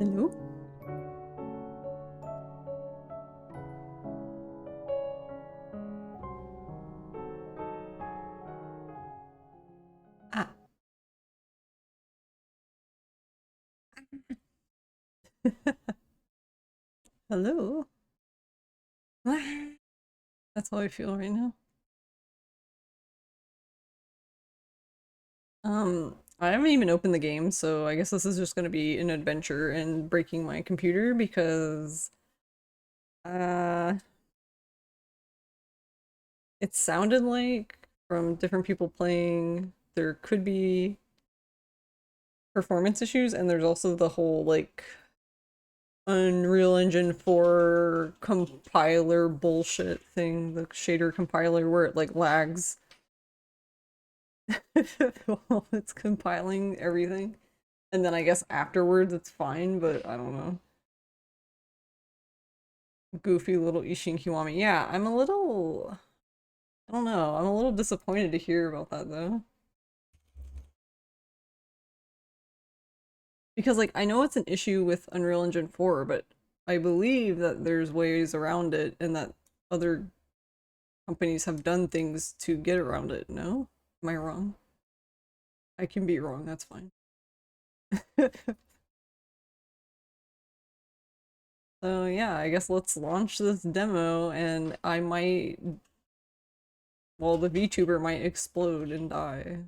Hello? Ah. Hello? That's how I feel right now. I haven't even opened the game, so I guess this is just gonna be an adventure and breaking my computer because uh it sounded like from different people playing there could be performance issues, and there's also the whole like Unreal Engine 4 compiler bullshit thing, the shader compiler where it like lags while it's compiling everything. And then I guess afterwards it's fine, but I don't know. Goofy little Ishin Kiwami. Yeah, I'm a little... I don't know. I'm a little disappointed to hear about that though. Because like, I know it's an issue with Unreal Engine 4, but I believe that there's ways around it and that other companies have done things to get around it, no? Am I wrong? I can be wrong, that's fine. So yeah, I guess let's launch this demo and I might... Well, the VTuber might explode and die.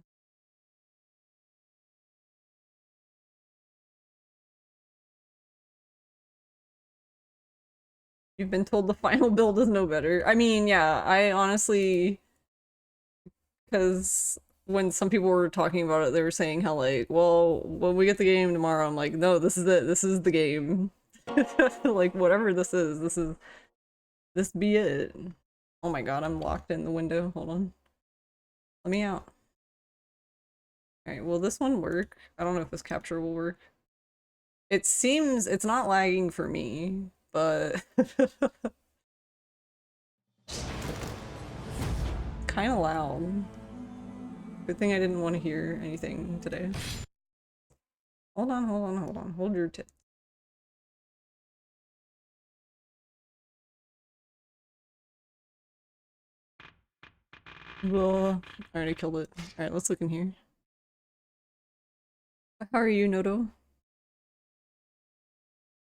You've been told the final build is no better. I mean, yeah, I honestly, because when some people were talking about it, they were saying how like, well, when we get the game tomorrow, I'm like, no, this is it. This is the game. Like whatever this be it. Oh my god, I'm locked in the window. Hold on. Let me out. Alright, will this one work? I don't know if this capture will work. It seems it's not lagging for me, but kind of loud. Good thing I didn't want to hear anything today. Hold on, hold on, hold on. Hold your tits. Well, I already killed it. Alright, let's look in here. How are you, Noto?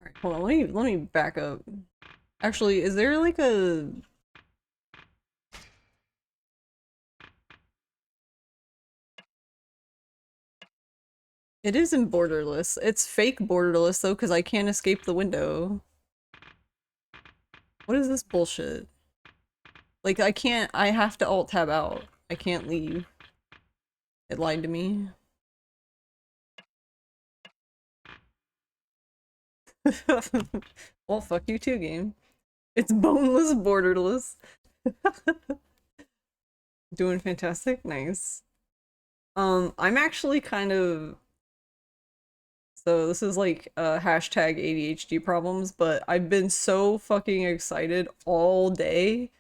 Alright, hold on, let me back up. Actually, is there like a... It is in borderless. It's fake borderless though, because I can't escape the window. What is this bullshit? Like, I have to alt-tab out. I can't leave. It lied to me. Well, fuck you too, game. It's boneless, borderless. Doing fantastic, nice. I'm actually kind of... So this is like hashtag ADHD problems, but I've been so fucking excited all day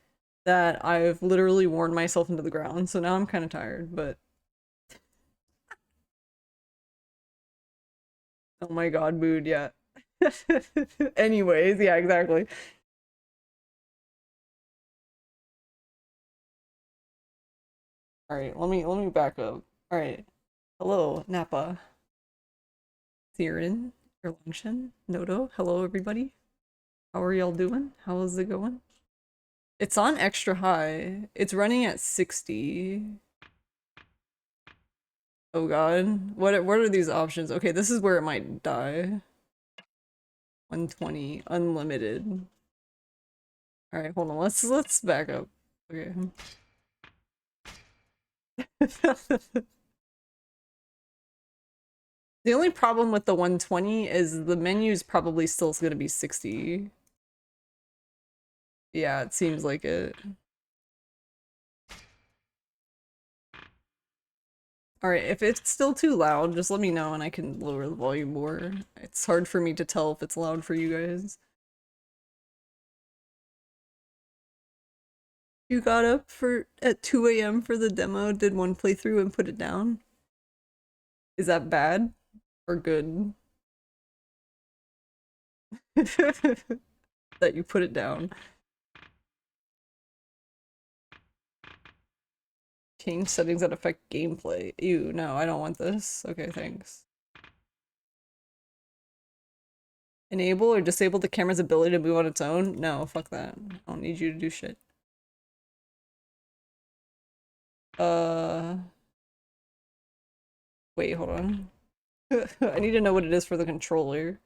that I've literally worn myself into the ground, so now I'm kind of tired, but... Oh my god, mood, yeah. Anyways, yeah, exactly. Alright, let me back up. Alright. Hello, Nappa. Theron, Erlangshan, Noto, hello everybody. How are y'all doing? How is it going? It's on extra high. It's running at 60. Oh god. What are these options? Okay, this is where it might die. 120, unlimited. Alright, hold on. Let's back up. Okay. The only problem with the 120 is the menu's probably still gonna be 60. Yeah, it seems like it. Alright, if it's still too loud, just let me know and I can lower the volume more. It's hard for me to tell if it's loud for you guys. You got up at 2 a.m. for the demo, did one playthrough and put it down? Is that bad or good? That you put it down. Change settings that affect gameplay. Ew, no, I don't want this. Okay, thanks. Enable or disable the camera's ability to move on its own? No, fuck that. I don't need you to do shit. Wait, hold on. I need to know what it is for the controller.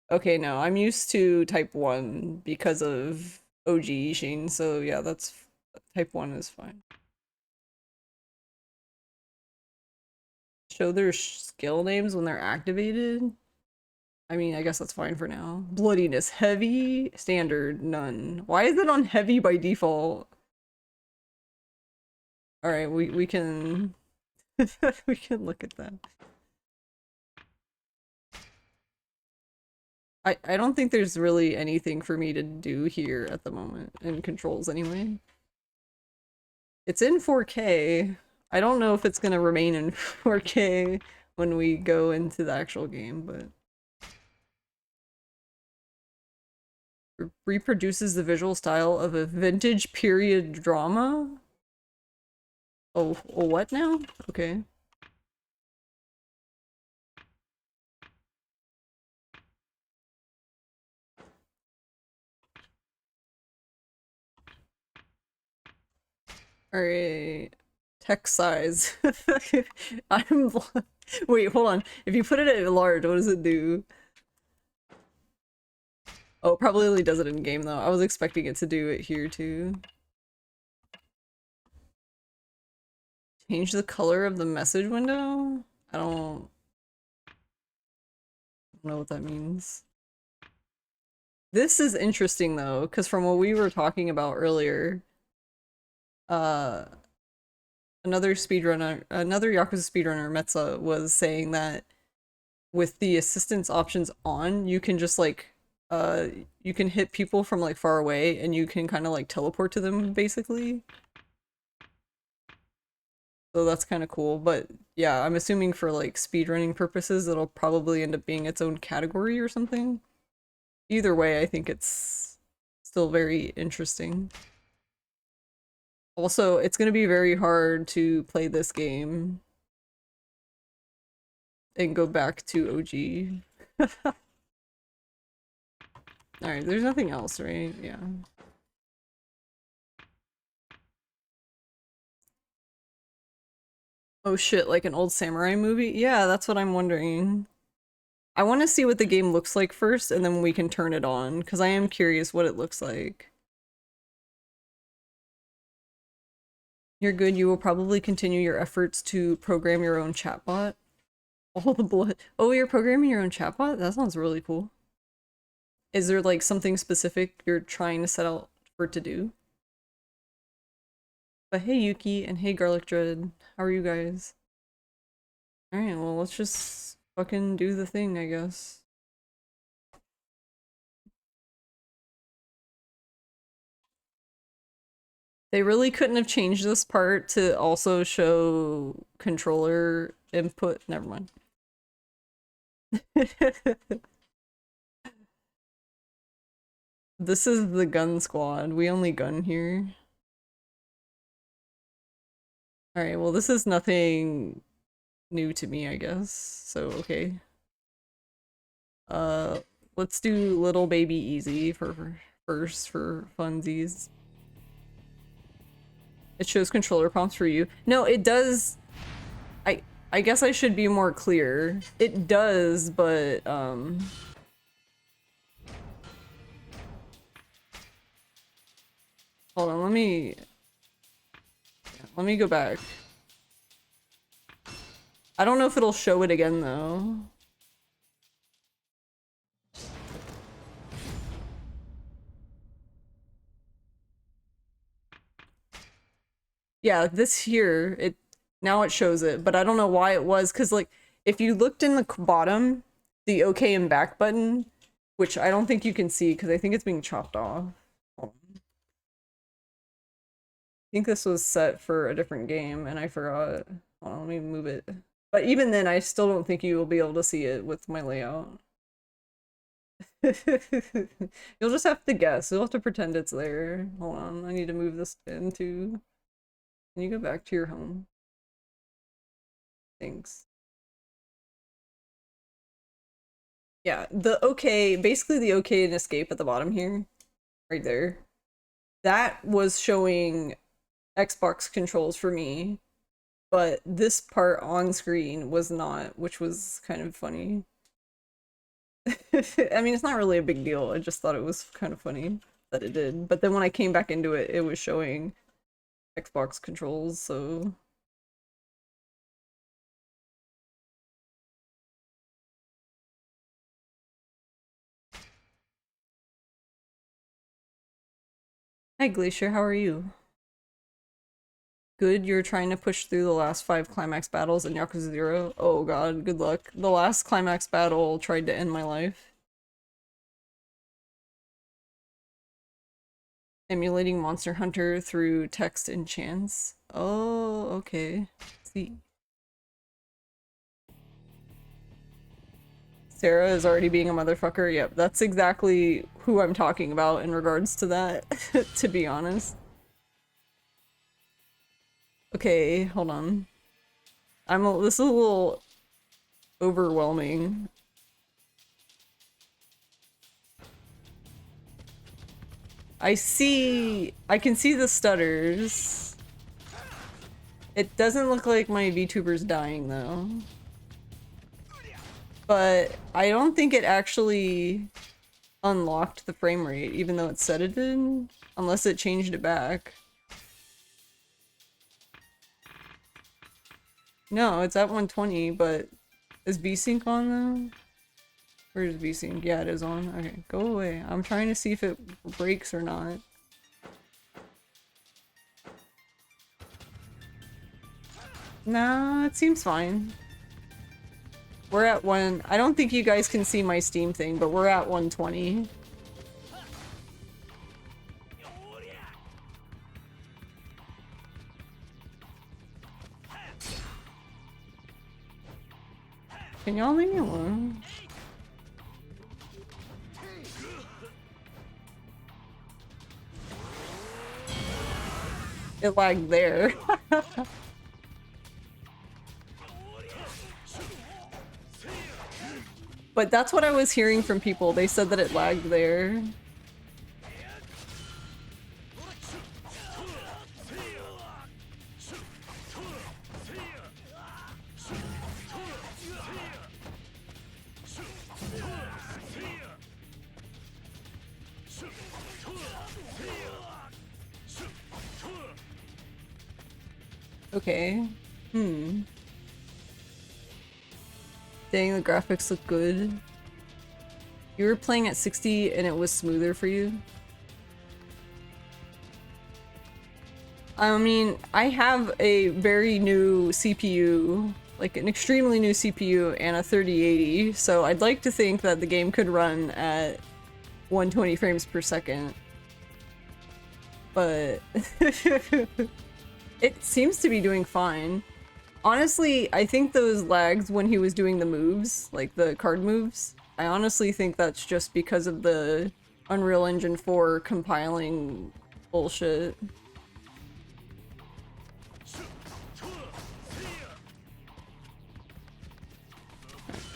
Okay, no, I'm used to type 1 because of OG Ishin, so yeah, that's type 1 is fine. Show their skill names when they're activated? I mean, I guess that's fine for now. Bloodiness, heavy, standard, none. Why is it on heavy by default? Alright, we can we can look at that. I don't think there's really anything for me to do here at the moment, in controls anyway. It's in 4K. I don't know if it's gonna remain in 4K when we go into the actual game, but... Reproduces the visual style of a vintage period drama? Oh, what now? Okay. Alright. Text size. Wait, hold on. If you put it at large, what does it do? Oh, it probably does it in game though. I was expecting it to do it here too. Change the color of the message window? I don't know what that means. This is interesting though, because from what we were talking about earlier, another Yakuza speedrunner, Metza, was saying that with the assistance options on, you can just like you can hit people from like far away and you can kind of like teleport to them basically. So that's kind of cool, but yeah, I'm assuming for like speedrunning purposes it'll probably end up being its own category or something. Either way, I think it's still very interesting. Also, it's going to be very hard to play this game and go back to OG. Alright, there's nothing else, right? Yeah. Oh shit, like an old samurai movie? Yeah, that's what I'm wondering. I want to see what the game looks like first, and then we can turn it on, because I am curious what it looks like. You're good, you will probably continue your efforts to program your own chatbot. All the blood. Oh, you're programming your own chatbot? That sounds really cool. Is there like something specific you're trying to set out for it to do? But hey Yuki, and hey Garlic Dread, how are you guys? Alright, well let's just fucking do the thing, I guess. They really couldn't have changed this part to also show controller input. Never mind. This is the gun squad. We only gun here. Alright, well this is nothing new to me, I guess. So, okay. Let's do Little Baby Easy for first for funsies. It shows controller prompts for you. No, it does. I guess I should be more clear. It does, but hold on, let me go back. I don't know if it'll show it again though. Yeah, this here, now it shows it, but I don't know why it was, because like if you looked in the bottom, the OK and back button, which I don't think you can see because I think it's being chopped off. I think this was set for a different game and I forgot. Hold on, let me move it. But even then, I still don't think you will be able to see it with my layout. You'll just have to guess. You'll have to pretend it's there. Hold on, I need to move this into... Can you go back to your home? Thanks. Yeah, the OK, basically the OK and escape at the bottom here, right there. That was showing Xbox controls for me, but this part on screen was not, which was kind of funny. I mean, it's not really a big deal. I just thought it was kind of funny that it did. But then when I came back into it, it was showing Xbox controls, so... Hi Glacier, how are you? Good, you're trying to push through the last 5 climax battles in Yakuza 0? Oh god, good luck. The last climax battle tried to end my life. Emulating Monster Hunter through text and chants. Oh, okay. See. Sarah is already being a motherfucker. Yep, that's exactly who I'm talking about in regards to that, to be honest. Okay, hold on. This is a little overwhelming. I can see the stutters. It doesn't look like my VTuber's dying though. But I don't think it actually... unlocked the frame rate, even though it said it did, unless it changed it back. No, it's at 120, but is VSync on though? Where's VSync? Yeah, it is on. Okay, go away. I'm trying to see if it breaks or not. Nah, it seems fine. We're at I don't think you guys can see my Steam thing, but we're at 120. Can y'all leave me alone? It lagged there. But that's what I was hearing from people. They said that it lagged there. Okay. Dang, the graphics look good. You were playing at 60 and it was smoother for you? I mean, I have a very new CPU, like an extremely new CPU and a 3080, so I'd like to think that the game could run at 120 frames per second. But it seems to be doing fine. Honestly, I think those lags when he was doing the moves, like the card moves, I honestly think that's just because of the Unreal Engine 4 compiling bullshit.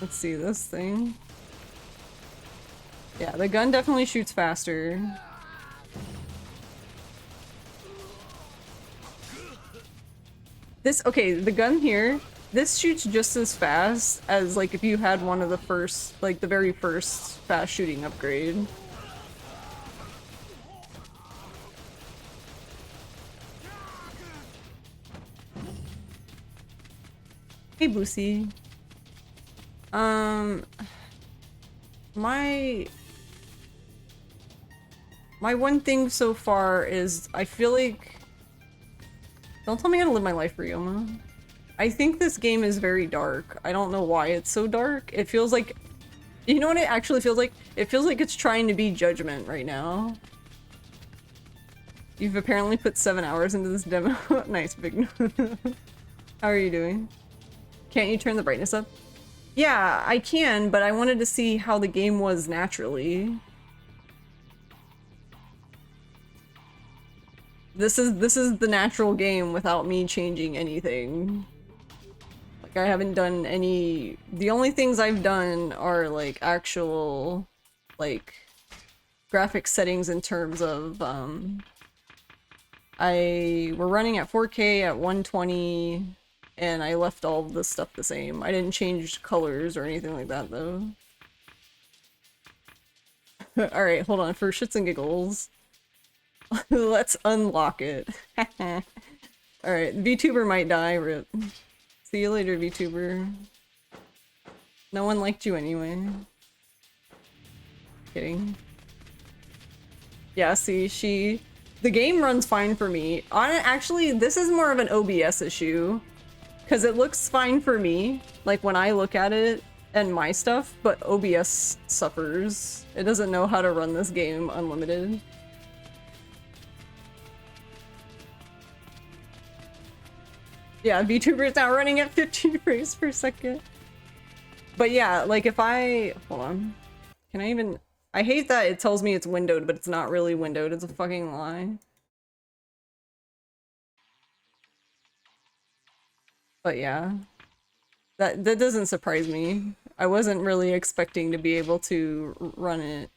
Let's see this thing. Yeah, the gun definitely shoots faster. Okay, the gun here, this shoots just as fast as, like, if you had one of the first, like, the very first fast shooting upgrade. Hey, Boosie. My one thing so far is I feel like... Don't tell me how to live my life, Ryoma. I think this game is very dark. I don't know why it's so dark. It feels like... You know what it actually feels like? It feels like it's trying to be Judgment right now. You've apparently put 7 hours into this demo. Nice, big. How are you doing? Can't you turn the brightness up? Yeah, I can, but I wanted to see how the game was naturally. This is the natural game without me changing anything. Like, I haven't done any... The only things I've done are, like, actual, like, graphic settings in terms of, we're running at 4K at 120, and I left all of this stuff the same. I didn't change colors or anything like that, though. Alright, hold on. For shits and giggles. Let's unlock it. Alright, VTuber might die, rip. See you later, VTuber. No one liked you anyway. Kidding. Yeah, see, the game runs fine for me. Actually, this is more of an OBS issue. Because it looks fine for me, like when I look at it and my stuff, but OBS suffers. It doesn't know how to run this game unlimited. Yeah, VTuber is now running at 15 frames per second. But yeah, like if I... Hold on. Can I even... I hate that it tells me it's windowed, but it's not really windowed. It's a fucking lie. But yeah. That doesn't surprise me. I wasn't really expecting to be able to run it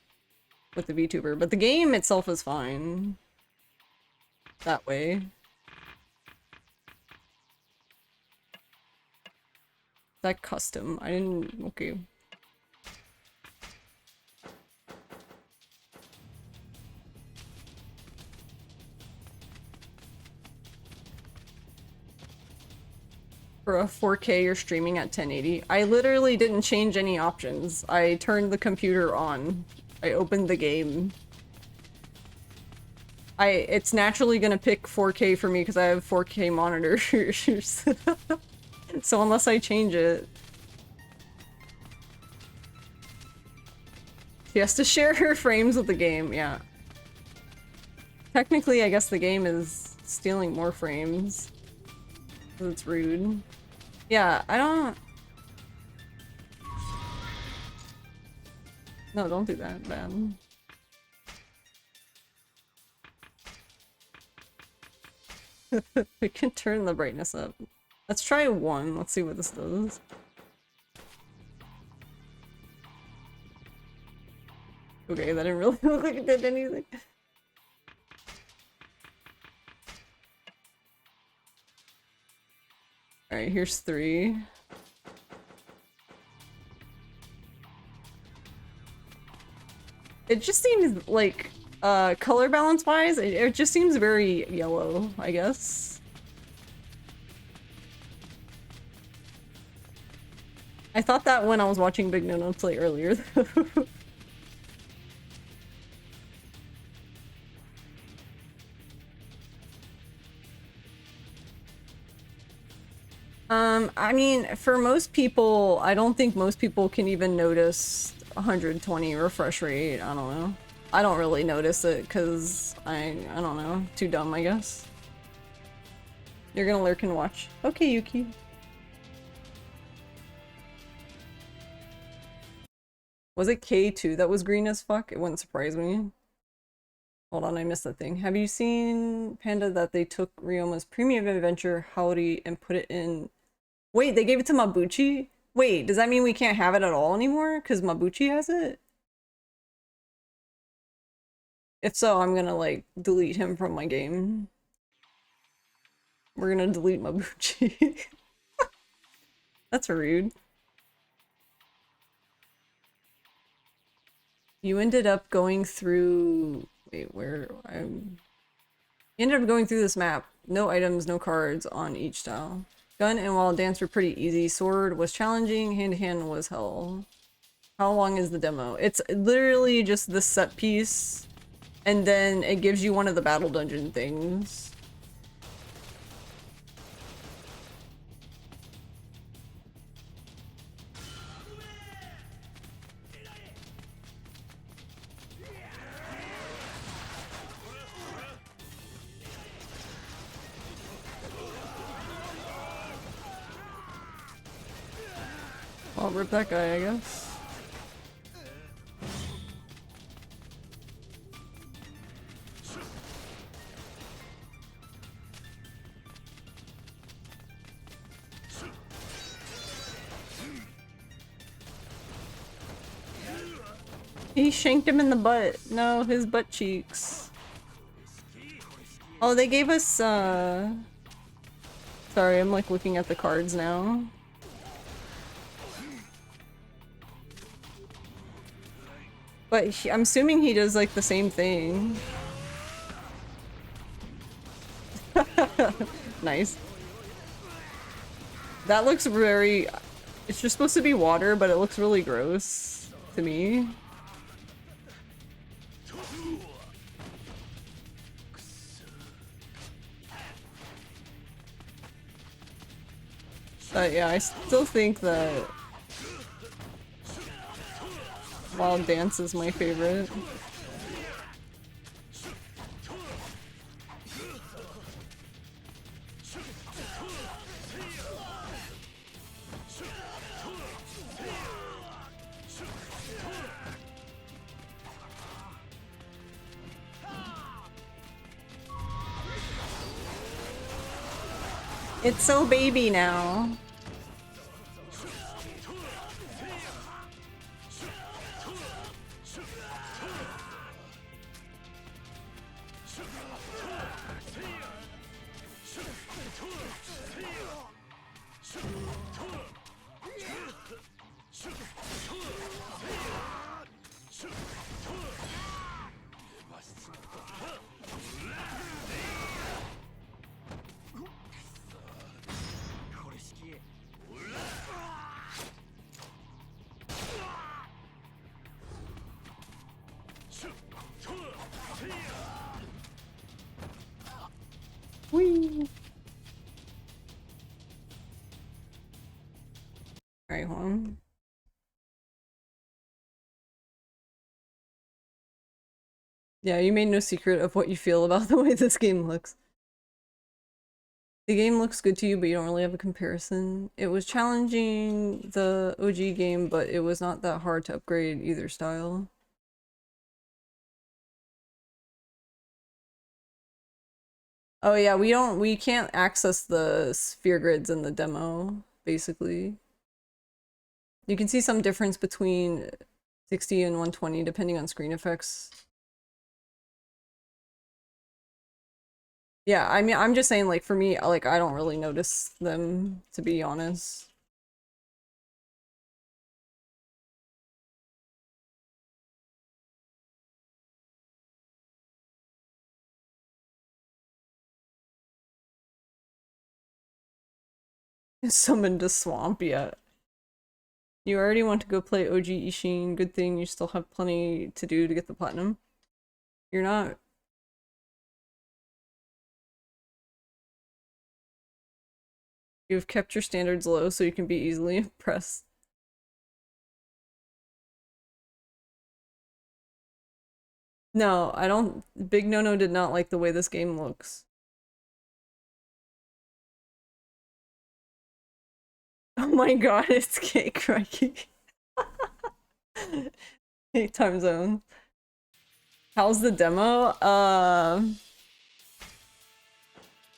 with the VTuber, but the game itself is fine. That way. That custom. I didn't... Okay. For a 4K, you're streaming at 1080. I literally didn't change any options. I turned the computer on. I opened the game. It's naturally gonna pick 4K for me because I have 4K monitors. So unless I change it. She has to share her frames with the game, yeah. Technically, I guess the game is stealing more frames. It's rude. Yeah, I don't... No, don't do that, man. We can turn the brightness up. Let's try 1. Let's see what this does. Okay, that didn't really look like it did anything. Alright, here's 3. It just seems like, color balance wise, it just seems very yellow, I guess. I thought that when I was watching Big No No play earlier. I mean, for most people, I don't think most people can even notice 120 refresh rate. I don't know. I don't really notice it because I don't know. Too dumb, I guess. You're gonna lurk and watch. Okay, Yuki. Was it K2 that was green as fuck? It wouldn't surprise me. Hold on, I missed that thing. Have you seen, Panda, that they took Ryoma's premium adventure Howdy and put it in... Wait, they gave it to Mabuchi? Wait, does that mean we can't have it at all anymore? Because Mabuchi has it? If so, I'm gonna, like, delete him from my game. We're gonna delete Mabuchi. That's rude. You ended up going through... Wait, where... You ended up going through this map. No items, no cards on each style. Gun and wall dance were pretty easy. Sword was challenging. Hand-to-hand was hell. How long is the demo? It's literally just the set piece. And then it gives you one of the battle dungeon things. I'll rip that guy, I guess. He shanked him in the butt. No, his butt cheeks. Oh, they gave us, Sorry, I'm like looking at the cards now. But I'm assuming he does like the same thing. Nice. That looks very... It's just supposed to be water, but it looks really gross to me. But yeah, I still think that Wild Dance is my favorite. It's so baby now. Yeah, you made no secret of what you feel about the way this game looks. The game looks good to you, but you don't really have a comparison. It was challenging the OG game, but it was not that hard to upgrade either style. Oh yeah, we can't access the sphere grids in the demo, basically. You can see some difference between 60 and 120 depending on screen effects. Yeah, I mean, I'm just saying, like, for me, like, I don't really notice them, to be honest. Summoned a swamp, yeah. You already want to go play OG Ishin. Good thing you still have plenty to do to get the platinum. You're not. You've kept your standards low so you can be easily impressed. No, I don't. Big No did not like the way this game looks. Oh my god, it's cake crikey. 8 time zone. How's the demo?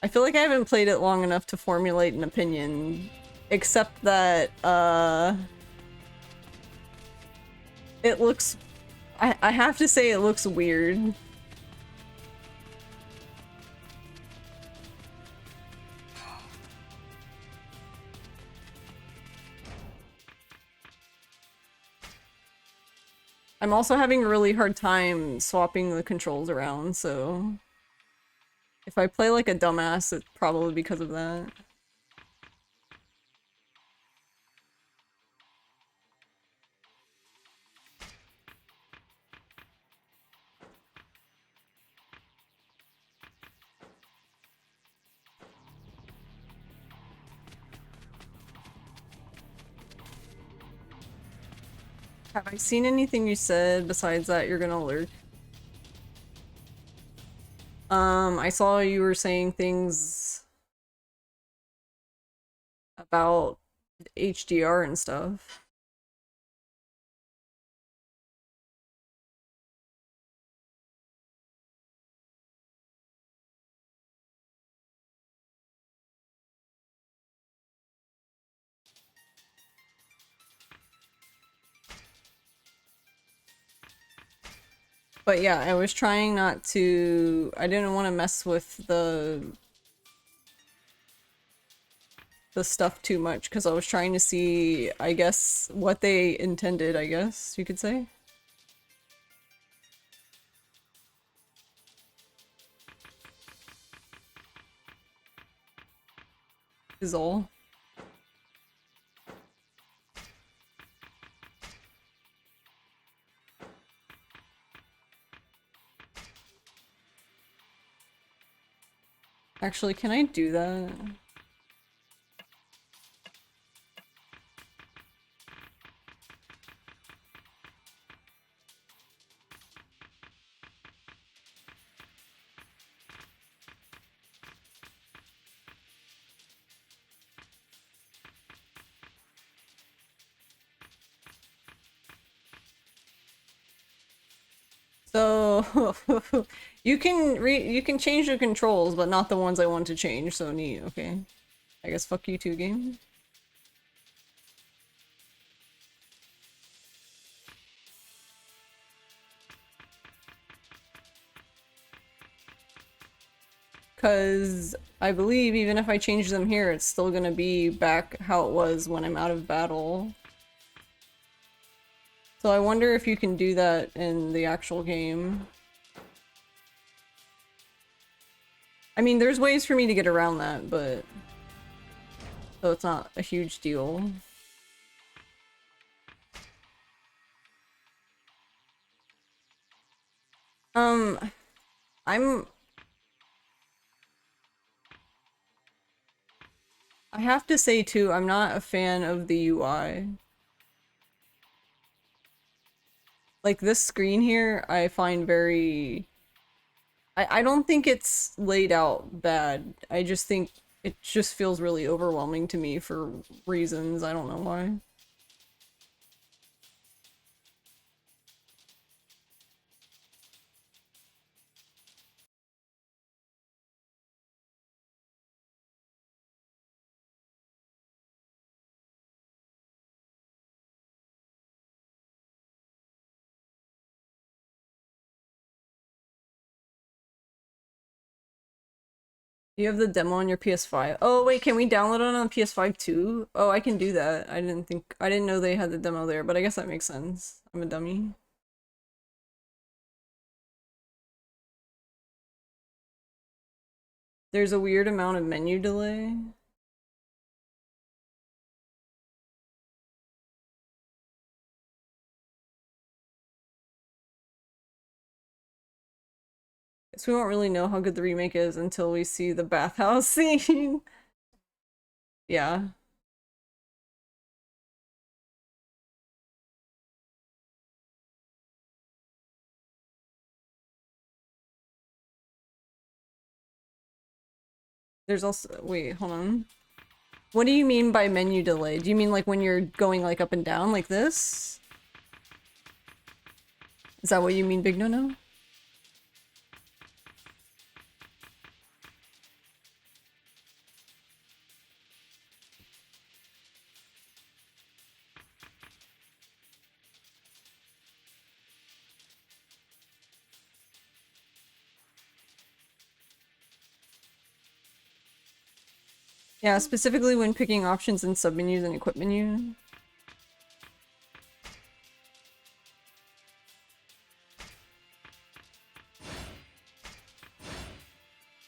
I feel like I haven't played it long enough to formulate an opinion. Except that, it looks... I have to say it looks weird. I'm also having a really hard time swapping the controls around, so... If I play like a dumbass, it's probably because of that. Have I seen anything you said besides that you're gonna lurk? I saw you were saying things about HDR and stuff. But yeah, I was trying not to... I didn't want to mess with the stuff too much because I was trying to see, I guess, what they intended, I guess you could say. Is all. Actually, can I do that? So you can change the controls, but not the ones I want to change, so neat, okay. I guess fuck you too, game. Because I believe even if I change them here, it's still gonna be back how it was when I'm out of battle. So I wonder if you can do that in the actual game. I mean, there's ways for me to get around that, but... So it's not a huge deal. I'm... I have to say too, I'm not a fan of the UI. Like this screen here, I find very I don't think it's laid out bad. I just think it just feels really overwhelming to me for reasons. I don't know why. You have the demo on your PS5. Oh wait, can we download it on PS5 too? Oh, I can do that. I didn't know they had the demo there, but I guess that makes sense. I'm a dummy. There's a weird amount of menu delay. Guess we won't really know how good the remake is until we see the bathhouse scene. Yeah. There's also, wait, hold on. What do you mean by menu delay? Do you mean like when you're going like up and down like this? Is that what you mean, Big No No? Yeah, specifically when picking options in submenus and equip menu.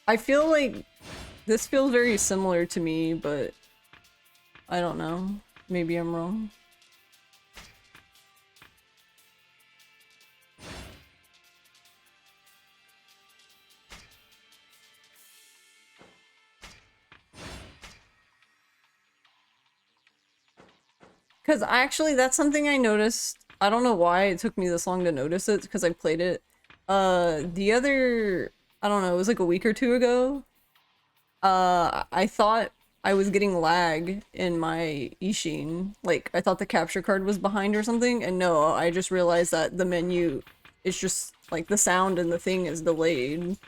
I feel like this feels very similar to me, but I don't know. Maybe I'm wrong. Because actually, that's something I noticed. I don't know why it took me this long to notice it, because I played it. The other, I don't know, it was like a week or two ago. I thought I was getting lag in my Ishin. Like, I thought the capture card was behind or something, and no, I just realized that the menu is just, like, the sound and the thing is delayed.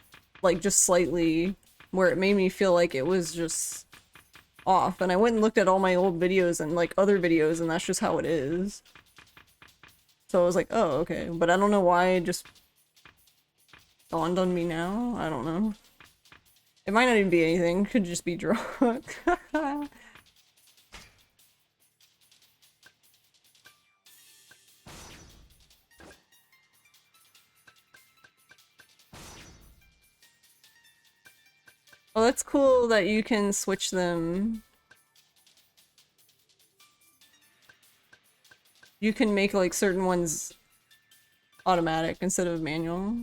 Like, just slightly, where it made me feel like it was just off. And I went and looked at all my old videos and, like, other videos, and that's just how it is. So I was like, oh, okay. But I don't know why it just dawned on me now. I don't know. It might not even be anything. Could just be drunk. Well, that's cool that you can switch them. You can make like certain ones automatic instead of manual.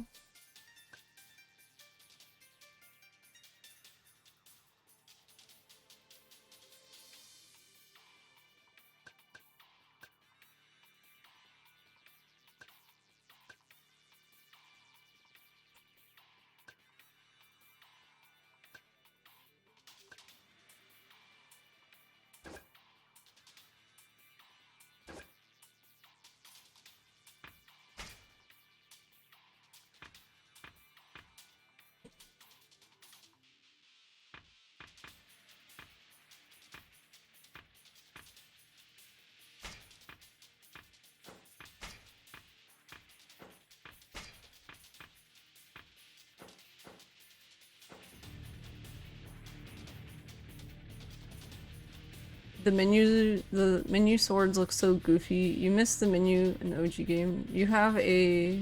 The menu swords look so goofy. You missed the menu in the OG game. You have a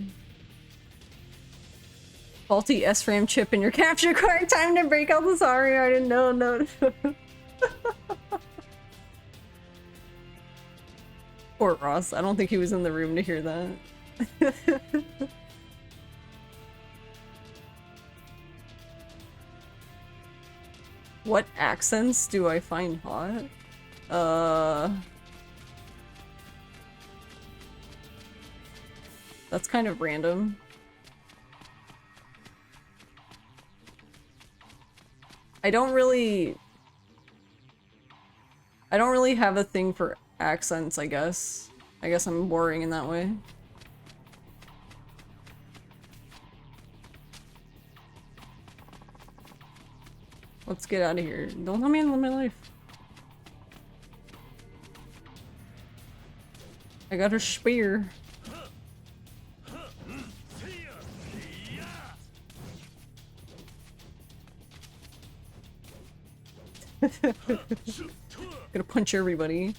faulty SRAM chip in your capture card. Time to break out the sorry. I didn't know. No. Poor Ross. I don't think he was in the room to hear that. What accents do I find hot? That's kind of random. I don't really have a thing for accents, I guess. I guess I'm boring in that way. Let's get out of here. Don't let me end my life. I got a spear. Gonna punch everybody.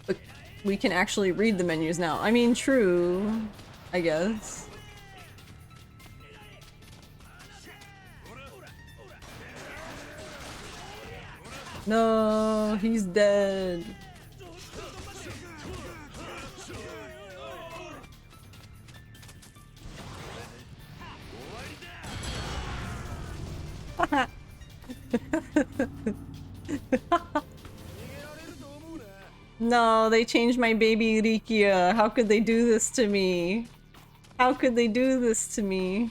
But we can actually read the menus now. I mean, true, I guess. No, he's dead. No, they changed my baby Rikia. How could they do this to me? How could they do this to me?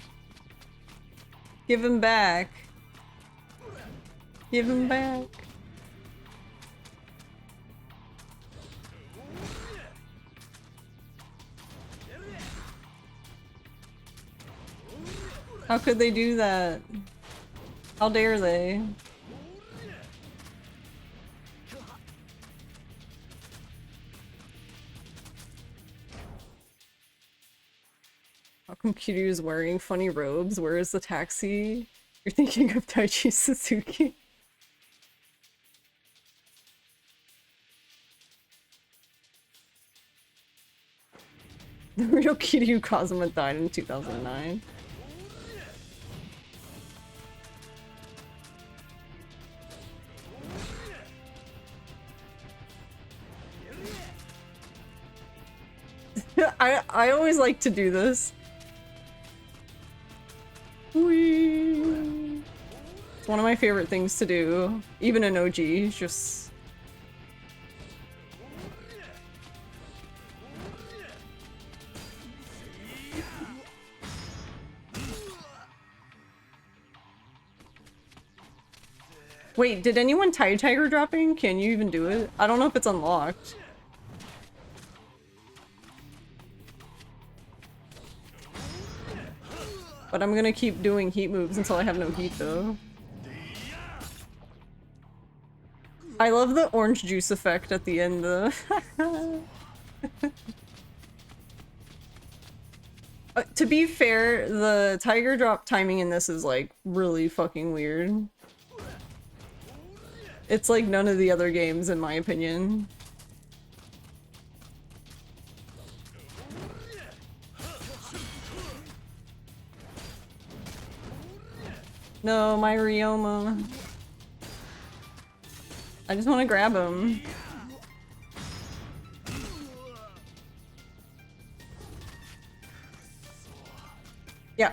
Give him back. Give him back. How could they do that? How dare they? How come Kiryu's wearing funny robes? Where is the taxi? You're thinking of Daichi Suzuki? The real Kiryu Kazuma died in 2009. I always like to do this. Whee! It's one of my favorite things to do, even in OG, just... Wait, did anyone Tide Tiger dropping? Can you even do it? I don't know if it's unlocked. But I'm gonna keep doing heat moves until I have no heat, though. I love the orange juice effect at the end, though. To be fair, the tiger drop timing in this is, like, really fucking weird. It's like none of the other games, in my opinion. No, my Ryoma. I just want to grab him. Yeah.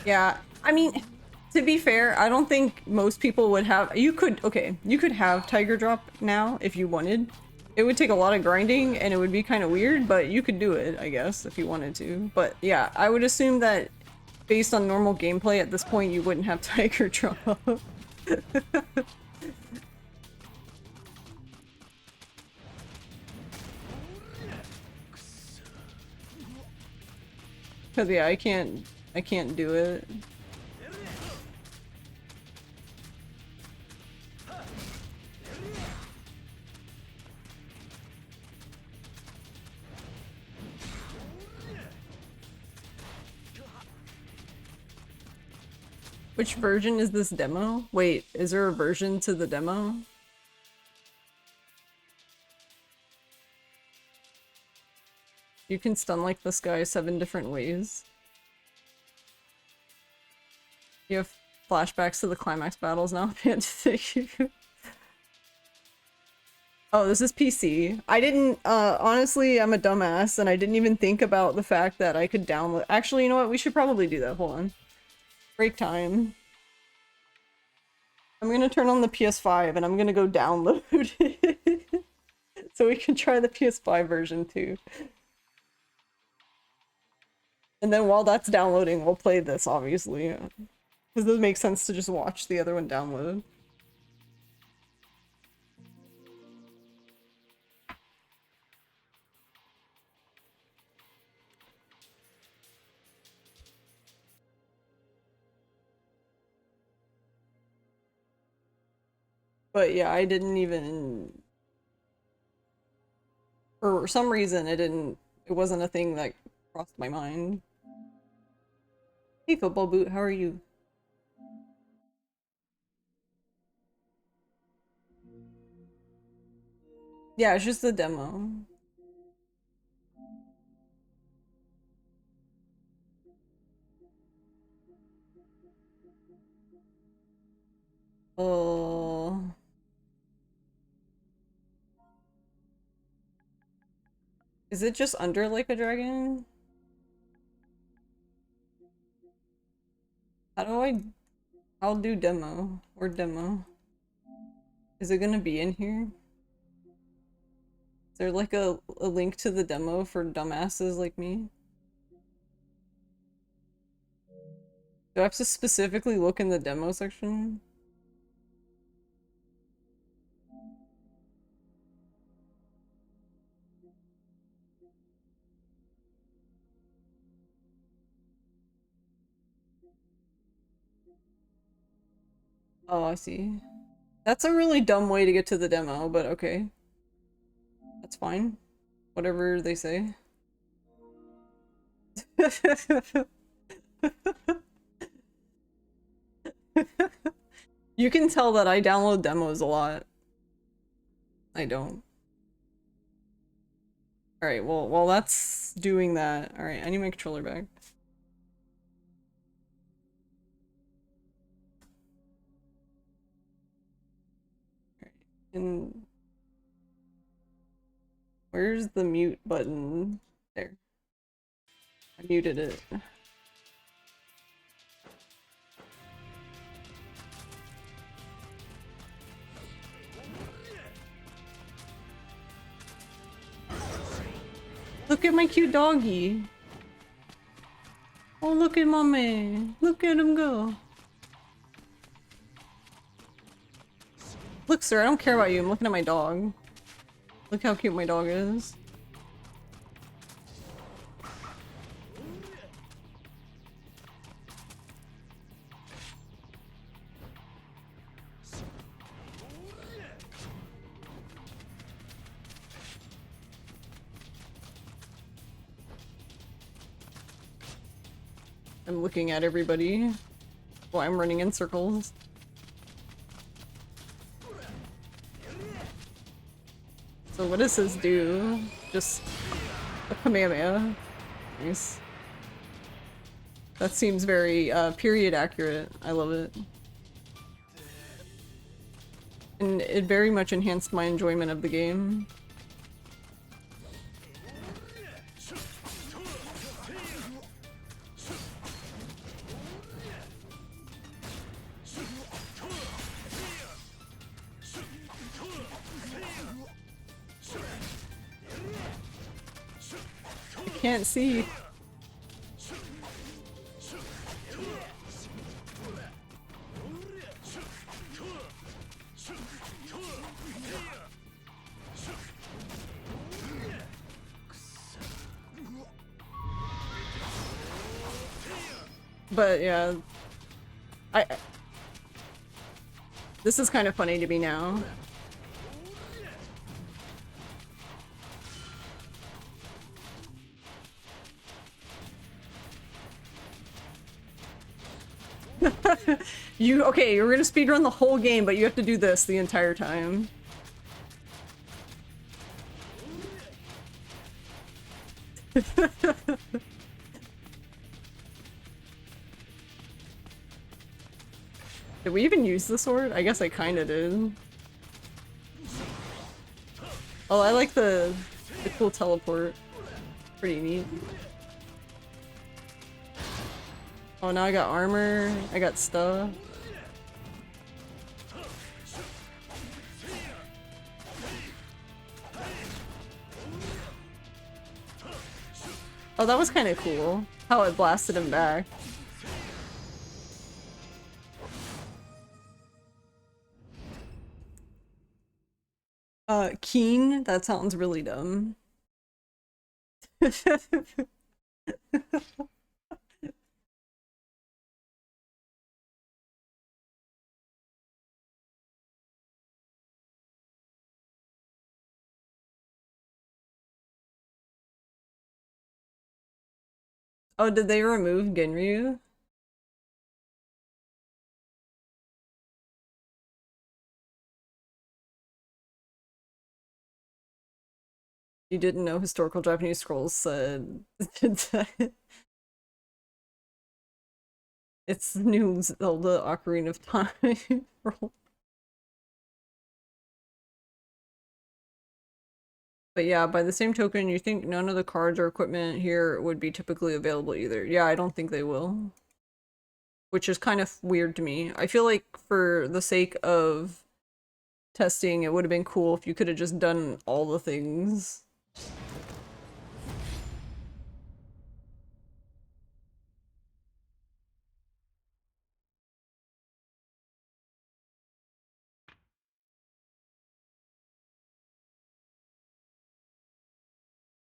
Yeah, I mean, to be fair, I don't think most people would have- you could have Tiger Drop now if you wanted. It would take a lot of grinding and it would be kind of weird, but you could do it, I guess, if you wanted to. But yeah, I would assume that based on normal gameplay at this point, you wouldn't have Tiger Drop. Cause yeah, I can't do it. Which version is this demo? Wait, is there a version to the demo? You can stun like this guy 7 different ways. You have flashbacks to the climax battles now. Oh, this is PC. I didn't, honestly, I'm a dumbass, and I didn't even think about the fact that I could download- Actually, you know what? We should probably do that. Hold on. Break time. I'm gonna turn on the PS5, and I'm gonna go download it. So we can try the PS5 version, too. And then while that's downloading, we'll play this, obviously. Because it makes sense to just watch the other one download. But yeah, I didn't even... For some reason, it wasn't a thing that crossed my mind. Hey, Football Boot, how are you? Yeah, it's just a demo. Oh... Is it just under like a dragon? I'll do demo, or demo. Is it gonna be in here? Is there like a link to the demo for dumbasses like me? Do I have to specifically look in the demo section? Oh, I see. That's a really dumb way to get to the demo, but okay. That's fine. Whatever they say. You can tell that I download demos a lot. I don't. Alright, well, while that's doing that, alright, I need my controller back. Alright, and... Where's the mute button? There. I muted it. Look at my cute doggy. Oh, look at mommy. Look at him go. Look, sir, I don't care about you. I'm looking at my dog. Look how cute my dog is. I'm looking at everybody while I'm running in circles. So what does this do? Just a Kamehameha. Nice. That seems very period accurate. I love it. And it very much enhanced my enjoyment of the game. Can't see. But yeah, this is kind of funny to me now. Okay, you're gonna speedrun the whole game, but you have to do this the entire time. Did we even use the sword? I guess I kinda did. Oh, I like the cool teleport. Pretty neat. Oh, now I got armor, I got stuff. Oh, that was kind of cool. How it blasted him back. Keen? That sounds really dumb. Oh, did they remove Genryu? You didn't know historical Japanese scrolls said it's the new Zelda Ocarina of Time. But yeah, by the same token, you think none of the cards or equipment here would be typically available either. Yeah, I don't think they will. Which is kind of weird to me. I feel like for the sake of testing, it would have been cool if you could have just done all the things.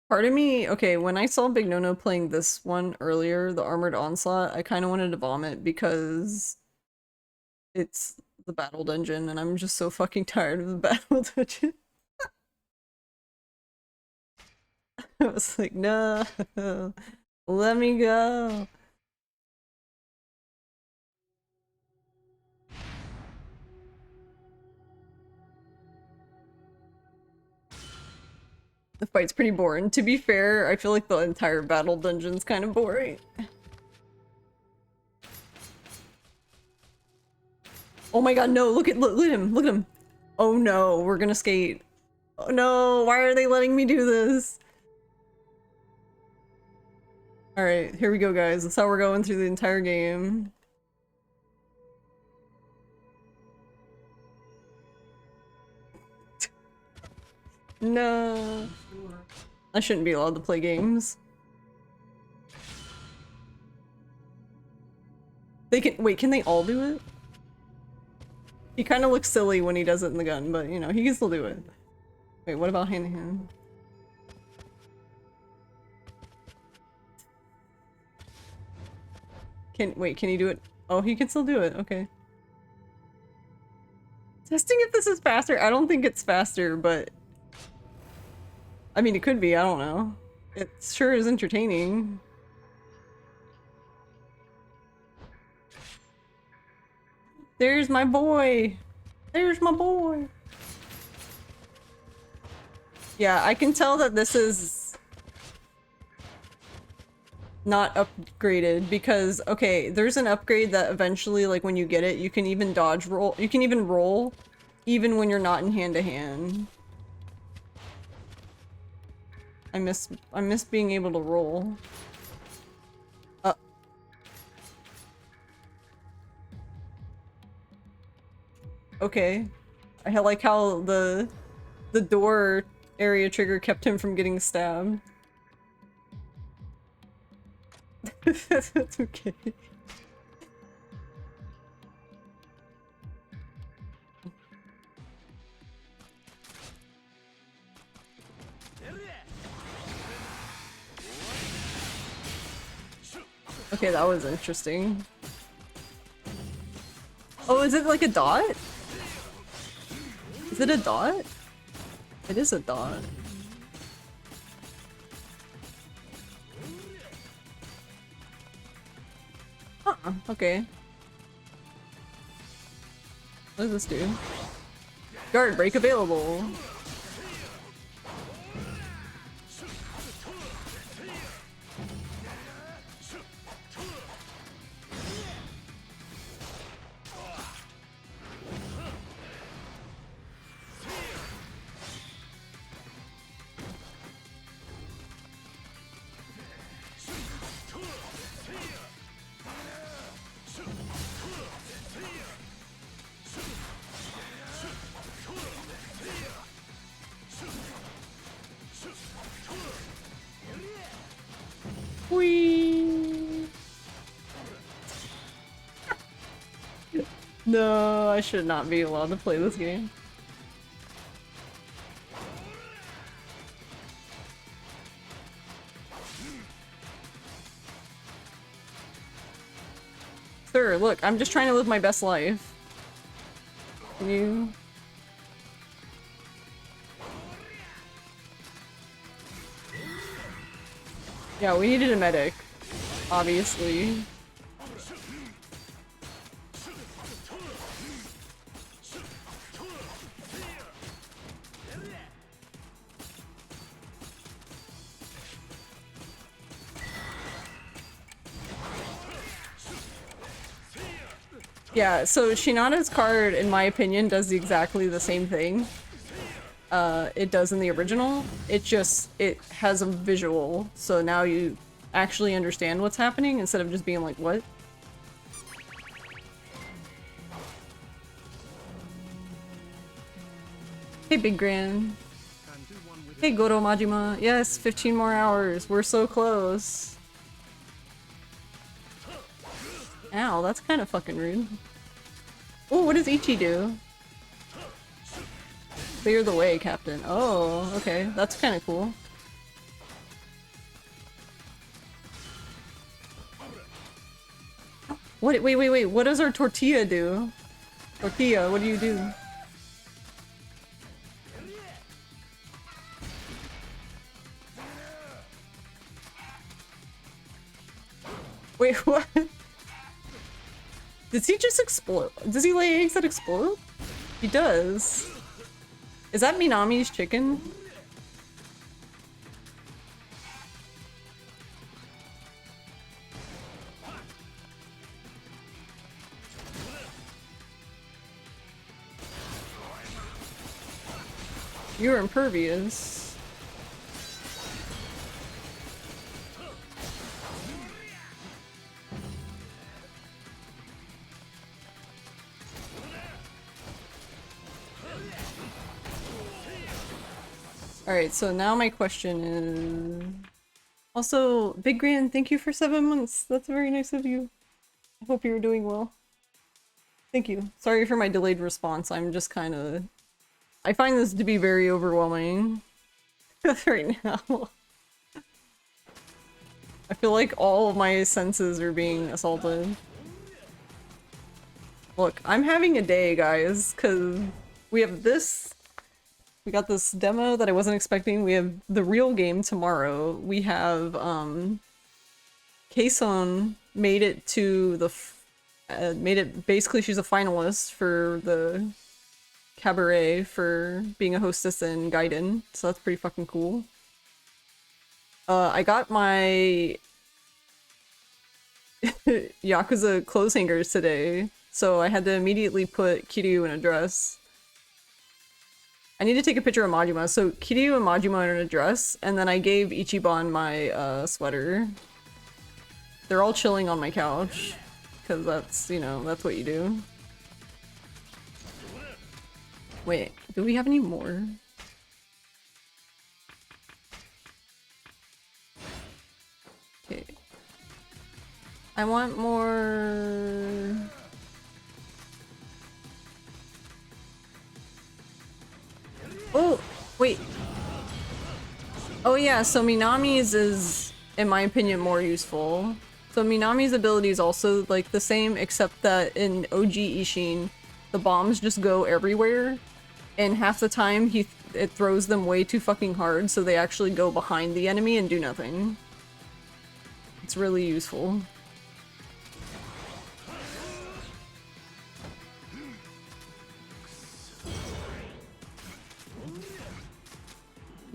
Part of me, okay, when I saw Big No-No playing this one earlier, the Armored Onslaught, I kind of wanted to vomit because it's the battle dungeon and I'm just so fucking tired of the battle dungeon. I was like, no, let me go. The fight's pretty boring. To be fair, I feel like the entire battle dungeon's kind of boring. Oh my god, no, look at him, look at him. Oh no, we're gonna skate. Oh no, why are they letting me do this? Alright, here we go guys. That's how we're going through the entire game. No. I shouldn't be allowed to play games. They can- wait, can they all do it? He kind of looks silly when he does it in the gun, but you know, he can still do it. Wait, what about hand to hand? Wait, can he do it? Oh, he can still do it, okay. Testing if this is faster? I don't think it's faster, but... I mean, it could be, I don't know. It sure is entertaining. There's my boy! There's my boy! Yeah, I can tell that this is not upgraded because, okay, there's an upgrade that eventually, like when you get it, you can even dodge roll. You can even roll even when you're not in hand-to-hand. I miss being able to roll. Okay. I like how the door area trigger kept him from getting stabbed. That's okay. Okay, that was interesting. Oh, is it like a dot? Is it a dot? It is a dot. Okay. What does this do? Guard break available. Whee! No, I should not be allowed to play this game. Sir, look, I'm just trying to live my best life. Can you... Yeah, we needed a medic, obviously. Yeah, so Shinada's card, in my opinion, does exactly the same thing it does in the original. It has a visual, so now you actually understand what's happening instead of just being like, what? Hey, Big Grand. Hey, Goro Majima. Yes, 15 more hours. We're so close. Ow, that's kind of fucking rude. Oh, what does Ichi do? Clear the way, Captain. Oh, okay. That's kind of cool. What? Wait. What does our tortilla do? Tortilla, what do you do? Wait, what? Does he just explode? Does he lay eggs that explode? He does. Is that Minami's chicken? You're impervious. Alright, so now my question is... Also, Big Grand, thank you for 7 months. That's very nice of you. I hope you're doing well. Thank you. Sorry for my delayed response. I'm just kind of... I find this to be very overwhelming right now. I feel like all of my senses are being assaulted. Look, I'm having a day, guys, because we have this... We got this demo that I wasn't expecting. We have the real game tomorrow. We have, Kason made it to the... basically she's a finalist for the cabaret for being a hostess in Gaiden, so that's pretty fucking cool. I got my Yakuza clothes hangers today, so I had to immediately put Kiryu in a dress. I need to take a picture of Majima. So Kiryu and Majima are in a dress, and then I gave Ichiban my sweater. They're all chilling on my couch, because that's, you know, that's what you do. Wait, do we have any more? Okay. I want more... Oh, wait. Oh yeah, so Minami's is, in my opinion, more useful. So Minami's ability is also like the same, except that in OG Ishin, the bombs just go everywhere, and half the time it throws them way too fucking hard, so they actually go behind the enemy and do nothing. It's really useful.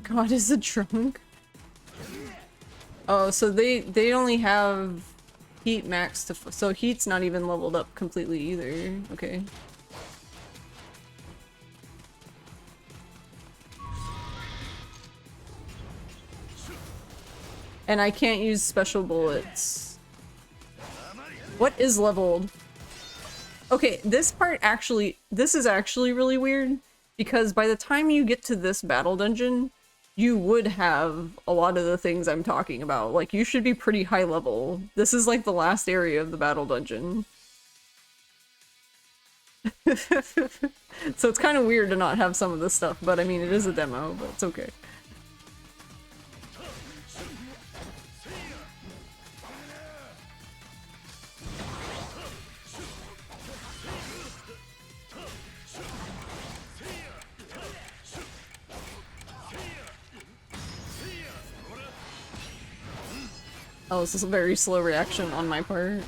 God, is it drunk? Oh, so they only have heat max to so heat's not even leveled up completely either. Okay. And I can't use special bullets. What is leveled? Okay, this is actually really weird, because by the time you get to this battle dungeon, you would have a lot of the things I'm talking about. Like, you should be pretty high level. This is like the last area of the battle dungeon. So it's kind of weird to not have some of this stuff, but I mean, it is a demo, but it's okay. Oh, this is a very slow reaction on my part.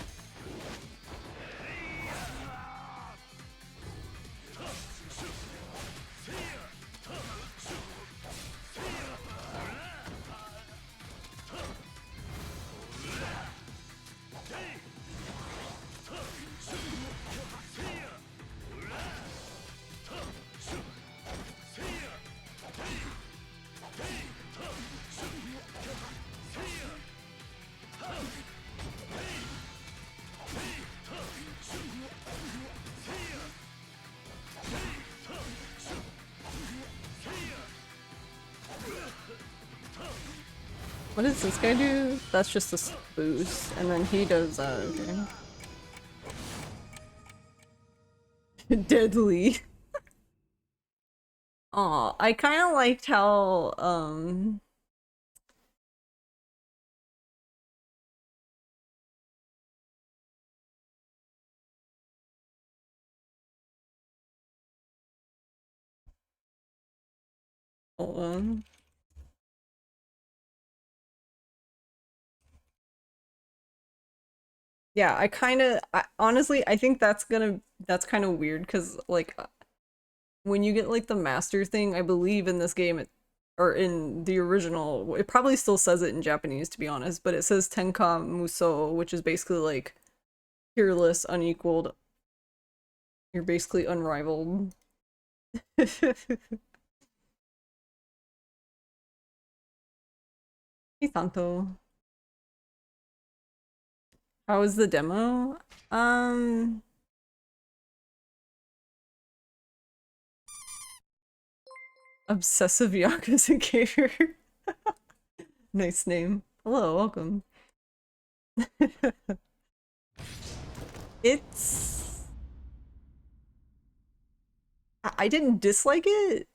What does this guy do? That's just a boost, and then he does, okay. Deadly. Aw, I kinda liked how, hold on. Yeah, honestly, I think that's kind of weird, because, like, when you get, like, the master thing, I believe in this game, or in the original, it probably still says it in Japanese, to be honest, but it says Tenka Muso, which is basically, like, peerless, unequaled. You're basically unrivaled. Hey, Santo. How was the demo? Obsessive Yakuza Gamer. Nice name. Hello, welcome. It's... I didn't dislike it,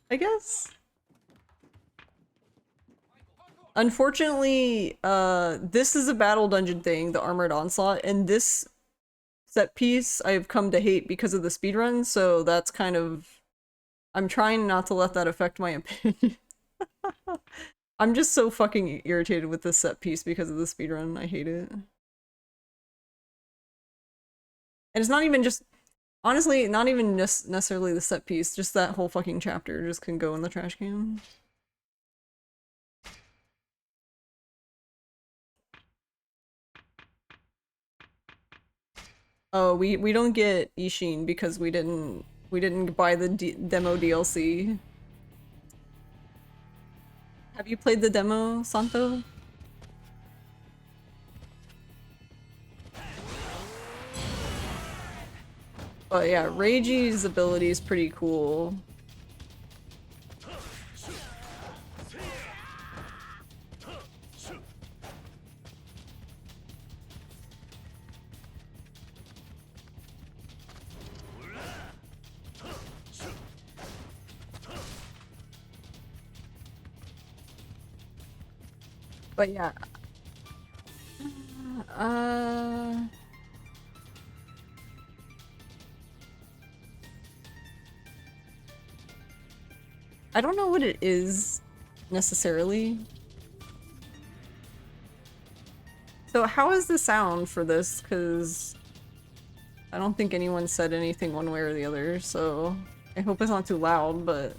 I guess. Unfortunately, this is a battle dungeon thing, the Armored Onslaught, and this set piece I've come to hate because of the speedrun, so that's kind of... I'm trying not to let that affect my opinion. I'm just so fucking irritated with this set piece because of the speedrun. I hate it. And it's not even just... Honestly, not even necessarily the set piece, just that whole fucking chapter just can go in the trash can. Oh, we don't get Ishin because we didn't buy the demo DLC. Have you played the demo, Santo? But yeah, Reiji's ability is pretty cool. But yeah. I don't know what it is, necessarily. So how is the sound for this? Because I don't think anyone said anything one way or the other, so I hope it's not too loud, but...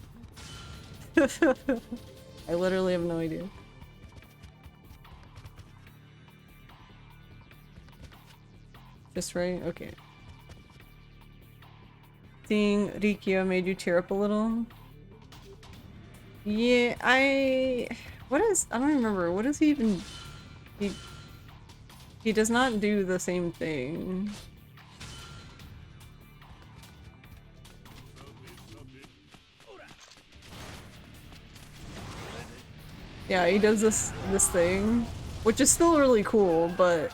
I literally have no idea. Just right? Okay. Seeing Rikia made you tear up a little? Yeah, I don't remember. What does he even... He does not do the same thing. Yeah, he does this thing, which is still really cool, but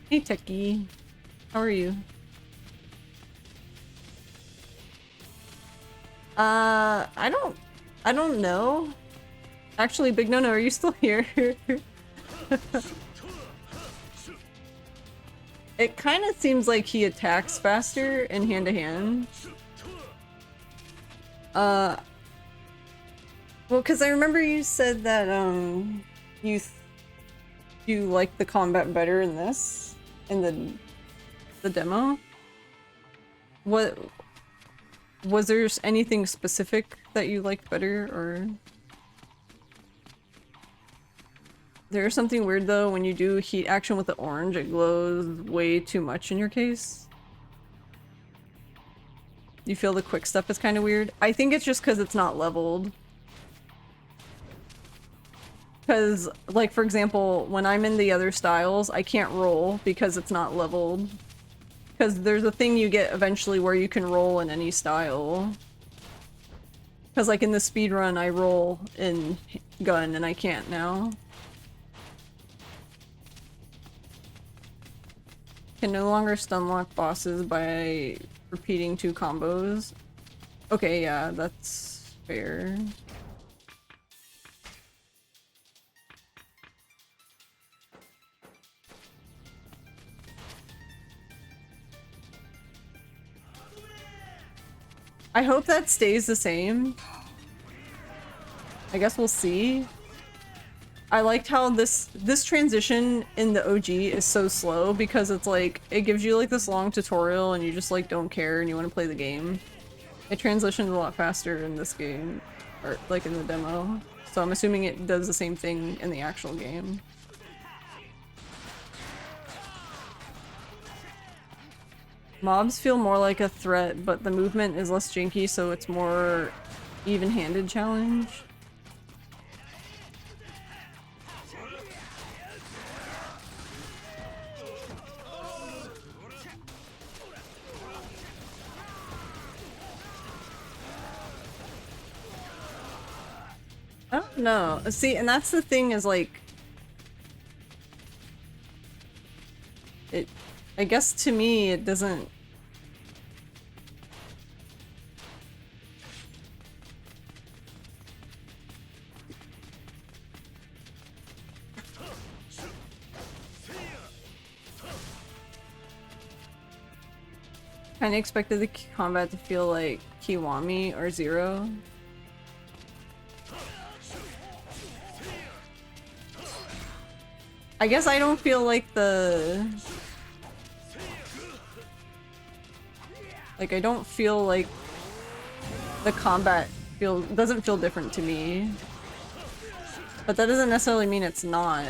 hey Techie, how are you? I don't know. Actually, Big Nono, are you still here? It kind of seems like he attacks faster in hand-to-hand. Well, because I remember you said that, you like the combat better in this, in the demo. What was there anything specific that you liked better, or there's something weird though when you do heat action with the orange, it glows way too much in your case. You feel the quick step is kind of weird. I think it's just because it's not leveled. Because, like, for example, when I'm in the other styles, I can't roll because it's not leveled. Because there's a thing you get eventually where you can roll in any style. Because, like, in the speedrun, I roll in gun and I can't now. Can no longer stun lock bosses by repeating 2 combos. Okay, yeah, that's fair. I hope that stays the same. I guess we'll see. I liked how this transition in the OG is so slow because it's like, it gives you like this long tutorial and you just like don't care and you want to play the game. It transitions a lot faster in this game, or like in the demo. So I'm assuming it does the same thing in the actual game. Mobs feel more like a threat, but the movement is less janky, so it's more even-handed challenge. I don't know. See, and that's the thing is like... I guess to me, it doesn't... Kinda expected the combat to feel like Kiwami or Zero. I guess I don't feel like the... Like, I don't feel like the combat doesn't feel different to me. But that doesn't necessarily mean it's not.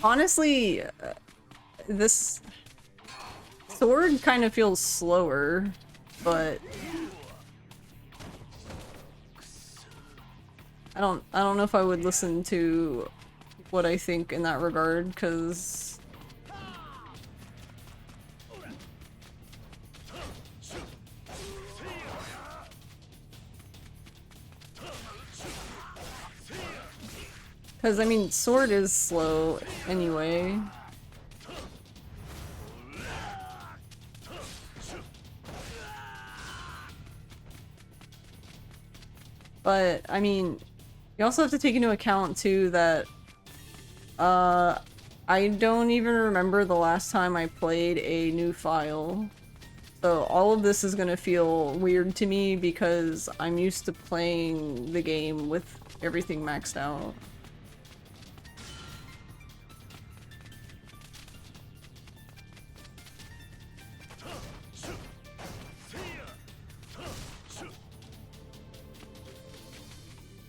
Honestly, this sword kind of feels slower, but I don't know if I would listen to what I think in that regard, because I mean, sword is slow anyway. But, I mean, you also have to take into account, too, that I don't even remember the last time I played a new file. So all of this is gonna feel weird to me because I'm used to playing the game with everything maxed out.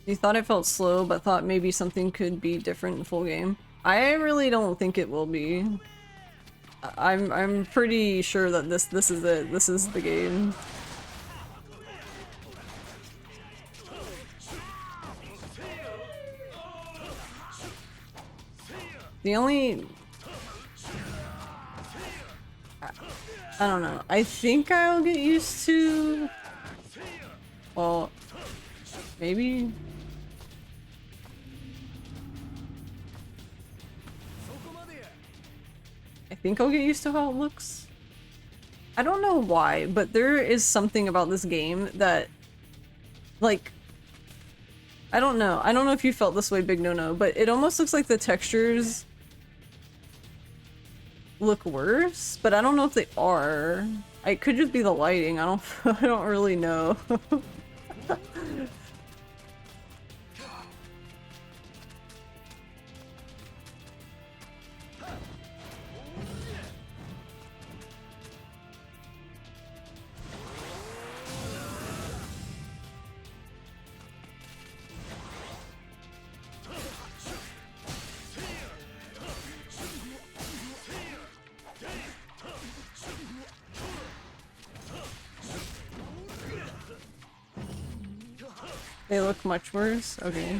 You thought it felt slow, but thought maybe something could be different in full game. I really don't think it will be. I'm pretty sure that this is it. This is the game. The only... I don't know. I think I'll get used to... Well, maybe... I think I'll get used to how it looks. I don't know why, but there is something about this game that... Like... I don't know. I don't know if you felt this way, Big No-No, but it almost looks like the textures look worse, but I don't know if they are. It could just be the lighting. I don't I don't really know. They look much worse? Okay.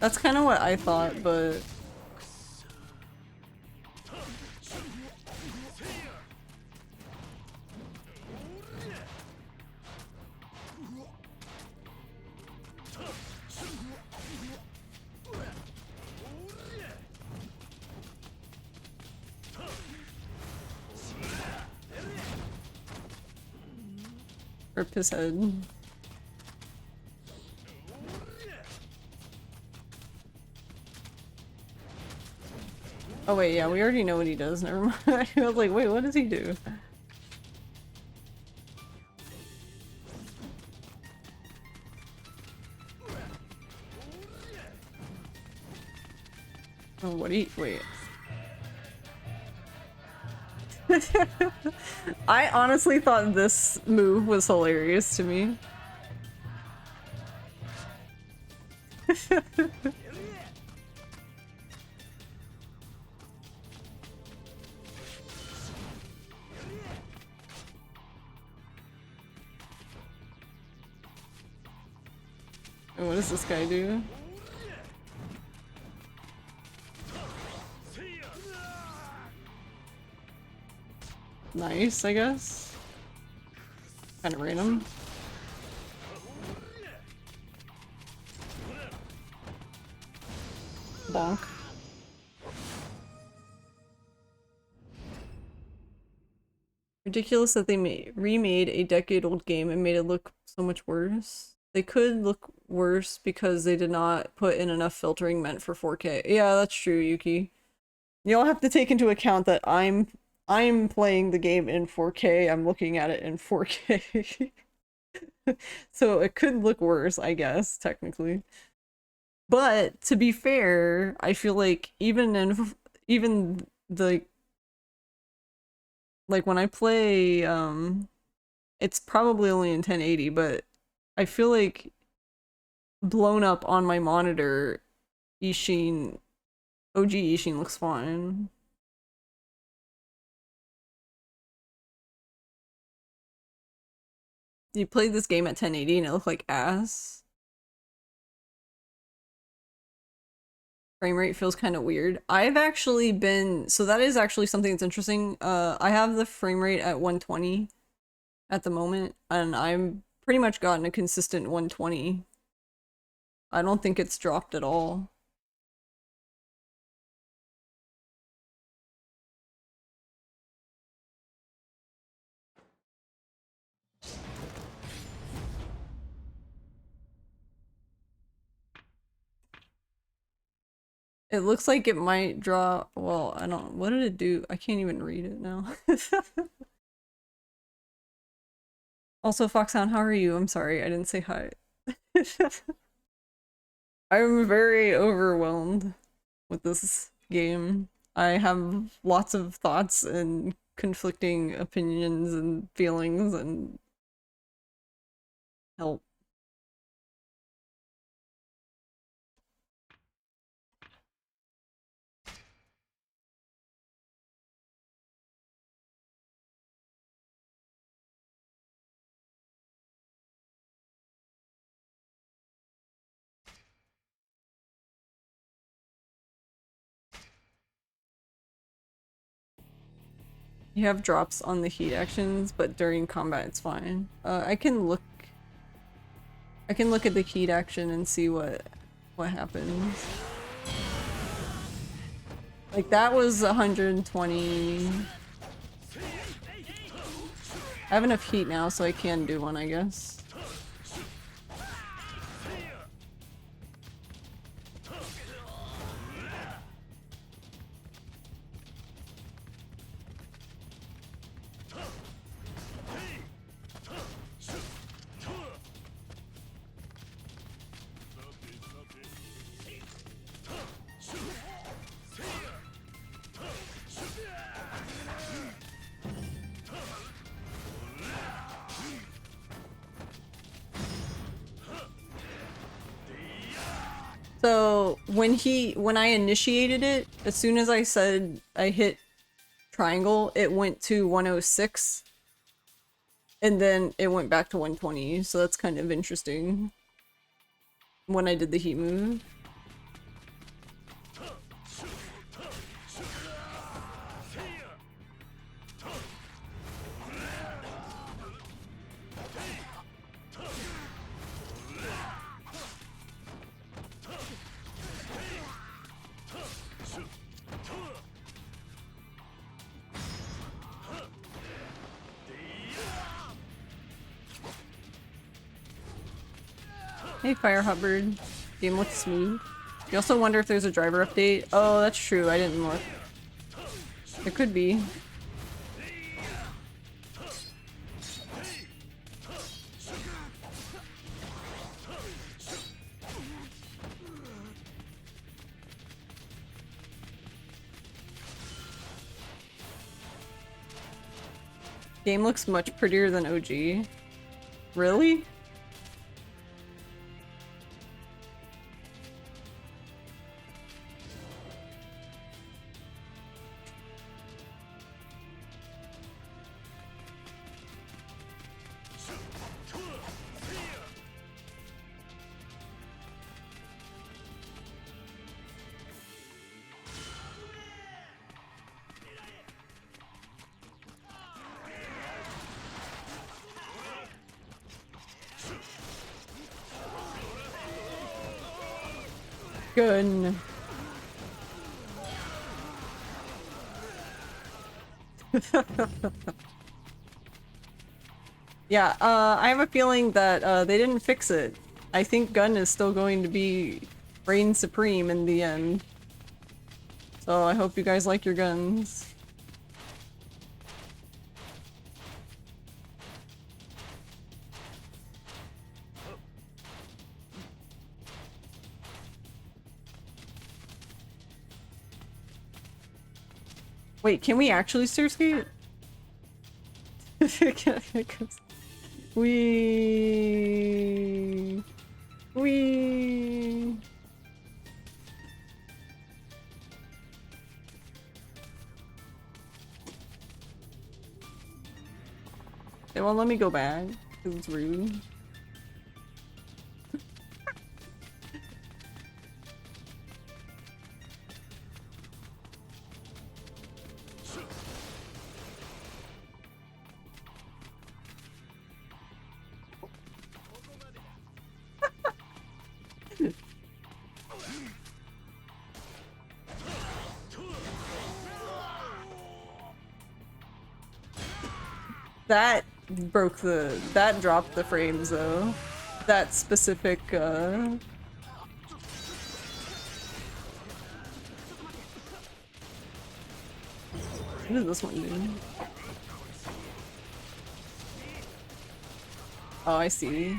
That's kind of what I thought, but... Rip his head. Oh wait, yeah, we already know what he does, never mind. I was like, wait, what does he do? Oh, what do you- wait. I honestly thought this move was hilarious to me. And what does this guy do? Nice, I guess. Kind of random. Bonk. Ridiculous that they remade a decade-old game and made it look so much worse. They could look worse because they did not put in enough filtering meant for 4K. Yeah, that's true, Yuki. You'll have to take into account that I'm playing the game in 4K. I'm looking at it in 4K. So it could look worse, I guess, technically. But to be fair, I feel like even the like when I play it's probably only in 1080, but I feel like blown up on my monitor Ishin OG Ishin looks fine. You played this game at 1080 and it looked like ass. Frame rate feels kind of weird. I've actually been, so that is actually something that's interesting. I have the frame rate at 120 at the moment, and I'm pretty much gotten a consistent 120. I don't think it's dropped at all. It looks like it might drop, well, I don't, what did it do? I can't even read it now. Also, Foxhound, how are you? I'm sorry, I didn't say hi. I'm very overwhelmed with this game. I have lots of thoughts and conflicting opinions and feelings and help. You have drops on the heat actions, but during combat it's fine. I can look at the heat action and see what happens. Like that was 120. I have enough heat now, so I can do one, I guess. So when I initiated it, as soon as I said I hit triangle, it went to 106 and then it went back to 120, so that's kind of interesting when I did the heat move. Hey, Fire Hubbard. Game looks smooth. You also wonder if there's a driver update. Oh, that's true. I didn't look. There could be. Game looks much prettier than OG. Really? Good. Yeah, I have a feeling that they didn't fix it. I think gun is still going to be reign supreme in the end. So I hope you guys like your guns. Wait, can we actually stair skate? We. They won't let me go back because it's rude. That dropped the frames though. That specific, What does this one do? Oh, I see.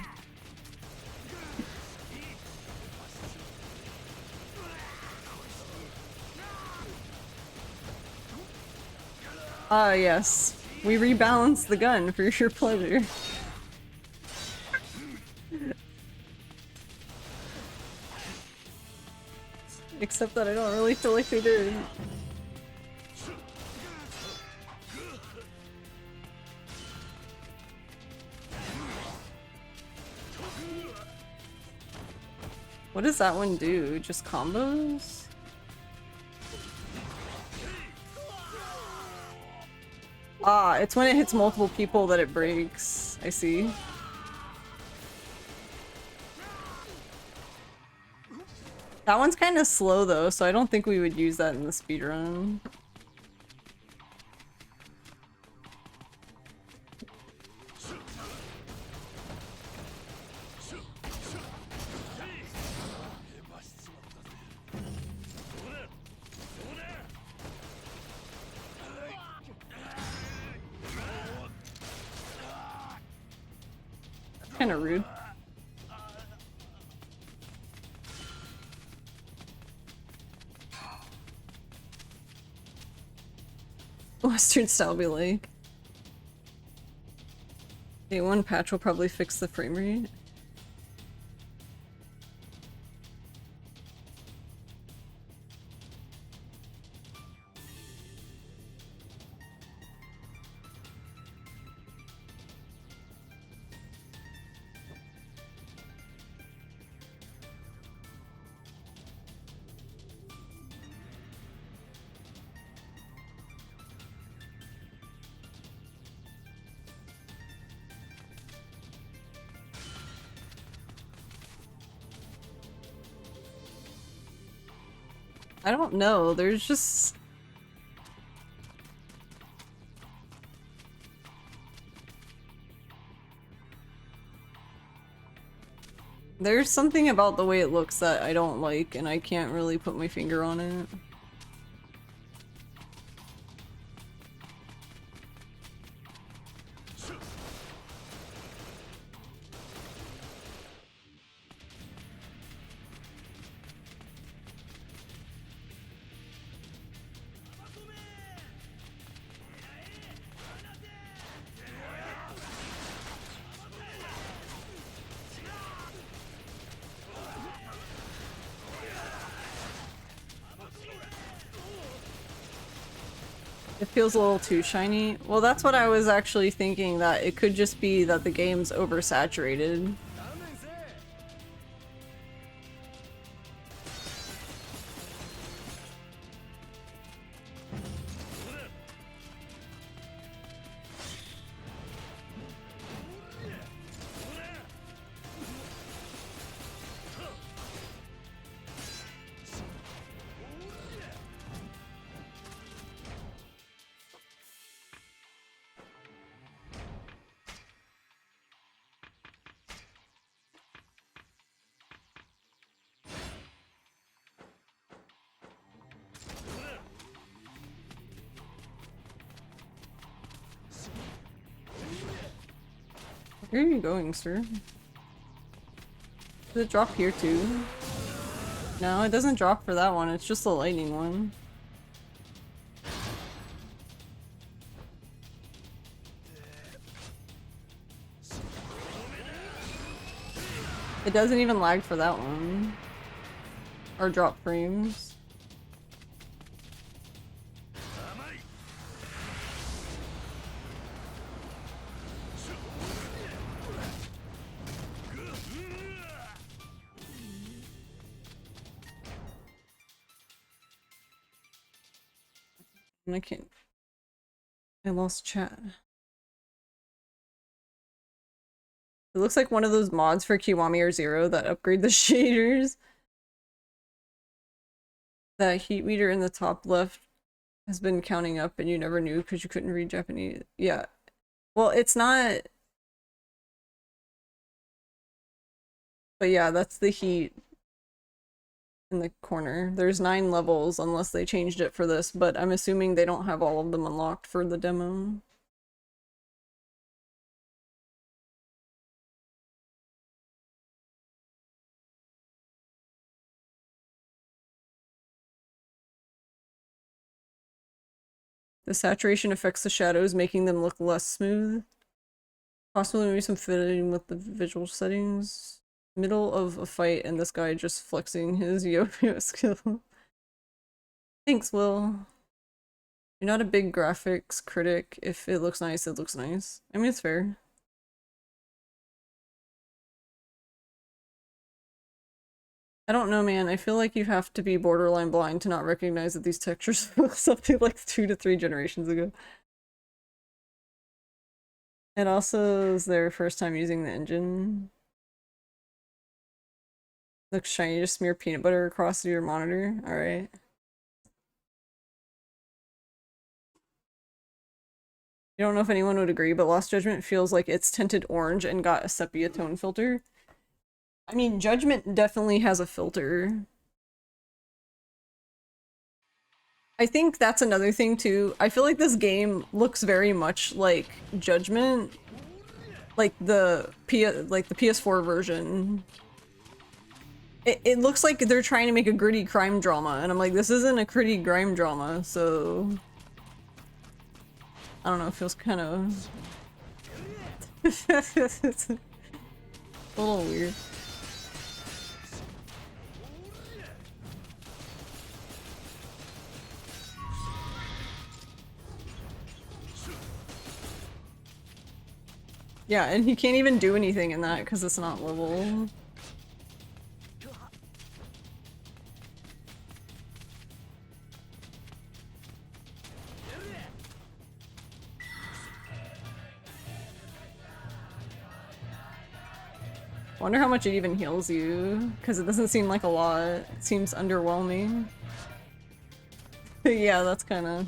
Ah, yes. We rebalanced the gun for your pleasure. Except that I don't really feel like they did. What does that one do? Just combos? Ah, it's when it hits multiple people that it breaks. I see. That one's kind of slow though, so I don't think we would use that in the speedrun. Kind of rude. Western style be like. Okay, one patch will probably fix the frame rate. I don't know, there's just... There's something about the way it looks that I don't like, and I can't really put my finger on it. It feels a little too shiny. Well, that's what I was actually thinking, that it could just be that the game's oversaturated. Where are you going, sir? Does it drop here too? No, it doesn't drop for that one, it's just the lightning one. It doesn't even lag for that one. Or drop frames. I can't. I lost chat. It looks like one of those mods for Kiwami or Zero that upgrade the shaders. That heat meter in the top left has been counting up and you never knew because you couldn't read Japanese. Yeah. Well, it's not... But yeah, that's the heat in the corner. There's 9 levels unless they changed it for this, but I'm assuming they don't have all of them unlocked for the demo. The saturation affects the shadows, making them look less smooth. Possibly maybe some fiddling with the visual settings. Middle of a fight and this guy just flexing his yo-yo skill. Thanks, Will. You're not a big graphics critic. If it looks nice, it looks nice. I mean, it's fair. I don't know, man. I feel like you have to be borderline blind to not recognize that these textures look something like 2 to 3 generations ago. It also is their first time using the engine. Looks shiny, just smear peanut butter across your monitor. Alright. I don't know if anyone would agree, but Lost Judgment feels like it's tinted orange and got a sepia tone filter. I mean, Judgment definitely has a filter. I think that's another thing too. I feel like this game looks very much like Judgment, like the PS4 version. It looks like they're trying to make a gritty crime drama, and I'm like, this isn't a gritty crime drama, so I don't know. It feels kind of it's a little weird. Yeah, and he can't even do anything in that because it's not level. Wonder how much it even heals you, because it doesn't seem like a lot. It seems underwhelming. Yeah, that's kind of...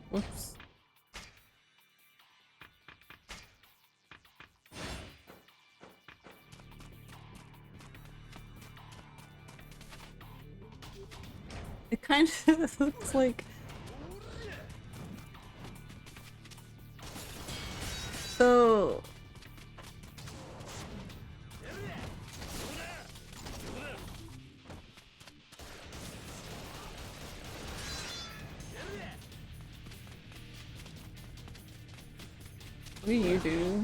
Whoops. It kind of looks like... So... What do you do?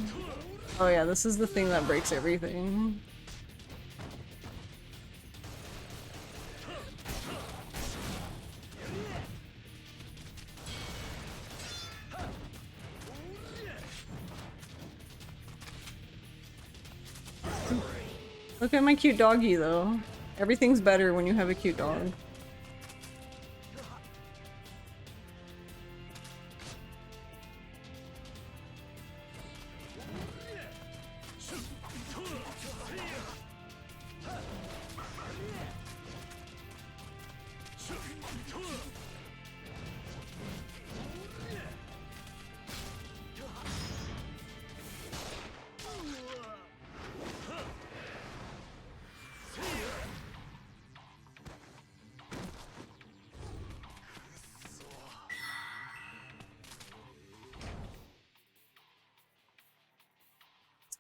Oh yeah, this is the thing that breaks everything. Look at my cute doggy though. Everything's better when you have a cute dog.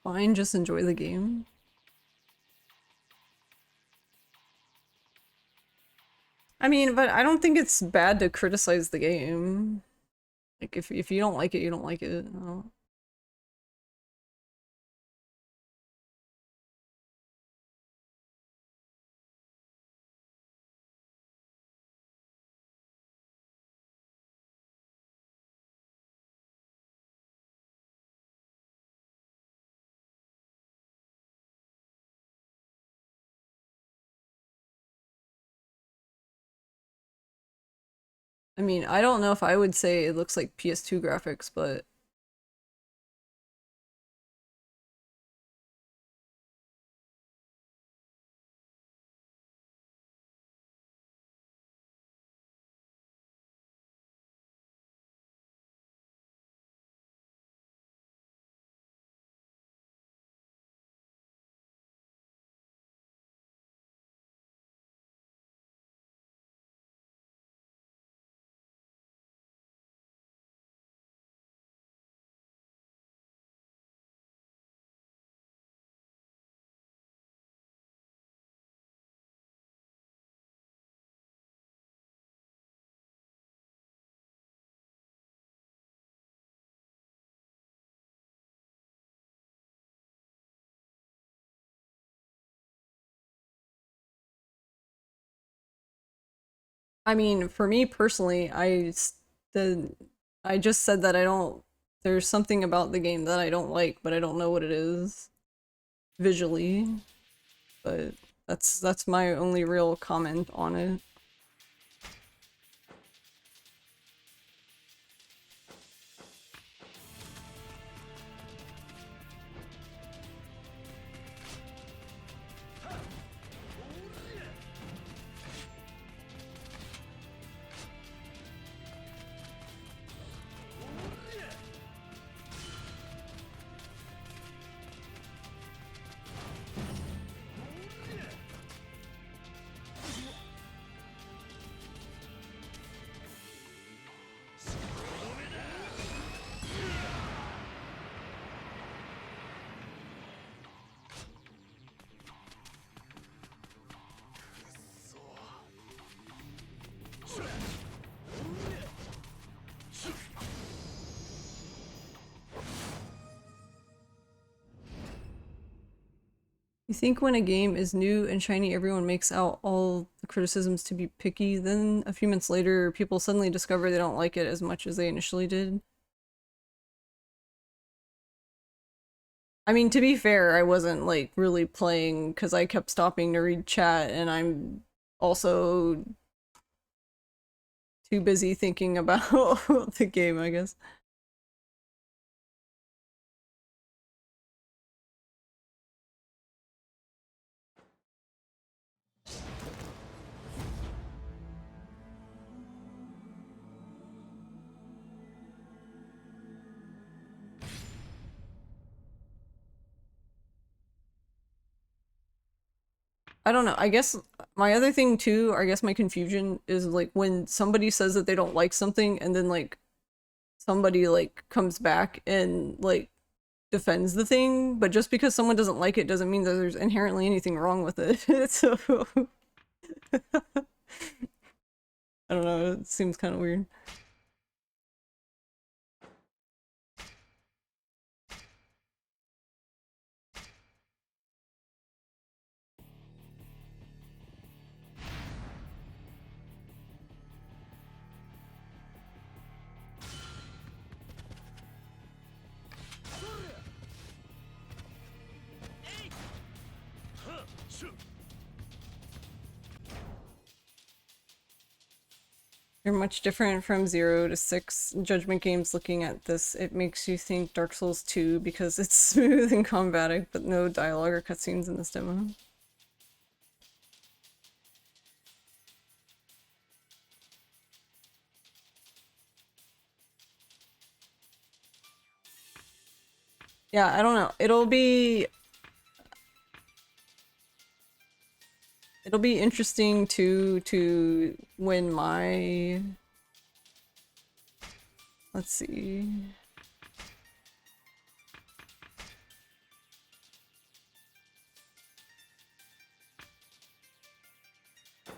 Fine, just enjoy the game. I mean, but I don't think it's bad to criticize the game. Like, if you don't like it, you don't like it. I mean, I don't know if I would say it looks like PS2 graphics, but I mean, for me personally, I just said that I don't there's something about the game that I don't like, but I don't know what it is visually. But that's my only real comment on it. You think when a game is new and shiny, everyone makes out all the criticisms to be picky, then a few months later, people suddenly discover they don't like it as much as they initially did? I mean, to be fair, I wasn't like really playing because I kept stopping to read chat, and I'm also too busy thinking about the game, I guess. I don't know. I guess my other thing too, I guess my confusion is like when somebody says that they don't like something and then like somebody like comes back and like defends the thing, but just because someone doesn't like it doesn't mean that there's inherently anything wrong with it. So I don't know, it seems kind of weird. You're much different from 0 to 6 Judgment games. Looking at this, it makes you think Dark Souls 2 because it's smooth and combative, but no dialogue or cutscenes in this demo. Yeah, I don't know. It'll be interesting to when my, let's see.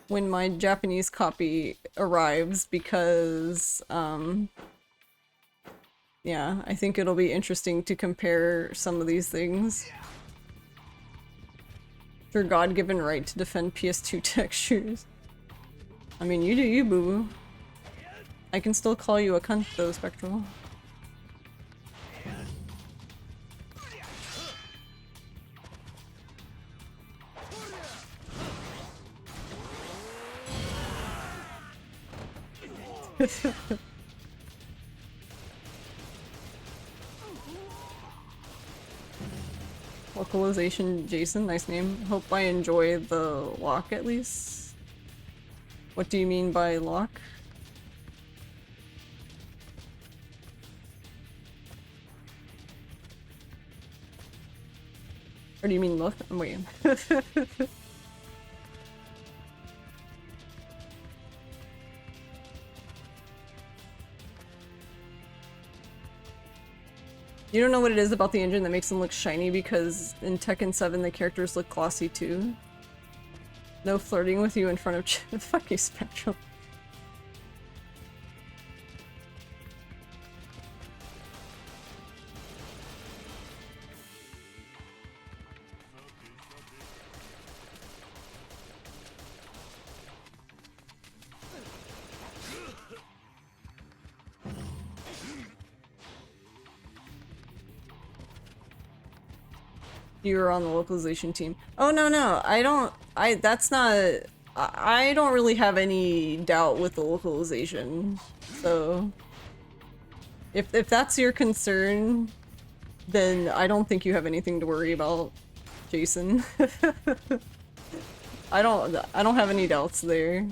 When my Japanese copy arrives, because yeah, I think it'll be interesting to compare some of these things. Your God-given right to defend PS2 textures. I mean, you do you, boo-boo. I can still call you a cunt, though, Spectral. Localization Jason, nice name. Hope I enjoy the lock at least. What do you mean by lock? Or do you mean look? I'm waiting. You don't know what it is about the engine that makes them look shiny, because in Tekken 7 the characters look glossy too. No flirting with you in front of fuck you, Spectral. You're on the localization team. Oh, no, I don't, that's not, I don't really have any doubt with the localization. So, if that's your concern, then I don't think you have anything to worry about, Jason. I don't have any doubts there,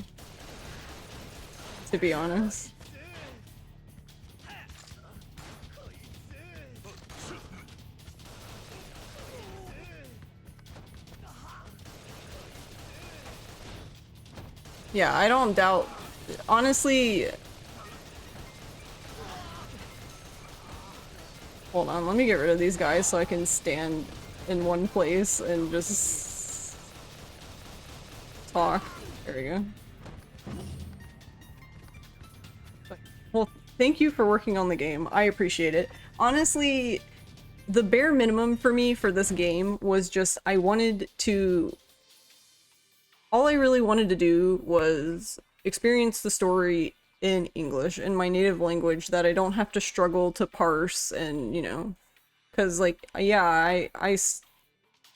to be honest. Yeah, I don't doubt. Honestly, hold on, let me get rid of these guys so I can stand in one place and just talk. There we go. Well, thank you for working on the game. I appreciate it. Honestly, the bare minimum for me for this game was just all I really wanted to do was experience the story in English, in my native language, that I don't have to struggle to parse and, you know, because, like, yeah,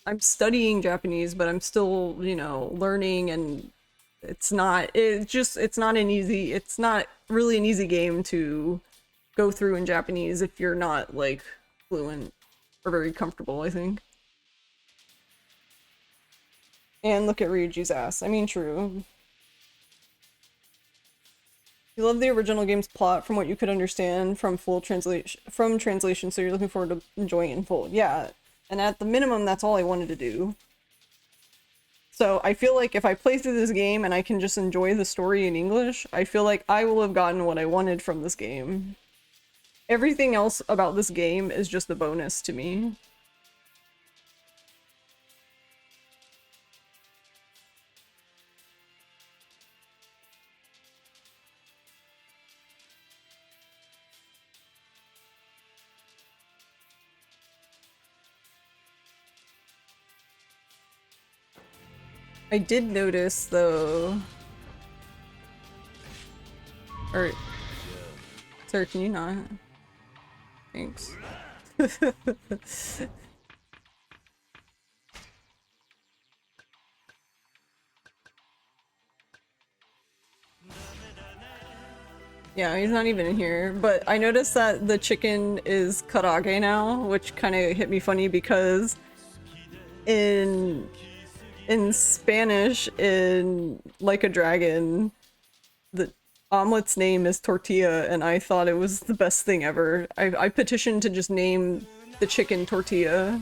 I'm studying Japanese, but I'm still, you know, learning, and it's not really an easy game to go through in Japanese if you're not, like, fluent or very comfortable, I think. And look at Ryuji's ass. I mean, true. You love the original game's plot from what you could understand from translation, so you're looking forward to enjoying it in full. Yeah, and at the minimum, that's all I wanted to do. So I feel like if I play through this game and I can just enjoy the story in English, I feel like I will have gotten what I wanted from this game. Everything else about this game is just a bonus to me. I did notice, though... Or... Sir, can you not? Thanks. Yeah, he's not even in here, but I noticed that the chicken is karage now, which kind of hit me funny because in Spanish, in Like a Dragon, the omelet's name is tortilla, and I thought it was the best thing ever. I petitioned to just name the chicken tortilla.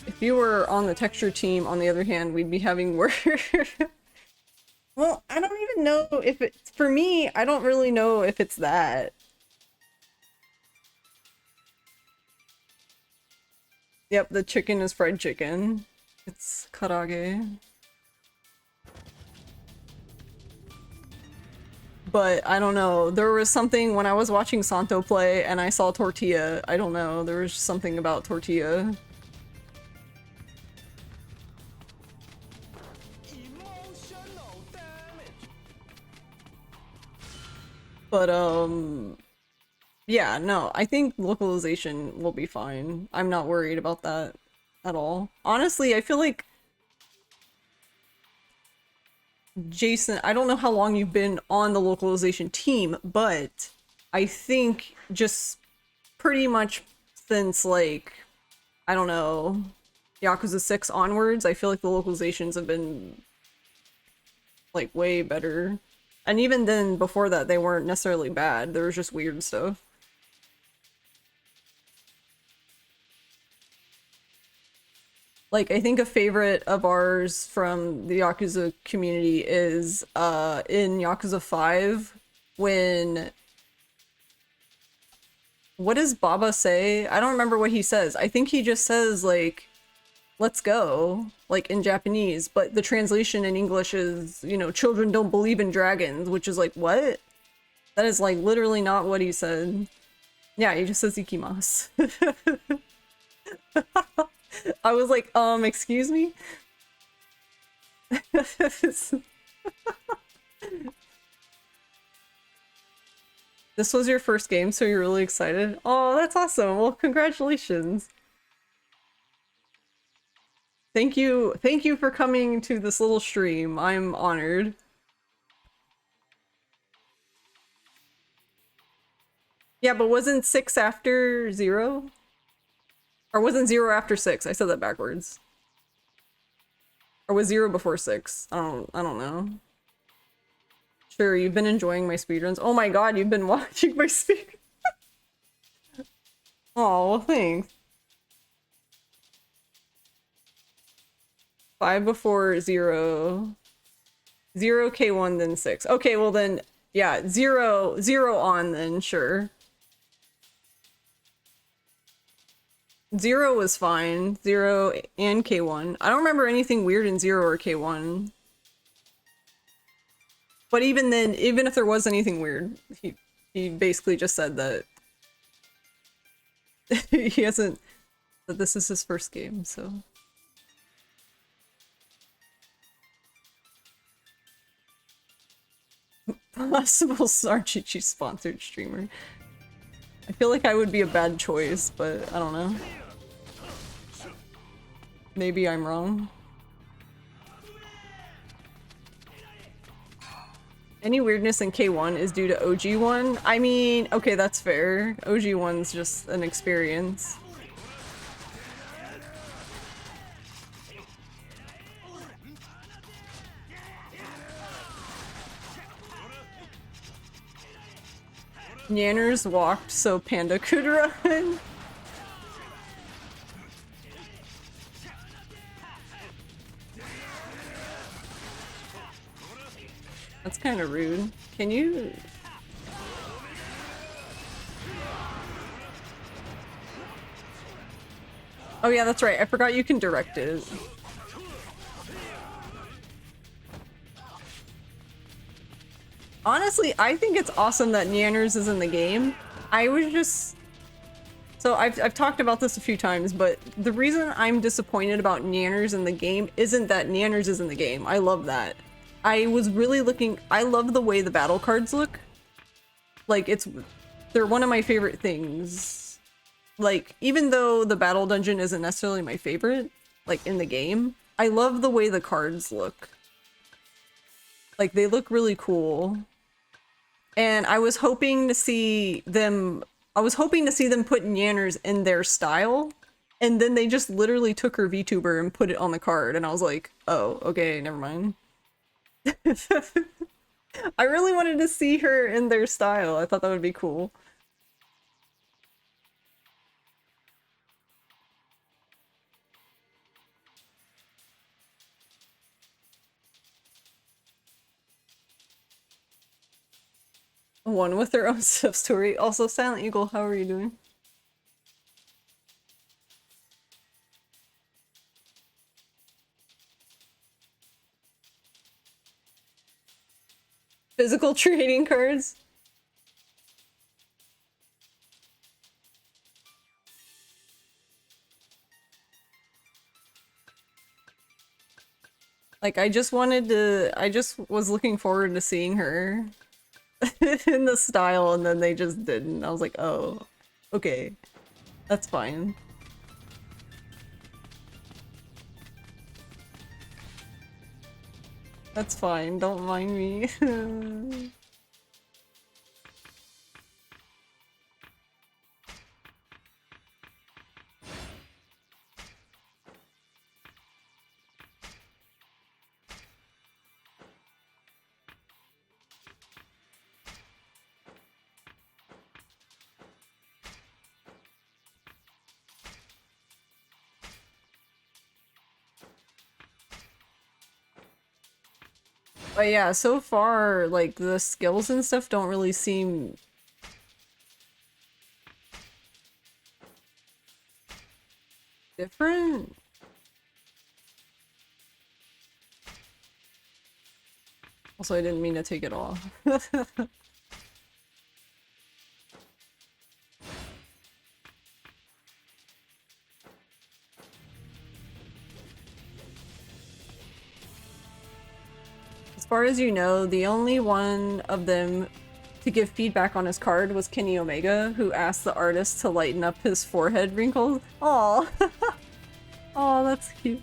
If you were on the texture team, on the other hand, we'd be having work. Well, I don't even know if it's... For me, I don't really know if it's that. Yep, the chicken is fried chicken. It's karage. But I don't know. There was something when I was watching Santo play and I saw tortilla. I don't know. There was something about tortilla. But, yeah, no, I think localization will be fine. I'm not worried about that at all. Honestly, I feel like Jason, I don't know how long you've been on the localization team, but I think just pretty much since, like, I don't know, Yakuza 6 onwards, I feel like the localizations have been, like, way better. And even then, before that, they weren't necessarily bad. There was just weird stuff. Like, I think a favorite of ours from the Yakuza community is in Yakuza 5 when... What does Baba say? I don't remember what he says. I think he just says, like, let's go, like, in Japanese, but the translation in English is, you know, children don't believe in dragons, which is like, what? That is, like, literally not what he said. Yeah, he just says ikimasu. I was like, excuse me? This was your first game, so you're really excited? Oh, that's awesome. Well, congratulations. Thank you for coming to this little stream. I'm honored. Yeah, but wasn't 6 after 0? Or wasn't 0 after 6? I said that backwards. Or was 0 before 6? I don't know. Sure, you've been enjoying my speedruns. Oh my god, you've been watching my speed. Oh, well, thanks. 5 before 0. 0 K1 then 6. Okay, well then, yeah, 0 on then, sure. 0 was fine. 0 and K1. I don't remember anything weird in 0 or K1. But even then, even if there was anything weird, he basically just said that he hasn't, that this is his first game, so. Possible Sarchichi sponsored streamer. I feel like I would be a bad choice, but I don't know. Maybe I'm wrong. Any weirdness in K1 is due to OG1? I mean, okay, that's fair. OG1's just an experience. Nanners walked so Panda could run. That's kind of rude. Can you... Oh yeah, that's right. I forgot you can direct it. Honestly, I think it's awesome that Nanners is in the game. I was just... So I've talked about this a few times, but the reason I'm disappointed about Nanners in the game isn't that Nanners is in the game. I love that. I was really looking... I love the way the battle cards look. Like, they're one of my favorite things. Like, even though the battle dungeon isn't necessarily my favorite, like, in the game, I love the way the cards look. Like, they look really cool. And I was hoping to see them... I was hoping to see them put Nanners in their style, and then they just literally took her VTuber and put it on the card, and I was like, oh, okay, never mind. I really wanted to see her in their style. I thought that would be cool. One with their own sub-story. Also, Silent Eagle, how are you doing? Physical trading cards? Like, I just was looking forward to seeing her in the style, and then they just didn't. I was like, oh, okay, that's fine. That's fine, don't mind me. But yeah, so far, like, the skills and stuff don't really seem... different? Also, I didn't mean to take it off. As far as you know, the only one of them to give feedback on his card was Kenny Omega, who asked the artist to lighten up his forehead wrinkles. Aw. Oh, that's cute.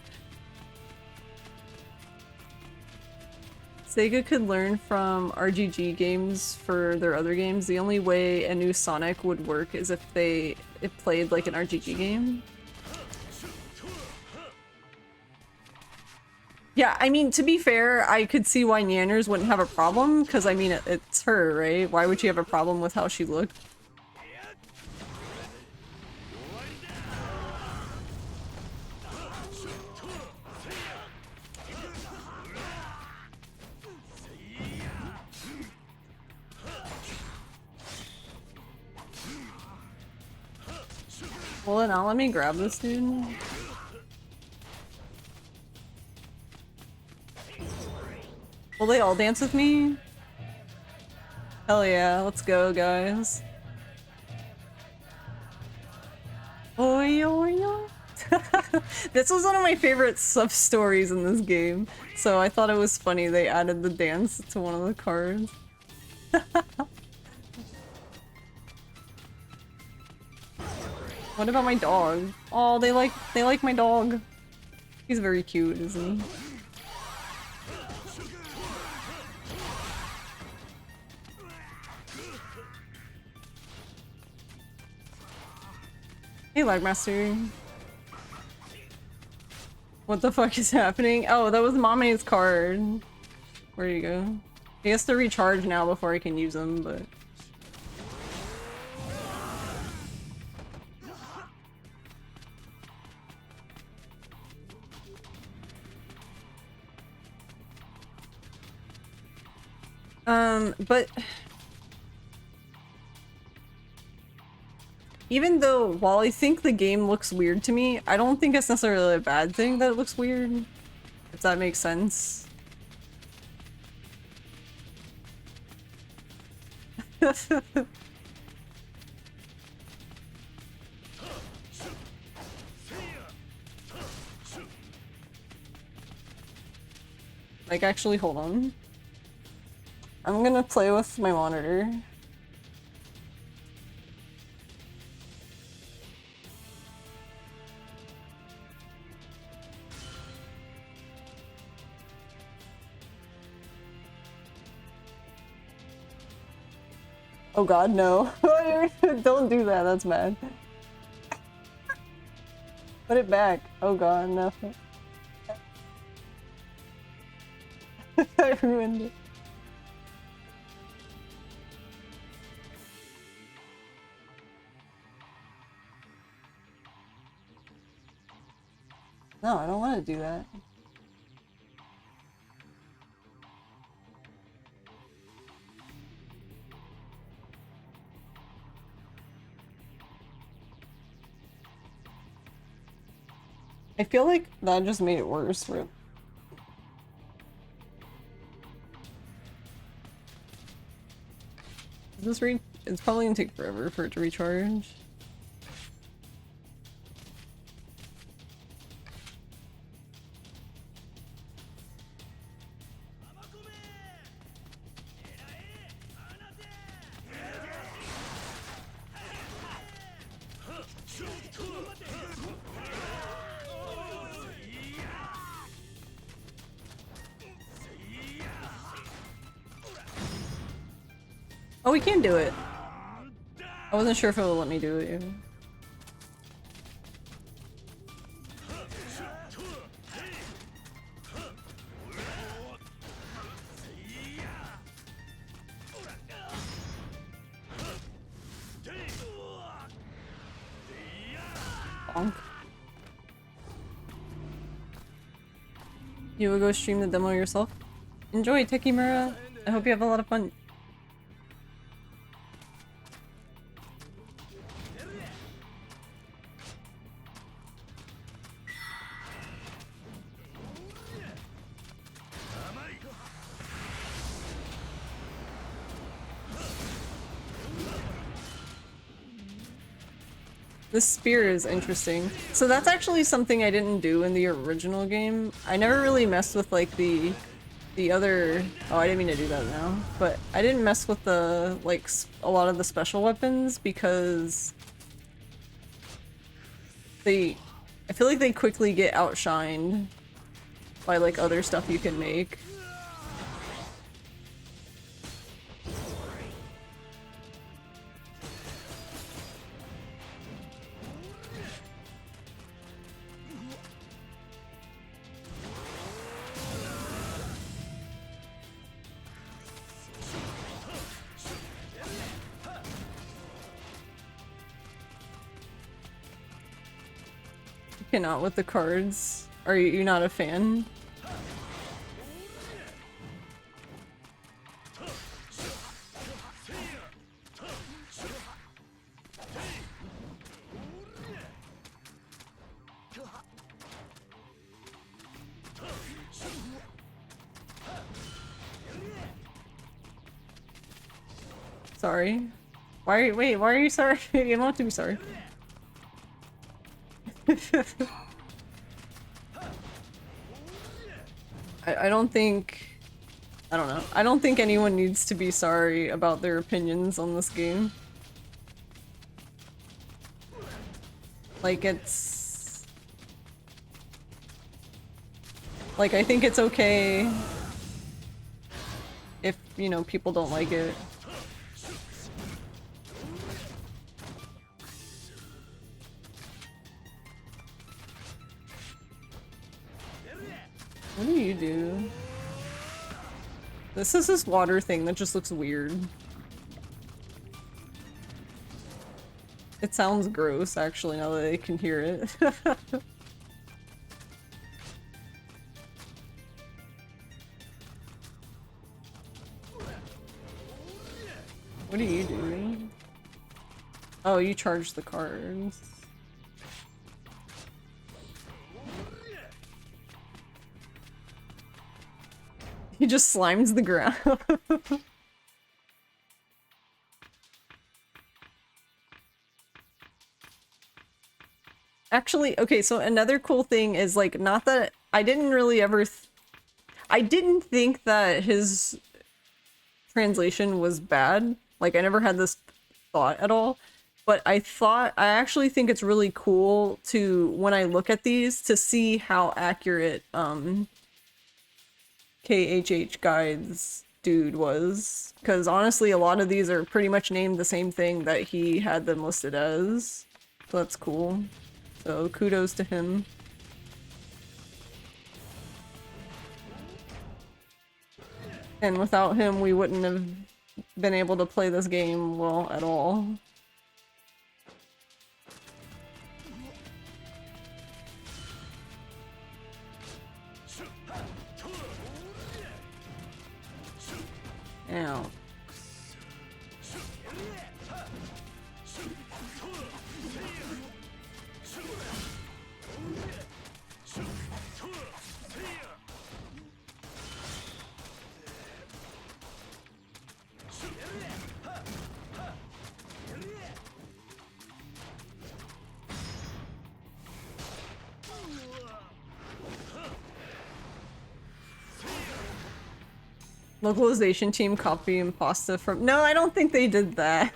Sega could learn from RGG games for their other games. The only way a new Sonic would work is if it played like an RGG game. Yeah, I mean, to be fair, I could see why Nanners wouldn't have a problem, because I mean, it's her, right? Why would she have a problem with how she looked? Well, then now let me grab this dude. Will they all dance with me? Hell yeah, let's go, guys. Oi, oi, oi. This was one of my favorite sub-stories in this game, so I thought it was funny they added the dance to one of the cards. What about my dog? Oh, they like my dog. He's very cute, isn't he? Hey, Lagmaster. What the fuck is happening? Oh, that was Mame's card. Where do you go? He has to recharge now before I can use him, but... but... Even though, while I think the game looks weird to me, I don't think it's necessarily a bad thing that it looks weird. If that makes sense. Like, actually, hold on. I'm gonna play with my monitor. Oh god, no. Don't do that, that's bad. Put it back. Oh god, no. I ruined it. No, I don't want to do that. I feel like that just made it worse. Is this it's probably gonna take forever for it to recharge. Oh, we can do it. I wasn't sure if it would let me do it. Bonk. You will go stream the demo yourself? Enjoy, Tekimura. I hope you have a lot of fun. This spear is interesting. So that's actually something I didn't do in the original game. I never really messed with like the the other... Oh, I didn't mean to do that now. But I didn't mess with the, like, a lot of the special weapons because they... I feel like they quickly get outshined by, like, other stuff you can make. Cannot with the cards. Are you not a fan? Sorry. Wait, why are you sorry? You don't have to be sorry. I don't think... I don't know. I don't think anyone needs to be sorry about their opinions on this game. Like, it's... Like, I think it's okay if, you know, people don't like it. What do you do? This is this water thing that just looks weird. It sounds gross, actually, now that I can hear it. What do you do? Oh, you charge the cards. He just slimes the ground. Actually, okay, so another cool thing is, like, not that I didn't really ever I didn't think that his translation was bad. Like, I never had this thought at all. But I actually think it's really cool to, when I look at these, to see how accurate, KHH Guide's dude was. Because honestly, a lot of these are pretty much named the same thing that he had them listed as. So that's cool. So kudos to him. And without him, we wouldn't have been able to play this game well at all. Ow. Localization team copy and pasta from— No, I don't think they did that.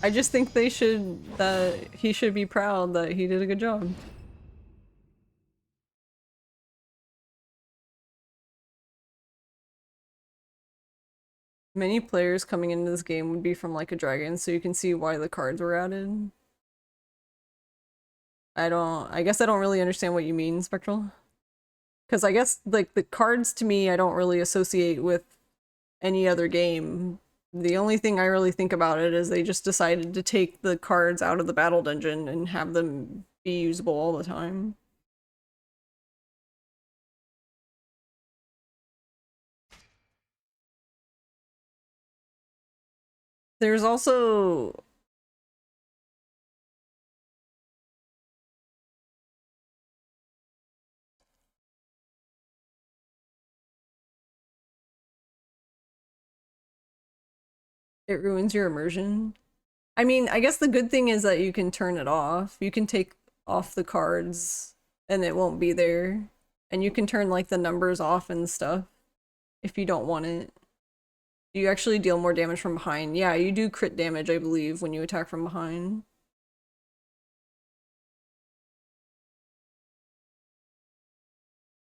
I just think they should— that he should be proud that he did a good job. Many players coming into this game would be from like a dragon, so you can see why the cards were added. I guess I don't really understand what you mean, Spectral. Because I guess, like, the cards to me I don't really associate with any other game. The only thing I really think about it is they just decided to take the cards out of the battle dungeon and have them be usable all the time. There's also It ruins your immersion. I mean, I guess the good thing is that you can turn it off. You can take off the cards and it won't be there. And you can turn like the numbers off and stuff if you don't want it. You actually deal more damage from behind. Yeah, you do crit damage, I believe, when you attack from behind.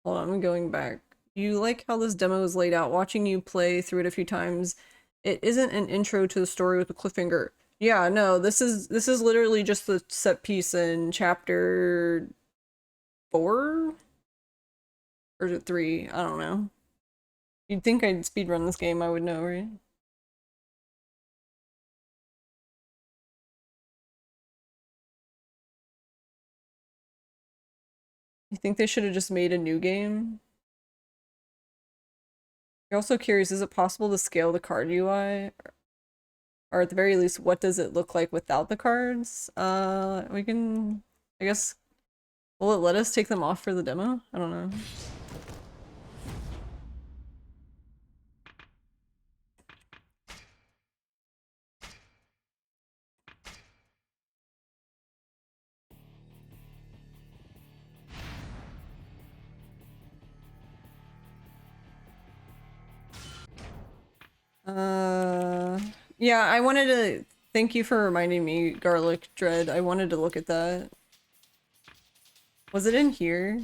Hold on, I'm going back. You like how this demo is laid out. Watching you play through it a few times, it isn't an intro to the story with a cliffhanger. Yeah, no, this is literally just the set piece in chapter 4? Or is it 3? I don't know. You'd think I'd speedrun this game, I would know, right? You think they should have just made a new game? You're also curious, is it possible to scale the card UI? Or at the very least, what does it look like without the cards? We can, I guess, will it let us take them off for the demo? I don't know. Yeah, I wanted to thank you for reminding me, Garlic Dread. I wanted to look at that. Was it in here?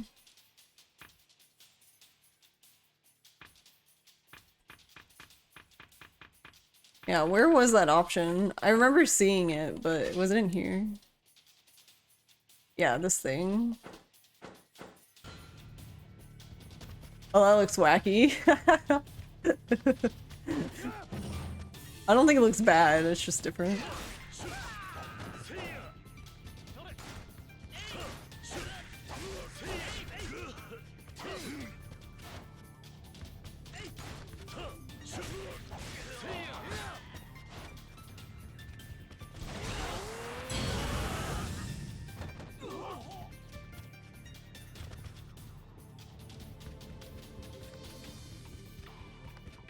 Yeah, where was that option? I remember seeing it, but was it in here? Yeah, this thing. Oh, that looks wacky. I don't think it looks bad, it's just different.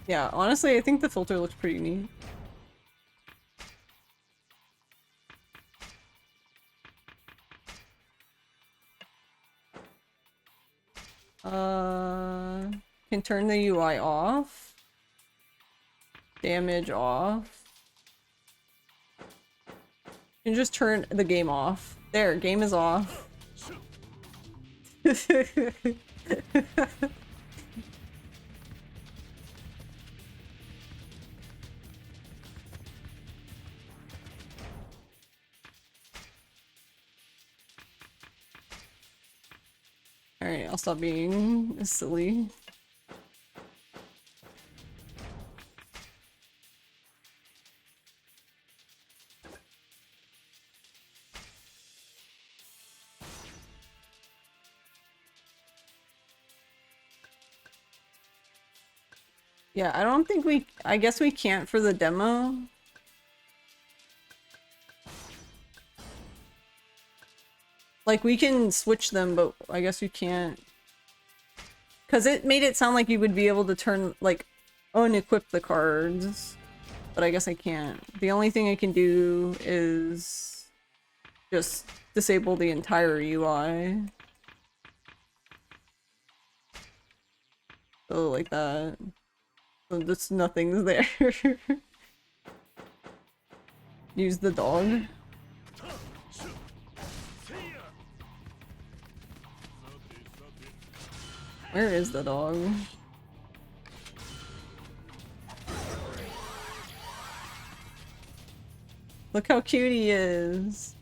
Yeah, honestly, I think the filter looks pretty neat. Can turn the UI off. Damage off. You can just turn the game off. There, game is off. Alright, I'll stop being silly. Yeah, I don't think I guess we can't for the demo. Like, we can switch them, but I guess we can't. Because it made it sound like you would be able to turn, like, unequip the cards. But I guess I can't. The only thing I can do is just disable the entire UI. So, like that. So just nothing's there. Use the dog. Where is the dog? Look how cute he is.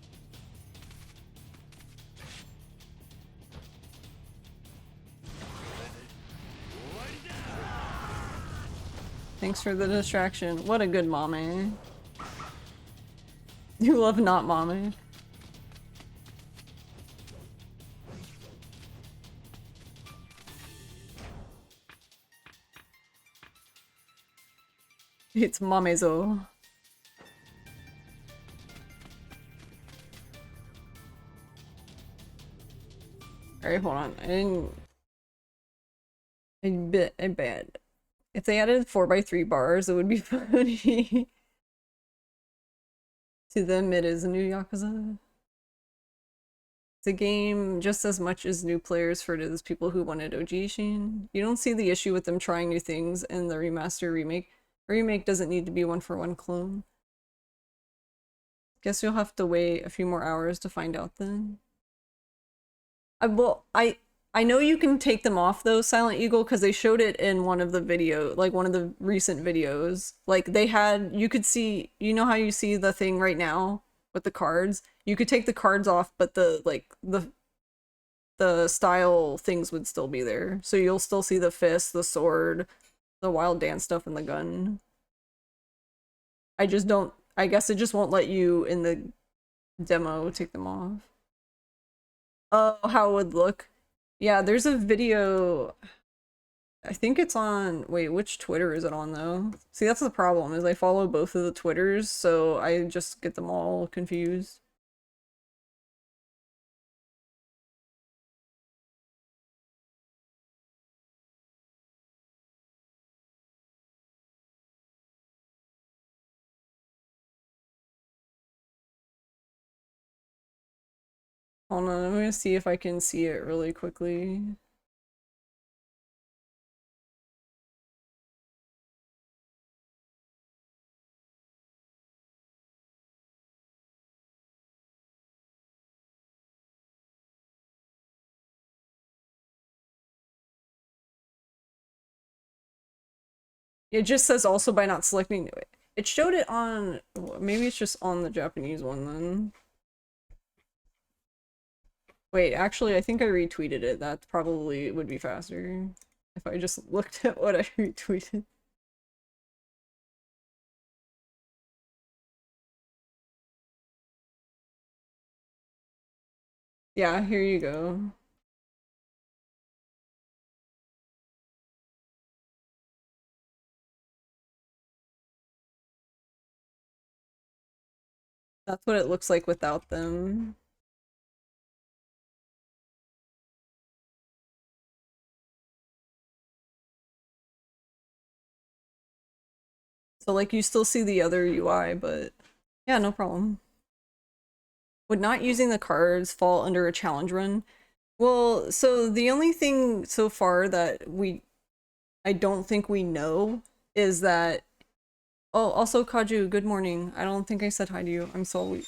Thanks for the distraction. What a good mommy. You love not mommy. It's Mamezo. Alright, hold on. I didn't... I bet. If they added 4x3 bars, it would be funny. To them, it is a new Yakuza. It's a game just as much as new players for it is people who wanted OG Ishin. You don't see the issue with them trying new things in the remaster remake. A remake doesn't need to be one-for-one clone. Guess you'll have to wait a few more hours to find out then. I know you can take them off though, Silent Eagle, because they showed it in one of the one of the recent videos. Like they had, you could see, you know how you see the thing right now with the cards? You could take the cards off, but the style things would still be there. So you'll still see the fist, the sword, the wild dance stuff, and the gun. I just don't, I guess it just won't let you in the demo take them off. Oh, how it would look. Yeah, there's a video, I think it's on, wait, which Twitter is it on though? See, that's the problem, is I follow both of the Twitters, so I just get them all confused. Hold on, I'm gonna see if I can see it really quickly. It just says also by not selecting it. It showed it on, maybe it's just on the Japanese one then. Wait, actually, I think I retweeted it. That probably would be faster if I just looked at what I retweeted. Yeah, here you go. That's what it looks like without them. So like you still see the other UI, but yeah, no problem. Would not using the cards fall under a challenge run? Well, so the only thing so far that I don't think we know is that, oh, also Kaju, good morning. I don't think I said hi to you. I'm sorry.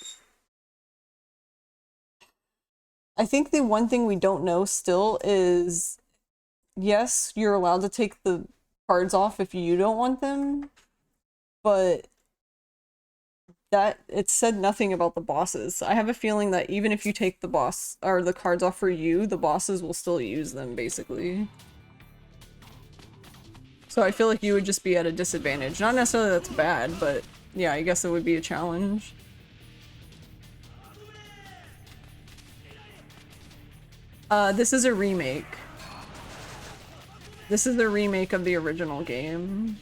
I think the one thing we don't know still is, yes, you're allowed to take the cards off if you don't want them, but that it said nothing about the bosses. I have a feeling that even if you take the boss or the cards off for you, the bosses will still use them basically. So I feel like you would just be at a disadvantage. Not necessarily that's bad, but yeah, I guess it would be a challenge. This is a remake. This is the remake of the original game.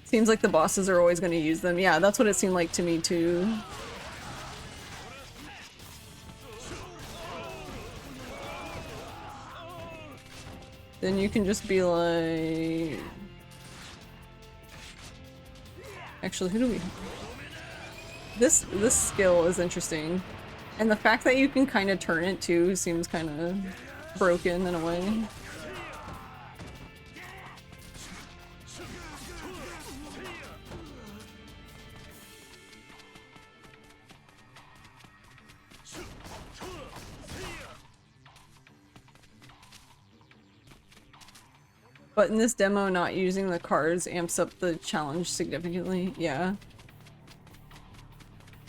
Seems like the bosses are always going to use them. Yeah, that's what it seemed like to me too. Then you can just be like... Actually, who do we... This skill is interesting. And the fact that you can kind of turn it too seems kind of broken in a way. But in this demo, not using the cards amps up the challenge significantly. Yeah.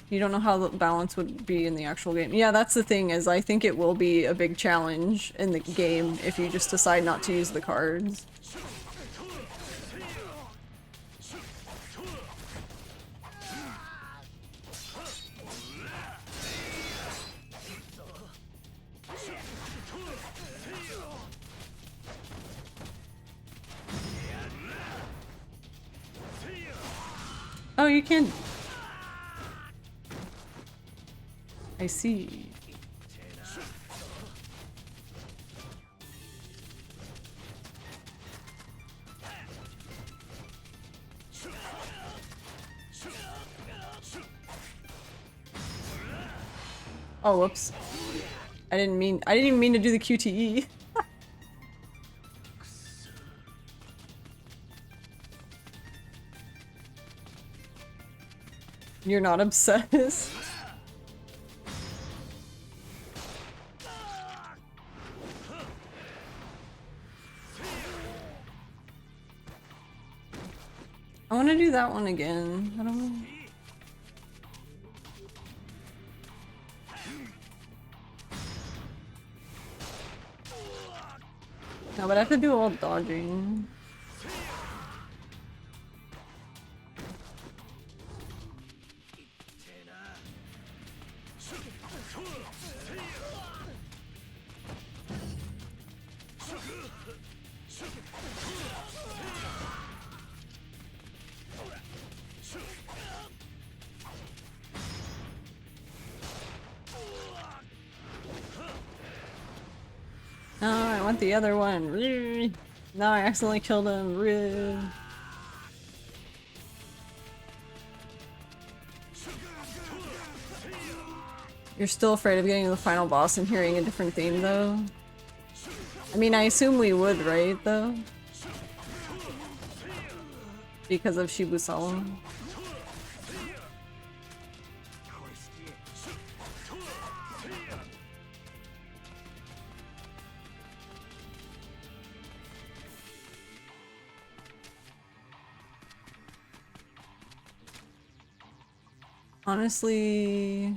You don't know how the balance would be in the actual game. Yeah, that's the thing, is I think it will be a big challenge in the game if you just decide not to use the cards. Oh, you can. I see. Oh, whoops. I didn't even mean to do the QTE. You're not obsessed. I want to do that one again. I don't know. No, but I have to do all dodging. No, I want the other one. No, I accidentally killed him. You're still afraid of getting to the final boss and hearing a different theme, though? I mean, I assume we would, right, though? Because of Shibusala. Honestly...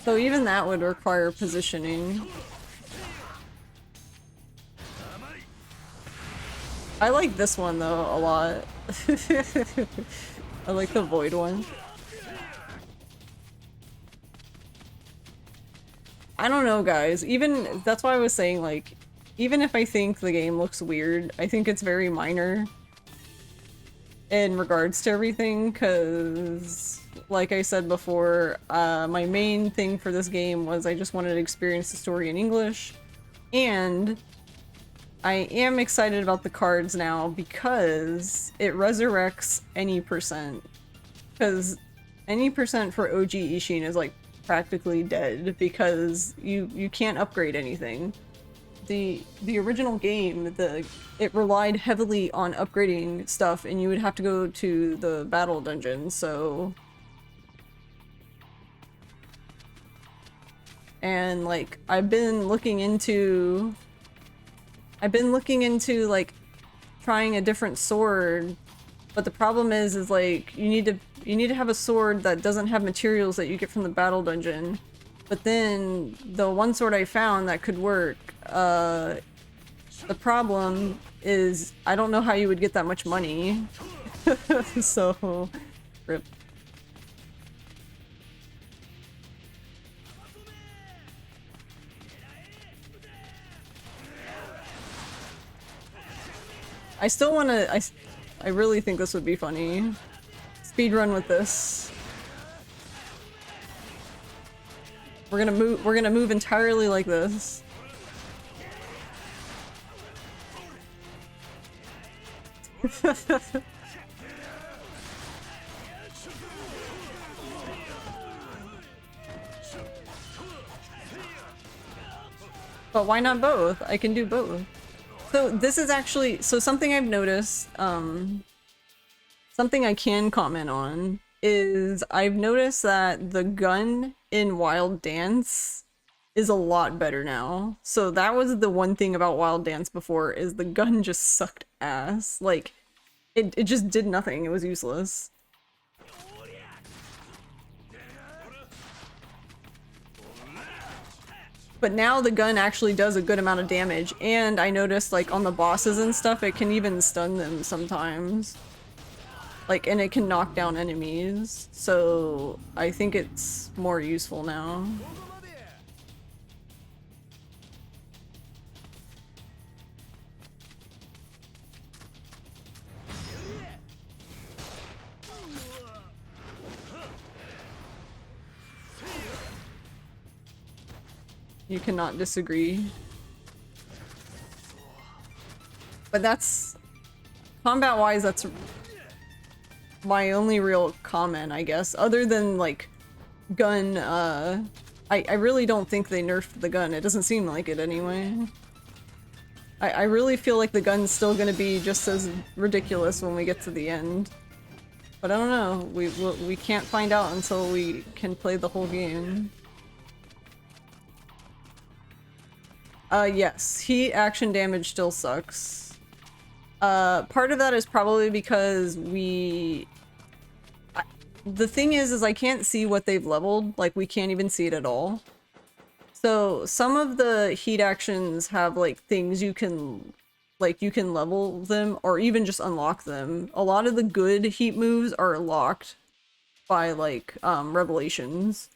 So even that would require positioning. I like this one though a lot. I like the void one. I don't know, guys. Even that's why I was saying, like, even if I think the game looks weird, I think it's very minor in regards to everything, because like I said before, my main thing for this game was I just wanted to experience the story in English, and I am excited about the cards now because it resurrects any percent, because any percent for OG Ishin is like practically dead because you can't upgrade anything. The original game, it relied heavily on upgrading stuff, and you would have to go to the battle dungeon, so... And like, I've been looking into like trying a different sword, but the problem is like you need to have a sword that doesn't have materials that you get from the battle dungeon. But then the one sword I found that could work, the problem is I don't know how you would get that much money. So, rip. I still wanna, I really think this would be funny. Speedrun with this. We're gonna move entirely like this. But why not both? I can do both. So this is actually, so something I've noticed, something I can comment on is I've noticed that the gun in Wild Dance is a lot better now. So that was the one thing about Wild Dance before, is the gun just sucked ass. Like, it just did nothing. It was useless. But now the gun actually does a good amount of damage, and I noticed like on the bosses and stuff, it can even stun them sometimes. Like, and it can knock down enemies, so I think it's more useful now. You cannot disagree. But that's... combat-wise, that's my only real comment, I guess. Other than, like, gun, I really don't think they nerfed the gun. It doesn't seem like it anyway. I really feel like the gun's still gonna be just as ridiculous when we get to the end. But I don't know. We can't find out until we can play the whole game. Yes. Heat action damage still sucks. Part of that is probably because the thing is I can't see what they've leveled. Like, we can't even see it at all. So some of the heat actions have like things you can level them or even just unlock them. A lot of the good heat moves are locked by like revelations.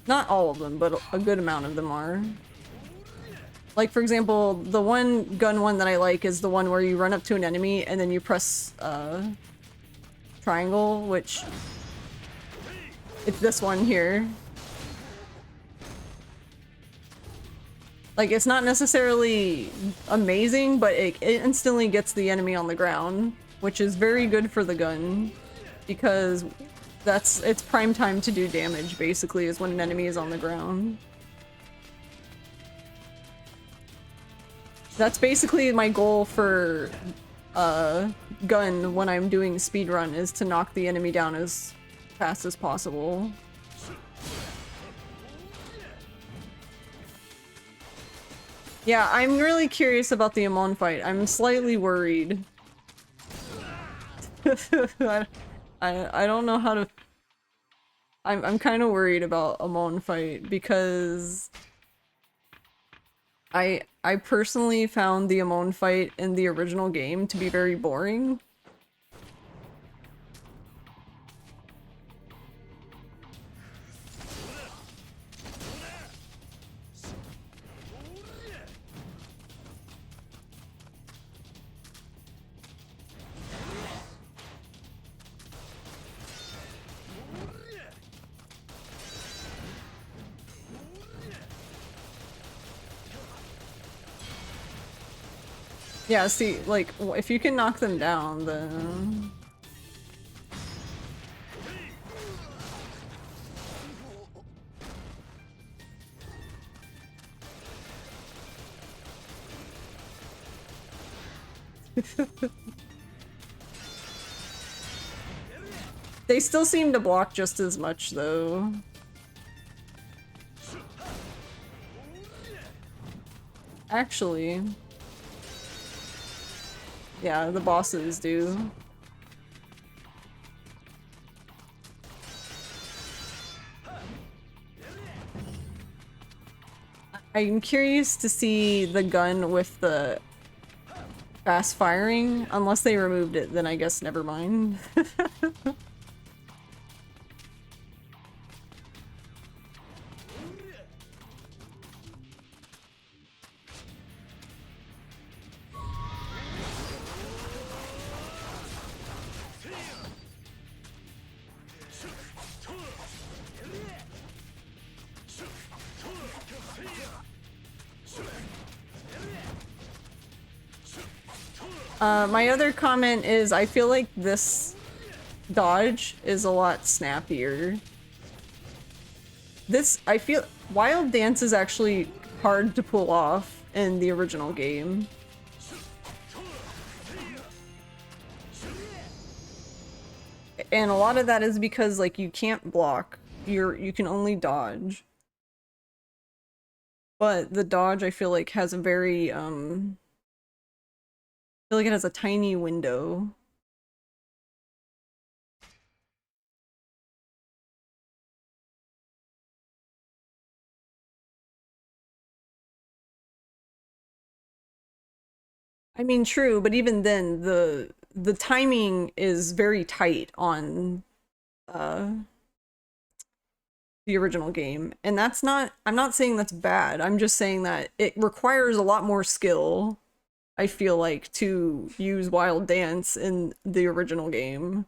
Not all of them, but a good amount of them are. Like, for example, the gun one that I like is the one where you run up to an enemy and then you press triangle, which... it's this one here. Like, it's not necessarily amazing, but it instantly gets the enemy on the ground, which is very good for the gun, because it's prime time to do damage, basically, is when an enemy is on the ground. That's basically my goal for gun when I'm doing speedrun, is to knock the enemy down as fast as possible. Yeah, I'm really curious about the Amon fight. I'm slightly worried. I don't know how to... I'm kind of worried about Amon fight because I personally found the Amon fight in the original game to be very boring. Yeah, see, like, if you can knock them down, then... They still seem to block just as much, though. Actually... yeah, the bosses do. I'm curious to see the gun with the fast firing. Unless they removed it, then I guess never mind. My other comment is I feel like this dodge is a lot snappier. I feel Wild Dance is actually hard to pull off in the original game. And a lot of that is because like you can't block. You can only dodge. But the dodge I feel like has a very I feel like it has a tiny window. I mean, true, but even then, the timing is very tight on the original game, and that's not. I'm not saying that's bad. I'm just saying that it requires a lot more skill, I feel like, to use Wild Dance in the original game.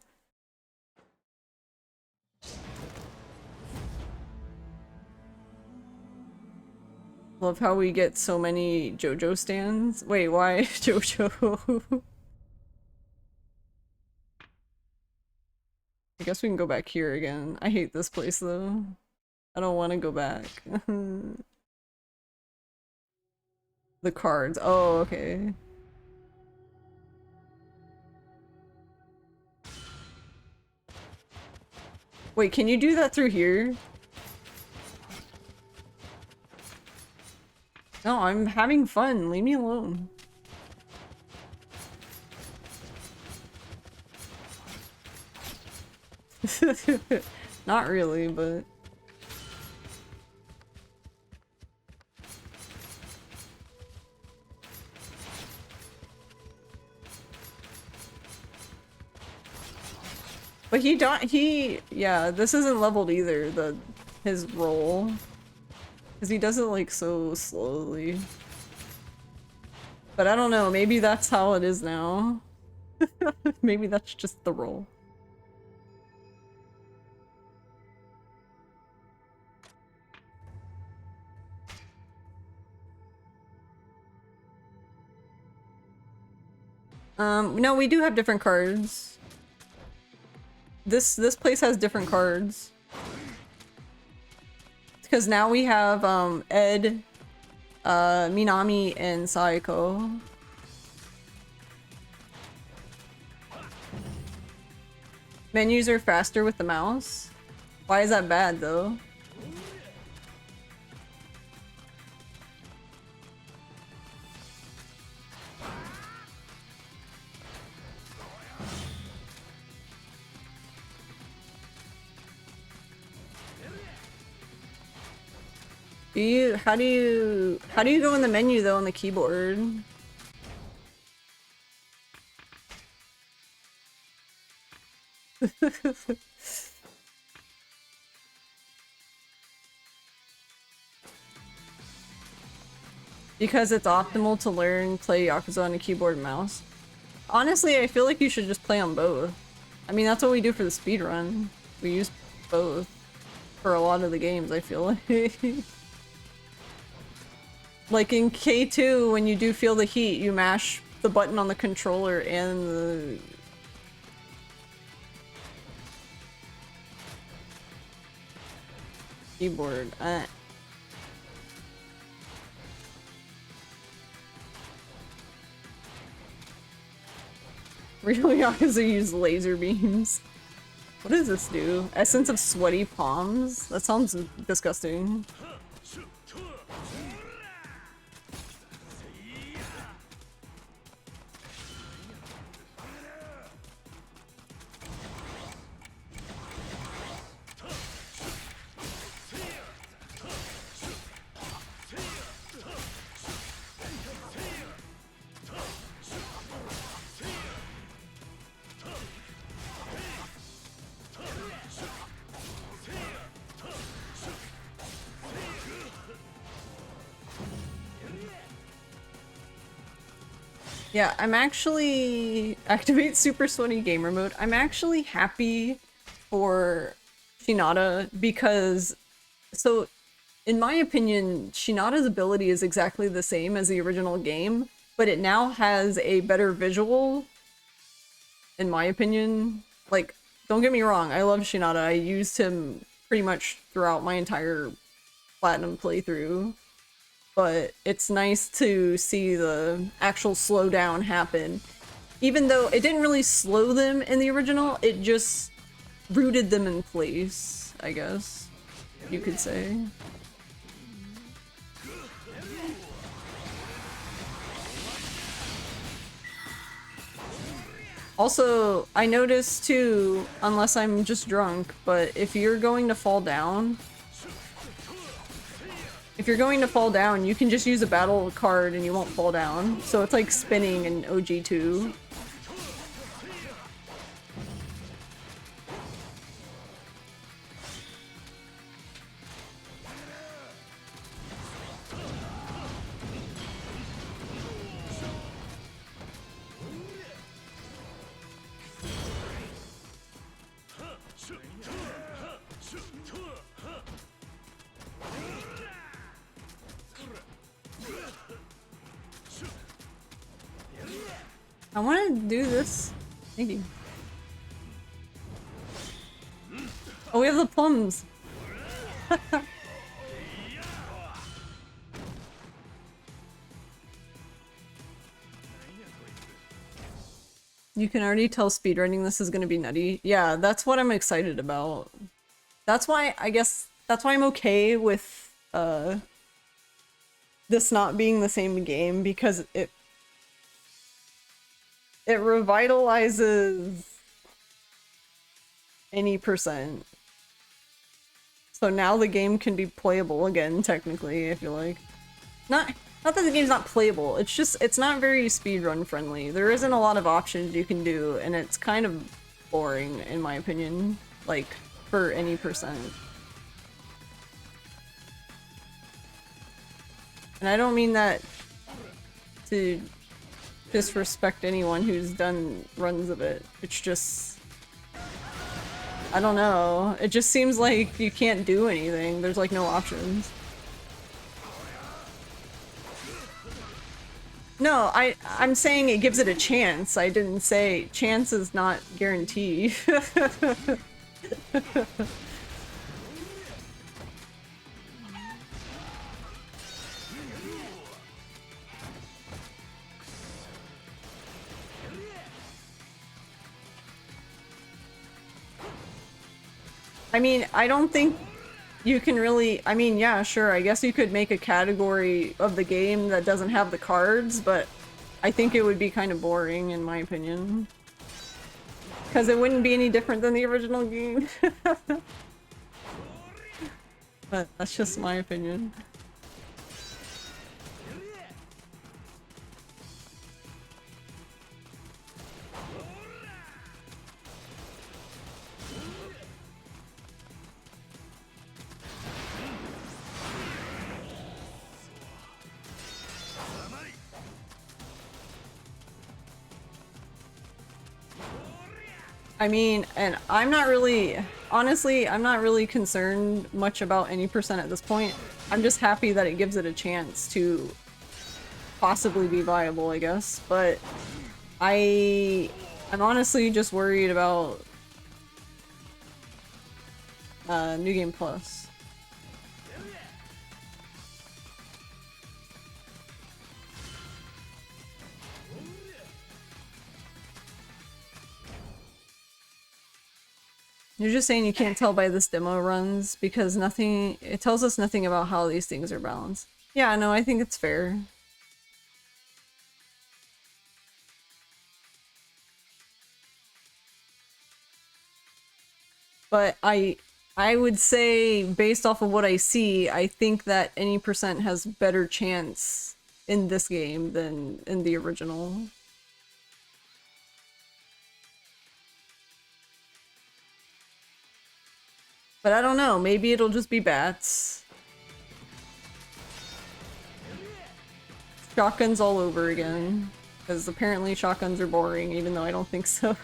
Love how we get so many JoJo stands. Wait, why JoJo? I guess we can go back here again. I hate this place though. I don't want to go back. The cards. Oh, okay. Wait, can you do that through here? No, I'm having fun. Leave me alone. Not really, but... But yeah, this isn't leveled either, his roll. Because he does it like so slowly. But I don't know, maybe that's how it is now. Maybe that's just the roll. No, we do have different cards. This place has different cards. Because now we have Ed, Minami, and Saiko. Menus are faster with the mouse. Why is that bad though? How do you go in the menu though on the keyboard? Because it's optimal to learn play Yakuza on a keyboard and mouse. Honestly, I feel like you should just play on both. I mean, that's what we do for the speedrun. We use both for a lot of the games, I feel like. Like in K2, when you do feel the heat, you mash the button on the controller and the... keyboard. Really, Yakuza use laser beams. What does this do? Essence of sweaty palms? That sounds disgusting. Yeah, I'm actually... activate Super Sweaty Gamer Mode. I'm actually happy for Shinada because... So, in my opinion, Shinada's ability is exactly the same as the original game, but it now has a better visual, in my opinion. Like, don't get me wrong, I love Shinada. I used him pretty much throughout my entire Platinum playthrough. But it's nice to see the actual slowdown happen. Even though it didn't really slow them in the original, it just rooted them in place, I guess you could say. Also, I noticed too, unless I'm just drunk, but if you're going to fall down, you can just use a battle card and you won't fall down. So it's like spinning in OG2. I want to do this. Thank you. Oh, we have the plums. You can already tell speedrunning this is gonna be nutty. Yeah, that's what I'm excited about. That's why, I guess, that's why I'm okay with, this not being the same game, because it revitalizes any percent. So now the game can be playable again, technically, I feel like. Not that the game's not playable, it's just, it's not very speedrun friendly. There isn't a lot of options you can do, and it's kind of boring, in my opinion, like, for any percent. And I don't mean that to disrespect anyone who's done runs of it. It's just, I don't know. It just seems like you can't do anything. There's like no options. No, I'm saying it gives it a chance. I didn't say chance is not guarantee. I mean, I don't think you can really, I mean, yeah, sure, I guess you could make a category of the game that doesn't have the cards, but I think it would be kind of boring, in my opinion. Because it wouldn't be any different than the original game. But that's just my opinion. I mean, and I'm not really, honestly, I'm not really concerned much about any percent at this point. I'm just happy that it gives it a chance to possibly be viable, I guess. But I'm honestly just worried about New Game Plus. You're just saying you can't tell by this demo runs because nothing, it tells us nothing about how these things are balanced. Yeah, no, I think it's fair. But I would say, based off of what I see, I think that any percent has better chance in this game than in the original. But I don't know, maybe it'll just be bats. Shotguns all over again. Because apparently shotguns are boring, even though I don't think so.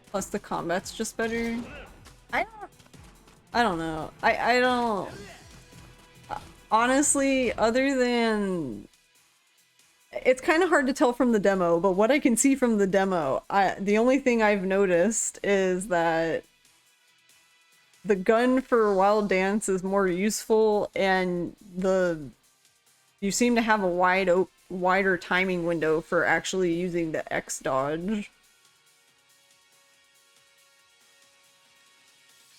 Plus the combat's just better. I don't know. I don't... Honestly, other than... It's kind of hard to tell from the demo, but what I can see from the demo, the only thing I've noticed is that the gun for Wild Dance is more useful, and you seem to have a wider timing window for actually using the X dodge.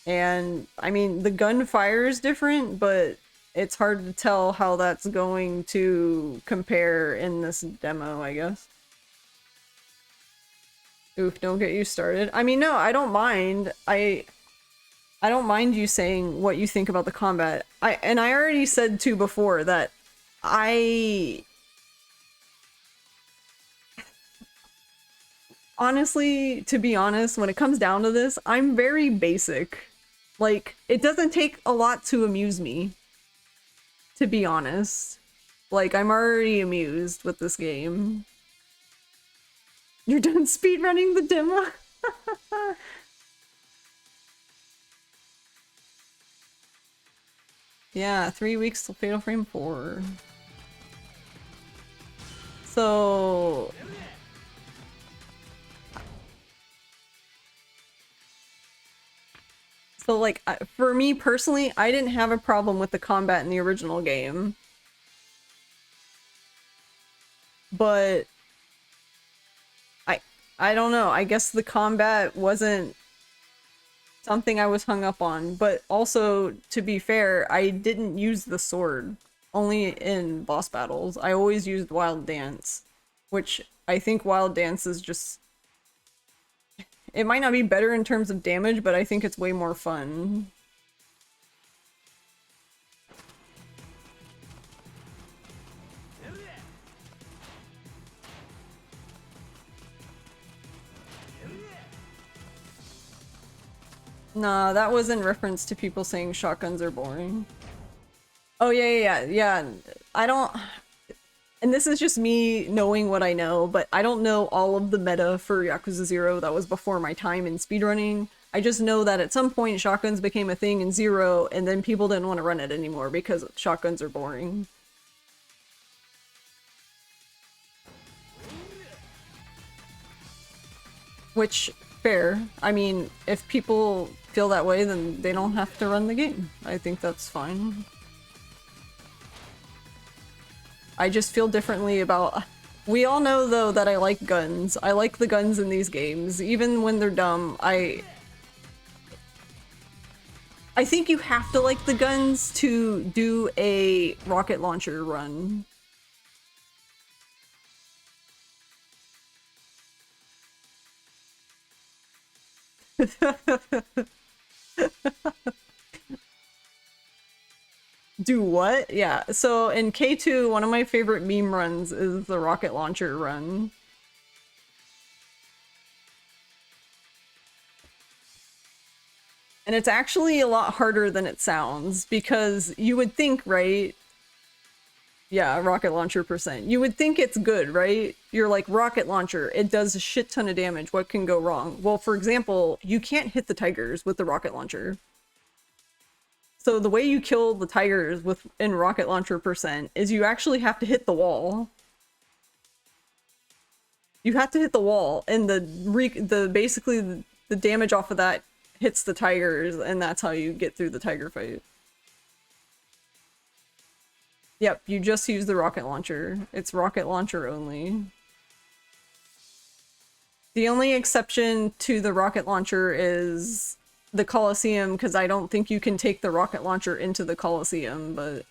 And, I mean, the gun fire is different, but it's hard to tell how that's going to compare in this demo, I guess. Oof, don't get you started. I mean, no, I don't mind. I don't mind you saying what you think about the combat. And I already said too before that honestly, to be honest, when it comes down to this, I'm very basic. Like, it doesn't take a lot to amuse me, to be honest. Like, I'm already amused with this game. You're done speedrunning the demo? Yeah, 3 weeks till Fatal Frame 4. So... So, like, for me personally, I didn't have a problem with the combat in the original game. But... I don't know, I guess the combat wasn't something I was hung up on, but also, to be fair, I didn't use the sword. Only in boss battles. I always used Wild Dance, which I think Wild Dance is just... It might not be better in terms of damage, but I think it's way more fun. Nah, that was in reference to people saying shotguns are boring. Oh, yeah. I don't... And this is just me knowing what I know, but I don't know all of the meta for Yakuza 0 that was before my time in speedrunning. I just know that at some point shotguns became a thing in 0, and then people didn't want to run it anymore because shotguns are boring. Which, fair. I mean, if people feel that way, then they don't have to run the game. I think that's fine. I just feel differently about... We all know, though, that I like guns. I like the guns in these games. Even when they're dumb, I think you have to like the guns to do a rocket launcher run. Do what? Yeah, so in K2, one of my favorite meme runs is the rocket launcher run. And it's actually a lot harder than it sounds, because you would think, right? Yeah, rocket launcher %. You would think it's good, right? You're like, rocket launcher, it does a shit ton of damage, what can go wrong? Well, for example, you can't hit the tigers with the rocket launcher. So the way you kill the tigers in rocket launcher % is you actually have to hit the wall. You have to hit the wall, and basically the damage off of that hits the tigers, and that's how you get through the tiger fight. Yep, you just use the rocket launcher. It's rocket launcher only. The only exception to the rocket launcher is the Colosseum, because I don't think you can take the rocket launcher into the Colosseum, but...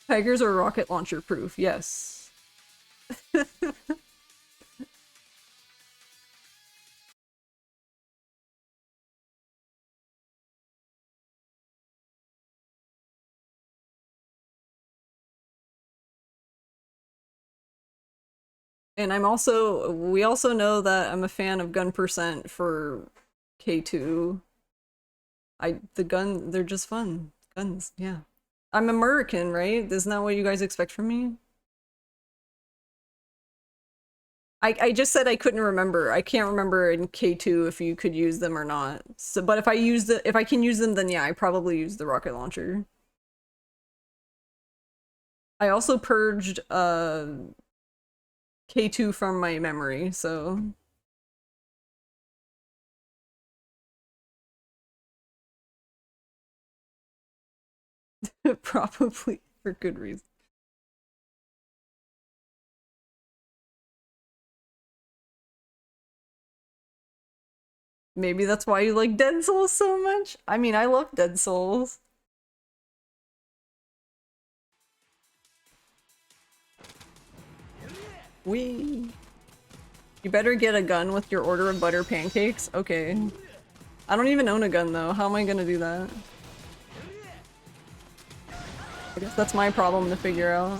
Tigers are rocket launcher proof, yes. And we also know that I'm a fan of gun % for K2. They're just fun. Guns, yeah. I'm American, right? Isn't that what you guys expect from me? I just said I couldn't remember. I can't remember in K2 if you could use them or not. So, but if I can use them, then yeah, I probably use the rocket launcher. I also purged K2 from my memory, so... Probably for good reason. Maybe that's why you like Dead Souls so much? I mean, I love Dead Souls. Wee. You better get a gun with your order of butter pancakes? Okay. I don't even own a gun though. How am I gonna do that? I guess that's my problem to figure out.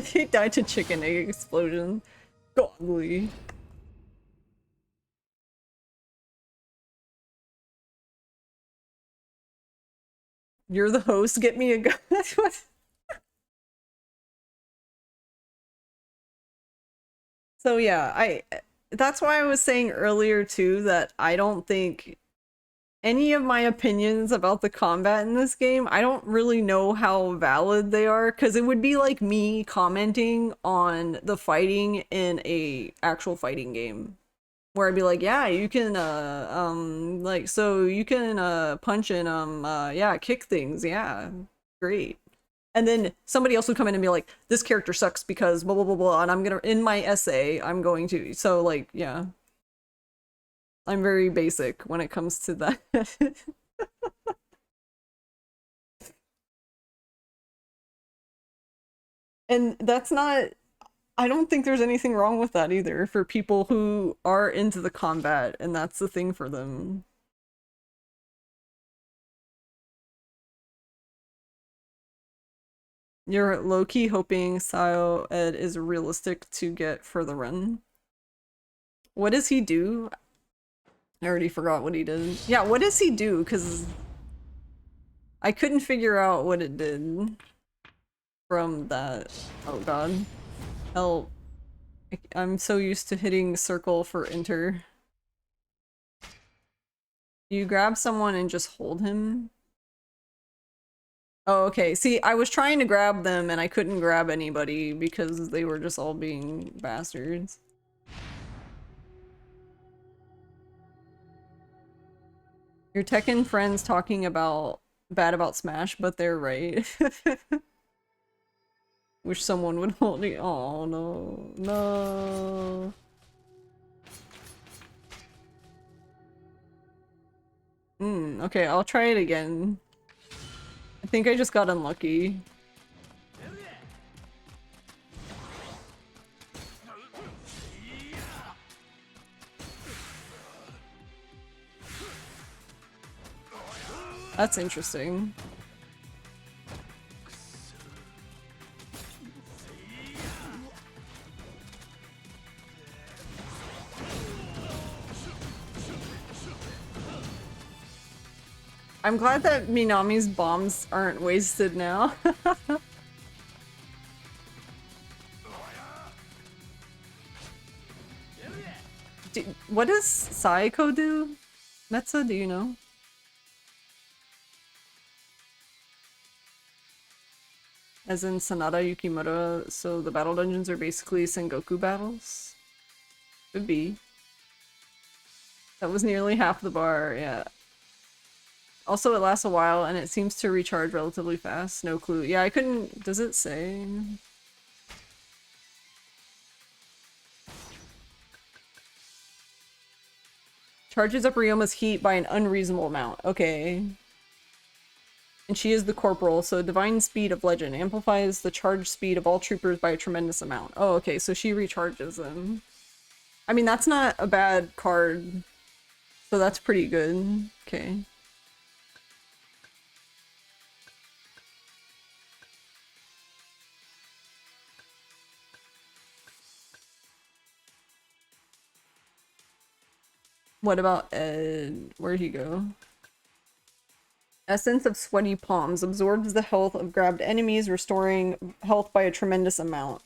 He died to chicken egg explosion. Godly. You're the host, get me a gun. So yeah, that's why I was saying earlier too that I don't think any of my opinions about the combat in this game, I don't really know how valid they are, because it would be like me commenting on the fighting in a actual fighting game. Where I'd be like, yeah, you can like, so you can punch and yeah, kick things, yeah, great. And then somebody else would come in and be like, this character sucks because blah blah blah blah, and I'm gonna, in my essay, I'm going to, so like, yeah. I'm very basic when it comes to that. And that's not, I don't think there's anything wrong with that either for people who are into the combat and that's the thing for them. You're low-key hoping Sao Ed is realistic to get for the run. What does he do? I already forgot what he did. Yeah, what does he do? Because I couldn't figure out what it did from that. Oh god. Help. I'm so used to hitting circle for enter. You grab someone and just hold him? Oh, okay. See, I was trying to grab them and I couldn't grab anybody because they were just all being bastards. Your Tekken friends talking about bad about Smash, but they're right. Wish someone would hold me. Oh no, no. Okay, I'll try it again. I think I just got unlucky. That's interesting. I'm glad that Minami's bombs aren't wasted now. What does Saiko do? Metsa, do you know? As in Sanada Yukimura, so the battle dungeons are basically Sengoku battles? Could be. That was nearly half the bar, yeah. Also, it lasts a while and it seems to recharge relatively fast. No clue. Yeah, I couldn't... Does it say? Charges up Ryoma's heat by an unreasonable amount. Okay. And she is the corporal, so divine speed of legend amplifies the charge speed of all troopers by a tremendous amount. Oh, okay, so she recharges them. I mean, that's not a bad card. So that's pretty good. Okay. What about Ed? Where'd he go? Essence of Sweaty Palms absorbs the health of grabbed enemies, restoring health by a tremendous amount.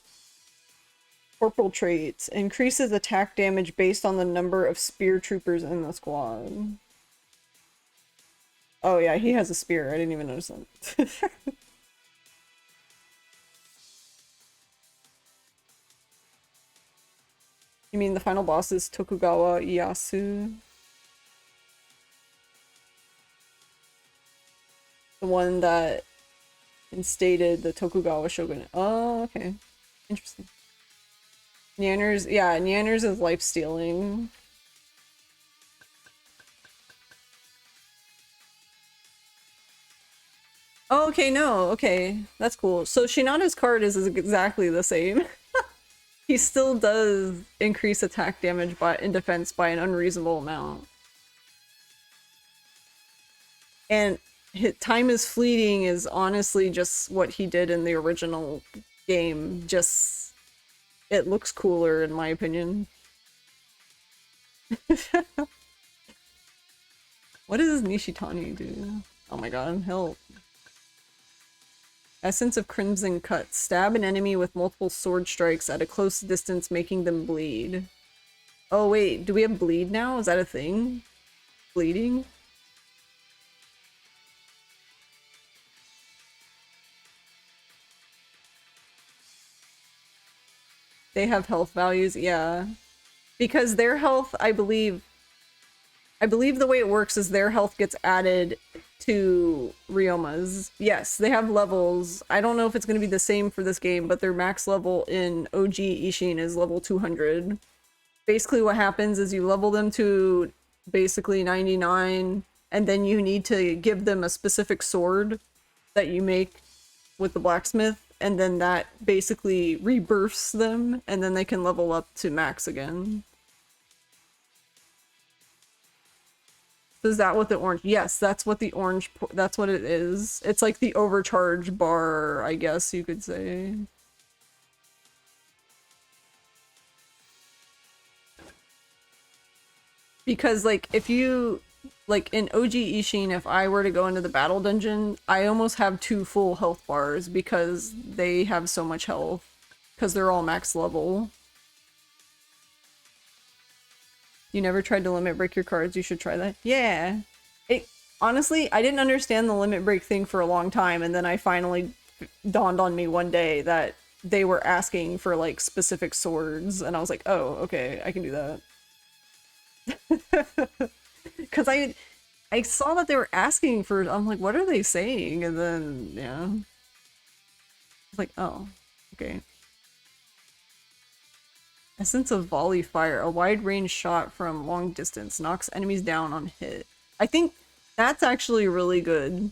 Corporal traits increases attack damage based on the number of spear troopers in the squad. Oh yeah, he has a spear. I didn't even notice that. You mean the final boss is Tokugawa Ieyasu? The one that instated the Tokugawa shogunate. Oh, okay. Interesting. Nyanners, yeah, Nyanners is life stealing. Oh, okay, no, okay. That's cool. So Shinada's card is exactly the same. He still does increase attack damage in defense by an unreasonable amount. And time is fleeting is honestly just what he did in the original game, just it looks cooler in my opinion. What does Nishitani do? Oh my god, help. Essence of Crimson Cut. Stab an enemy with multiple sword strikes at a close distance, making them bleed. Oh wait, do we have bleed now? Is that a thing? Bleeding? They have health values, yeah. Because their health, I believe the way it works is their health gets added to Ryoma's. Yes, they have levels. I don't know if it's going to be the same for this game, but their max level in OG Ishin is level 200. Basically what happens is you level them to basically 99, and then you need to give them a specific sword that you make with the blacksmith, and then that basically rebirths them, and then they can level up to max again. So is that what the orange? Yes, that's what the orange, that's what it is. It's like the overcharge bar, I guess you could say. Because like if you like in OG Ishin, if I were to go into the battle dungeon, I almost have 2 full health bars because they have so much health because they're all max level. You never tried to limit break your cards, you should try that. Yeah. It honestly, I didn't understand the limit break thing for a long time, and then I finally dawned on me one day that they were asking for like specific swords, and I was like, oh, okay, I can do that. Because I saw that they were asking for, I'm like, what are they saying? And then, yeah. I was like, oh, okay. Essence of Volley Fire. A wide-range shot from long distance. Knocks enemies down on hit. I think that's actually really good.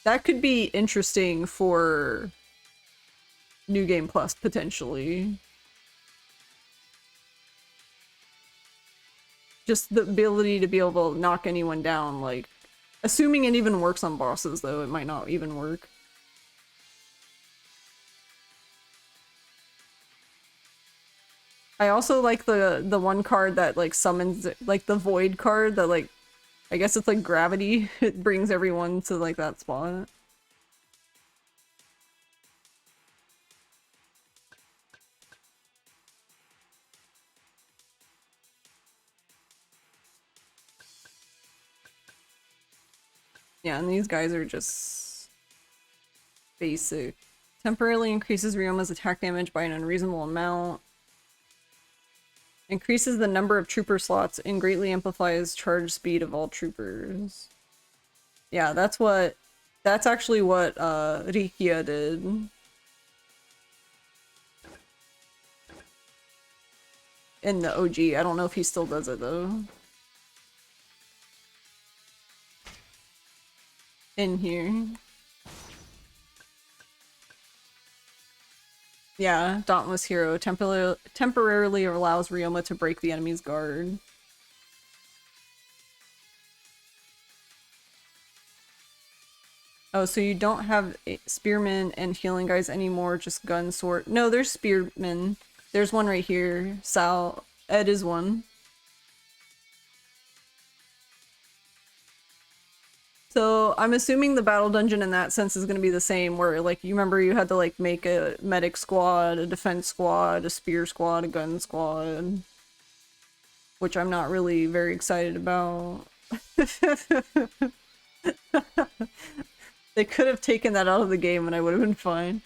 That could be interesting for New Game Plus, potentially. Just the ability to be able to knock anyone down, like... Assuming it even works on bosses, though, it might not even work. I also like the one card that, like, summons... Like, the Void card that, like... I guess it's like gravity. It brings everyone to, like, that spot. Yeah, and these guys are just basic. Temporarily increases Ryoma's attack damage by an unreasonable amount. Increases the number of trooper slots and greatly amplifies charge speed of all troopers. Yeah, that's actually what Rikia did. In the OG. I don't know if he still does it though. In here. Yeah, Dauntless Hero temporarily allows Ryoma to break the enemy's guard. Oh, so you don't have spearmen and healing guys anymore, just gun, sword. No, there's spearmen. There's one right here. Ed is one. So I'm assuming the battle dungeon in that sense is going to be the same, where like you remember you had to like make a medic squad, a defense squad, a spear squad, a gun squad, which I'm not really very excited about. They could have taken that out of the game and I would have been fine.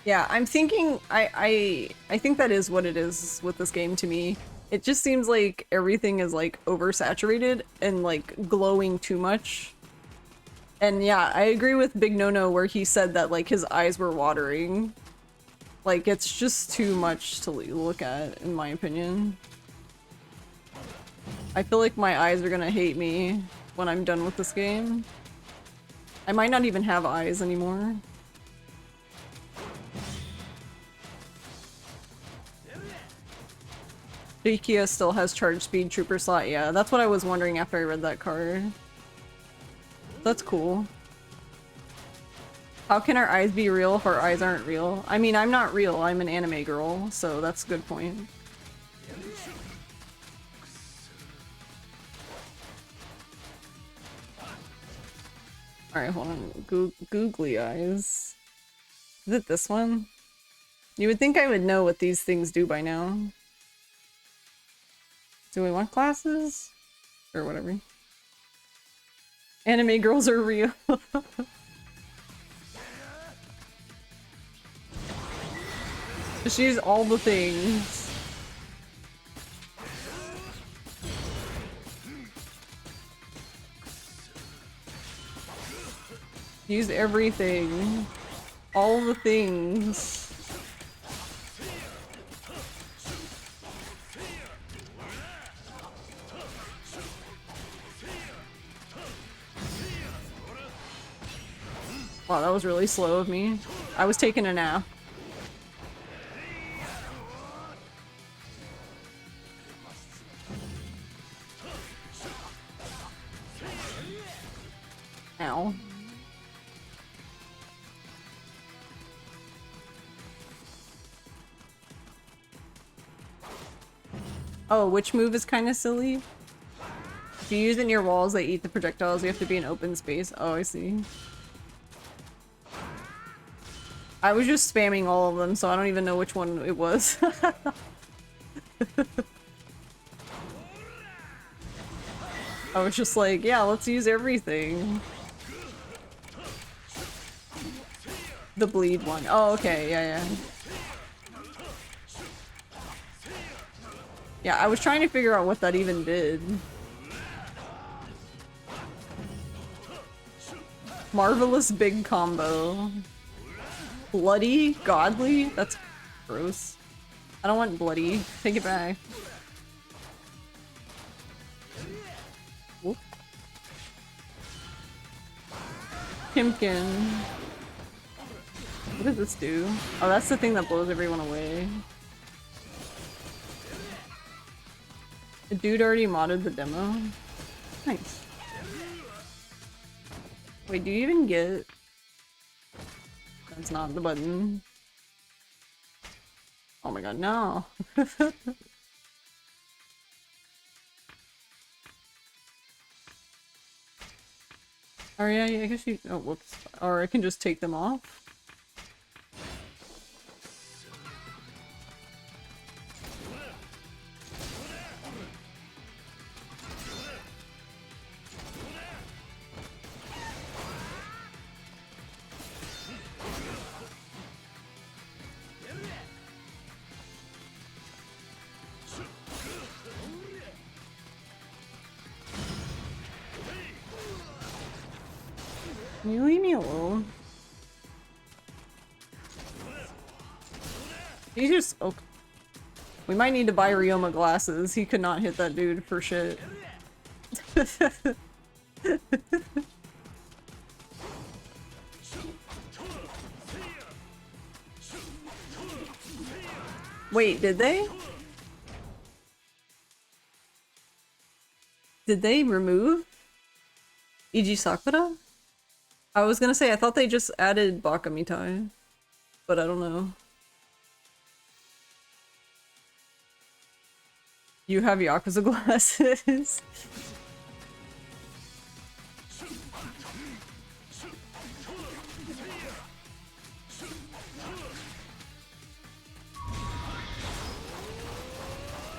Yeah, I'm thinking I think that is what it is with this game to me. It just seems like everything is like oversaturated and like glowing too much. And yeah, I agree with Big No-No where he said that like his eyes were watering. Like it's just too much to look at in my opinion. I feel like my eyes are gonna hate me when I'm done with this game. I might not even have eyes anymore. Rikia still has charge speed trooper slot. Yeah, that's what I was wondering after I read that card. That's cool. How can our eyes be real if our eyes aren't real? I mean, I'm not real. I'm an anime girl, so that's a good point. Alright, hold on. Googly eyes. Is it this one? You would think I would know what these things do by now. Do we want glasses? Or whatever. Anime girls are real. Just use all the things. Use everything. All the things. Wow, that was really slow of me. I was taking a nap. Ow. Oh, which move is kind of silly? If you use it near walls, they eat the projectiles. You have to be in open space. Oh, I see. I was just spamming all of them, so I don't even know which one it was. I was just like, yeah, let's use everything. The bleed one. Oh, okay, yeah. Yeah, I was trying to figure out what that even did. Marvelous big combo. Bloody? Godly? That's gross. I don't want bloody. Take it back. Whoop. Pimpkin. What does this do? Oh, that's the thing that blows everyone away. The dude already modded the demo. Nice. Wait, do you even get... That's not the button. Oh my god, no! Oh yeah, I guess you... Oh, whoops. Or I can just take them off. Can you leave me alone? He just... Oh. We might need to buy Ryoma glasses. He could not hit that dude for shit. Wait, did they? Did they remove Iji Sakura? I was gonna say, I thought they just added Bakamitai, but I don't know. You have Yakuza glasses?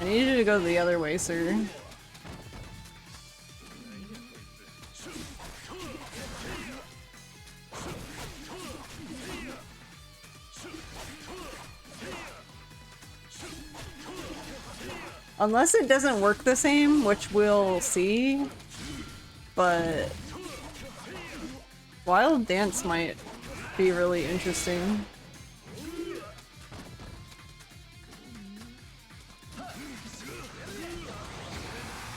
I need you to go the other way, sir. Unless it doesn't work the same, which we'll see, but Wild Dance might be really interesting.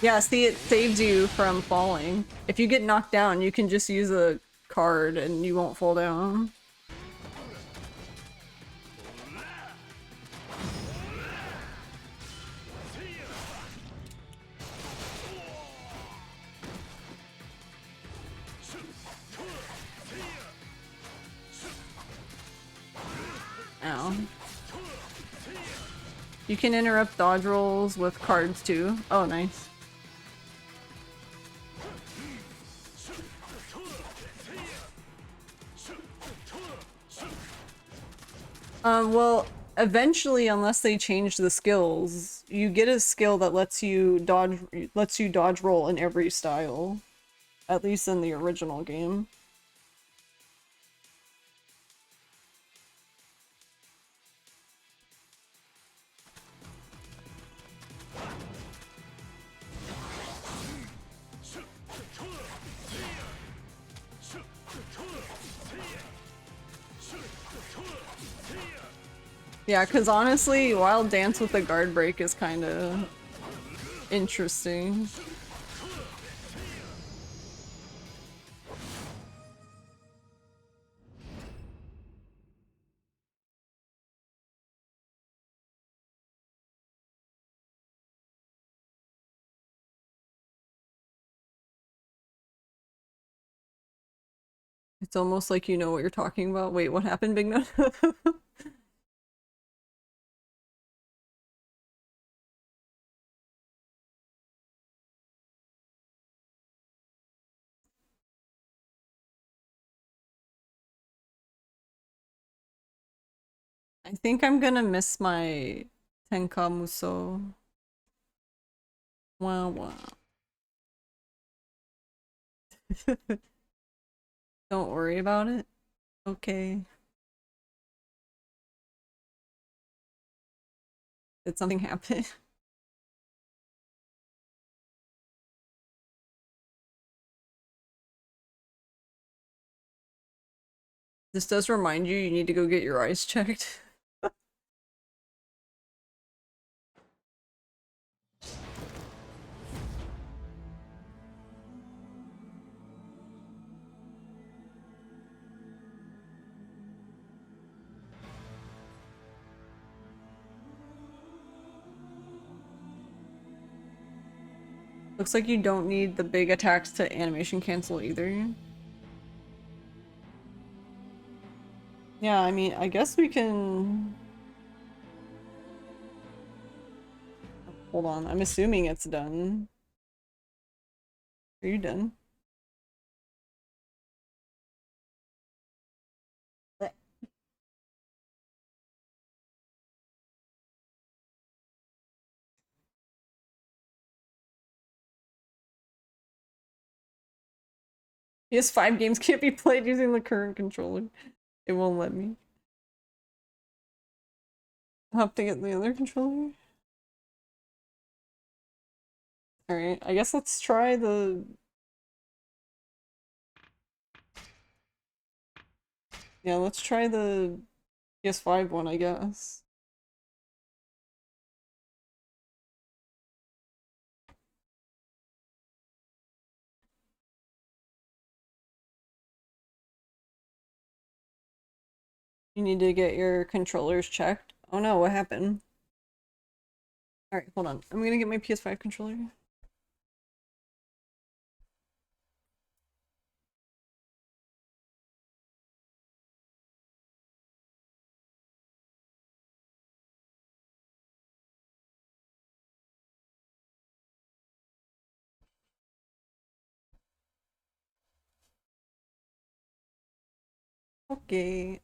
Yeah, see, it saves you from falling. If you get knocked down, you can just use a card and you won't fall down. Ow. You can interrupt dodge rolls with cards too. Oh, nice. Well, eventually, unless they change the skills, you get a skill that lets you dodge roll in every style. At least in the original game. Yeah, because honestly, Wild Dance with the guard break is kind of interesting. It's almost like you know what you're talking about. Wait, what happened, Big Nut? I think I'm gonna miss my Tenka Muso. Wow, wow. Don't worry about it. Okay. Did something happen? This does remind you need to go get your eyes checked. Looks like you don't need the big attacks to animation cancel either. Yeah, I mean, I guess we can... Hold on, I'm assuming it's done. Are you done? PS5 games can't be played using the current controller. It won't let me. I'll have to get the other controller. Alright, I guess let's try the... Yeah, let's try the PS5 one, I guess. You need to get your controllers checked. Oh no, what happened? Alright, hold on. I'm gonna get my PS5 controller. Okay.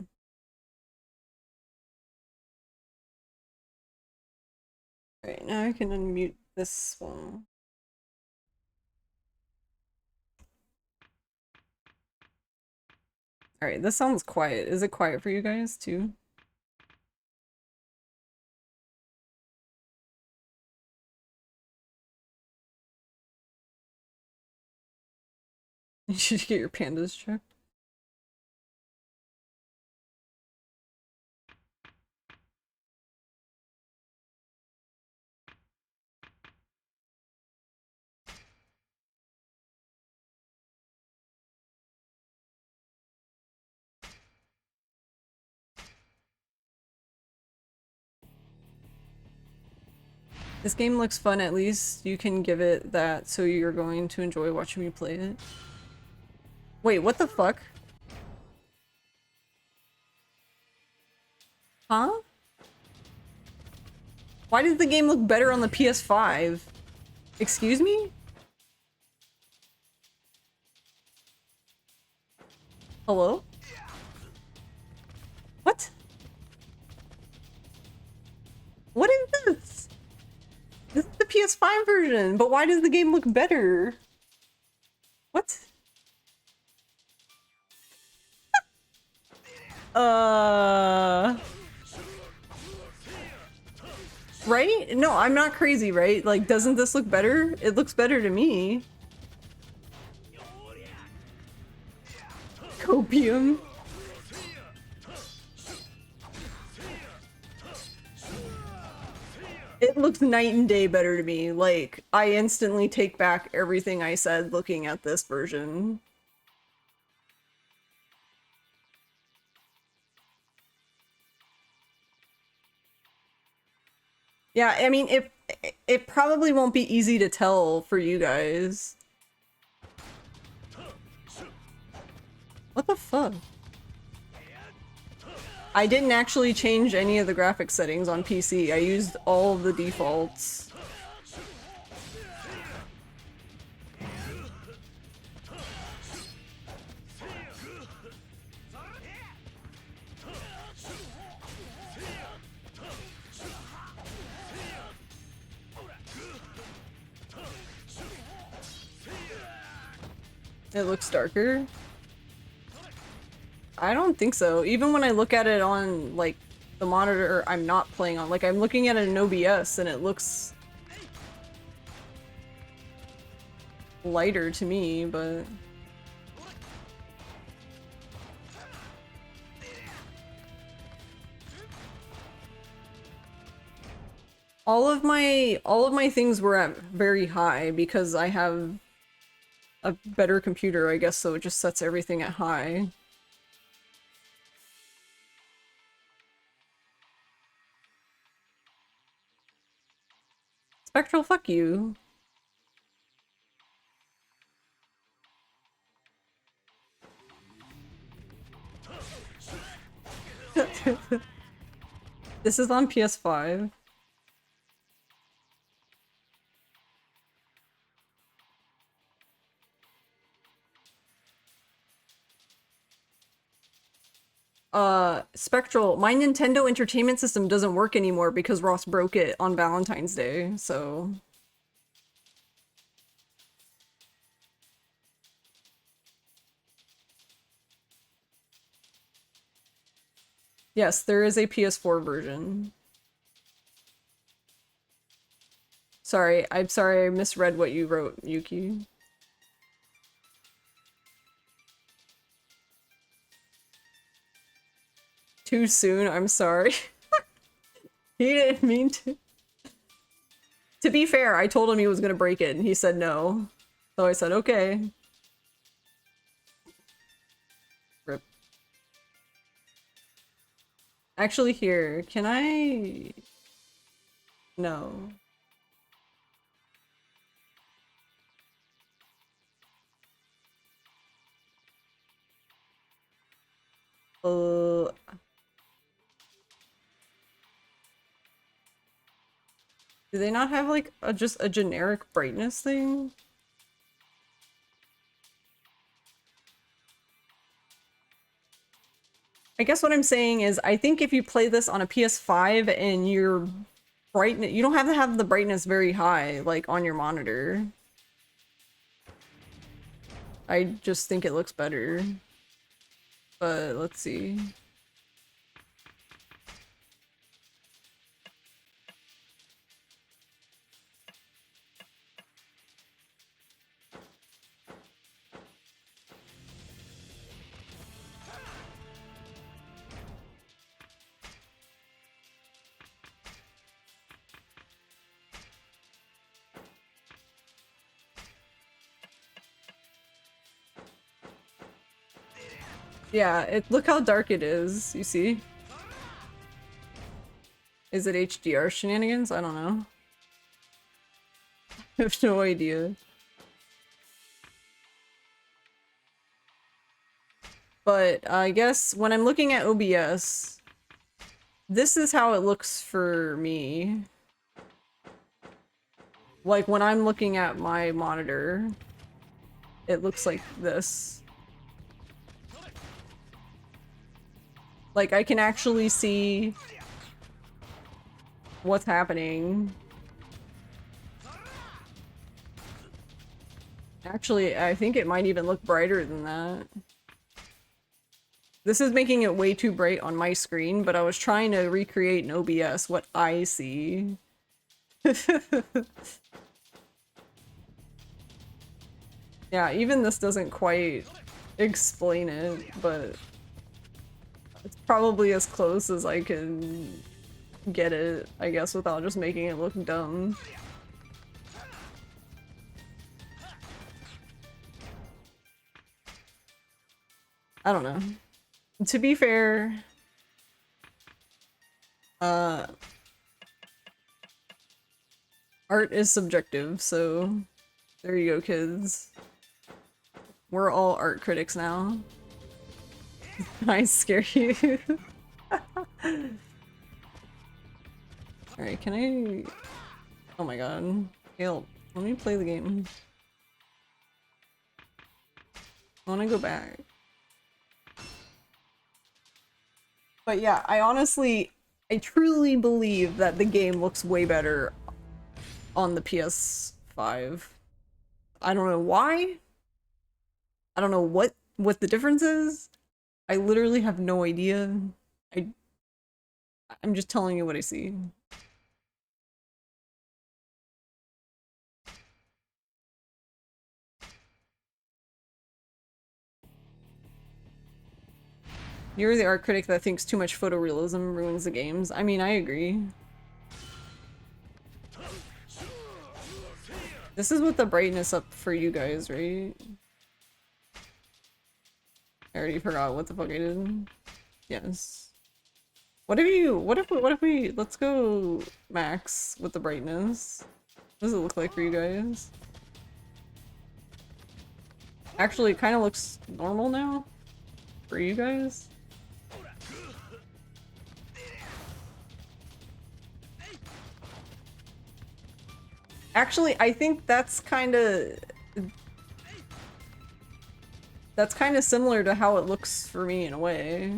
Alright, now I can unmute this one. Alright, this sounds quiet. Is it quiet for you guys too? You should get your pandas checked. This game looks fun, at least you can give it that, so you're going to enjoy watching me play it. Wait, what the fuck? Huh? Why does the game look better on the PS5? Excuse me? Hello? What? What is this? This is the PS5 version, but why does the game look better? What? Right? No, I'm not crazy, right? Like, doesn't this look better? It looks better to me. Copium. It looks night and day better to me. Like, I instantly take back everything I said looking at this version. Yeah, I mean, it probably won't be easy to tell for you guys. What the fuck? I didn't actually change any of the graphics settings on PC. I used all of the defaults. It looks darker. I don't think so. Even when I look at it on, like, the monitor I'm not playing on, like, I'm looking at it in OBS and it looks lighter to me, but... all of my things were at very high because I have a better computer, I guess, so it just sets everything at high. Spectral, fuck you. This is on PS5. Spectral, my Nintendo Entertainment System doesn't work anymore because Ross broke it on Valentine's Day, so... yes, there is a PS4 version. I'm sorry I misread what you wrote, Yuki. Too soon, I'm sorry. He didn't mean to. To be fair, I told him he was gonna break it, and he said no. So I said, okay. Rip. Actually, here, can I... no. Do they not have, like, just a generic brightness thing? I guess what I'm saying is, I think if you play this on a PS5 and your brightness, you don't have to have the brightness very high, like, on your monitor. I just think it looks better. But, let's see. Yeah, look how dark it is, you see? Is it HDR shenanigans? I don't know. have no idea. But I guess when I'm looking at OBS, this is how it looks for me. Like when I'm looking at my monitor, it looks like this. Like I can actually see what's happening. Actually, I think it might even look brighter than that. This is making it way too bright on my screen, but I was trying to recreate in OBS what I see. Yeah, even this doesn't quite explain it, but it's probably as close as I can get it, I guess, without just making it look dumb. I don't know. To be fair, art is subjective, so there you go, kids. We're all art critics now. I scare you. Alright, can I... Oh my god. Help. Let me play the game. I wanna go back. But yeah, I truly believe that the game looks way better on the PS5. I don't know why. I don't know what the difference is. I literally have no idea. I'm just telling you what I see. You're the art critic that thinks too much photorealism ruins the games. I mean, I agree. This is with the brightness up for you guys, right? I already forgot what the fuck I did. Yes. What if we, let's go max with the brightness. What does it look like for you guys? Actually, it kind of looks normal now for you guys. Actually, I think that's kind of similar to how it looks for me in a way.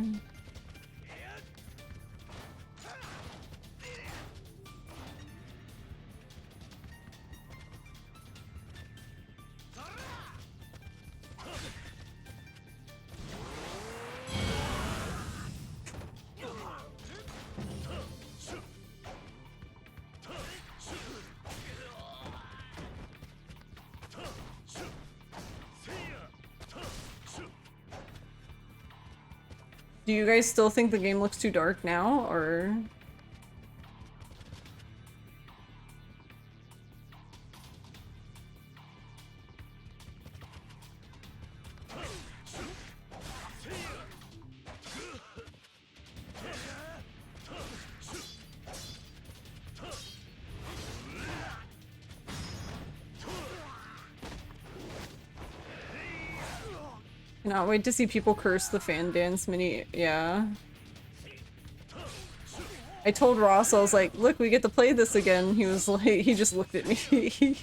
Do you guys still think the game looks too dark now, or...? Cannot wait to see people curse the fan dance mini. Yeah. I told Ross, I was like, look, we get to play this again. He was like, he just looked at me.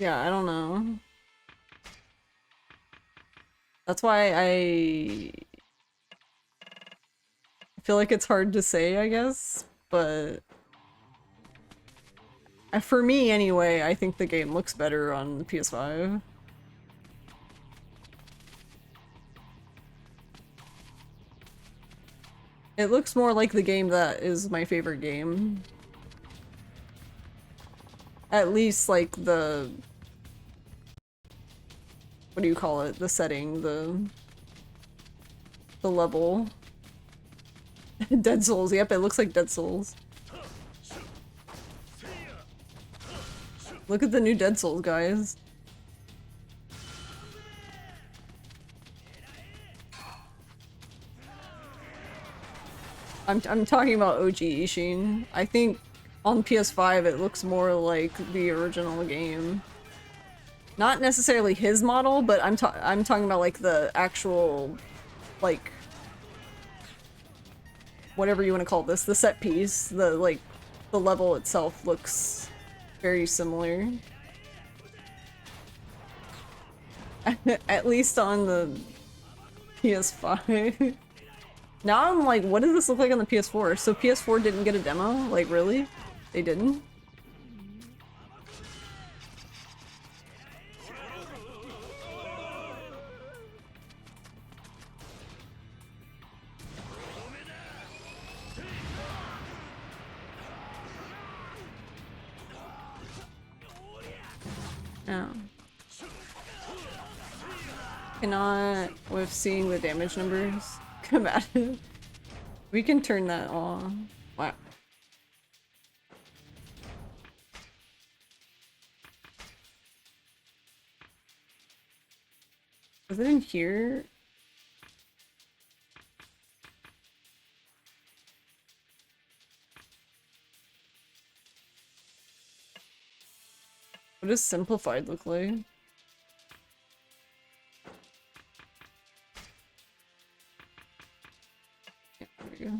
Yeah, I don't know. That's why I feel like it's hard to say, I guess, but for me anyway, I think the game looks better on the PS5. It looks more like the game that is my favorite game. at least like the, what do you call it? The setting, the level. Dead Souls. Yep, it looks like Dead Souls. Look at the new Dead Souls, guys. I'm talking about OG Ishin. I think on PS5 it looks more like the original game. Not necessarily his model, but I'm talking about like the actual, like, whatever you want to call this, the set piece, the like the level itself looks very similar. At least on the PS5. Now I'm like, what does this look like on the PS4? So PS4 didn't get a demo? Like, really? They didn't? Oh. Cannot, with seeing the damage numbers, combative. We can turn that on. Wow. Is it in here? What does simplified look like? Yeah, there we go.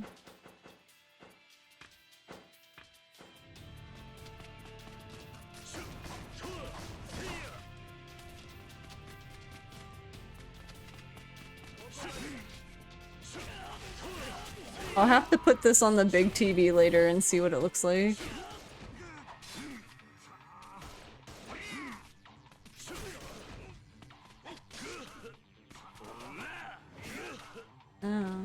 I'll have to put this on the big TV later and see what it looks like. Oh.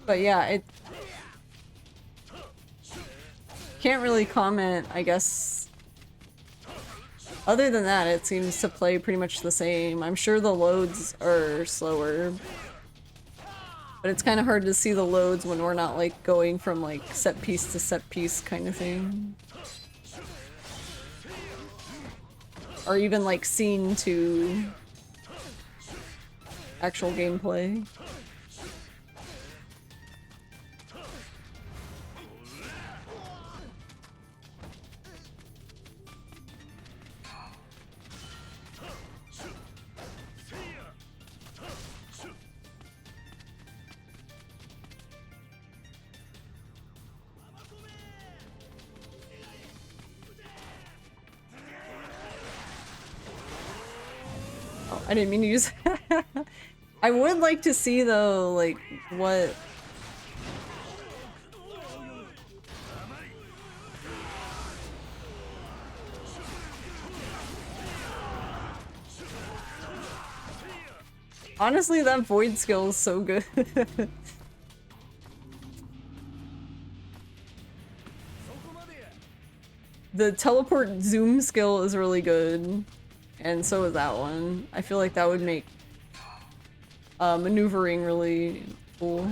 But yeah, it can't really comment, I guess. Other than that, it seems to play pretty much the same. I'm sure the loads are slower, but it's kind of hard to see the loads when we're not like going from like set piece to set piece kind of thing. Or even like scene to actual gameplay. I didn't mean to use I would like to see though, like, what... Honestly, that void skill is so good. The teleport zoom skill is really good. And so is that one. I feel like that would make maneuvering really cool.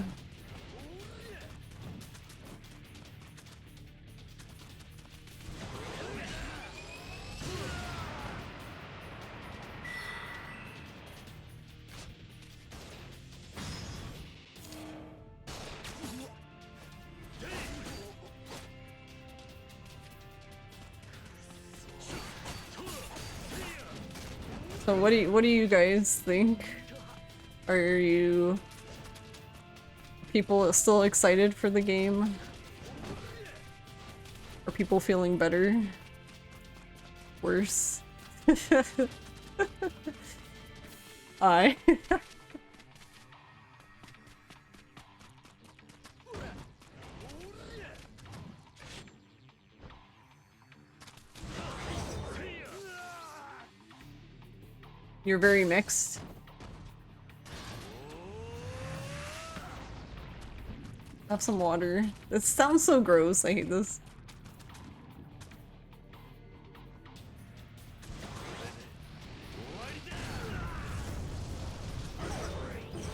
So what do you guys think? Are you people still excited for the game? Are people feeling better? Worse? I You're very mixed. Have some water. This sounds so gross. I hate this.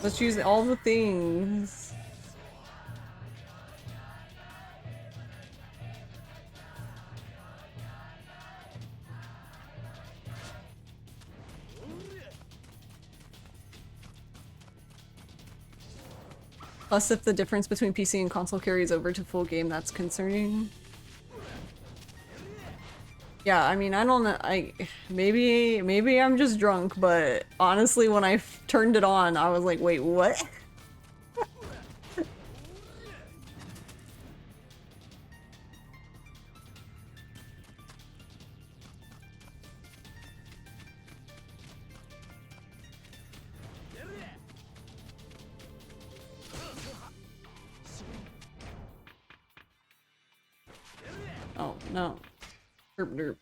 Let's use all the things. Plus, if the difference between PC and console carries over to full game, that's concerning. Yeah, I mean, I don't know. Maybe I'm just drunk, but honestly, when I turned it on, I was like, wait, what? Oh, no. Derp derp.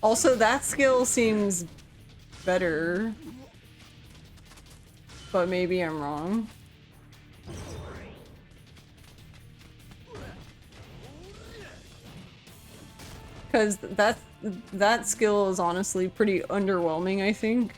Also, that skill seems better, but maybe I'm wrong. Because that skill is honestly pretty underwhelming, I think.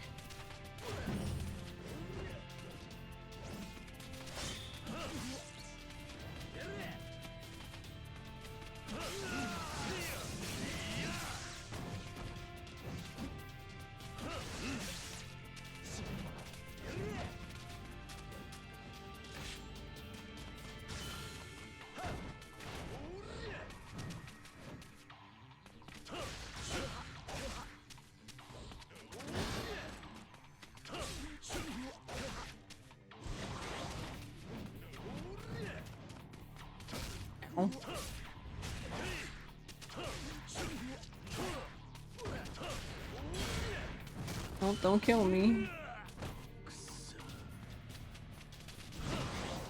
Oh, don't kill me.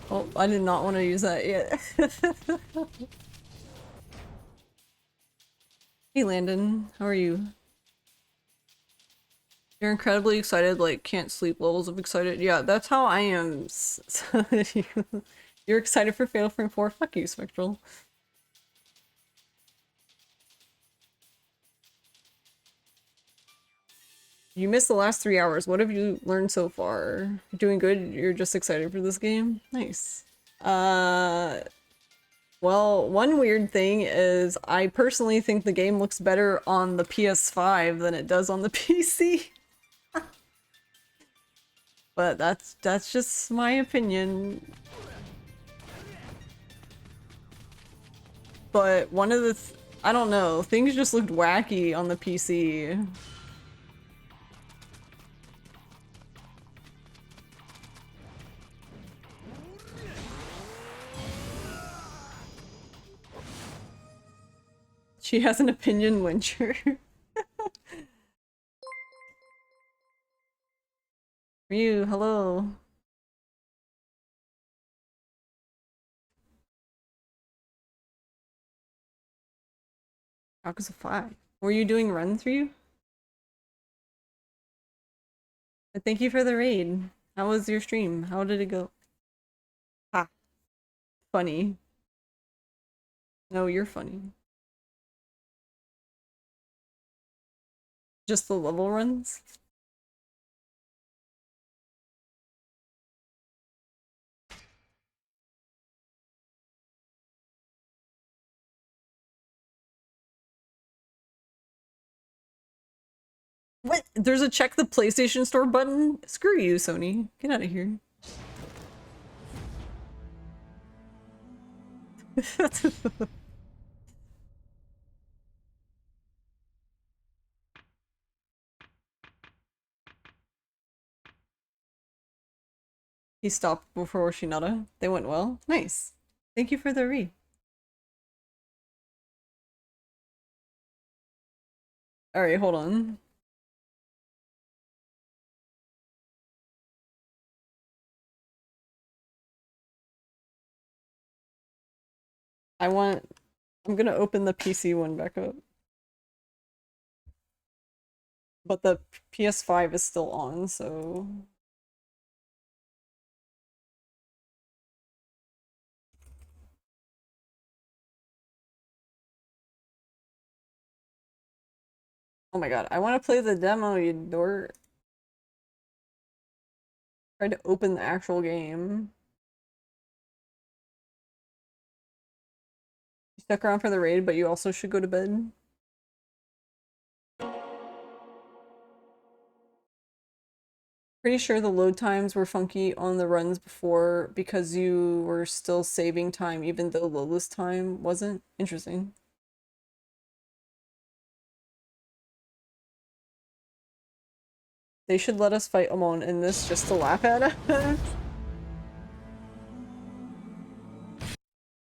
Oh, I did not want to use that yet. Hey Landon, how are you? You're incredibly excited, like can't sleep levels of excited. Yeah, that's how I am. You're excited for Fatal Frame 4? Fuck you, Spectral. You missed the last 3 hours. What have you learned so far? You're doing good? You're just excited for this game? Nice. Well, one weird thing is I personally think the game looks better on the PS5 than it does on the PC. But that's just my opinion. But one of the I don't know, things just looked wacky on the PC. She has an opinion, Wincher. Ryu, hello. Yakuza 5. Were you doing run through? Thank you for the raid. How was your stream? How did it go? Ha. Funny. No, you're funny. Just the level runs? What? There's a check the PlayStation Store button? Screw you, Sony. Get out of here. He stopped before Shinada. They went well. Nice. Thank you for the read. Alright, hold on. I'm gonna open the PC one back up. But the PS5 is still on, so... Oh my god, I want to play the demo, you dork. Tried to open the actual game. You stuck around for the raid, but you also should go to bed. Pretty sure the load times were funky on the runs before because you were still saving time even though Lola's time wasn't. Interesting. They should let us fight Amon in this just to laugh at us.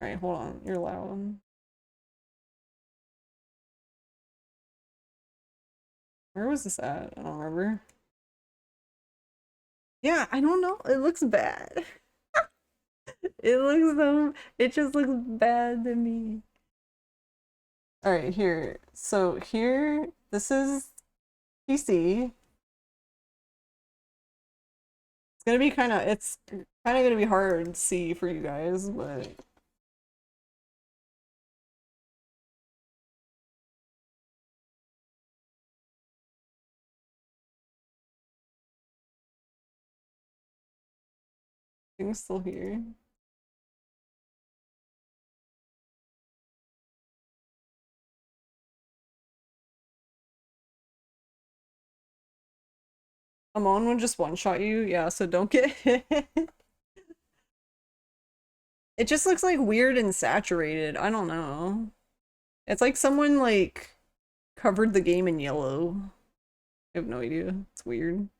Alright, hold on. You're loud. Where was this at? I don't remember. Yeah, I don't know. It looks bad. It just looks bad to me. Alright, here. So here, this is PC. It's kind of gonna be hard to see for you guys, but things still here. Amon would just one-shot you, yeah, so don't get hit. It just looks like weird and saturated. I don't know. It's like someone like covered the game in yellow. I have no idea. It's weird.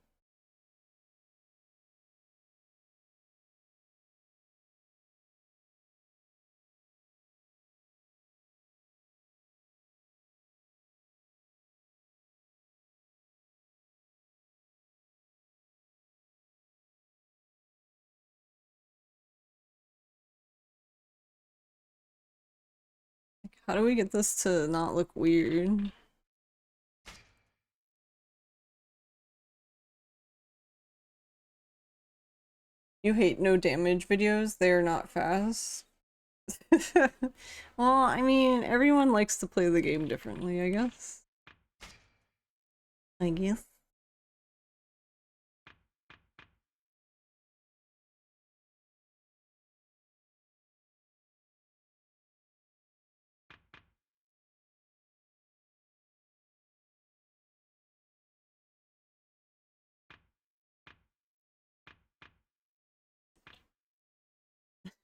How do we get this to not look weird? You hate no damage videos? They are not fast. Well, I mean, everyone likes to play the game differently, I guess. I guess.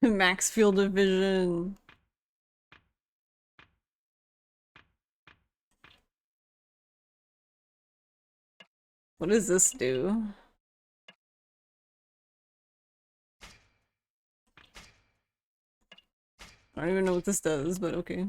Max field of vision. What does this do? I don't even know what this does, but okay.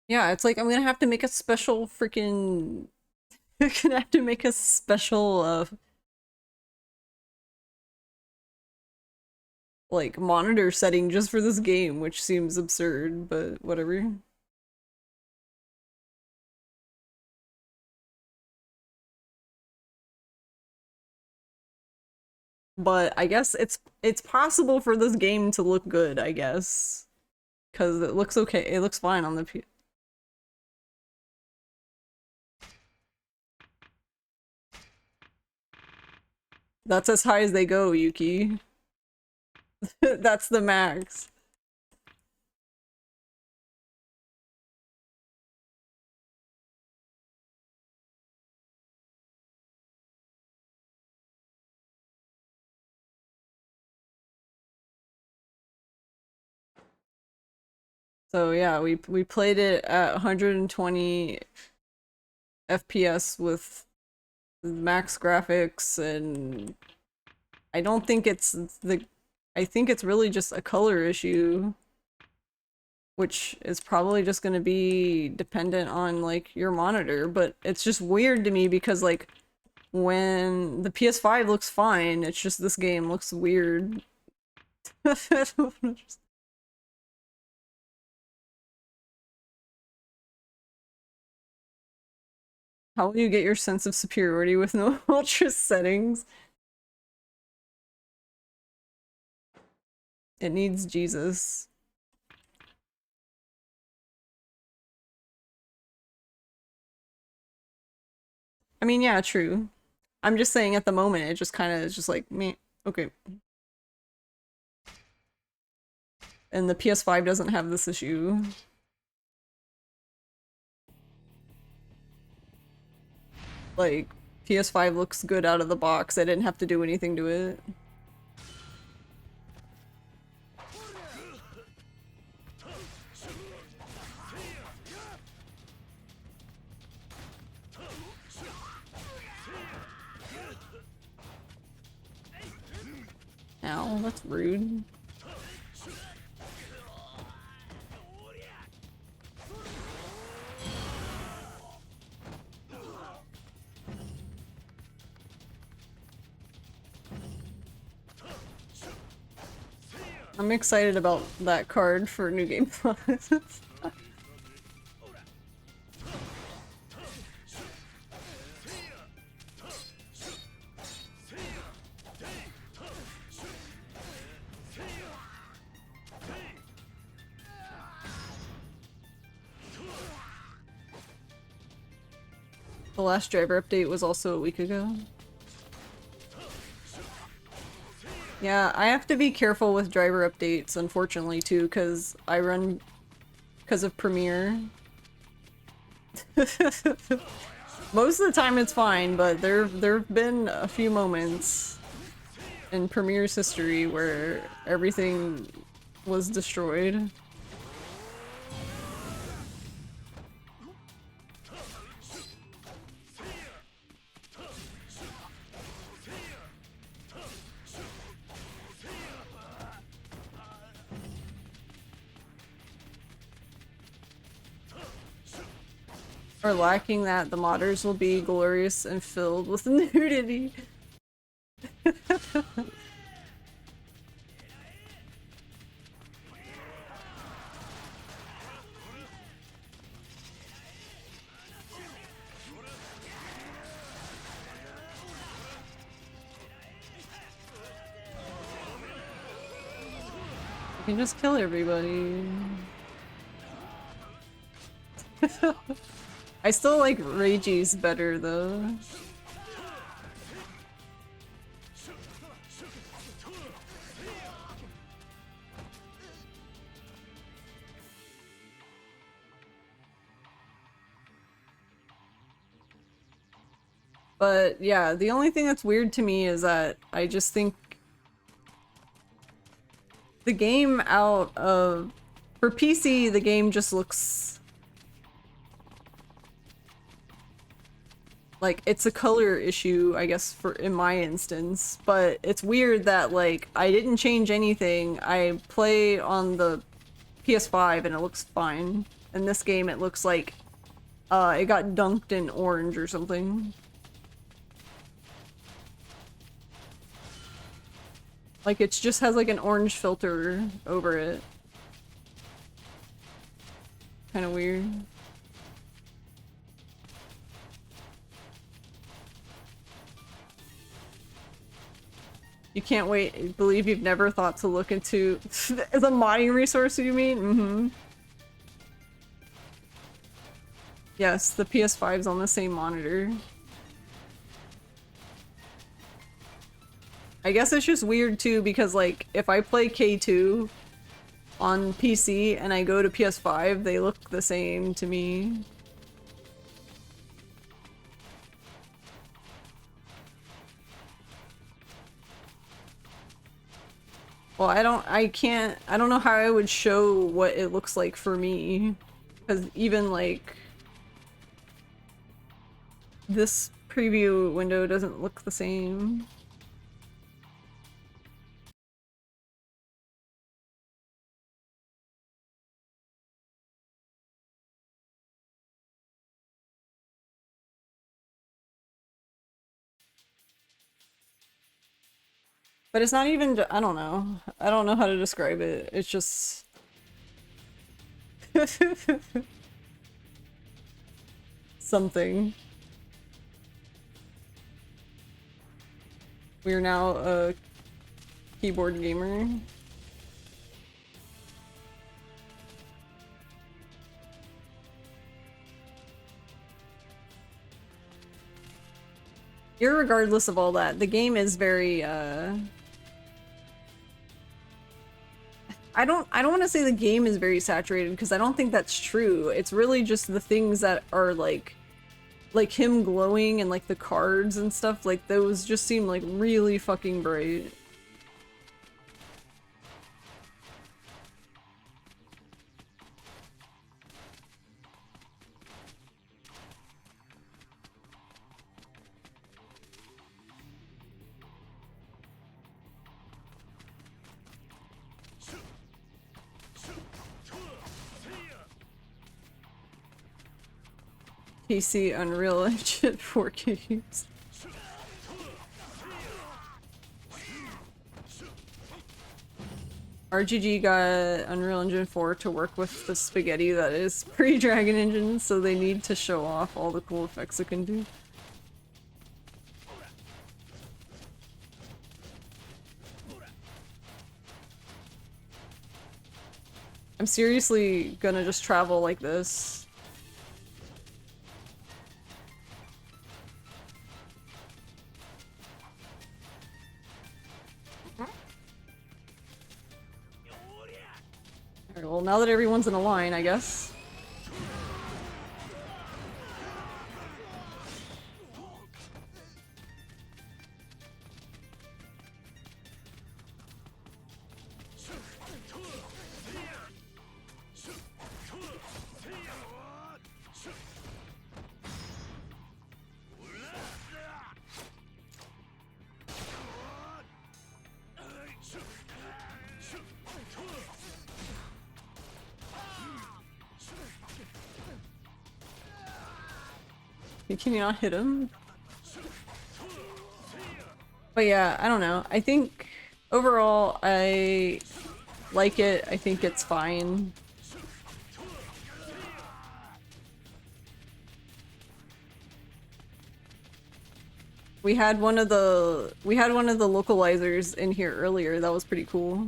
Yeah, it's like I'm gonna have to make a special freaking... I'm gonna have to make a special, like, monitor setting just for this game, which seems absurd, but whatever. But I guess it's possible for this game to look good, I guess. Because it looks okay. It looks fine on the P... That's as high as they go, Yuki. That's the max. So yeah, we played it at 120 FPS with max graphics, and I don't think it's the I think it's really just a color issue, which is probably just going to be dependent on like your monitor, but it's just weird to me because like when the PS5 looks fine, it's just this game looks weird. How will you get your sense of superiority with no ultra settings? It needs Jesus. I mean, yeah, true. I'm just saying at the moment it just kind of is just like me. Okay. And the PS5 doesn't have this issue. Like, PS5 looks good out of the box. I didn't have to do anything to it. Ow, that's rude. I'm excited about that card for New Game Plus. The last driver update was also a week ago. Yeah, I have to be careful with driver updates, unfortunately, too, because I run because of Premiere. Most of the time it's fine, but there've been a few moments in Premiere's history where everything was destroyed. Or lacking that, the modders will be glorious and filled with nudity. You can just kill everybody. I still like Reiji's better though. But yeah, the only thing that's weird to me is that I just think the game out of... For PC, the game just looks... like, it's a color issue, I guess, for in my instance. But it's weird that, like, I didn't change anything. I play on the PS5 and it looks fine. In this game, it looks like it got dunked in orange or something. Like, it just has like an orange filter over it. Kind of weird. You can't wait. Believe you've never thought to look into the modding resource, you mean? Mm-hmm. Yes, the PS5's on the same monitor. I guess it's just weird too because like if I play K2 on PC and I go to PS5, they look the same to me. Well, I don't know how I would show what it looks like for me. Because even like this preview window doesn't look the same. But it's not even, I don't know. I don't know how to describe it. It's just... something. We are now a keyboard gamer. Irregardless of all that, the game is very, I don't want to say the game is very saturated because I don't think that's true. It's really just the things that are like him glowing and like the cards and stuff, like those just seem like really fucking bright. PC Unreal Engine 4 games. RGG got Unreal Engine 4 to work with the spaghetti that is pre-Dragon Engine, so they need to show off all the cool effects it can do. I'm seriously gonna just travel like this. Alright, well, now that everyone's in a line, I guess. Can you not hit him? But yeah, I don't know. I think overall I like it. I think it's fine. We had one of the localizers in here earlier. That was pretty cool.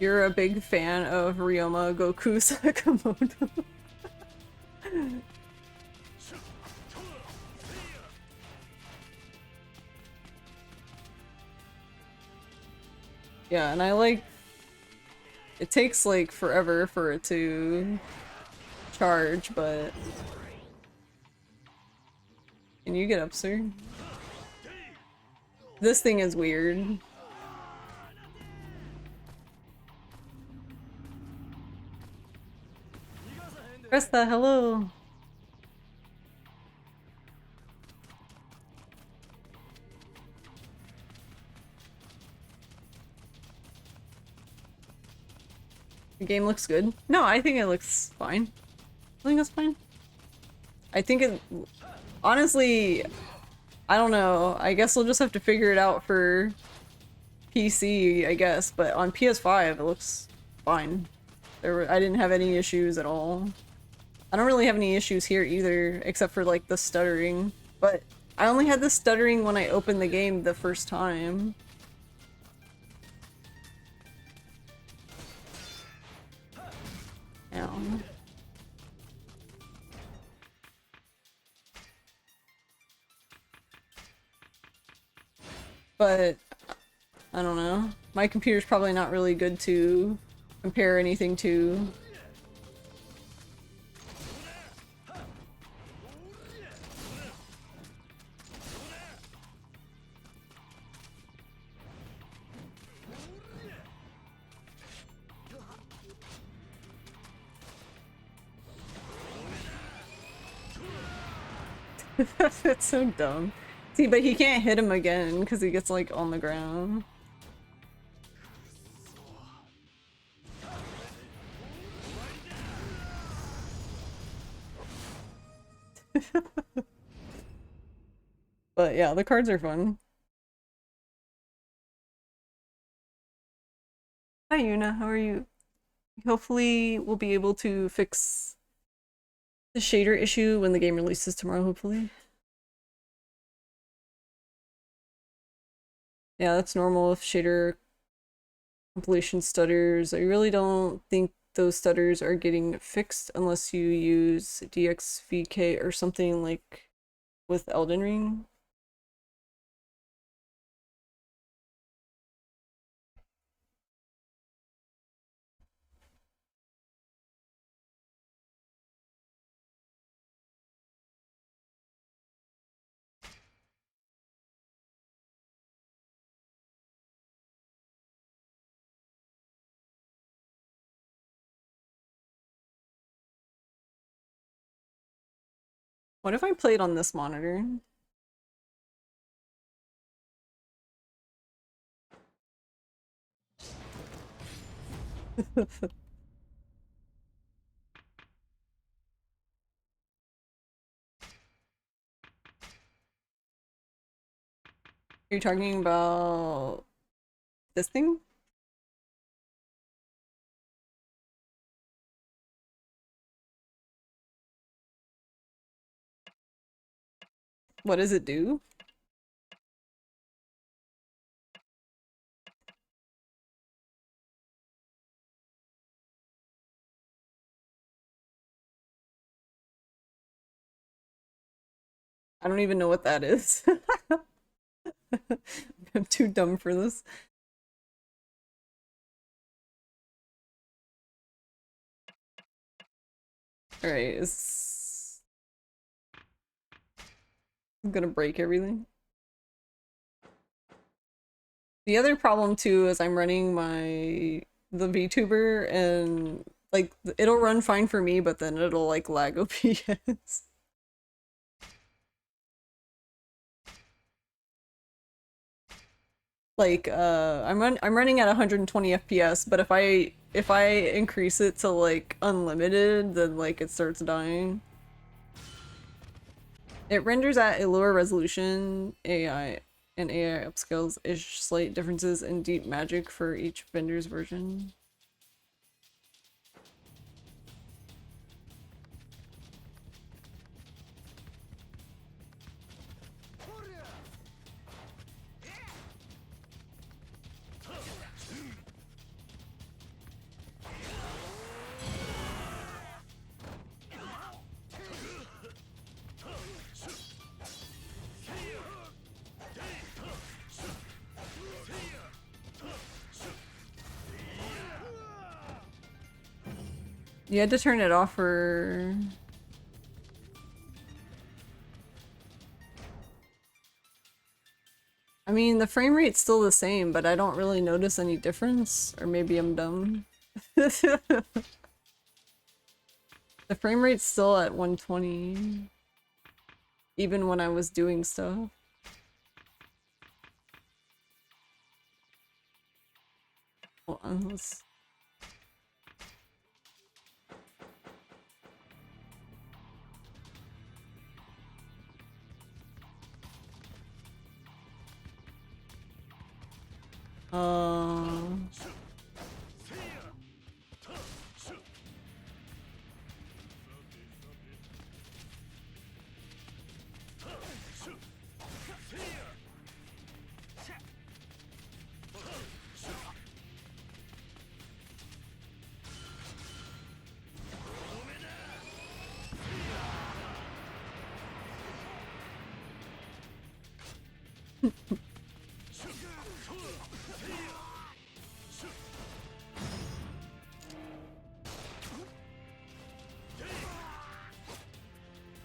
You're a big fan of Ryoma Goku Sakamoto. Yeah, and I like... It takes like forever for it to charge, but... Can you get up, sir? This thing is weird. Krista, hello! The game looks good. No, I think it looks fine. I think it's fine. I think it... Honestly, I don't know. I guess we'll just have to figure it out for PC, I guess. But on PS5, it looks fine. I didn't have any issues at all. I don't really have any issues here either, except for like the stuttering. But I only had the stuttering when I opened the game the first time. Ow. but I don't know. My computer's probably not really good to compare anything to. That's so dumb. See, but he can't hit him again because he gets like on the ground. But yeah, the cards are fun. Hi Yuna, how are you? Hopefully we'll be able to fix the shader issue when the game releases tomorrow, hopefully. Yeah, that's normal if shader compilation stutters. I really don't think those stutters are getting fixed unless you use DXVK or something like with Elden Ring. What if I played on this monitor? You're talking about this thing? What does it do? I don't even know what that is. I'm too dumb for this. Alright, I'm gonna break everything. The other problem too is I'm running the VTuber and like it'll run fine for me, but then it'll like lag OBS. Like I'm running at 120 FPS, but if I increase it to like unlimited, then like it starts dying. It renders at a lower resolution. AI and AI upscales ish slight differences in deep magic for each vendor's version. You had to turn it off for... I mean, the frame rate's still the same, but I don't really notice any difference. Or maybe I'm dumb. The frame rate's still at 120. Even when I was doing stuff. Hold on, let's...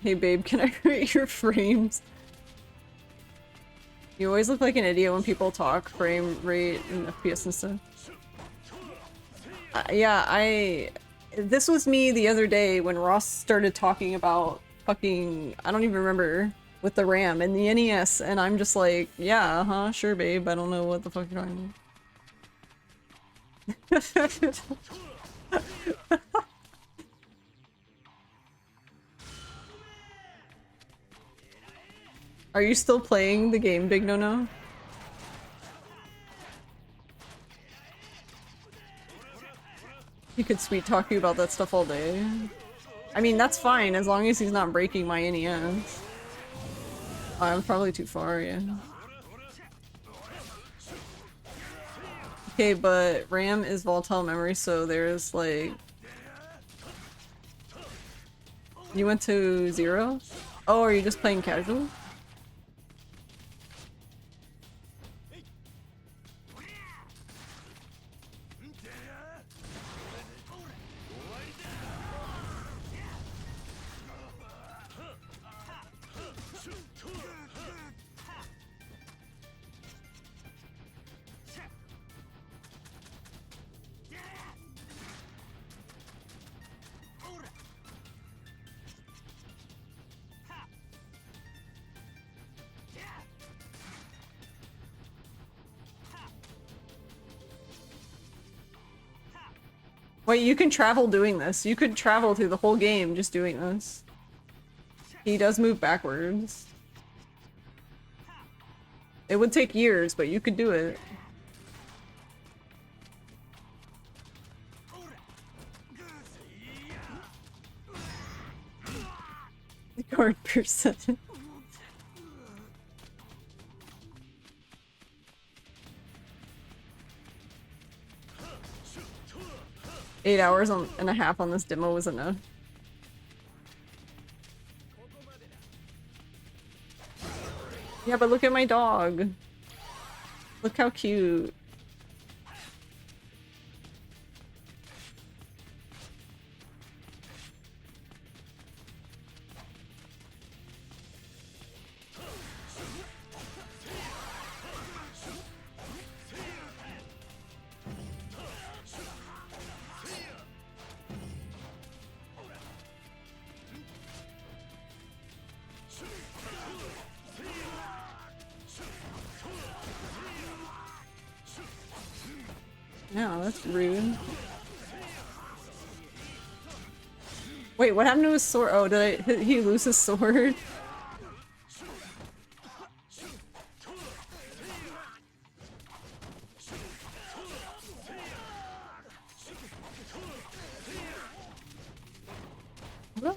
Hey babe, can I rate your frames? You always look like an idiot when people talk frame rate and FPS and stuff. Yeah, this was me the other day when Ross started talking about fucking, I don't even remember, with the RAM and the NES, and I'm just like, yeah, uh-huh, sure babe, I don't know what the fuck you're talking about. Are you still playing the game, Big No No? He could sweet talk you about that stuff all day. I mean, that's fine, as long as he's not breaking my NES. Oh, I'm probably too far, yeah. Okay, but RAM is volatile memory, so there's like... You went to 0? Oh, are you just playing casual? Wait, you can travel doing this. You could travel through the whole game just doing this. He does move backwards. It would take years, but you could do it. Guard percent. 8 hours and a half on this demo was enough. Yeah, but look at my dog. Look how cute. Yeah, that's rude. Wait, what happened to his sword? Oh, did he lose his sword? What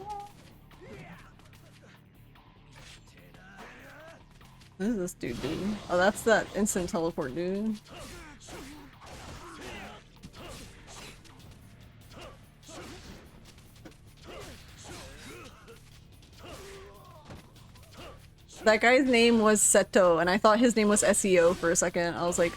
is this dude doing? Oh, that's that instant teleport dude. That guy's name was Seto, and I thought his name was SEO for a second. I was like,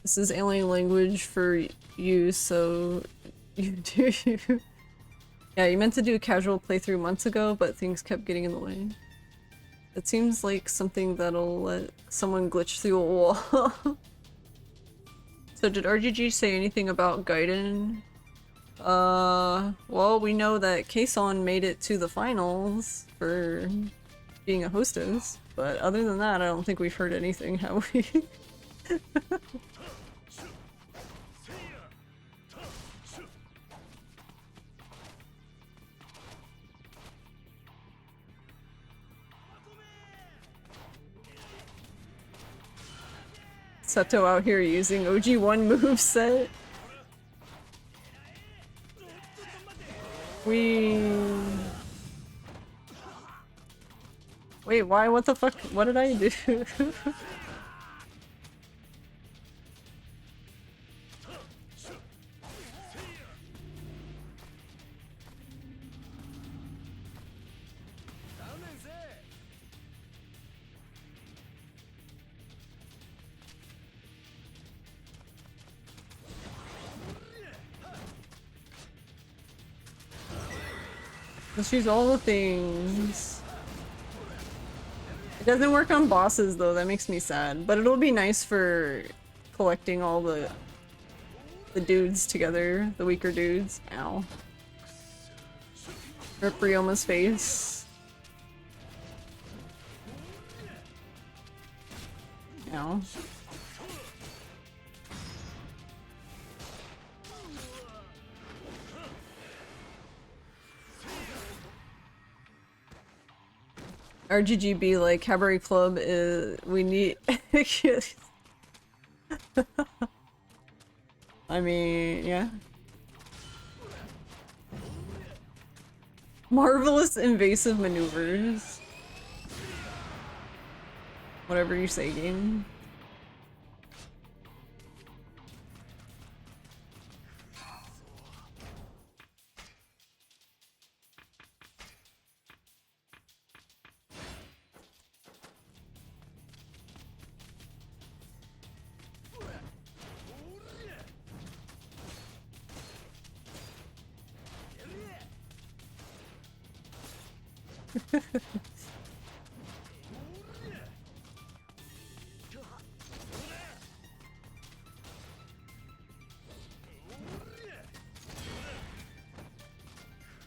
This is alien language for you, so you do you. Yeah, you meant to do a casual playthrough months ago, but things kept getting in the way. It seems like something that'll let someone glitch through a wall. So did RGG say anything about Gaiden? Well, we know that Kason made it to the finals for being a hostess, but other than that, I don't think we've heard anything, have we? Seto out here using OG1 moveset. Wait, why? What the fuck? What did I do? She's all the things. It doesn't work on bosses though, that makes me sad. But it'll be nice for collecting all the dudes together, the weaker dudes. Ow. Rip Ryoma's face. Ow. RGGB like Cabaret Club is we need I mean, yeah. Marvelous invasive maneuvers. Whatever you say, game.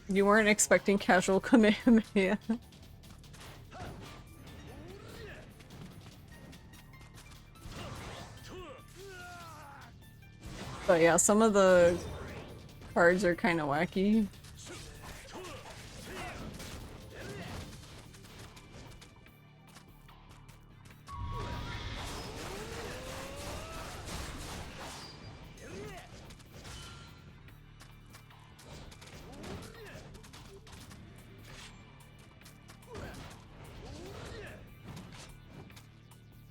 You weren't expecting casual Kamehameha. But yeah, some of the cards are kind of wacky.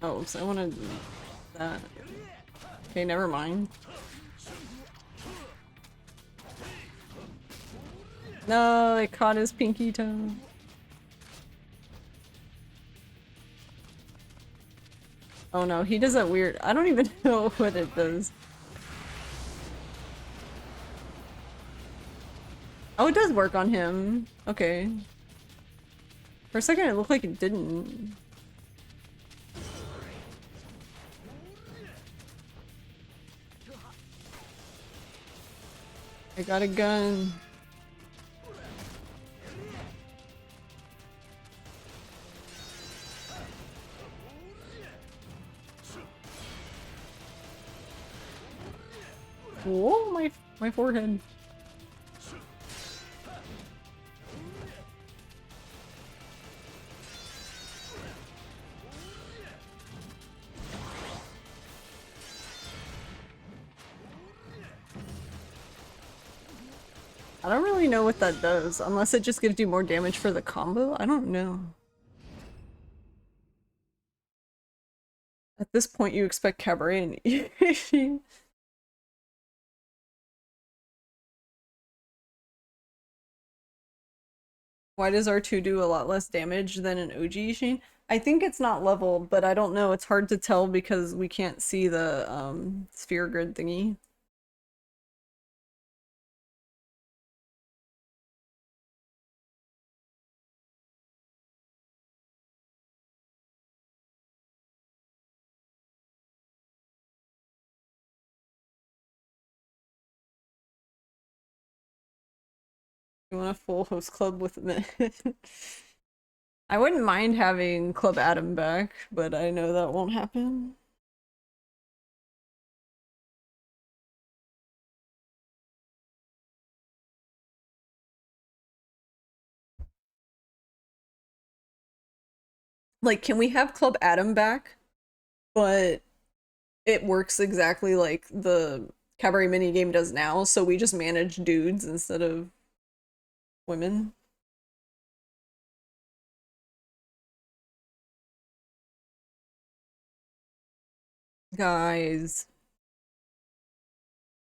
Oh, so I wanted that. Okay, never mind. No, it caught his pinky toe. Oh no, he does that weird. I don't even know what it does. Oh, it does work on him. Okay. For a second, it looked like it didn't. I got a gun. Whoa, my forehead. I don't really know what that does, unless it just gives you more damage for the combo. I don't know. At this point, you expect Cabaret and Why does R2 do a lot less damage than an OG Ishin? I think it's not leveled, but I don't know. It's hard to tell because we can't see the sphere grid thingy. You want a full host club with me? I wouldn't mind having Club Adam back, but I know that won't happen. Like, can we have Club Adam back, but it works exactly like the Cabaret minigame does now, so we just manage dudes instead of women? Guys.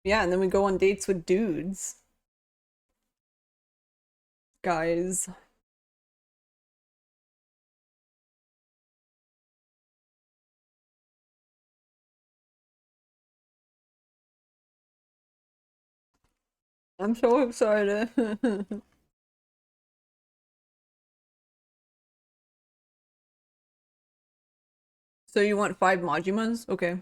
Yeah, and then we go on dates with dudes. Guys. I'm so excited. So you want 5 Majimas? Okay.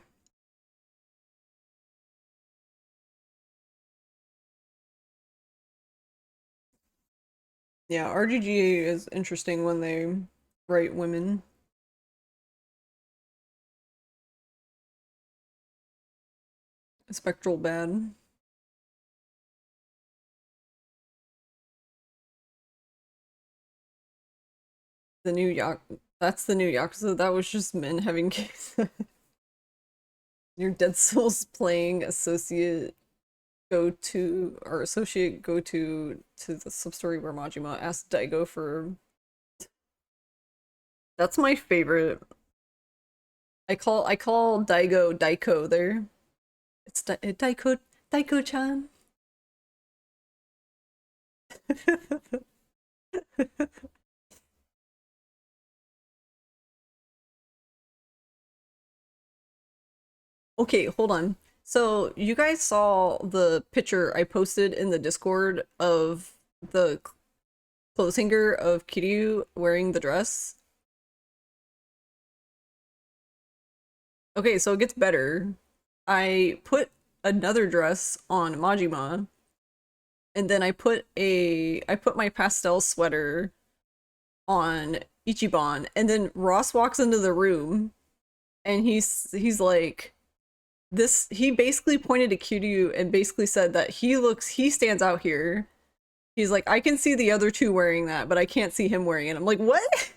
Yeah, RGG is interesting when they write women. Spectral bad. The new Yak That's the new Yakuza. That was just men having case. Your Dead Souls playing associate go to the sub-story where Majima asked Daigo for. That's my favorite. I call Daigo Daiko there. It's Daiko-chan. Okay, hold on. So you guys saw the picture I posted in the Discord of the clothes hanger of Kiryu wearing the dress? Okay, so it gets better. I put another dress on Majima, and then I put my pastel sweater on Ichiban, and then Ross walks into the room and he's like this he basically pointed to Kiryu and basically said that he stands out here. He's like, I can see the other two wearing that, but I can't see him wearing it. I'm like, what?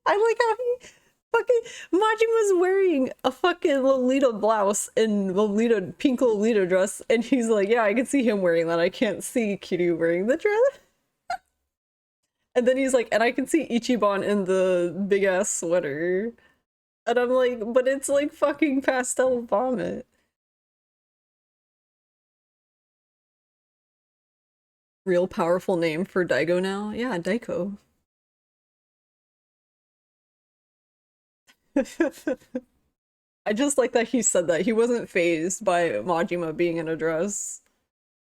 I like how he fucking Majima's wearing a fucking Lolita blouse and Lolita pink Lolita dress, and he's like, yeah, I can see him wearing that. I can't see Kiryu wearing the dress. And then he's like, and I can see Ichiban in the big ass sweater. And I'm like, but it's like fucking pastel vomit. Real powerful name for Daigo now? Yeah, Daiko. I just like that he said that. He wasn't phased by Majima being in a dress.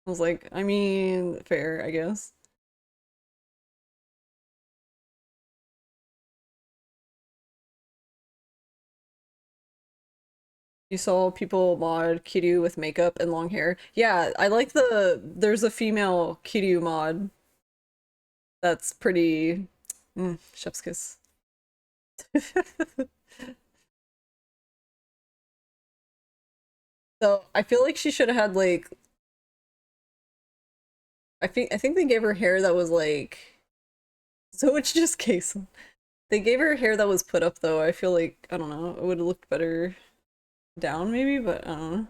I was like, I mean, fair, I guess. You saw people mod Kiryu with makeup and long hair. Yeah, I like there's a female Kiryu mod that's pretty chef's kiss. So I feel like she should have had like I think they gave her hair that was like so it's just case. They gave her hair that was put up though. I feel like I don't know, it would have looked better down maybe, but I don't know.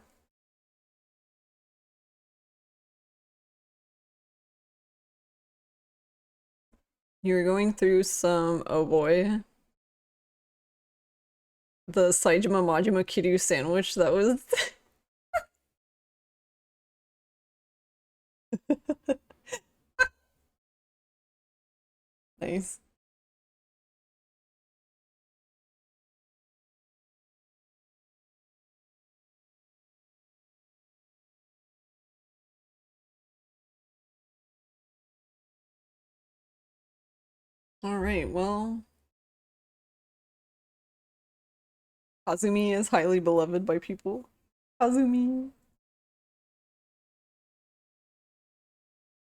You're going through some oh boy. The Saijima Majima Kiryu sandwich that was nice. All right, well, Kazumi is highly beloved by people. Kazumi.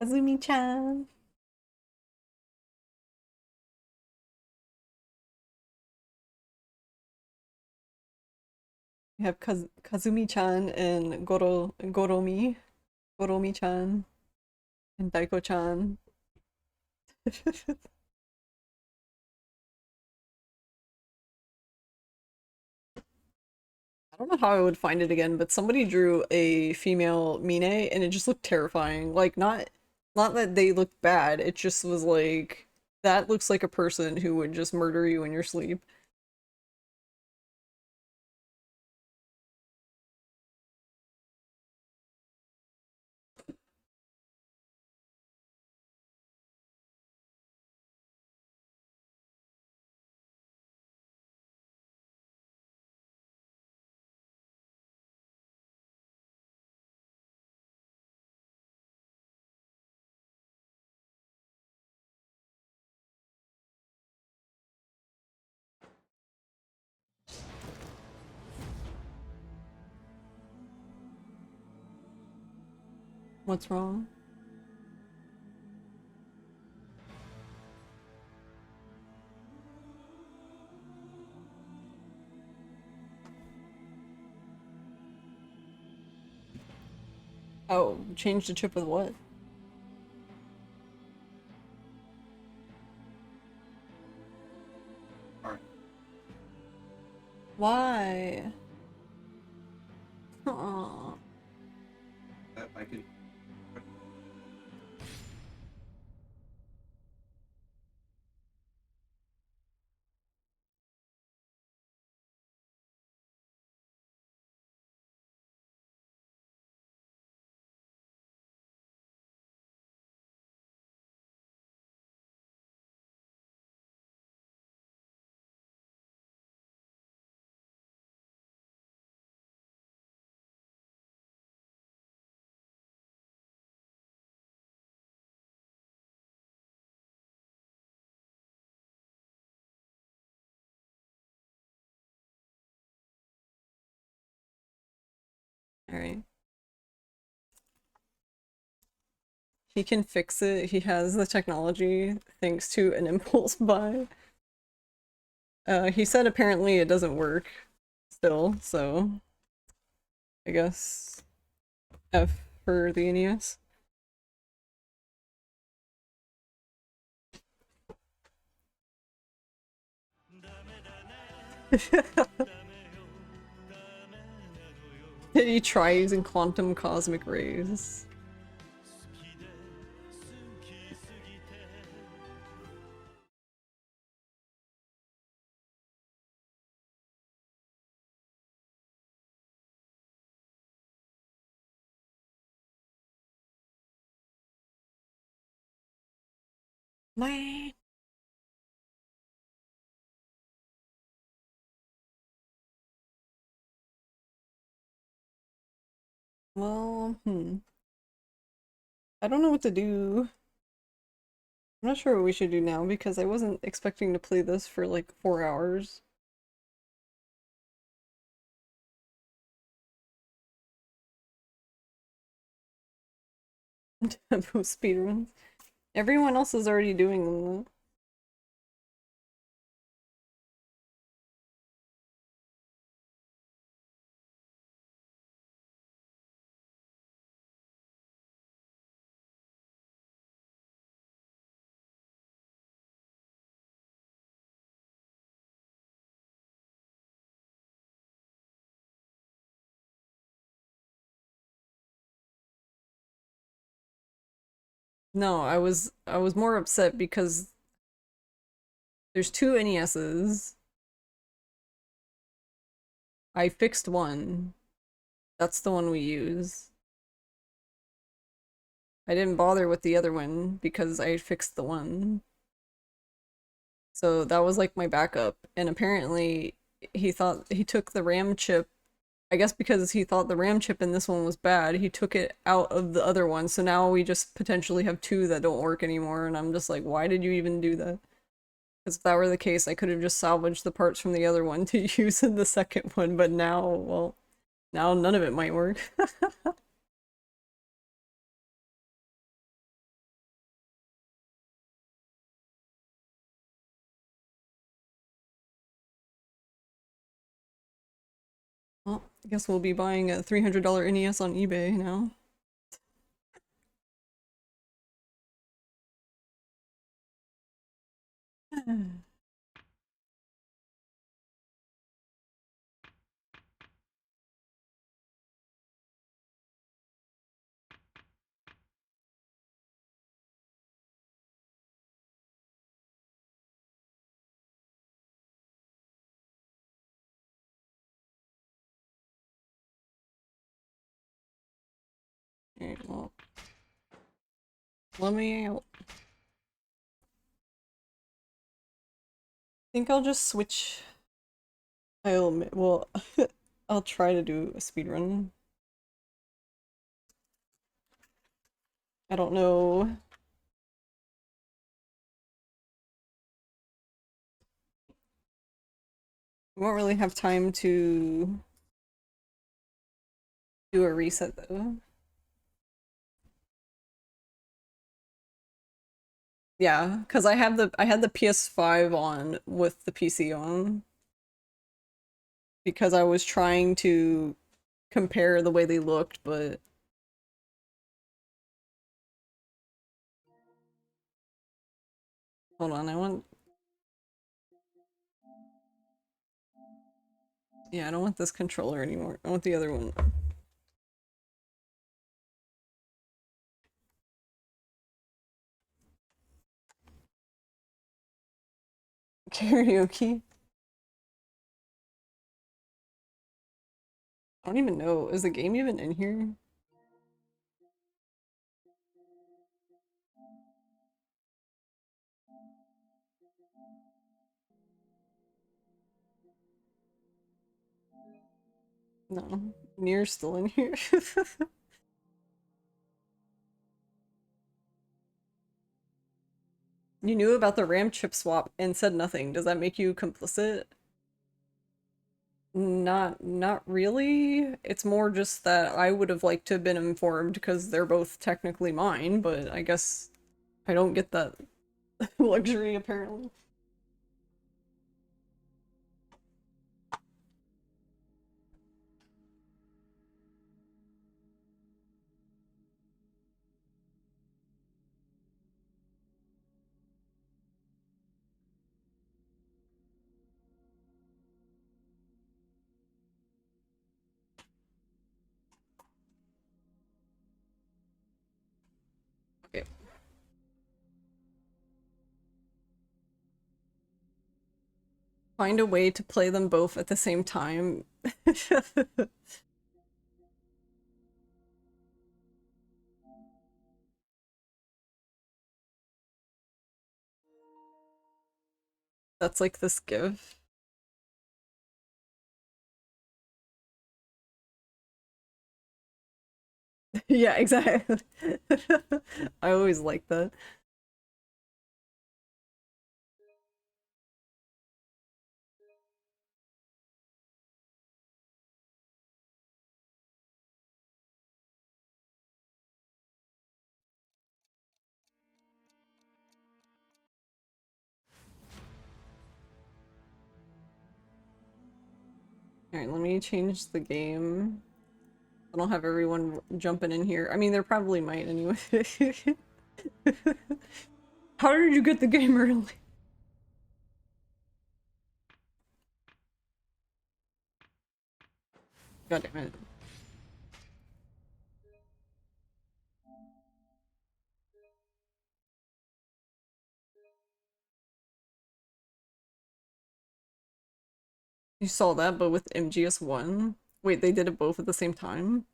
Kazumi-chan. We have Kazumi-chan and Goromi-chan, and Daiko-chan. I don't know how I would find it again, but somebody drew a female Mine and it just looked terrifying. Like not that they looked bad, it just was like that looks like a person who would just murder you in your sleep. What's wrong? Oh, change the chip with what? Alright, Why? Aw. that I can. Alright. He can fix it. He has the technology thanks to an impulse buy. He said apparently it doesn't work still, so I guess F for the NES. Did he try using quantum cosmic rays? My. Well, I don't know what to do. I'm not sure what we should do now because I wasn't expecting to play this for like 4 hours. Tempo speedruns. Everyone else is already doing them though. No, I was more upset because there's two NESs. I fixed one. That's the one we use. I didn't bother with the other one because I fixed the one. So that was like my backup. And apparently he thought he took the RAM chip. I guess because he thought the RAM chip in this one was bad, he took it out of the other one. So now we just potentially have two that don't work anymore. And I'm just like, why did you even do that? Because if that were the case, I could have just salvaged the parts from the other one to use in the second one. But now, well, now none of it might work. Well, I guess we'll be buying a $300 NES on eBay now. Alright, well, let me out. I think I'll just switch. Well, I'll try to do a speedrun. I don't know. We won't really have time to do a reset though. Yeah, because I had the PS5 on with the PC on because I was trying to compare the way they looked, but hold on, I want yeah, I don't want this controller anymore. I want the other one. Karaoke? I don't even know. Is the game even in here? No. Nier's still in here. You knew about the RAM chip swap and said nothing. Does that make you complicit? Not really. It's more just that I would have liked to have been informed because they're both technically mine, but I guess I don't get that luxury apparently. Okay. Find a way to play them both at the same time. That's like this GIF. Yeah, exactly. I always like that. Alright, let me change the game. I don't have everyone jumping in here. I mean, there probably might anyway. How did you get the game early? God damn it. You saw that, but with MGS1? Wait, they did it both at the same time?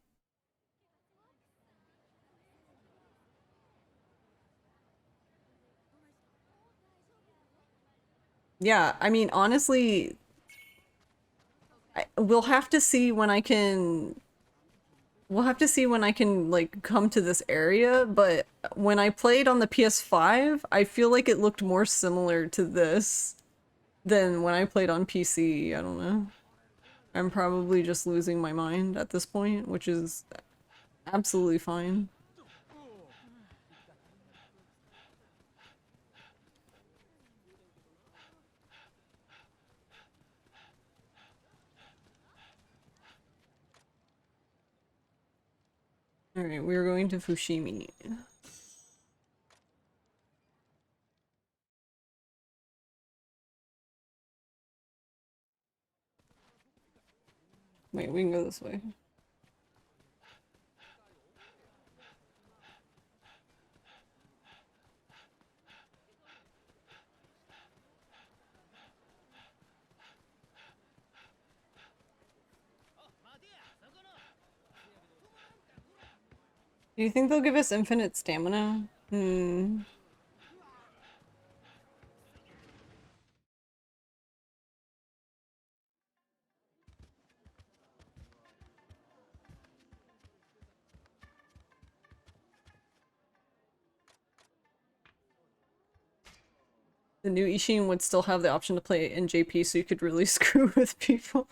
Yeah, I mean, honestly, we'll have to see when I can. We'll have to see when I can, like, come to this area, but when I played on the PS5, I feel like it looked more similar to this than when I played on PC. I don't know. I'm probably just losing my mind at this point, which is absolutely fine. Alright, we're going to Fushimi. Wait, we can go this way. Do you think they'll give us infinite stamina? Hmm. The new Ishin would still have the option to play in JP, so you could really screw with people.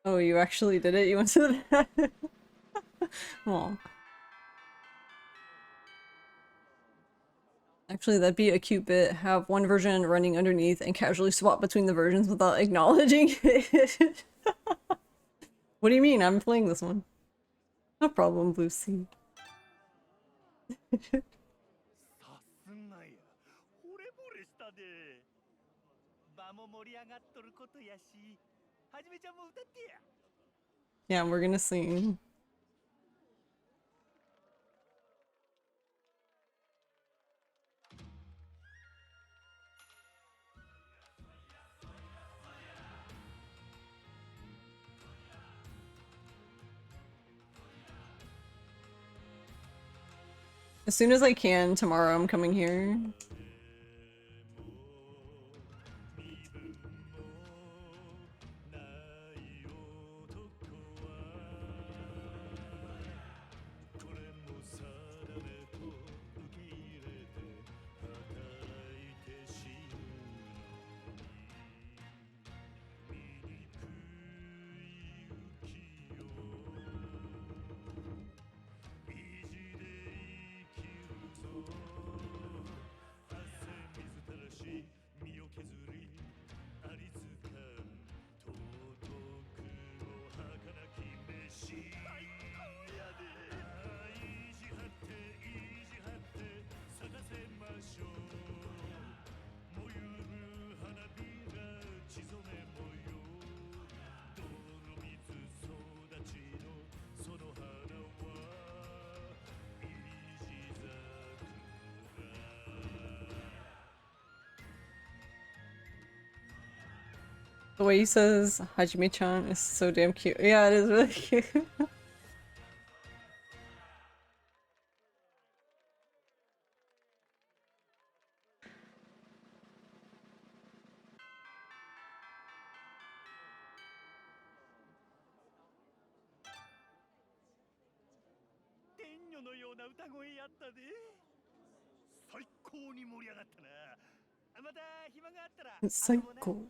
Oh, you actually did it? You went to that? Well, actually, that'd be a cute bit. Have one version running underneath and casually swap between the versions without acknowledging it. What do you mean? I'm playing this one. No problem, Blue Sea. Yeah, we're gonna sing. As soon as I can, tomorrow I'm coming here. The way he says Hajime-chan is so damn cute. Yeah, it is really cute. It's so cool.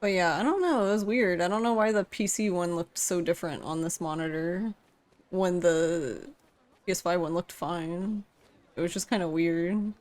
But yeah, I don't know, it was weird. I don't know why the PC one looked so different on this monitor when the PS5 one looked fine. It was just kind of weird.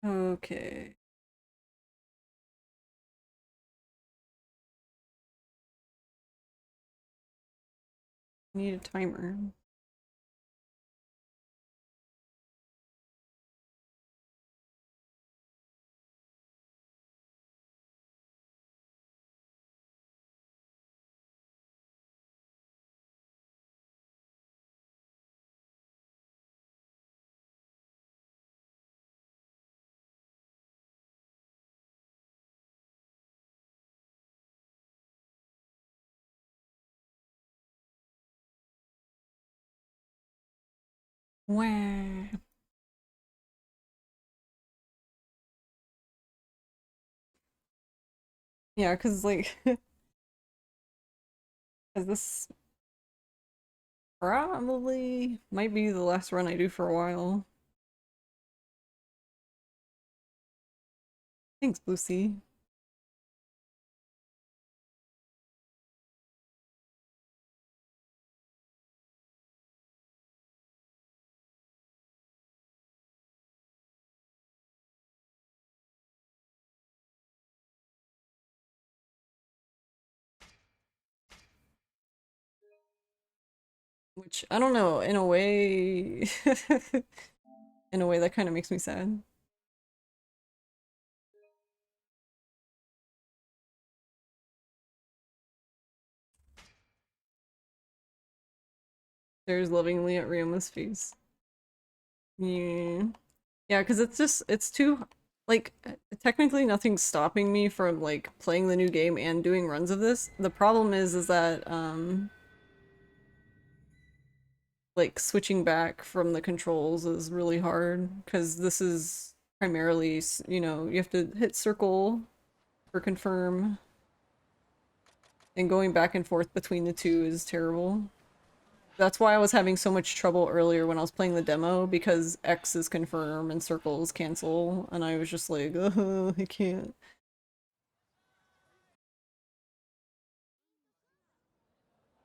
Okay. Need a timer. Wah. Yeah, cause like, cause this probably might be the last run I do for a while. Thanks, Lucy. Which I don't know, in a way, in a way that kind of makes me sad. There's lovingly at Ryoma's face. Yeah. Yeah, because it's too, like, technically nothing's stopping me from, like, playing the new game and doing runs of this. The problem is that, like, switching back from the controls is really hard, because this is primarily, you know, you have to hit circle for confirm, and going back and forth between the two is terrible. That's why I was having so much trouble earlier when I was playing the demo, because X is confirm and circle is cancel, and I was just like, I can't.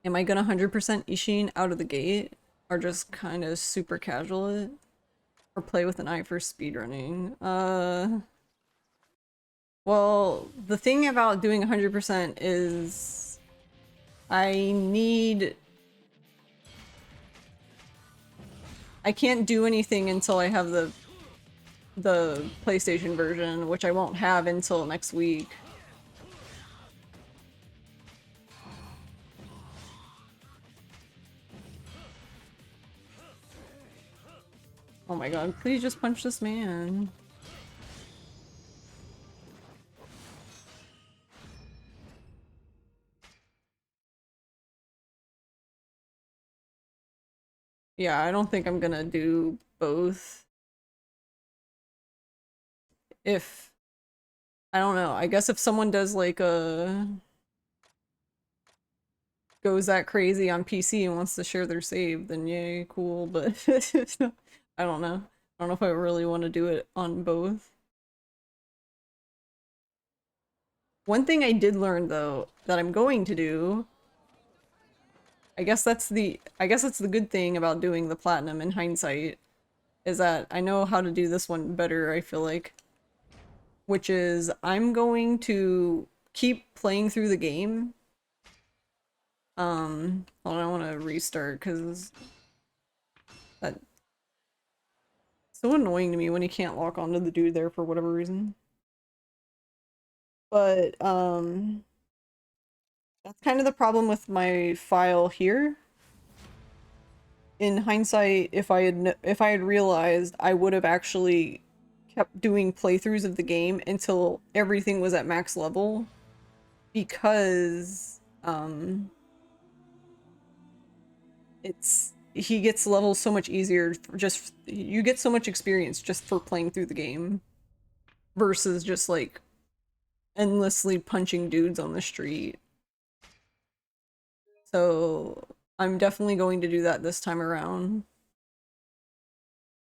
Am I gonna 100% Ishin out of the gate? Or just kind of super casual it? Or play with an eye for speedrunning? Well, the thing about doing 100% is I need... I can't do anything until I have the PlayStation version, which I won't have until next week. Oh my god, please just punch this man. Yeah, I don't think I'm gonna do both. If... I don't know, I guess if someone does like a... goes that crazy on PC and wants to share their save, then yay, cool, but I don't know. I don't know if I really want to do it on both. One thing I did learn though, that I'm going to do, I guess that's the good thing about doing the platinum in hindsight, is that I know how to do this one better, I feel like. Which is, I'm going to keep playing through the game. Hold on, I want to restart, because that's so annoying to me when you can't lock onto the dude there for whatever reason. But, that's kind of the problem with my file here. In hindsight, if I had realized, I would have actually kept doing playthroughs of the game until everything was at max level, because he gets levels so much easier for just you get so much experience just for playing through the game versus just like endlessly punching dudes on the street. So I'm definitely going to do that this time around.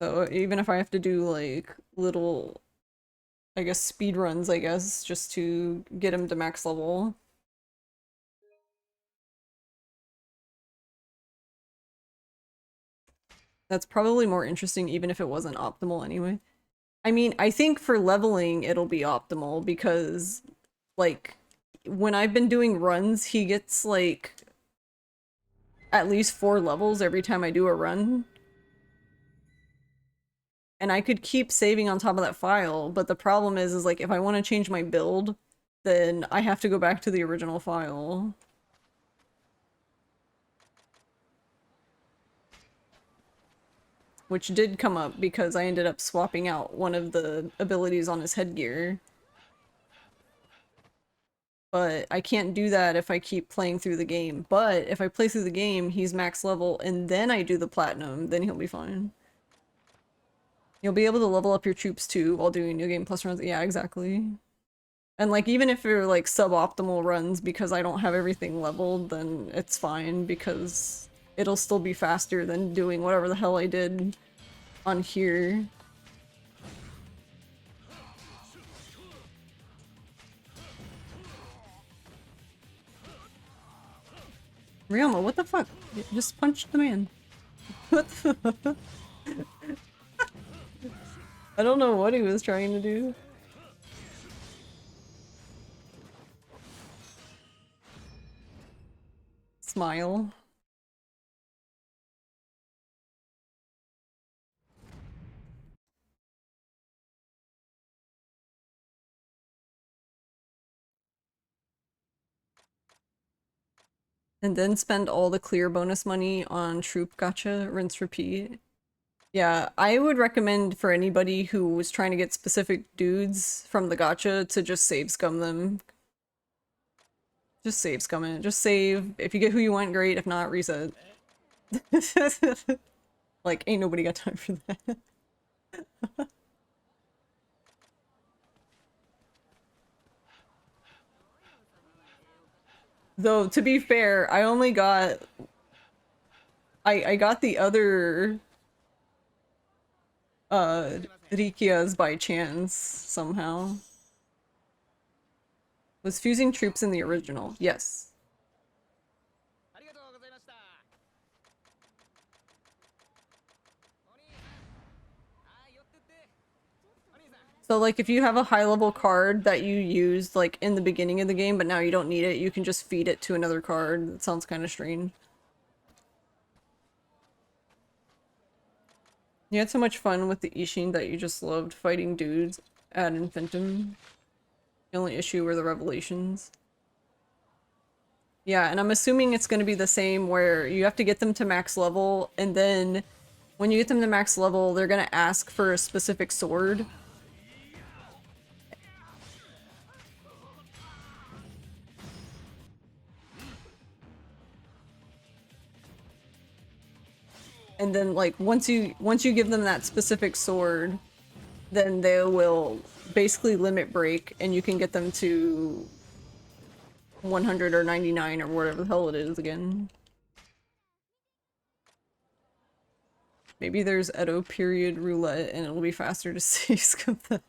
So even if I have to do like little, I guess, speed runs, I guess, just to get him to max level. That's probably more interesting even if it wasn't optimal anyway. I mean, I think for leveling it'll be optimal because, like, when I've been doing runs, he gets like at least 4 levels every time I do a run. And I could keep saving on top of that file, but the problem is like if I want to change my build, then I have to go back to the original file. Which did come up because I ended up swapping out one of the abilities on his headgear. But I can't do that if I keep playing through the game. But if I play through the game, he's max level, and then I do the platinum, then he'll be fine. You'll be able to level up your troops too while doing New Game Plus runs. Yeah, exactly. And like even if you're like suboptimal runs because I don't have everything leveled, then it's fine because it'll still be faster than doing whatever the hell I did on here. Ryoma, what the fuck? Just punched the man. What the I don't know what he was trying to do. Smile. And then spend all the clear bonus money on troop gacha, rinse repeat. Yeah, I would recommend for anybody who was trying to get specific dudes from the gacha to just save scum them. Just save scum it. Just save. If you get who you want, great. If not, reset. Like, ain't nobody got time for that. Though, to be fair, I only got... I got the other... Rikias by chance, somehow. Was fusing troops in the original? Yes. So like if you have a high level card that you used like in the beginning of the game but now you don't need it, you can just feed it to another card. That sounds kind of strange. You had so much fun with the Ishin that you just loved fighting dudes ad infinitum. The only issue were the revelations. Yeah, and I'm assuming it's going to be the same where you have to get them to max level, and then when you get them to max level, they're going to ask for a specific sword. And then like once you give them that specific sword, then they will basically limit break and you can get them to 100 or 99 or whatever the hell it is again. Maybe there's Edo period roulette and it'll be faster to see skip that.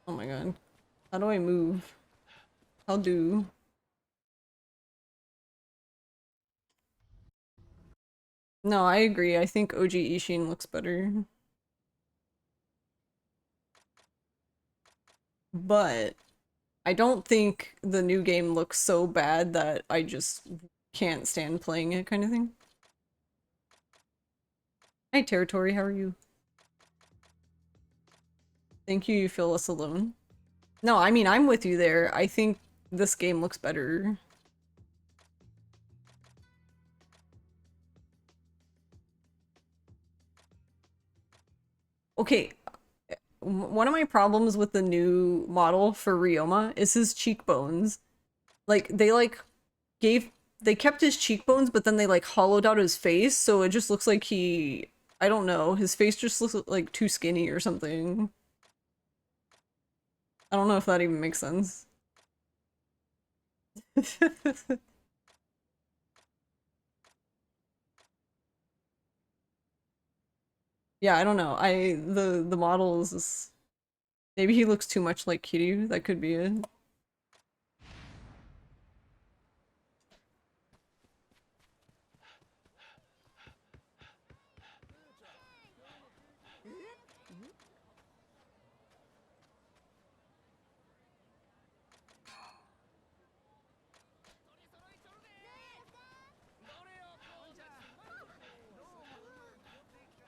Oh my god. How do I move? How do? No, I agree. I think OG Ishin looks better. But I don't think the new game looks so bad that I just can't stand playing it kind of thing. Hi Territory, how are you? Thank you, you feel less alone. No, I mean, I'm with you there. I think this game looks better. Okay, one of my problems with the new model for Ryoma is his cheekbones. Like, they kept his cheekbones, but then they like hollowed out his face, so it just looks like I don't know, his face just looks like too skinny or something. I don't know if that even makes sense. Yeah, I don't know. The models is maybe he looks too much like Kiryu. That could be it.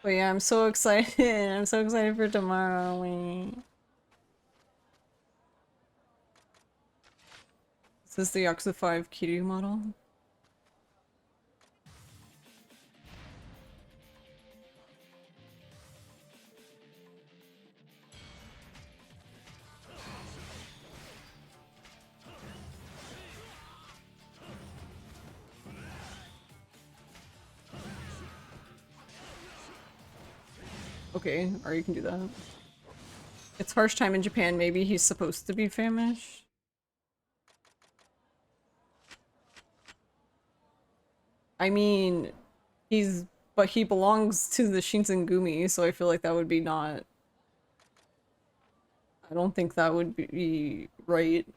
But yeah, I'm so excited. I'm so excited for tomorrow. Is this the Yakuza 5 Kiryu model? Okay, or you can do that. It's harsh time in Japan, maybe he's supposed to be famished. I mean, but he belongs to the Shinsengumi, so I feel like that would be not... I don't think that would be right.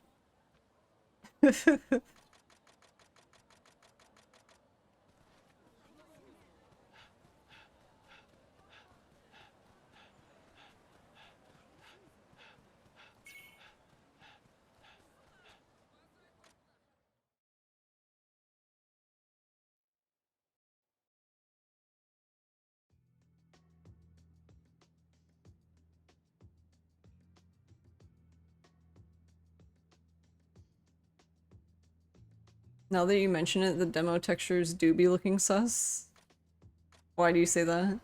Now that you mention it, the demo textures do be looking sus. Why do you say that?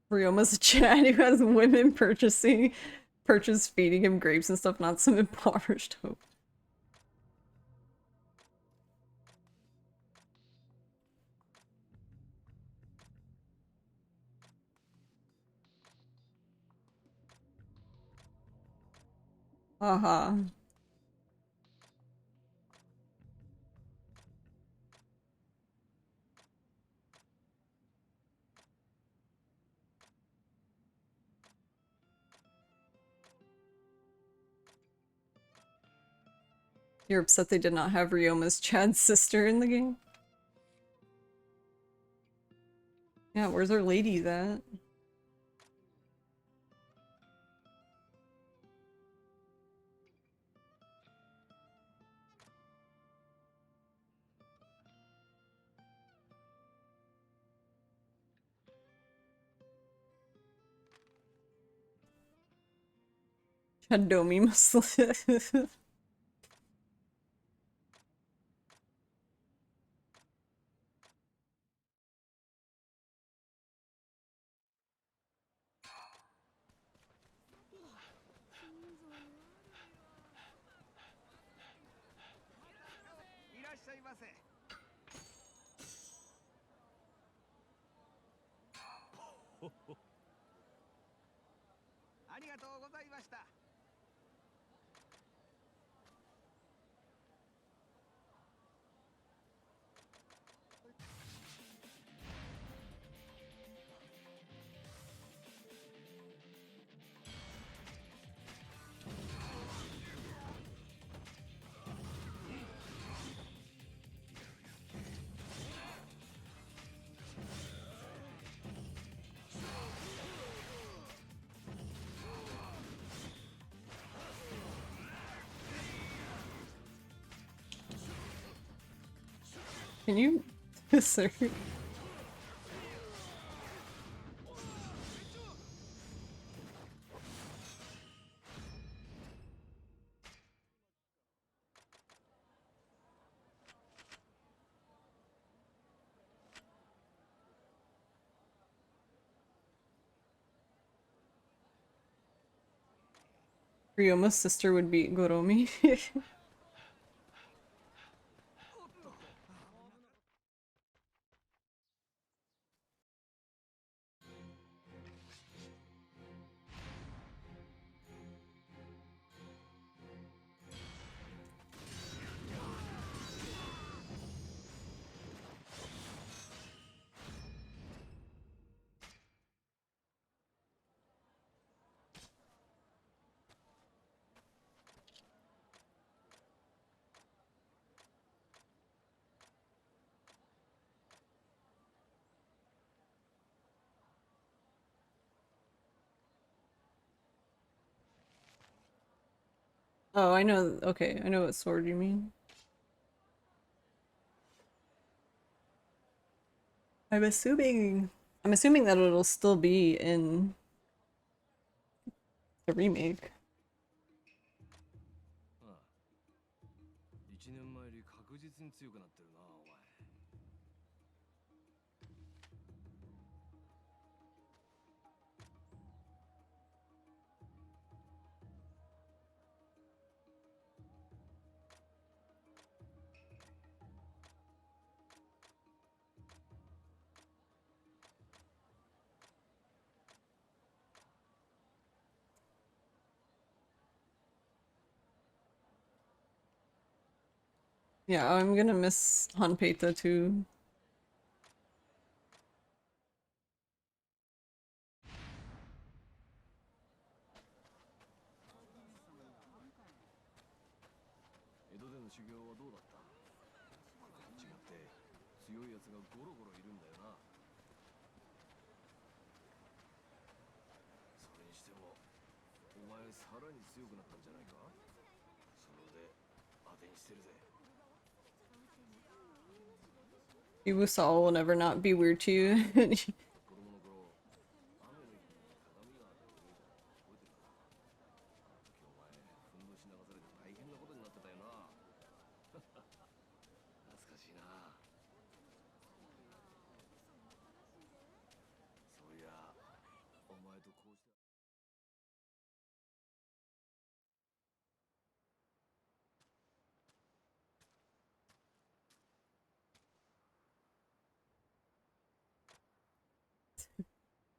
Ryoma's a Chad who has women purchase feeding him grapes and stuff, not some impoverished hope. Haha. You're upset they did not have Ryoma's Chad's sister in the game? Yeah, where's our lady at? Chadomi must live. Can you... Sir? Ryoma's sister would beat Goromi. Oh, I know. Okay, I know what sword you mean. I'm assuming... I'm assuming that it'll still be in the remake. 1年前より確実に強くなってるな、お前。Yeah, I'm gonna miss Hanpeita too. Ibusal will never not be weird to you.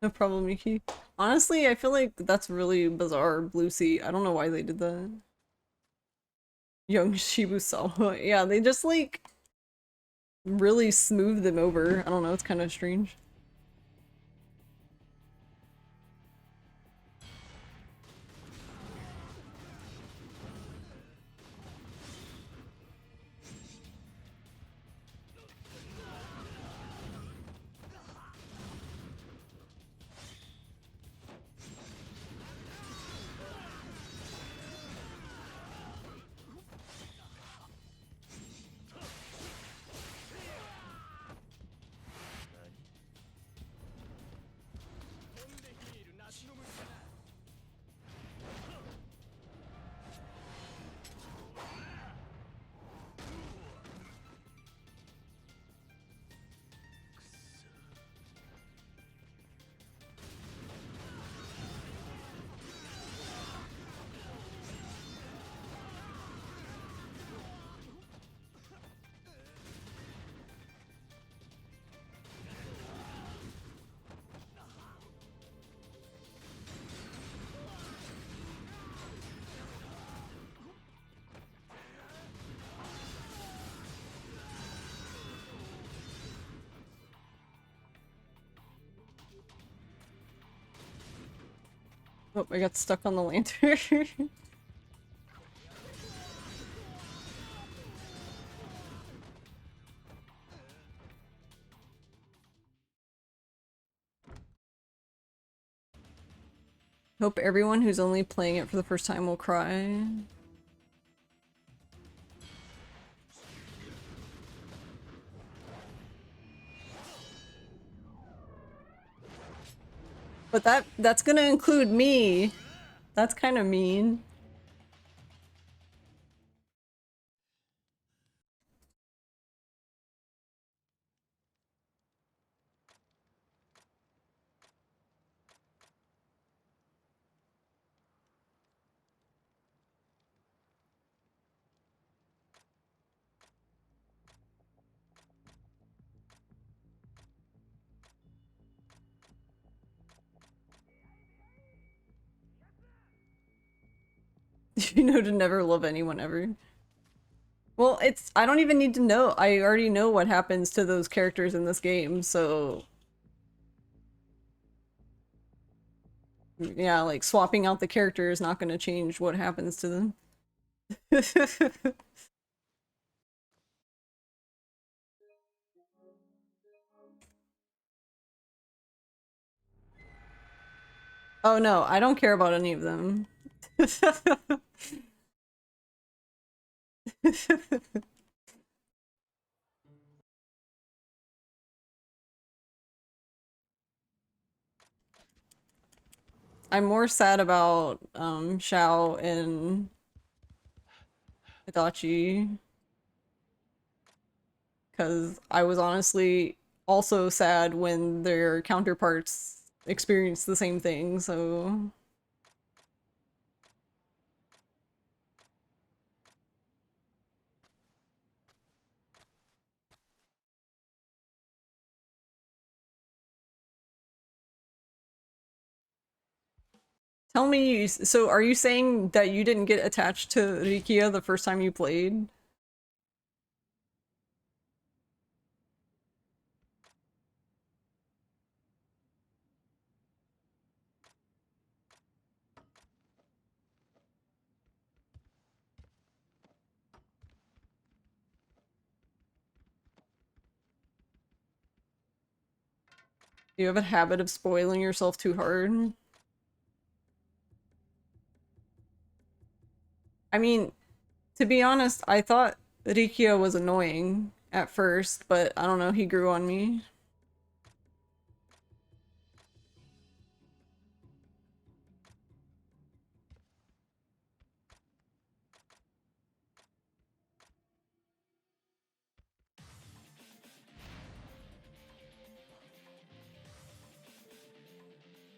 No problem, Miki. Honestly, I feel like that's really bizarre, Blue Sea. I don't know why they did that. Young Shibusawa. Yeah, they just like really smooth them over. I don't know, it's kind of strange. Oh, I got stuck on the lantern. Hope everyone who's only playing it for the first time will cry. But that's gonna include me. That's kind of mean. You know, to never love anyone ever. Well, I don't even need to know. I already know what happens to those characters in this game, so yeah, like swapping out the character is not going to change what happens to them. Oh no, I don't care about any of them. I'm more sad about Xiao and Itachi because I was honestly also sad when their counterparts experienced the same thing, so tell me, so are you saying that you didn't get attached to Rikia the first time you played? You have a habit of spoiling yourself too hard. I mean, to be honest, I thought Rikio was annoying at first, but I don't know, he grew on me.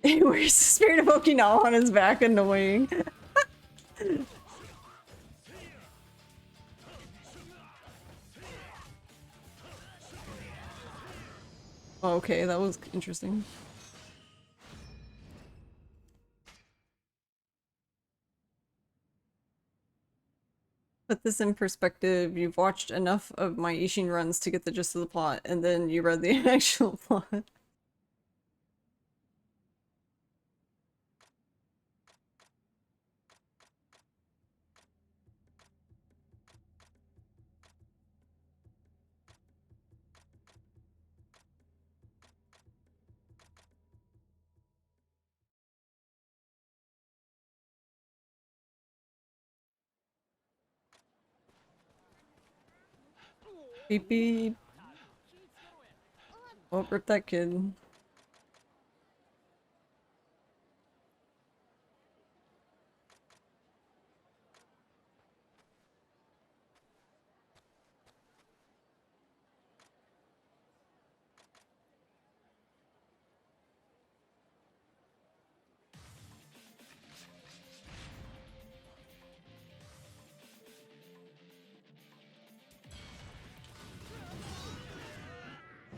He wears the spirit of Okinawa on his back, annoying. Okay, that was interesting. Put this in perspective, you've watched enough of my Ishin runs to get the gist of the plot, and then you read the actual plot. Beep beep. Oh, rip that kid.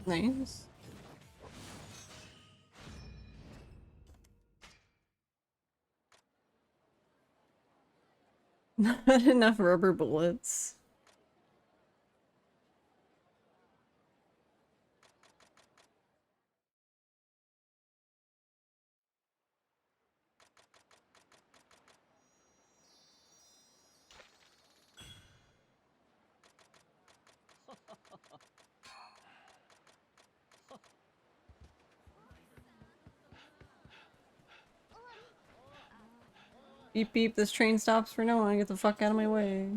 Nice. Not enough rubber bullets. Beep beep, this train stops for no one. Get the fuck out of my way.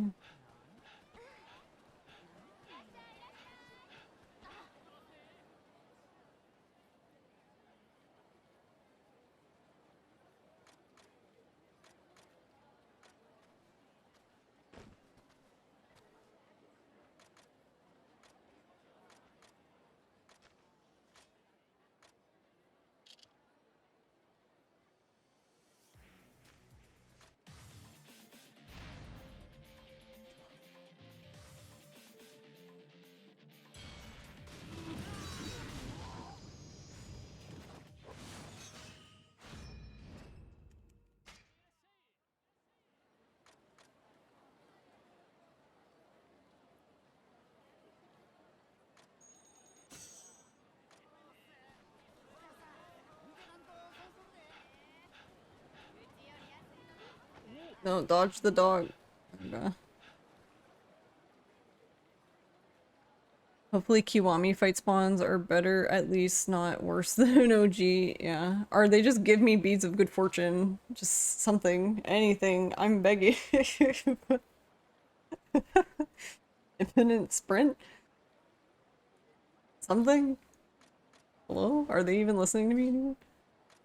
No, dodge the dog. Okay. Hopefully Kiwami fight spawns are better, at least not worse than OG, yeah. Or they just give me beads of good fortune. Just something, anything. I'm begging. Infinite sprint? Something? Hello? Are they even listening to me anymore?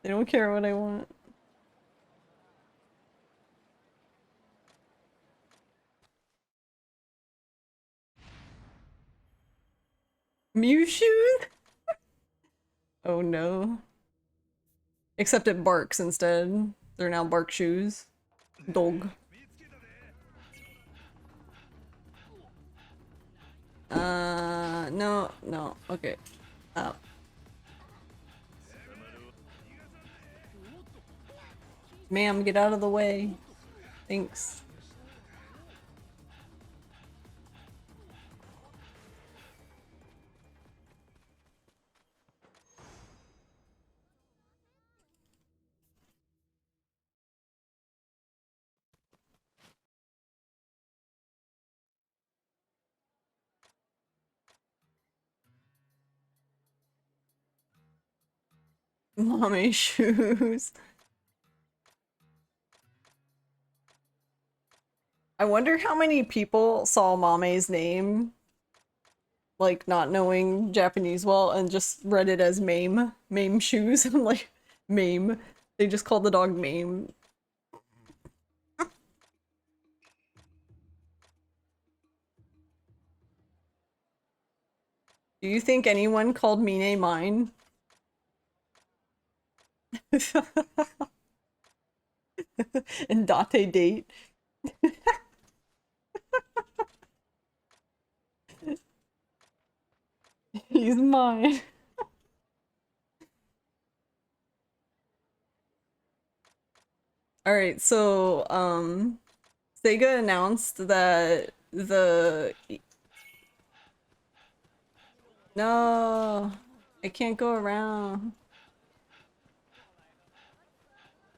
They don't care what I want. Mew shoes? Oh no. Except it barks instead. They're now bark shoes. Dog. No, no, okay. Oh. Ma'am, get out of the way. Thanks. Mommy shoes. I wonder how many people saw Mame's name, like not knowing Japanese well, and just read it as Mame. Mame shoes. I'm like, Mame. They just called the dog Mame. Do you think anyone called Mine mine? And Date date? He's mine. Alright, so, Sega announced that the... No, I can't go around.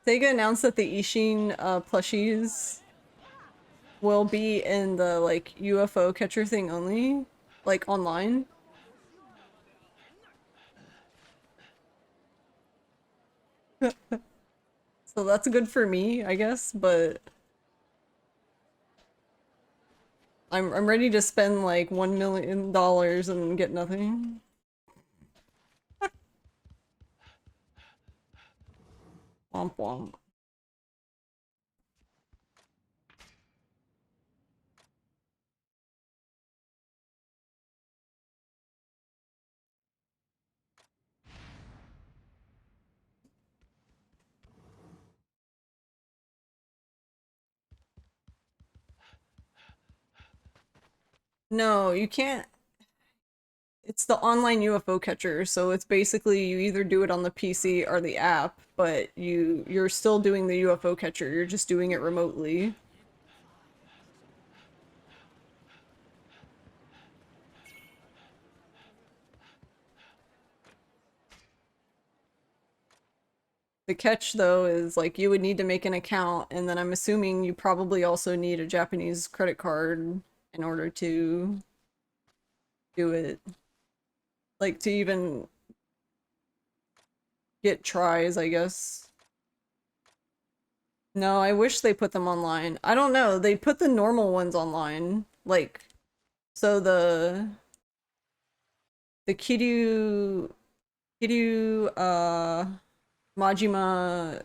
Sega announced that the Ishin plushies will be in the like UFO catcher thing only, like online. So that's good for me, I guess, but I'm ready to spend like $1 million and get nothing. Womp womp. No, you can't. It's the online UFO catcher, so it's basically you either do it on the PC or the app, but you're still doing the UFO catcher, you're just doing it remotely. The catch though is like you would need to make an account, and then I'm assuming you probably also need a Japanese credit card in order to do it. Like to even get tries, I guess. No, I wish they put them online. I don't know, they put the normal ones online. Like, so the Kiryu, Majima,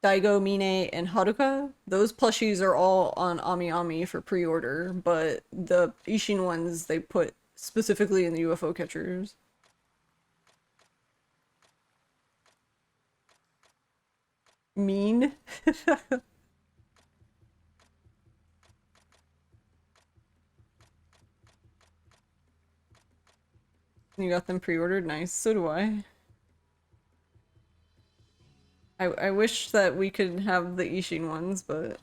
Daigo, Mine, and Haruka, those plushies are all on Ami Ami for pre-order, but the Ishin ones they put specifically in the UFO catchers. Mean. You got them pre-ordered? Nice. So do I. I wish that we could have the Ishin ones, but...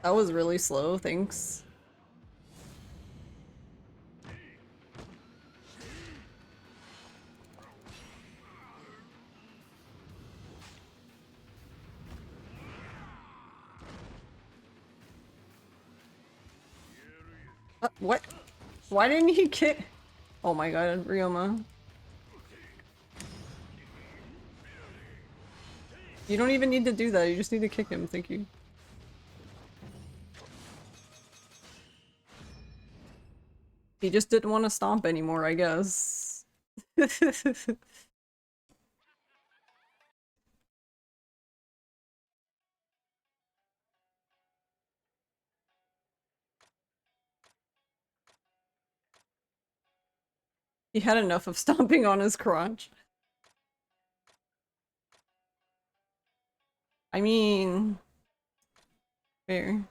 That was really slow, thanks. What? Why didn't he kick? Oh my god, Ryoma. You don't even need to do that, you just need to kick him, thank you. He just didn't want to stomp anymore, I guess. He had enough of stomping on his crotch. I mean... fair.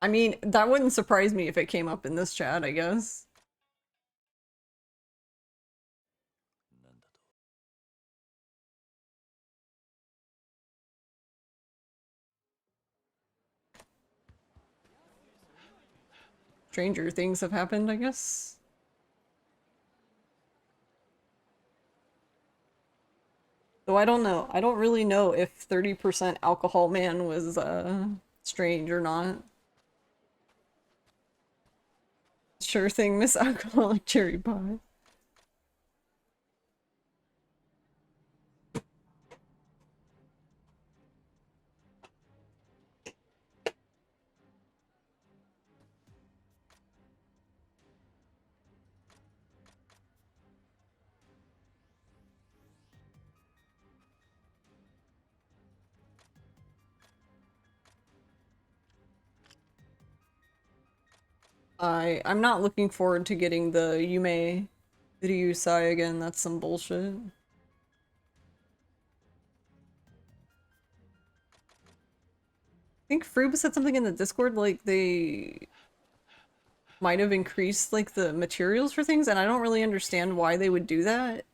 I mean, that wouldn't surprise me if it came up in this chat, I guess. Stranger things have happened, I guess. Though I don't know. I don't really know if 30% alcohol man was strange or not. Sure thing, Miss Alcoholic Cherry Pie. I'm not looking forward to getting the Yume Ryusai again. That's some bullshit. I think Froob said something in the Discord like they might have increased like the materials for things, and I don't really understand why they would do that.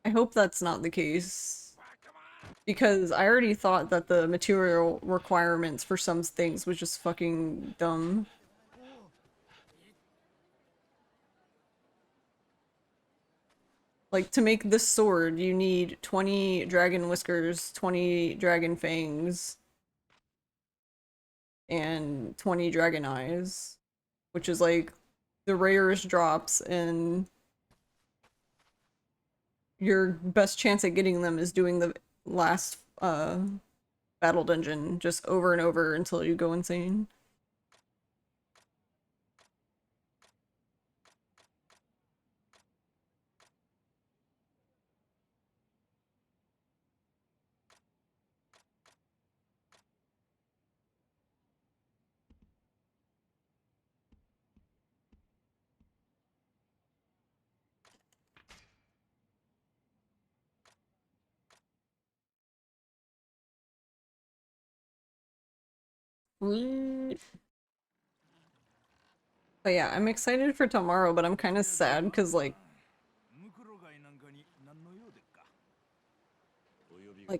I hope that's not the case. Because I already thought that the material requirements for some things was just fucking dumb. Like, to make this sword, you need 20 dragon whiskers, 20 dragon fangs, and 20 dragon eyes. Which is like the rarest drops, and your best chance at getting them is doing the last battle dungeon just over and over until you go insane. But yeah, I'm excited for tomorrow, but I'm kind of sad because like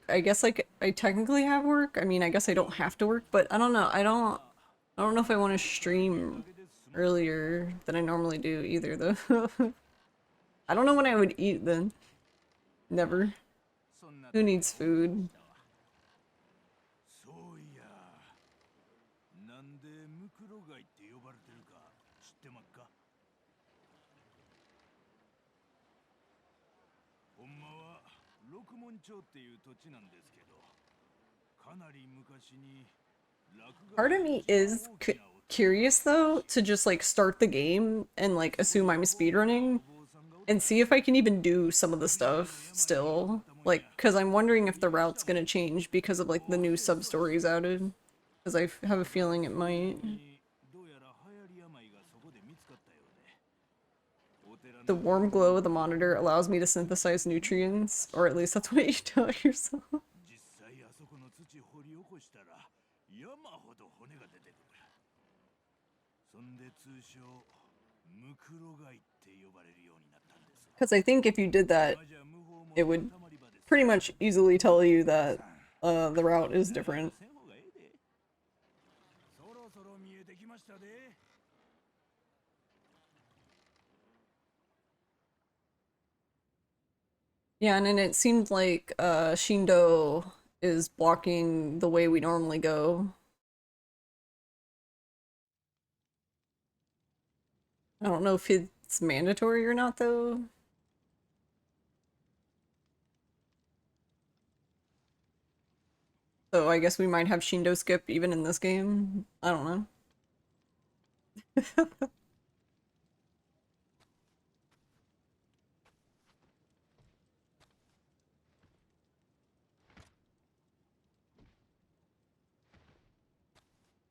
I guess like I technically have work. I mean, I guess I don't have to work, but I don't know. I don't know if I want to stream earlier than I normally do either though. I don't know when I would eat then. Never. Who needs food? そういやなんでムクロガイって呼ばれてるか知ってまっかほんまは六門町っていう土地なんですけどかなり昔に Part of me is curious though to just like start the game and like assume I'm speedrunning and see if I can even do some of the stuff still. Like, cause I'm wondering if the route's gonna change because of like the new sub-stories added. Cause I have a feeling it might. The warm glow of the monitor allows me to synthesize nutrients, or at least that's what you tell yourself. Because I think if you did that, it would pretty much easily tell you that the route is different. Yeah, and then it seemed like Shindo is blocking the way we normally go. I don't know if it's mandatory or not, though. So I guess we might have Shindo skip even in this game. I don't know.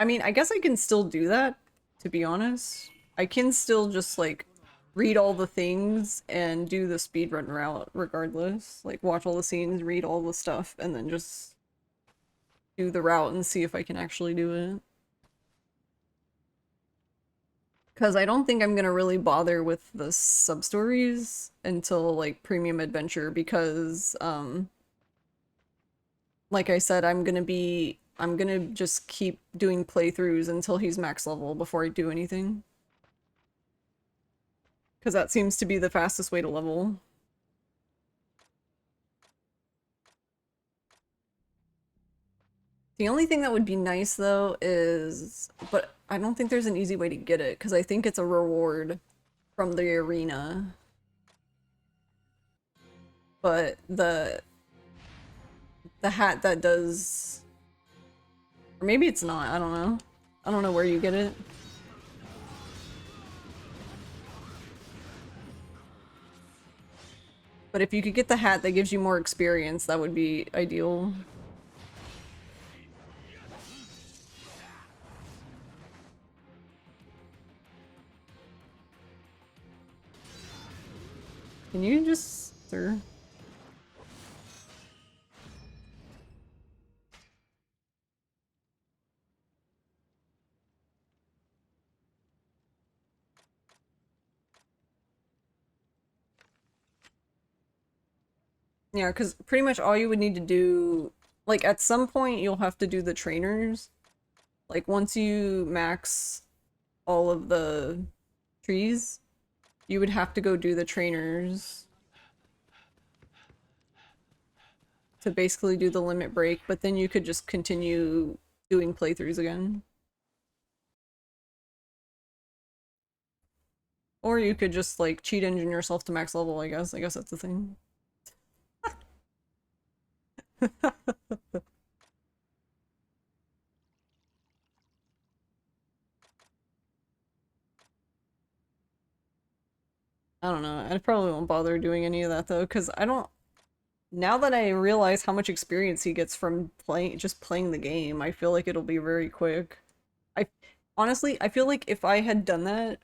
I mean, I guess I can still do that, to be honest. I can still just, like, read all the things and do the speedrun route regardless. Like, watch all the scenes, read all the stuff, and then just do the route and see if I can actually do it. Because I don't think I'm gonna really bother with the sub-stories until, like, Premium Adventure, because, like I said, I'm gonna just keep doing playthroughs until he's max level before I do anything. Because that seems to be the fastest way to level. The only thing that would be nice, though, is... But I don't think there's an easy way to get it, because I think it's a reward from the arena. But the hat that does... Or maybe it's not, I don't know. I don't know where you get it. But if you could get the hat that gives you more experience, that would be ideal. Can you just... Sir? Yeah, because pretty much all you would need to do... Like, at some point, you'll have to do the trainers. Like, once you max all of the trees, you would have to go do the trainers to basically do the limit break, but then you could just continue doing playthroughs again. Or you could just, like, cheat engine yourself to max level, I guess. I guess that's the thing. I don't know. I probably won't bother doing any of that, though, because I don't... Now that I realize how much experience he gets from just playing the game, I feel like it'll be very quick. I honestly, I feel like if I had done that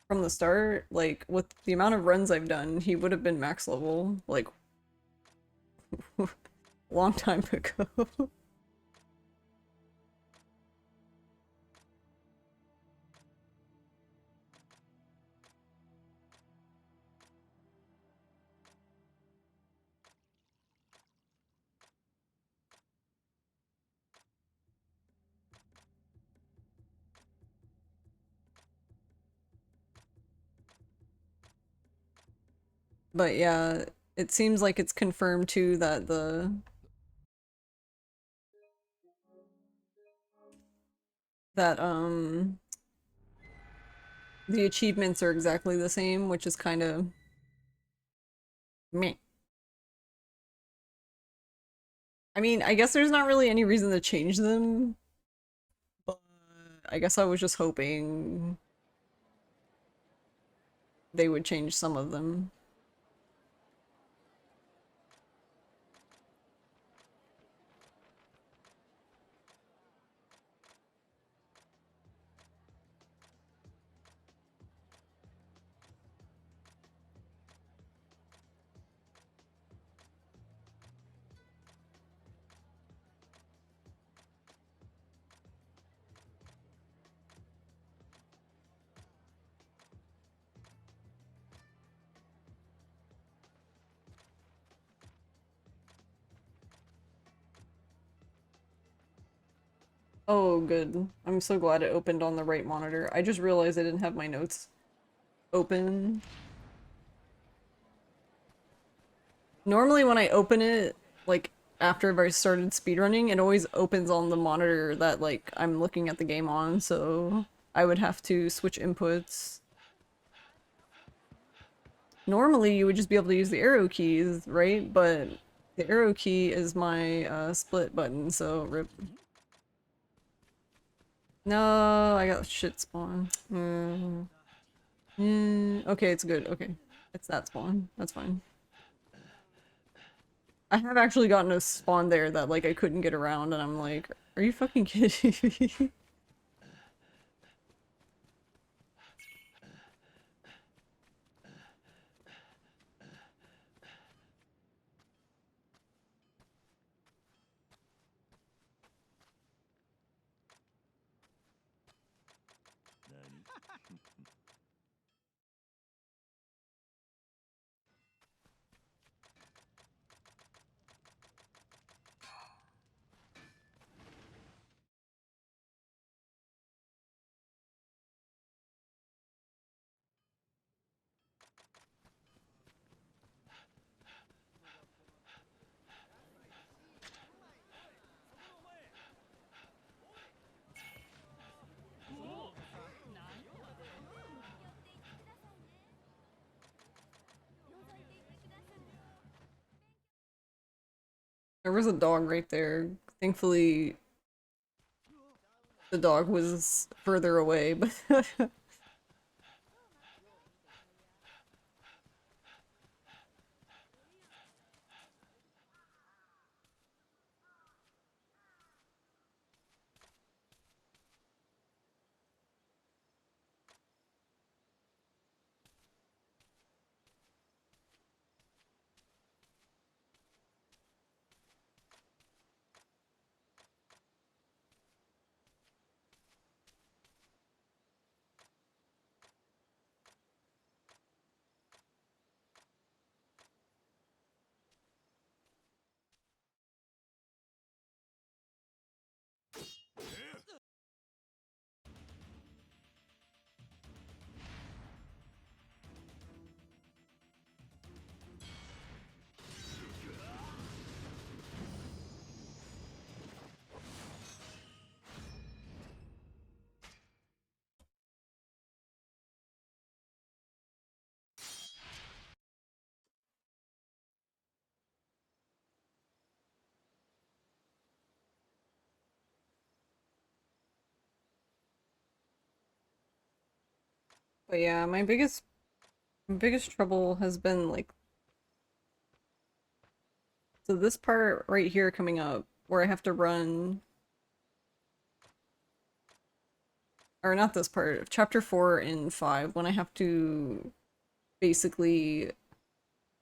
from the start, like with the amount of runs I've done, he would have been max level like long time ago. But yeah, it seems like it's confirmed too that that the achievements are exactly the same, which is kind of meh. I mean, I guess there's not really any reason to change them, but I guess I was just hoping they would change some of them. Oh, good. I'm so glad it opened on the right monitor. I just realized I didn't have my notes open. Normally when I open it, like, after I started speedrunning, it always opens on the monitor that, like, I'm looking at the game on, so I would have to switch inputs. Normally you would just be able to use the arrow keys, right? But the arrow key is my, split button, so rip. No, I got shit spawn. Okay, it's good. Okay. It's that spawn. That's fine. I have actually gotten a spawn there that, like, I couldn't get around, and I'm like, are you fucking kidding me? There was a dog right there. Thankfully, the dog was further away, but but yeah, my biggest trouble has been like so this part right here coming up where I have to run, or not this part, chapter 4 and 5 when I have to basically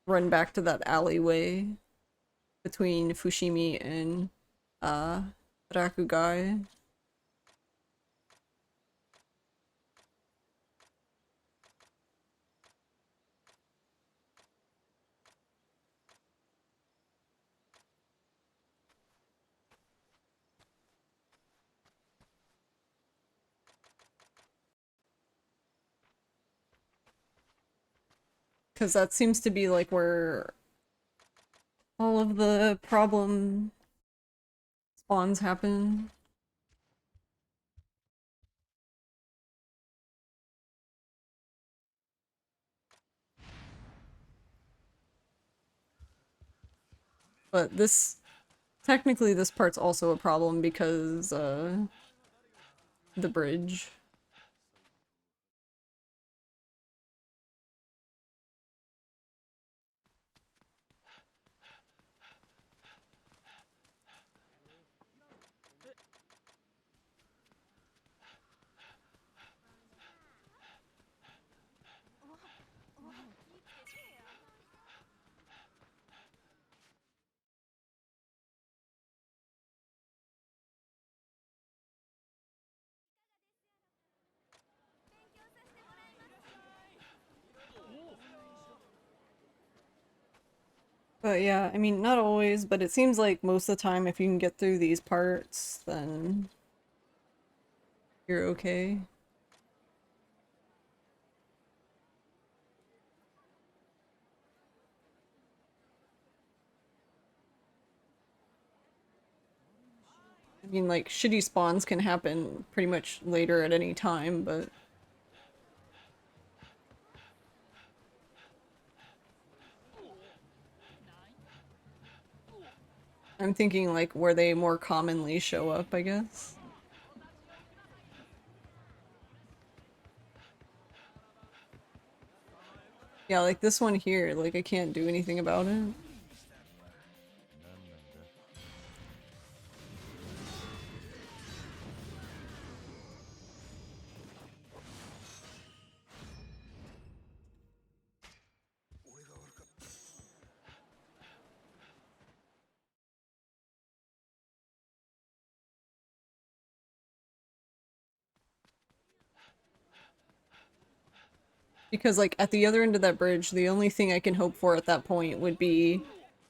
run back to that alleyway between Fushimi and uh Rakugai. Because that seems to be like where all of the problem spawns happen. But technically this part's also a problem because, the bridge. But yeah, I mean, not always, but it seems like most of the time if you can get through these parts, then you're okay. I mean, like, shitty spawns can happen pretty much later at any time, but I'm thinking, like, where they more commonly show up, I guess. Yeah, like this one here, like, I can't do anything about it. Because, like, at the other end of that bridge, the only thing I can hope for at that point would be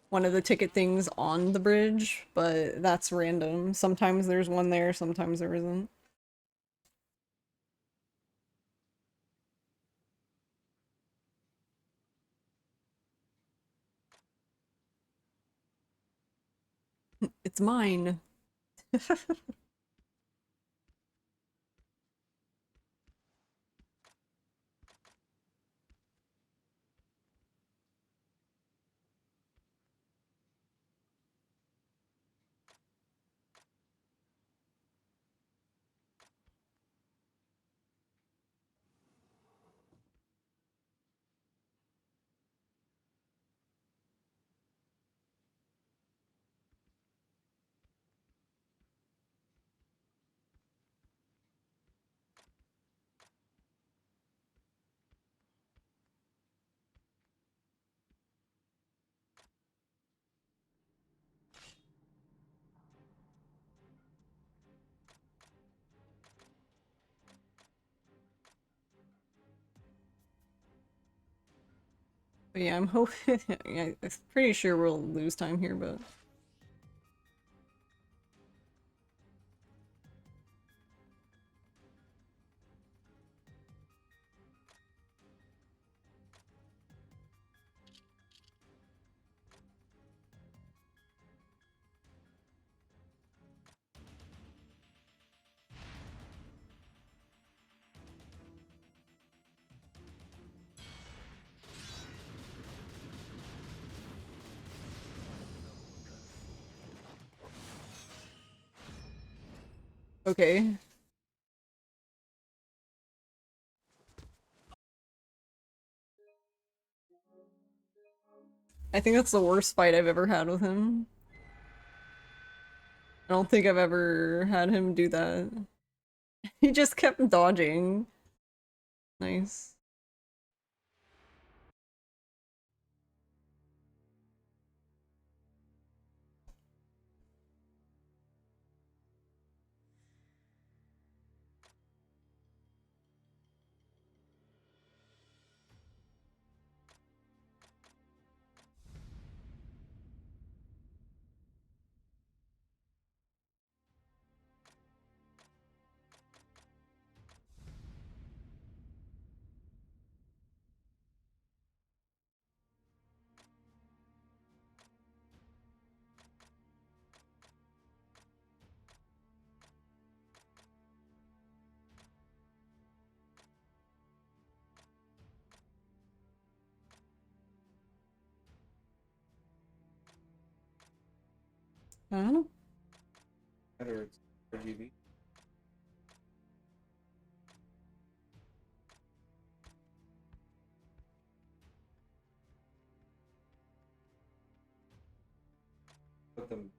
one of the ticket things on the bridge, but that's random. Sometimes there's one there, sometimes there isn't. It's mine. But yeah, I'm hoping. Yeah, I'm pretty sure we'll lose time here, but. Okay. I think that's the worst fight I've ever had with him. I don't think I've ever had him do that. He just kept dodging. Nice. I don't know. Or it's RGB. Put them.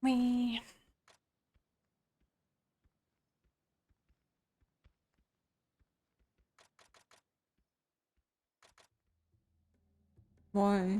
Me. Why?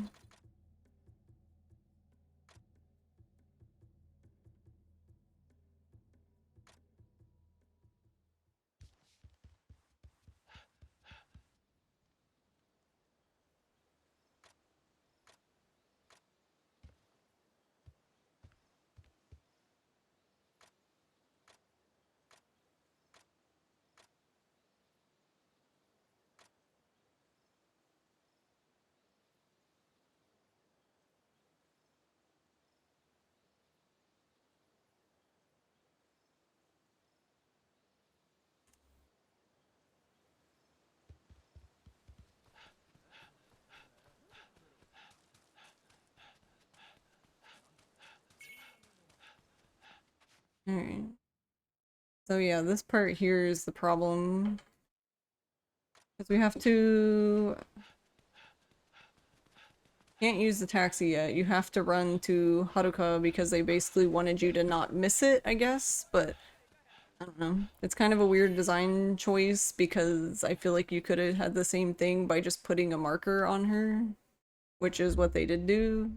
Alright. So yeah, this part here is the problem. Because we have to... Can't use the taxi yet. You have to run to Haruka because they basically wanted you to not miss it, I guess, but I don't know. It's kind of a weird design choice because I feel like you could have had the same thing by just putting a marker on her, which is what they did do.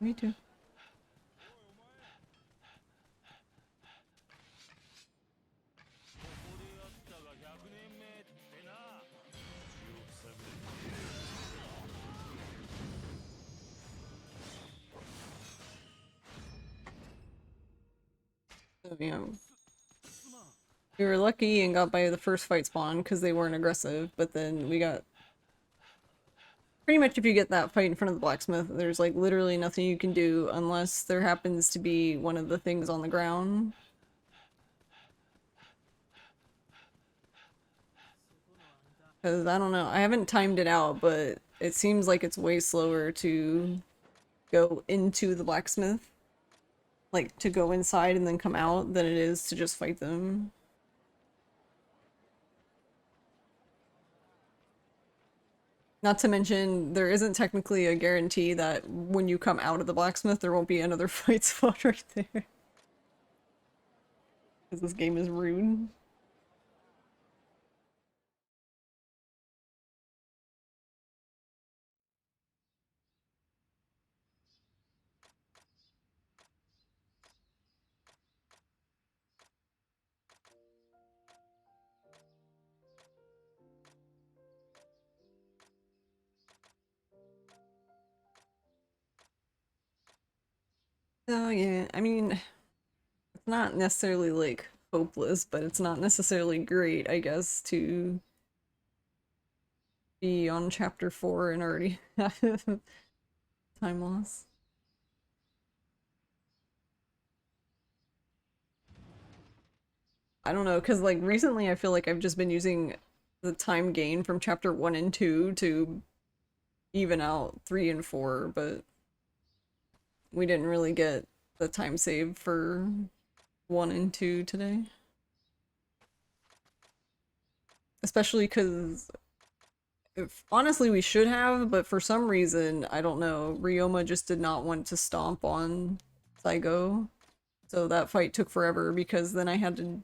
Me too. So, yeah. We were lucky and got by the first fight spawn because they weren't aggressive, but then we got... Pretty much if you get that fight in front of the blacksmith, there's like literally nothing you can do unless there happens to be one of the things on the ground. Because I don't know, I haven't timed it out, but it seems like it's way slower to go into the blacksmith. Like, to go inside and then come out than it is to just fight them. Not to mention, there isn't technically a guarantee that when you come out of the blacksmith, there won't be another fight spot right there. Because this game is rude. So yeah, I mean, it's not necessarily like hopeless, but it's not necessarily great, I guess, to be on chapter 4 and already have time loss. I don't know, because like recently I feel like I've just been using the time gain from chapter 1 and 2 to even out 3 and 4, but we didn't really get the time save for 1 and 2 today. Especially because if honestly we should have, but for some reason, I don't know, Ryoma just did not want to stomp on Saigo. So that fight took forever because then I had to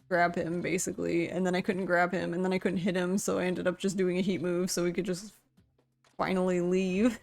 grab him basically, and then I couldn't grab him, and then I couldn't hit him, so I ended up just doing a heat move so we could just finally leave.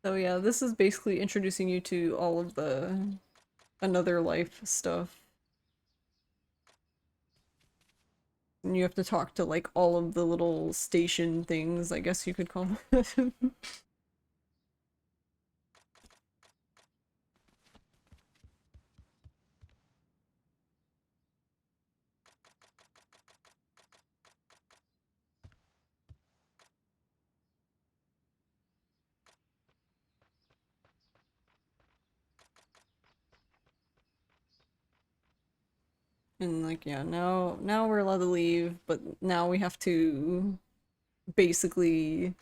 So yeah, this is basically introducing you to all of the another life stuff. And you have to talk to like all of the little station things, I guess you could call them. And like yeah, now we're allowed to leave, but now we have to basically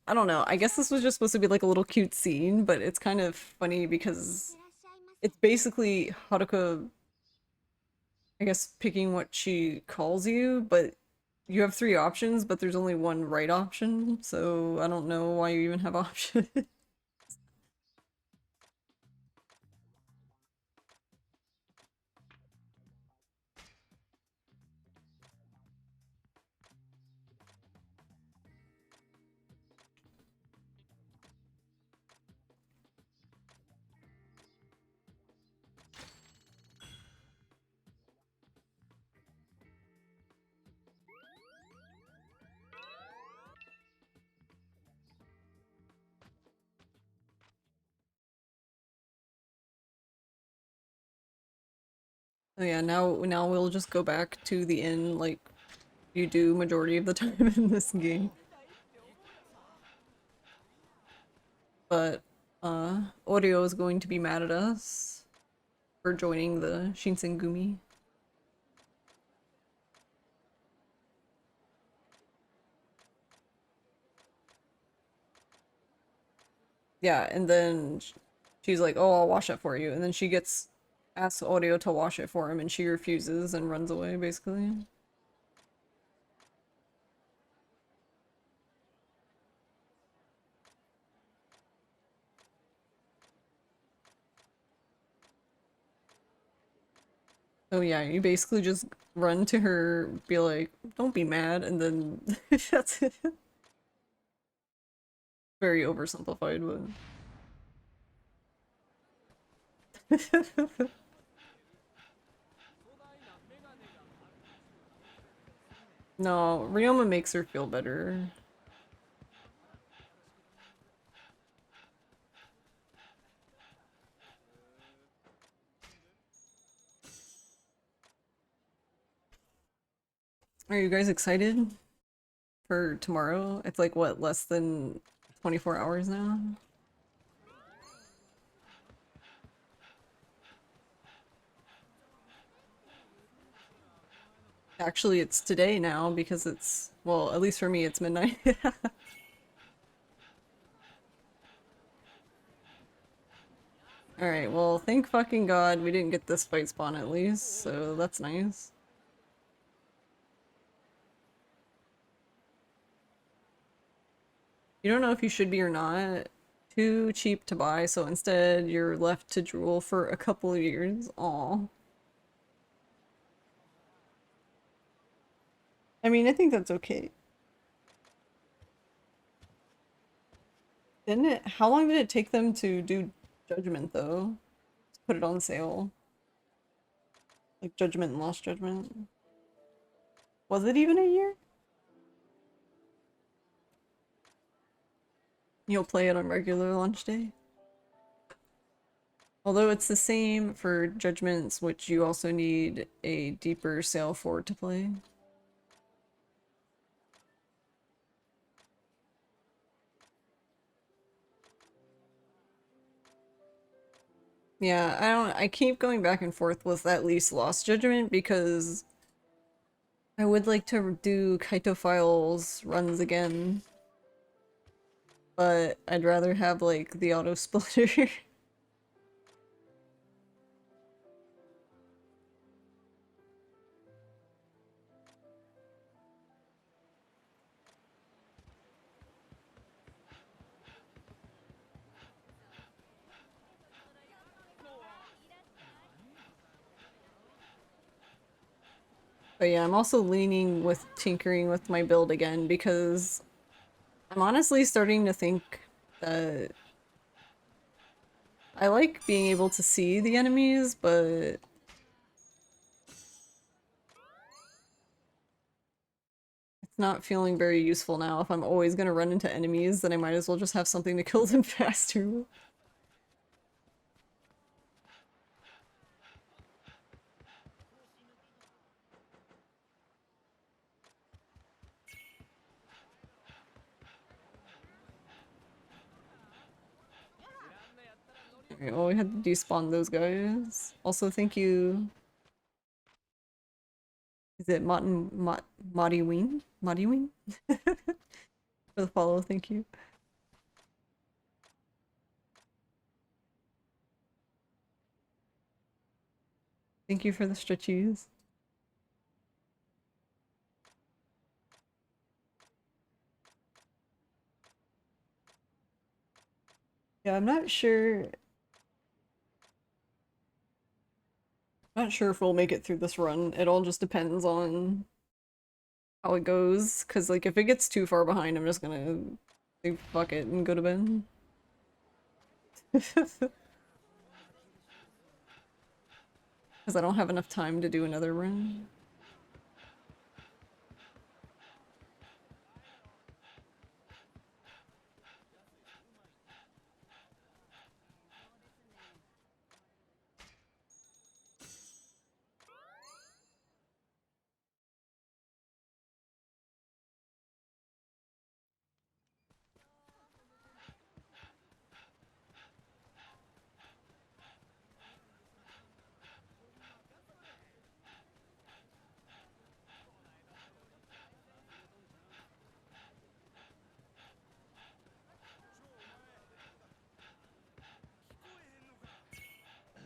I don't know. I guess this was just supposed to be like a little cute scene, but it's kind of funny because it's basically Haruka, I guess, picking what she calls you, but you have 3 options, but there's only one right option, so I don't know why you even have options. Oh yeah, now we'll just go back to the inn like you do majority of the time in this game. But Oreo is going to be mad at us for joining the Shinsengumi. Yeah, and then she's like, "Oh, I'll wash it for you." And then she asks Oreo to wash it for him and she refuses and runs away basically. Oh yeah, you basically just run to her, be like, "Don't be mad," and then that's it. Very oversimplified, but no, Ryoma makes her feel better. Are you guys excited for tomorrow? It's like, what, less than 24 hours now? Actually, it's today now because it's, well, at least for me, it's midnight. Alright, well, thank fucking god we didn't get this fight spawn at least, so that's nice. You don't know if you should be or not. Too cheap to buy, so instead you're left to drool for a couple of years. Aw. I mean, I think that's okay. Didn't it? How long did it take them to do Judgment, though? To put it on sale? Like Judgment and Lost Judgment? Was it even a year? You'll play it on regular launch day? Although it's the same for Judgments, which you also need a deeper sale for to play. Yeah, I keep going back and forth with at least Lost Judgment because I would like to do Kaito Files runs again. But I'd rather have like the auto splitter. But yeah, I'm also leaning with tinkering with my build again because I'm honestly starting to think that I like being able to see the enemies, but it's not feeling very useful now. If I'm always gonna run into enemies, then I might as well just have something to kill them faster. Okay, well, we had to despawn those guys. Also, thank you. Is it Modiween? Modiween? For the follow, thank you. Thank you for the stretchies. Yeah, I'm not sure. Not sure if we'll make it through this run. It all just depends on how it goes. Cause like if it gets too far behind, I'm just gonna say fuck it and go to bed. Cause I don't have enough time to do another run.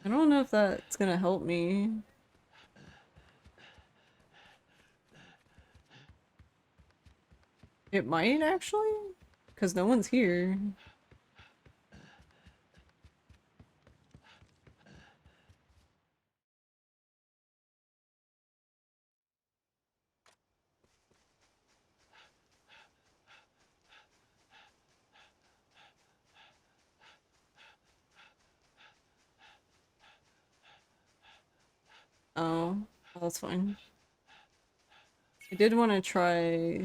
I don't know if that's gonna help me. It might actually, cause no one's here. Oh, well, that's fine. I did want to try. I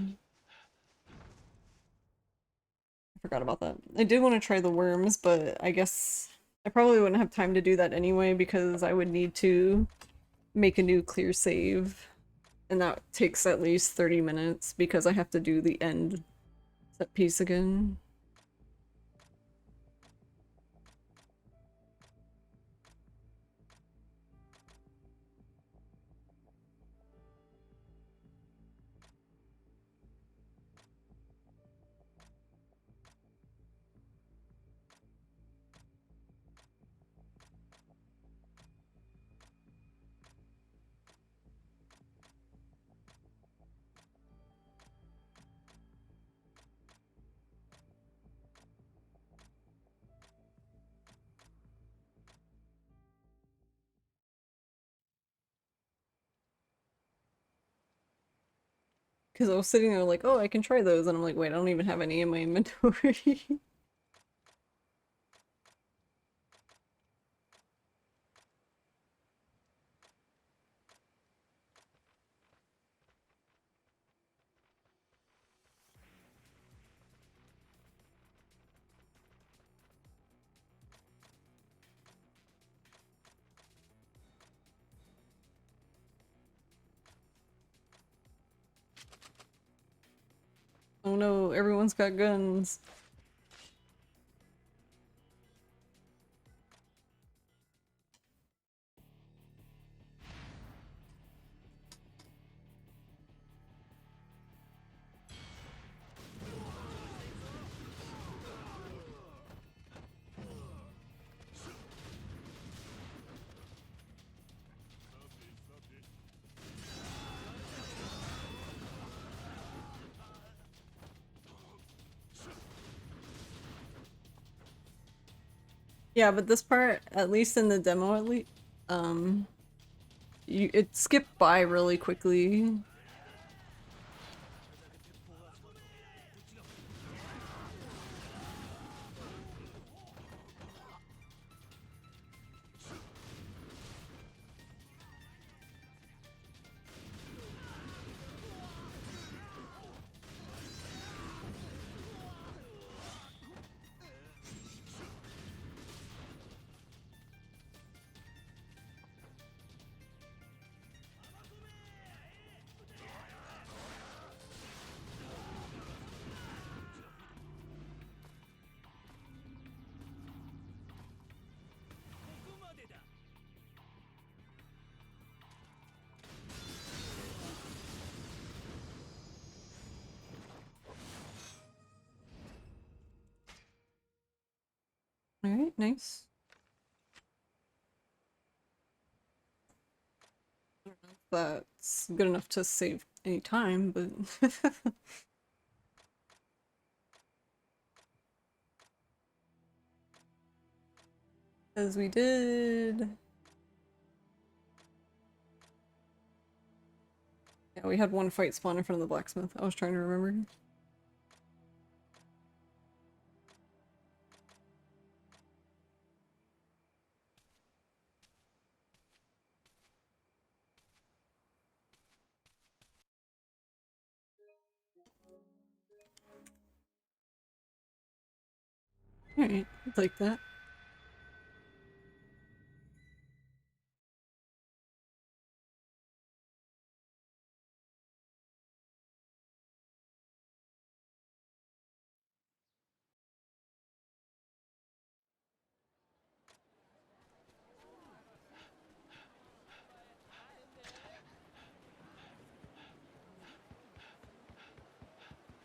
forgot about that. I did want to try the worms, but I guess I probably wouldn't have time to do that anyway because I would need to make a new clear save. And that takes at least 30 minutes because I have to do the end set piece again. Because I was sitting there like, oh, I can try those. And I'm like, wait, I don't even have any in my inventory. Oh no, everyone's got guns. Yeah, but this part, at least in the demo at least, it skipped by really quickly. Alright, nice. I don't know if that's good enough to save any time, but as we did. Yeah, we had one fight spawn in front of the blacksmith. I was trying to remember. Alright, like that.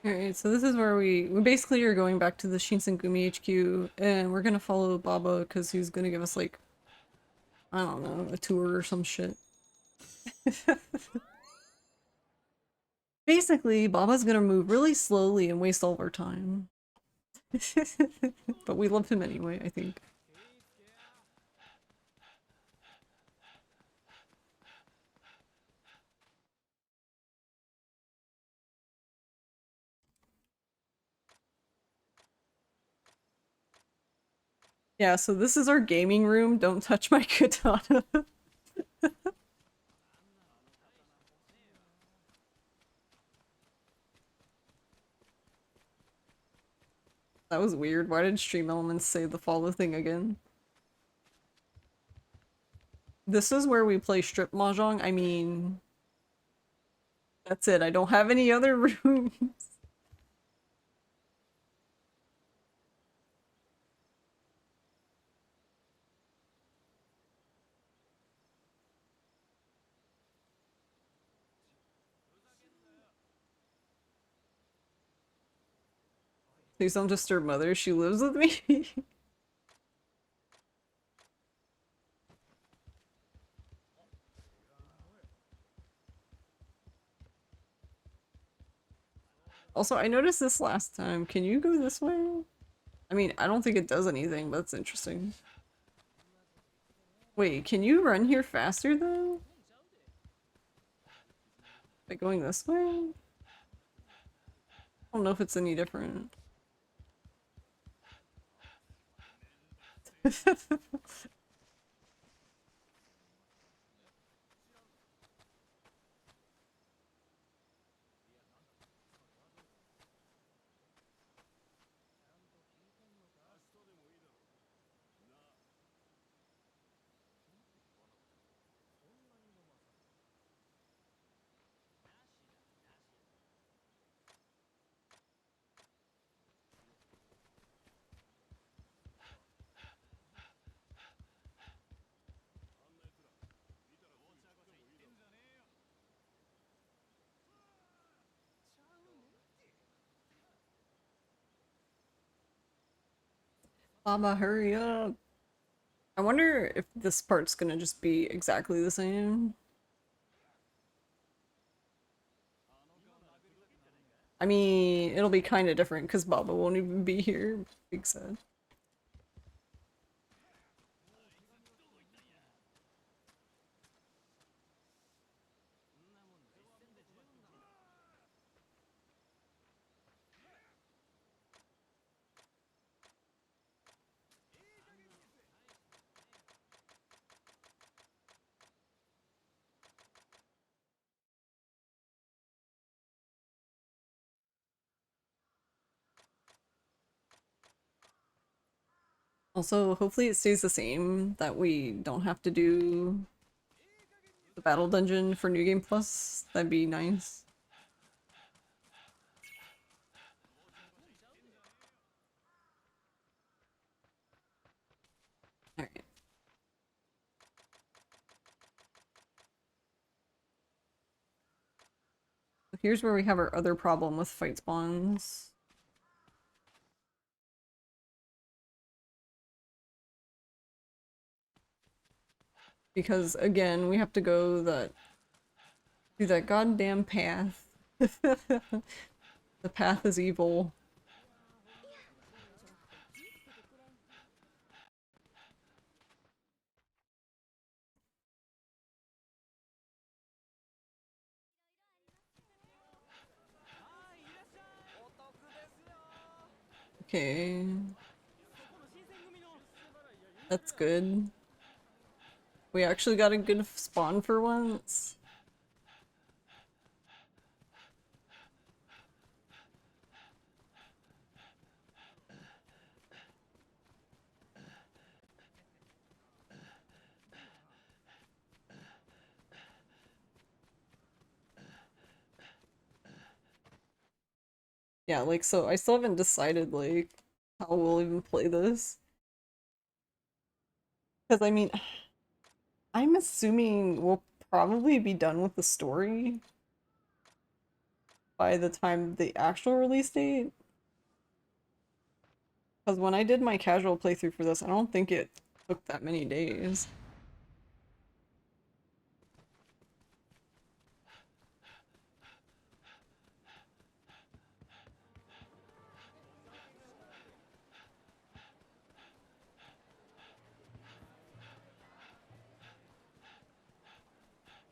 Alright, so this is where we basically are going back to the Shinsengumi HQ, and we're gonna follow Baba because he's gonna give us like, I don't know, a tour or some shit. Basically, Baba's gonna move really slowly and waste all of our time. But we love him anyway, I think. Yeah, so this is our gaming room. Don't touch my katana. That was weird. Why did Stream Elements say the follow thing again? This is where we play strip mahjong. I mean, That's it. I don't have any other rooms. Please don't disturb mother. She lives with me. Also, I noticed this last time. Can you go this way? I mean, I don't think it does anything, but that's interesting. Wait, can you run here faster though? By going this way? I don't know if it's any different. Mama, hurry up. I wonder if this part's gonna just be exactly the same. I mean, it'll be kind of different because Baba won't even be here. Big sad. Also, hopefully it stays the same, that we don't have to do the battle dungeon for New Game Plus. That'd be nice. Alright. Here's where we have our other problem with fight spawns. Because again, we have to go through that goddamn path. The path is evil. Okay. That's good. We actually got a good spawn for once. Yeah, like, so I still haven't decided, like, how we'll even play this. Because, I mean, I'm assuming we'll probably be done with the story by the time the actual release date. Because when I did my casual playthrough for this, I don't think it took that many days.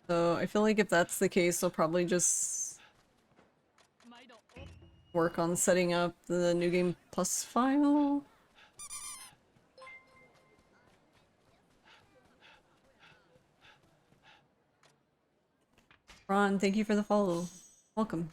So I feel like if that's the case, I'll probably just work on setting up the New Game Plus file. Ron, thank you for the follow. Welcome.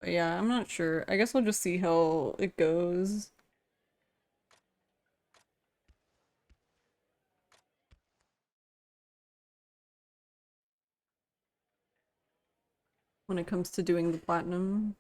But yeah, I'm not sure. I guess we'll just see how it goes. When it comes to doing the platinum.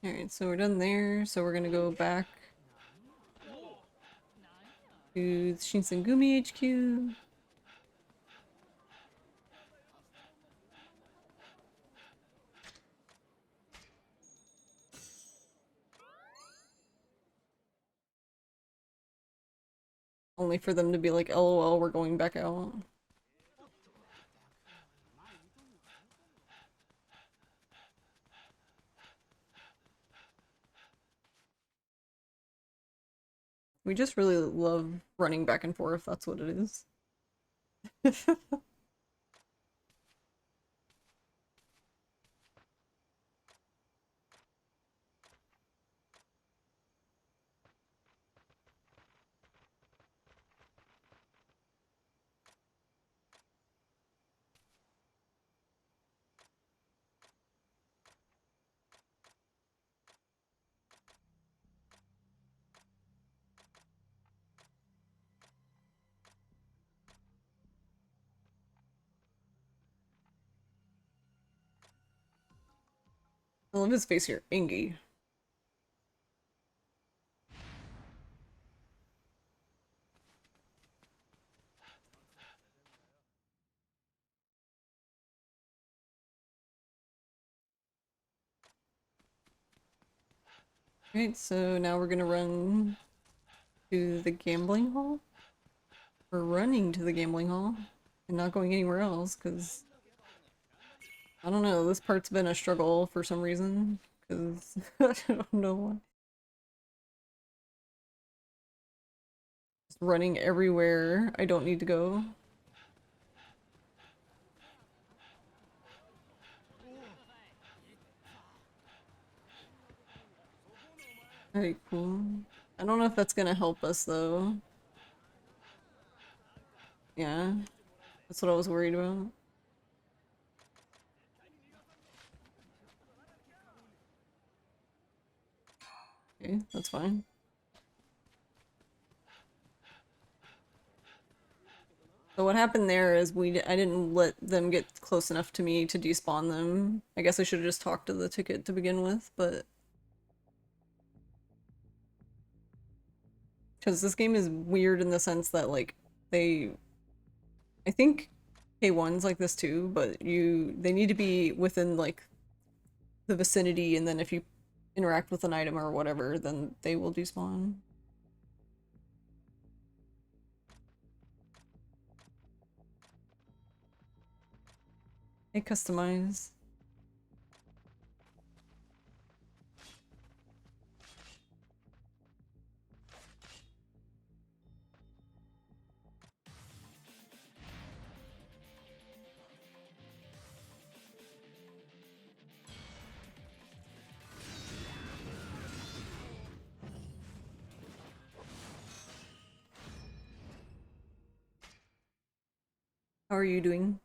Alright, so we're done there. So we're gonna go back to Shinsengumi HQ. Only for them to be like, LOL, we're going back out. We just really love running back and forth, that's what it is. I love his face here, Angie. Right, so now we're gonna run to the gambling hall. We're running to the gambling hall and not going anywhere else because I don't know, this part's been a struggle for some reason because I don't know why. Just running everywhere I don't need to go. Alright, cool. I don't know if that's gonna help us though. Yeah, that's what I was worried about. Okay, that's fine. So what happened there is I didn't let them get close enough to me to despawn them. I guess I should have just talked to the ticket to begin with, but because this game is weird in the sense that like I think K1's like this too, but they need to be within like the vicinity, and then if you interact with an item or whatever, then they will despawn. They customize. How are you doing?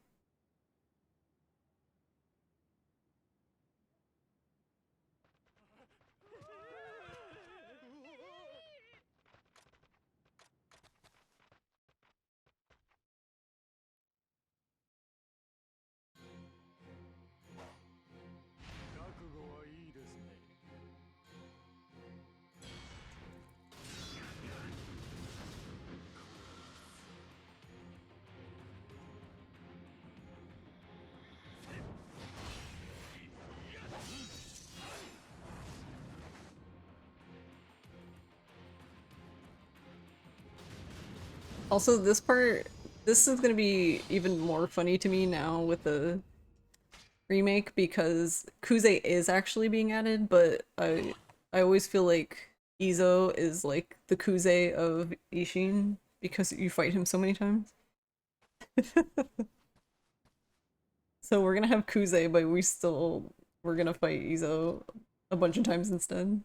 Also, this part, this is gonna be even more funny to me now with the remake because Kuze is actually being added, but I always feel like Izo is like the Kuze of Ishin because you fight him so many times. So we're gonna have Kuze, but we're gonna fight Izo a bunch of times instead.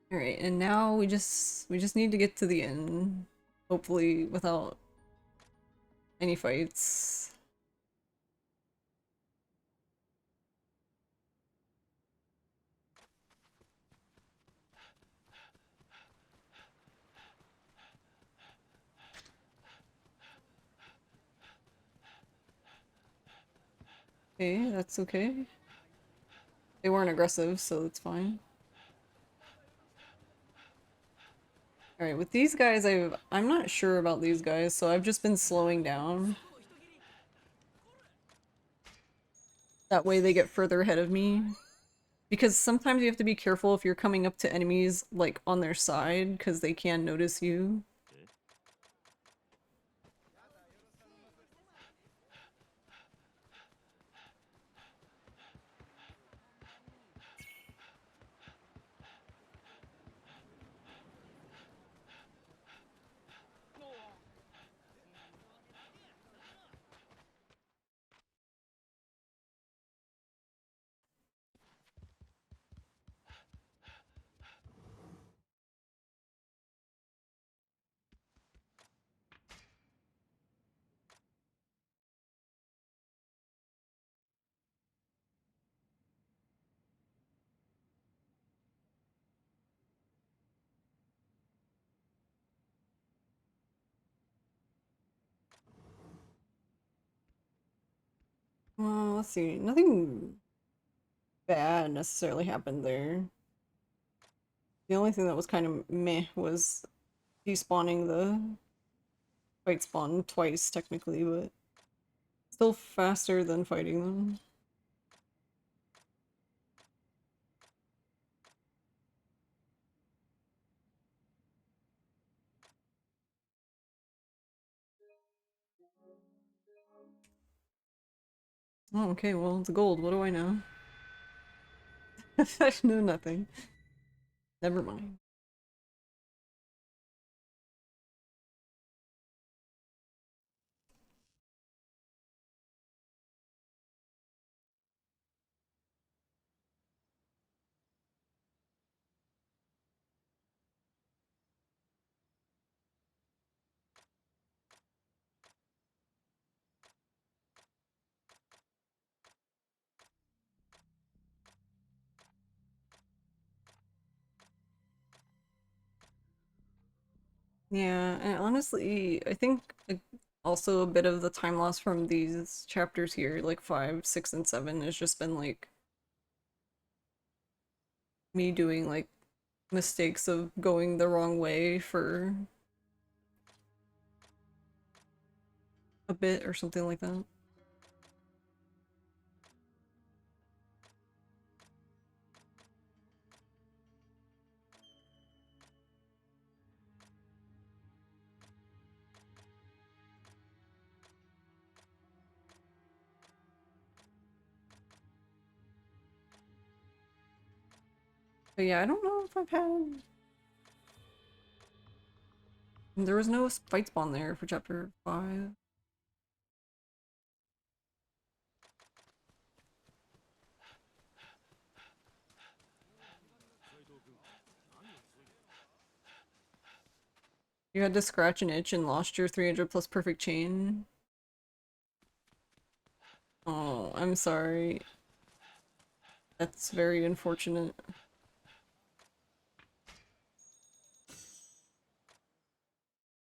All right, and now we just need to get to the end, hopefully without any fights. Okay, that's okay. They weren't aggressive, so it's fine. All right, with these guys, I'm not sure about these guys, so I've just been slowing down. That way they get further ahead of me. Because sometimes you have to be careful if you're coming up to enemies, like, on their side, because they can notice you. Well, let's see. Nothing bad necessarily happened there. The only thing that was kind of meh was despawning the fight spawn twice, technically, but still faster than fighting them. Oh, okay, well, it's gold. What do I know? I know nothing. Never mind. Yeah, and honestly, I think also a bit of the time loss from these chapters here, like 5, 6, and 7, has just been like me doing like mistakes of going the wrong way for a bit or something like that. But yeah, I don't know if I've had. There was no fight spawn there for chapter 5. You had to scratch an itch and lost your 300 plus perfect chain. Oh, I'm sorry. That's very unfortunate.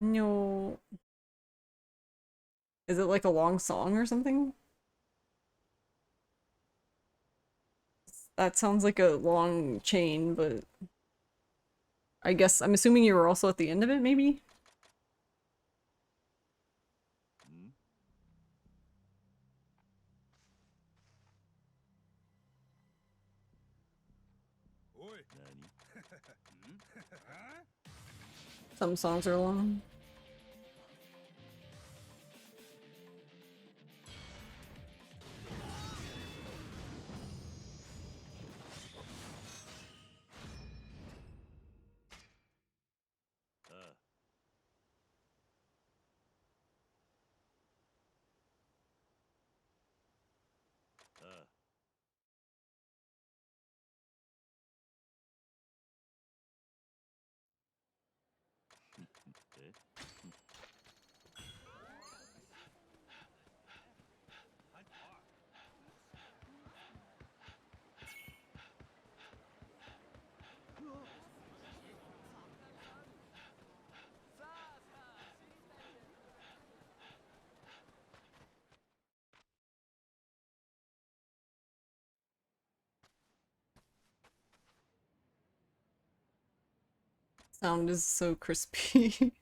No. Is it like a long song or something? That sounds like a long chain, but I guess I'm assuming you were also at the end of it, maybe? んおい何んあ Some songs are long. Sound is so crispy.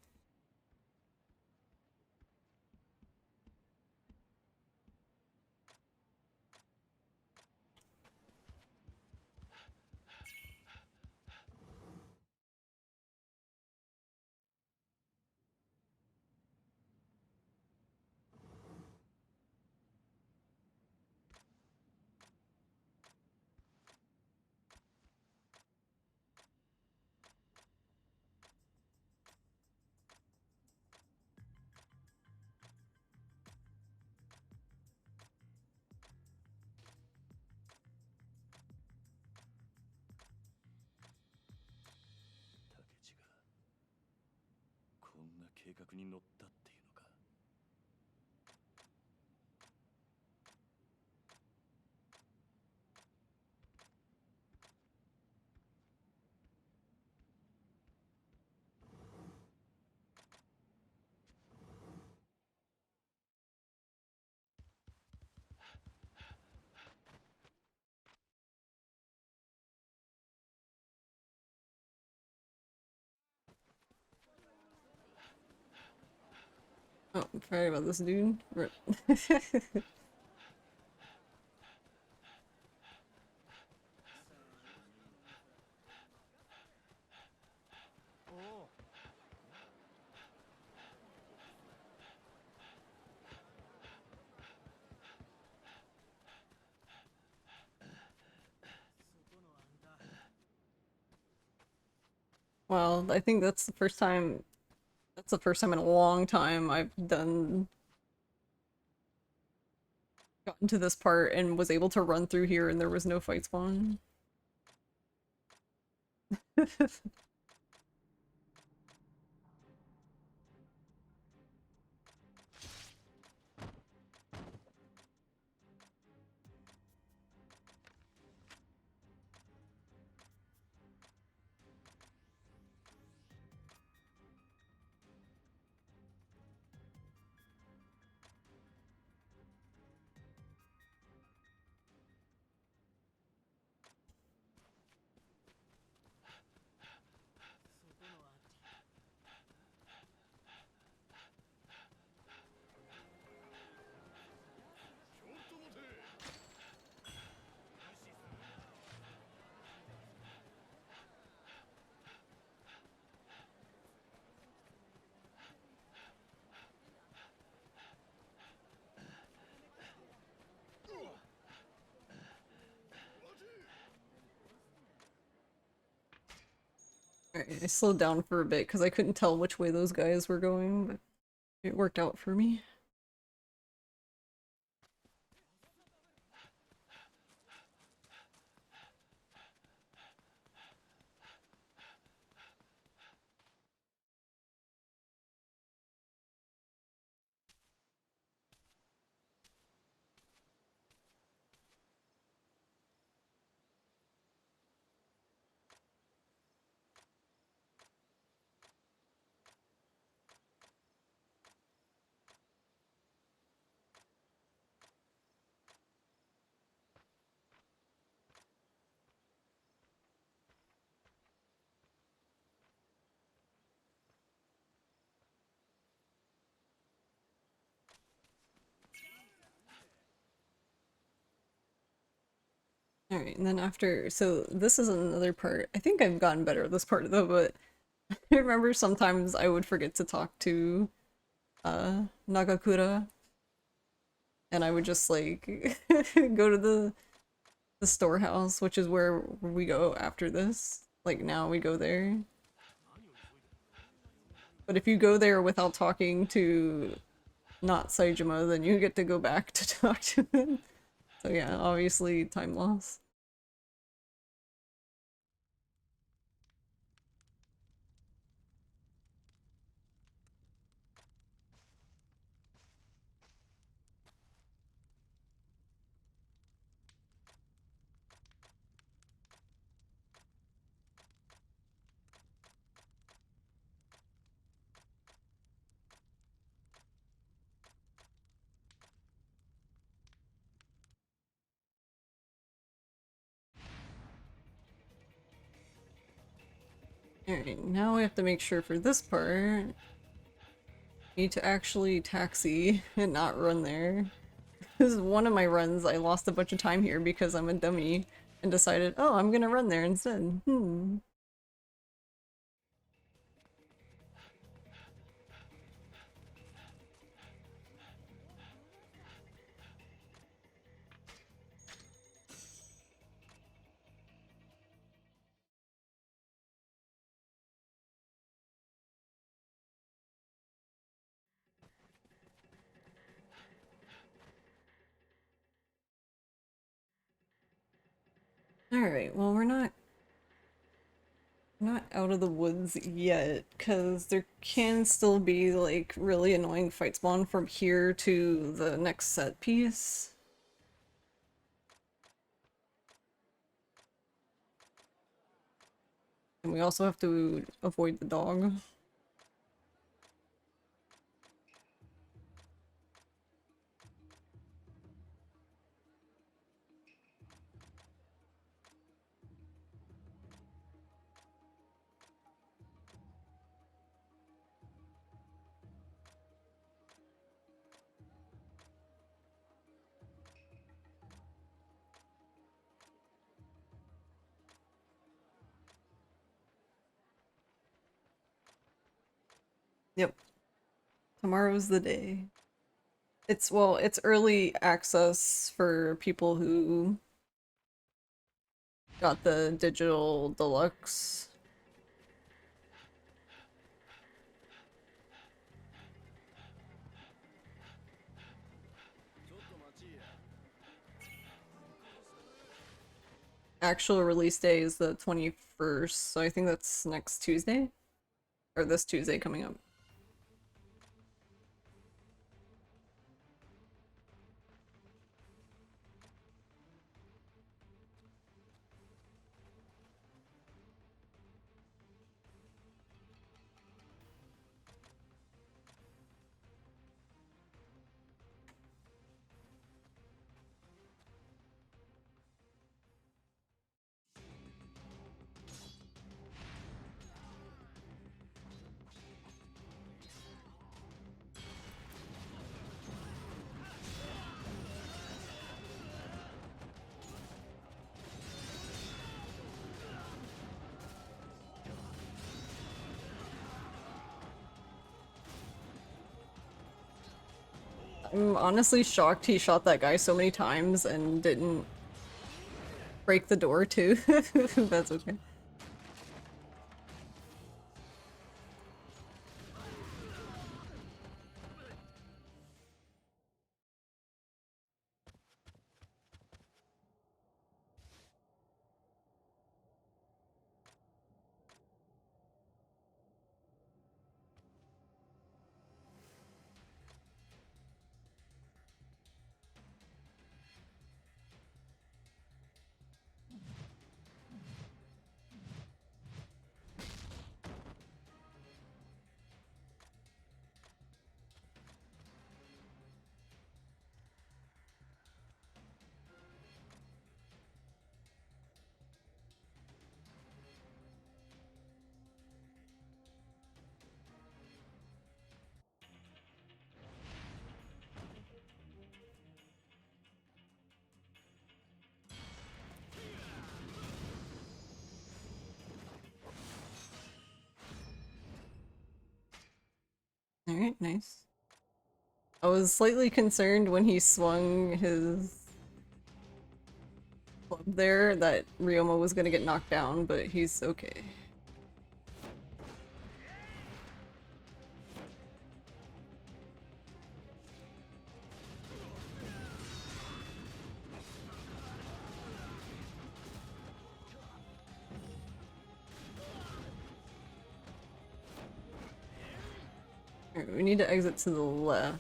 Oh, I'm sorry about this dude. Well, I think that's the first time in a long time I've gotten to this part and was able to run through here and there was no fight spawn. Alright, I slowed down for a bit because I couldn't tell which way those guys were going, but it worked out for me. Alright, and then after, so this is another part. I think I've gotten better at this part though, but I remember sometimes I would forget to talk to Nagakura, and I would just like go to the storehouse, which is where we go after this. Like now we go there. But if you go there without talking to not Saejima, then you get to go back to talk to him. So yeah, obviously time loss. Alright, now we have to make sure for this part, need to actually taxi and not run there. This is one of my runs, I lost a bunch of time here because I'm a dummy and decided, oh, I'm gonna run there instead. Alright, well we're not out of the woods yet, because there can still be like really annoying fight spawn from here to the next set piece. And we also have to avoid the dog. Yep. Tomorrow's the day. It's, well, it's early access for people who got the digital deluxe. Actual release day is the 21st, so I think that's next Tuesday? Or this Tuesday coming up. I'm honestly shocked he shot that guy so many times and didn't break the door too. That's okay. Alright, nice. I was slightly concerned when he swung his club there that Ryoma was gonna get knocked down, but he's okay. Alright, we need to exit to the left.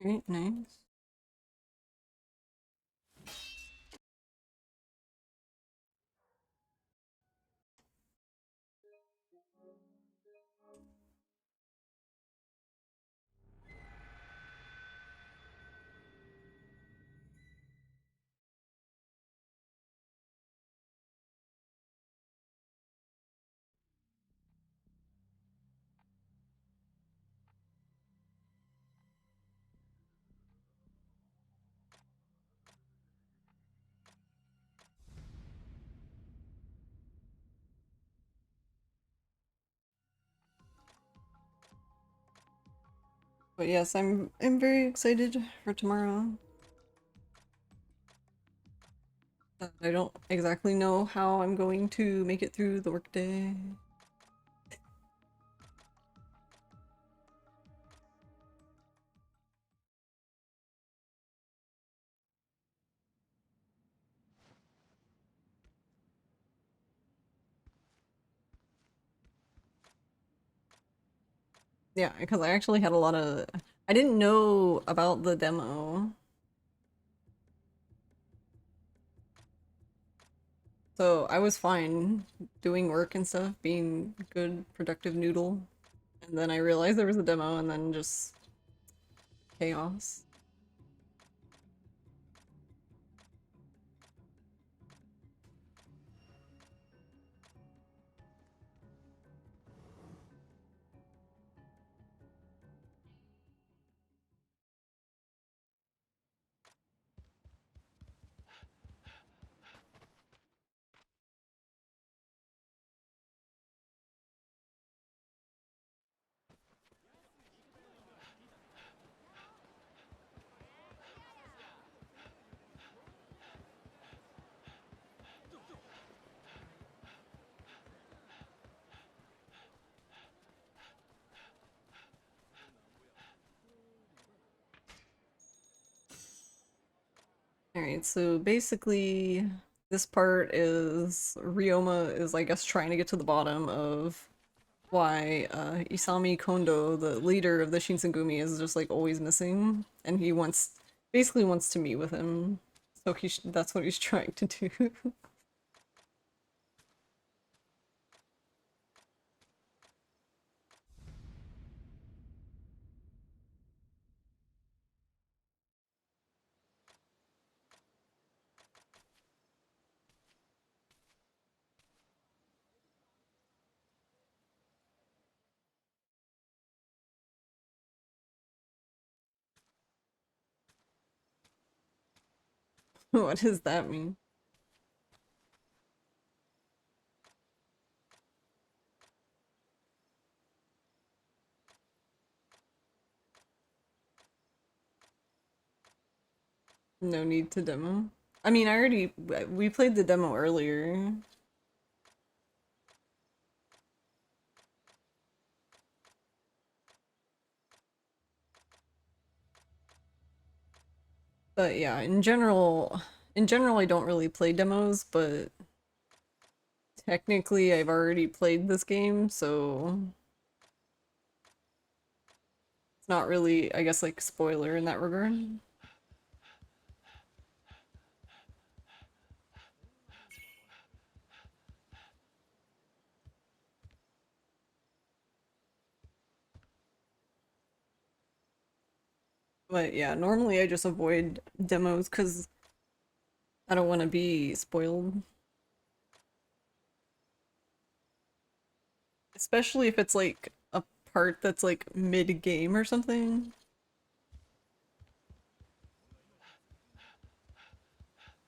Alright, nice. But yes, I'm very excited for tomorrow. I don't exactly know how I'm going to make it through the workday. Yeah, because I actually had a lot of... I didn't know about the demo. So I was fine doing work and stuff, being good, productive noodle. And then I realized there was a demo and then just chaos. Alright, so basically this part is Ryoma is, I guess, trying to get to the bottom of why Isami Kondo, the leader of the Shinsengumi, is just like always missing, and he basically wants to meet with him. So that's what he's trying to do. What does that mean? No need to demo. I mean, we played the demo earlier. But yeah, in general I don't really play demos, but technically I've already played this game, so it's not really, I guess, like spoiler in that regard. But yeah, normally I just avoid demos because I don't want to be spoiled. Especially if it's like a part that's like mid-game or something.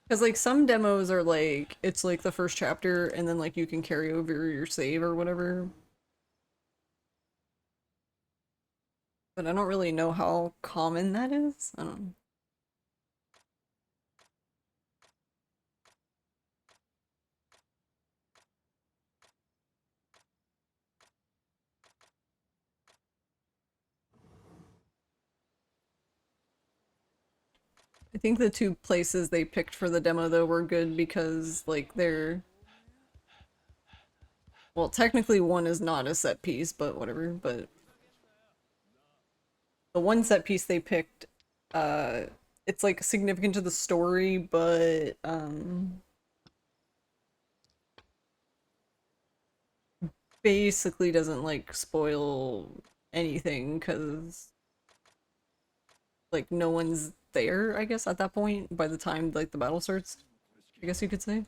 Because like some demos are like, it's like the first chapter and then like you can carry over your save or whatever. But I don't really know how common that is. I don't know. I think the two places they picked for the demo though were good because like they're, well, technically one is not a set piece, but whatever, but the one set piece they picked, uh it's like significant to the story, but basically doesn't like spoil anything because like no one's there, I guess, at that point by the time like the battle starts, I guess you could say.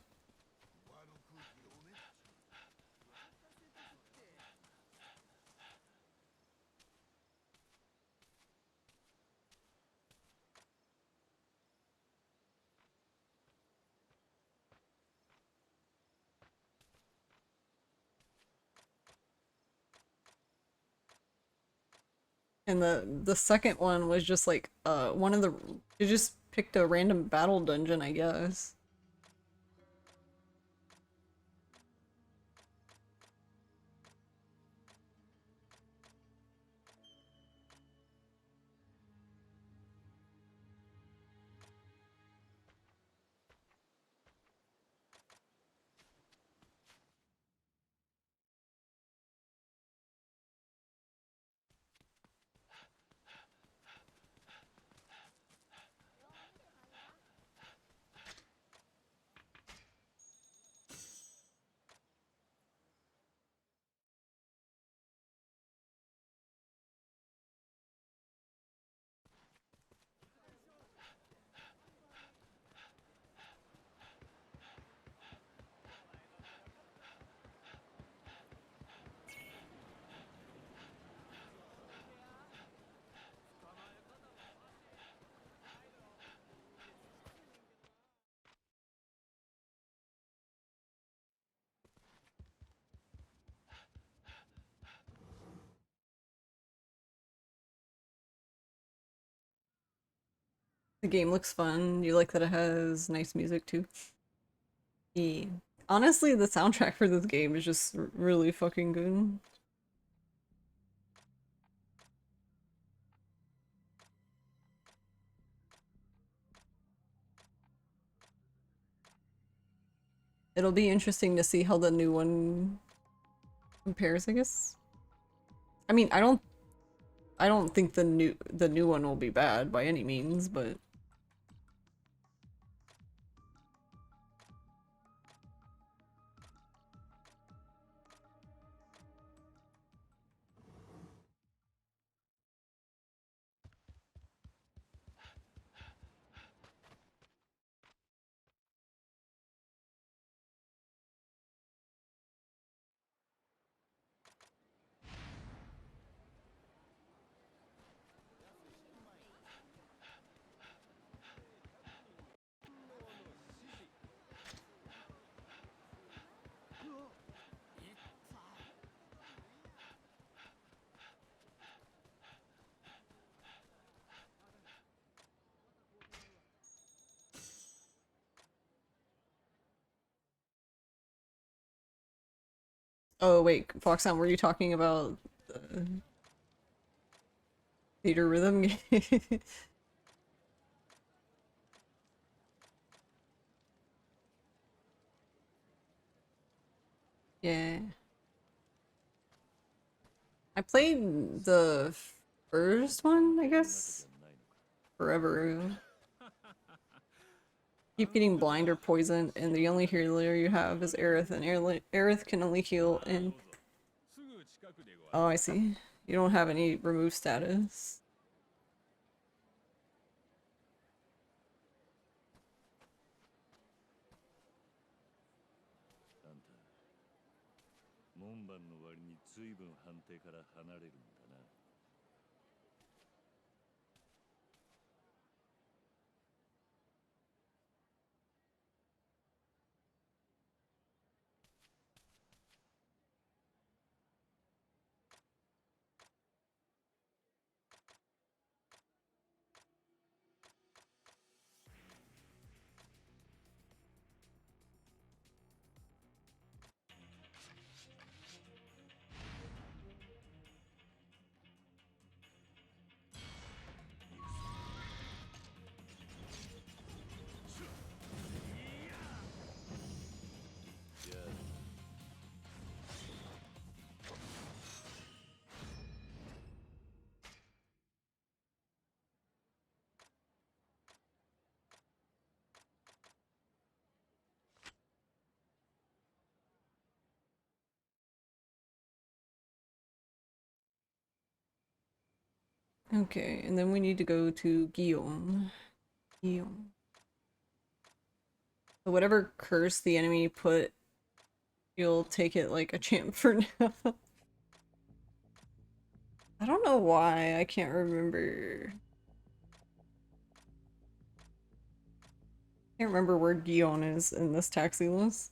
And the second one was just like one of the, you just picked a random battle dungeon, I guess. The game looks fun. You like that it has nice music too. Yeah. Honestly, the soundtrack for this game is just really fucking good. It'll be interesting to see how the new one compares, I guess. I mean, I don't think the new one will be bad by any means, but oh wait, Foxhound, were you talking about the theater rhythm game? Yeah. I played the first one, I guess, forever ago. Keep getting blind or poisoned, and the only healer you have is Aerith, and Aerith can only heal in... Oh, I see. You don't have any remove status. Okay, and then we need to go to Guillaume. Guillaume. So whatever curse the enemy put, you'll take it like a champ for now. I don't know why, I can't remember. Can't remember where Guillaume is in this taxi list.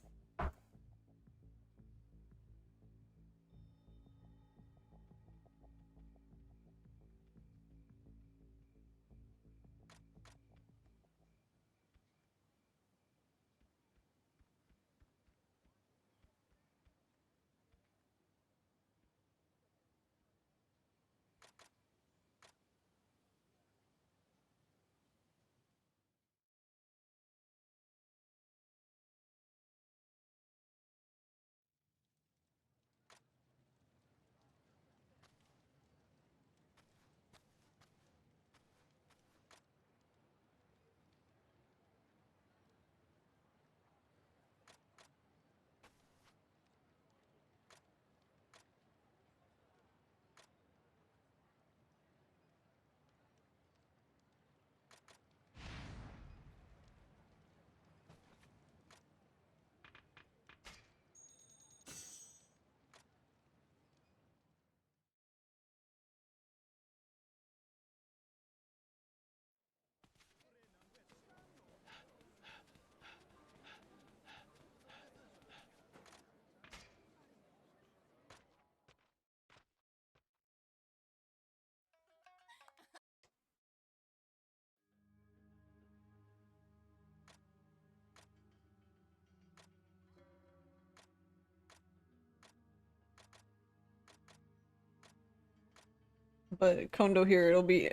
But Kondo here, it'll be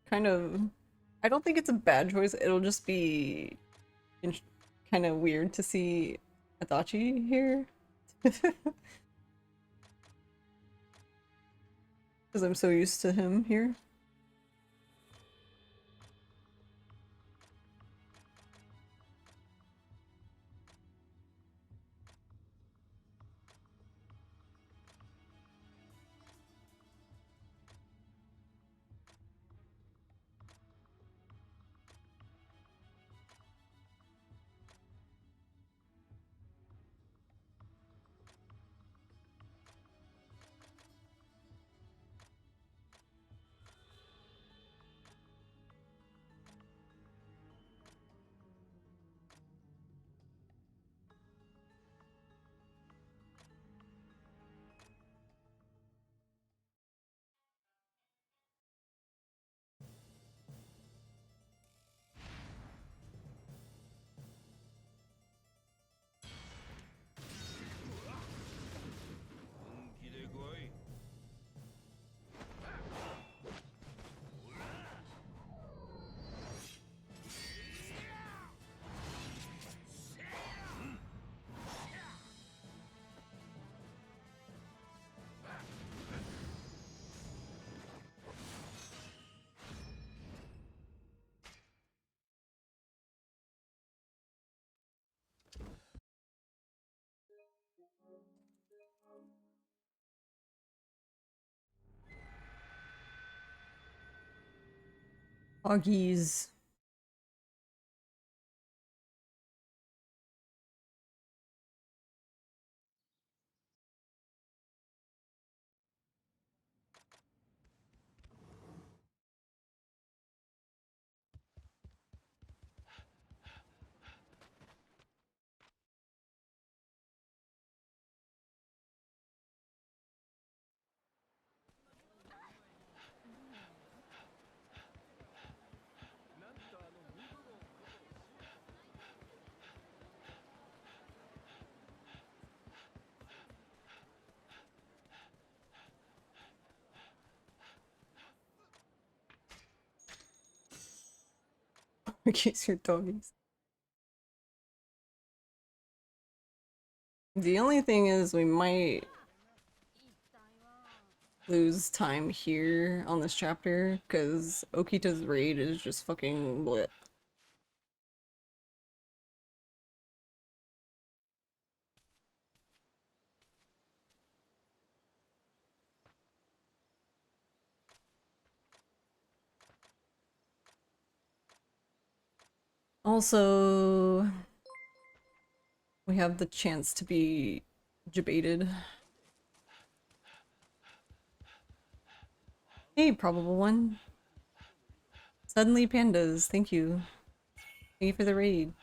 kind of... I don't think it's a bad choice, it'll just be kind of weird to see Adachi here. Because I'm so used to him here. Hoggies. Kiss your doggies. The only thing is we might lose time here on this chapter because Okita's raid is just fucking lit. Also, we have the chance to be debated. Hey, probable one. Suddenly pandas, thank you. Thank you for the raid.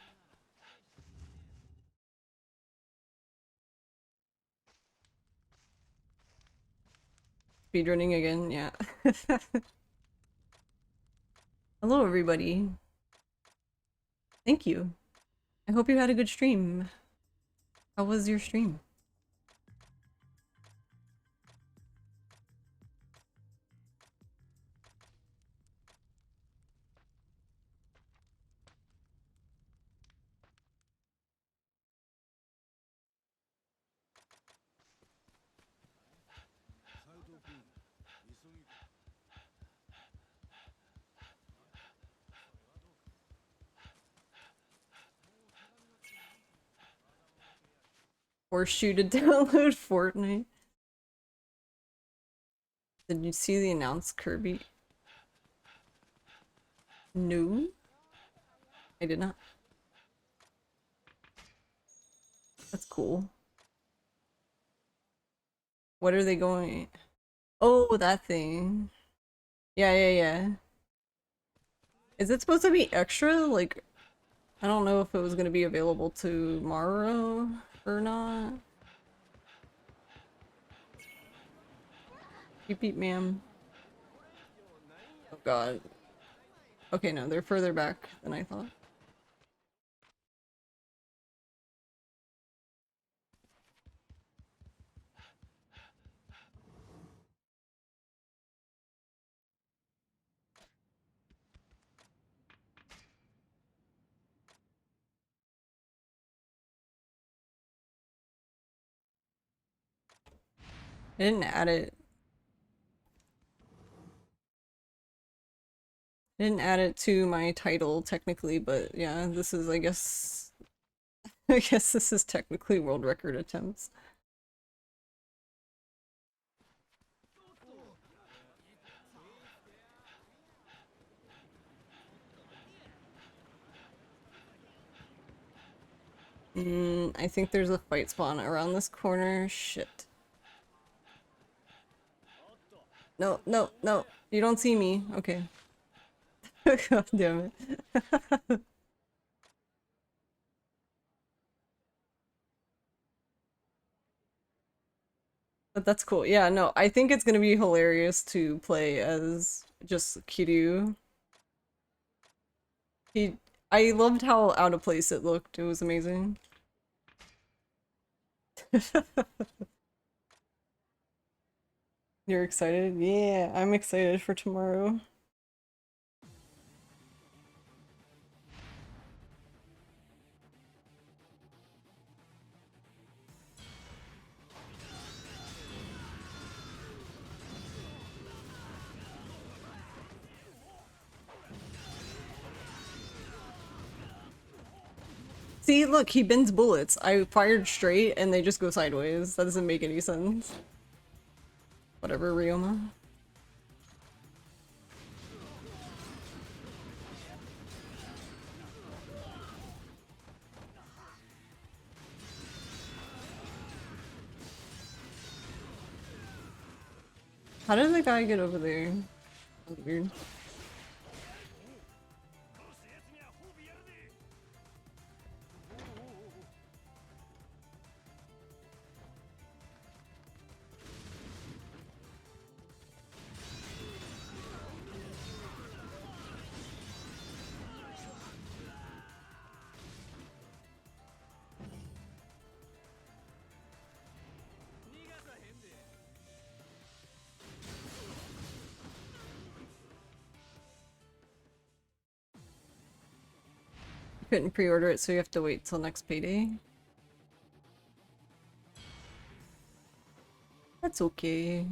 Speedrunning again, yeah. Hello everybody. Thank you. I hope you had a good stream. How was your stream? Force you to download Fortnite. Did you see the announced Kirby? No, I did not. That's cool. What are they going? Oh, that thing. Yeah, yeah, yeah. Is it supposed to be extra? Like, I don't know if it was gonna be available tomorrow or not. Beep beep, ma'am. Oh god. Okay, no, they're further back than I thought. I didn't add it. I didn't add it to my title technically, but yeah, this is, I guess, I guess this is technically world record attempts. I think there's a fight spawn around this corner. Shit. No, no, no. You don't see me. Okay. God damn it. But that's cool. Yeah, no, I think it's gonna be hilarious to play as just Kiryu. I loved how out of place it looked. It was amazing. You're excited? Yeah, I'm excited for tomorrow. See, look, he bends bullets. I fired straight and they just go sideways. That doesn't make any sense. Whatever, Ryoma. How did the guy get over there? That's weird. Couldn't pre-order it, so you have to wait till next payday. That's okay.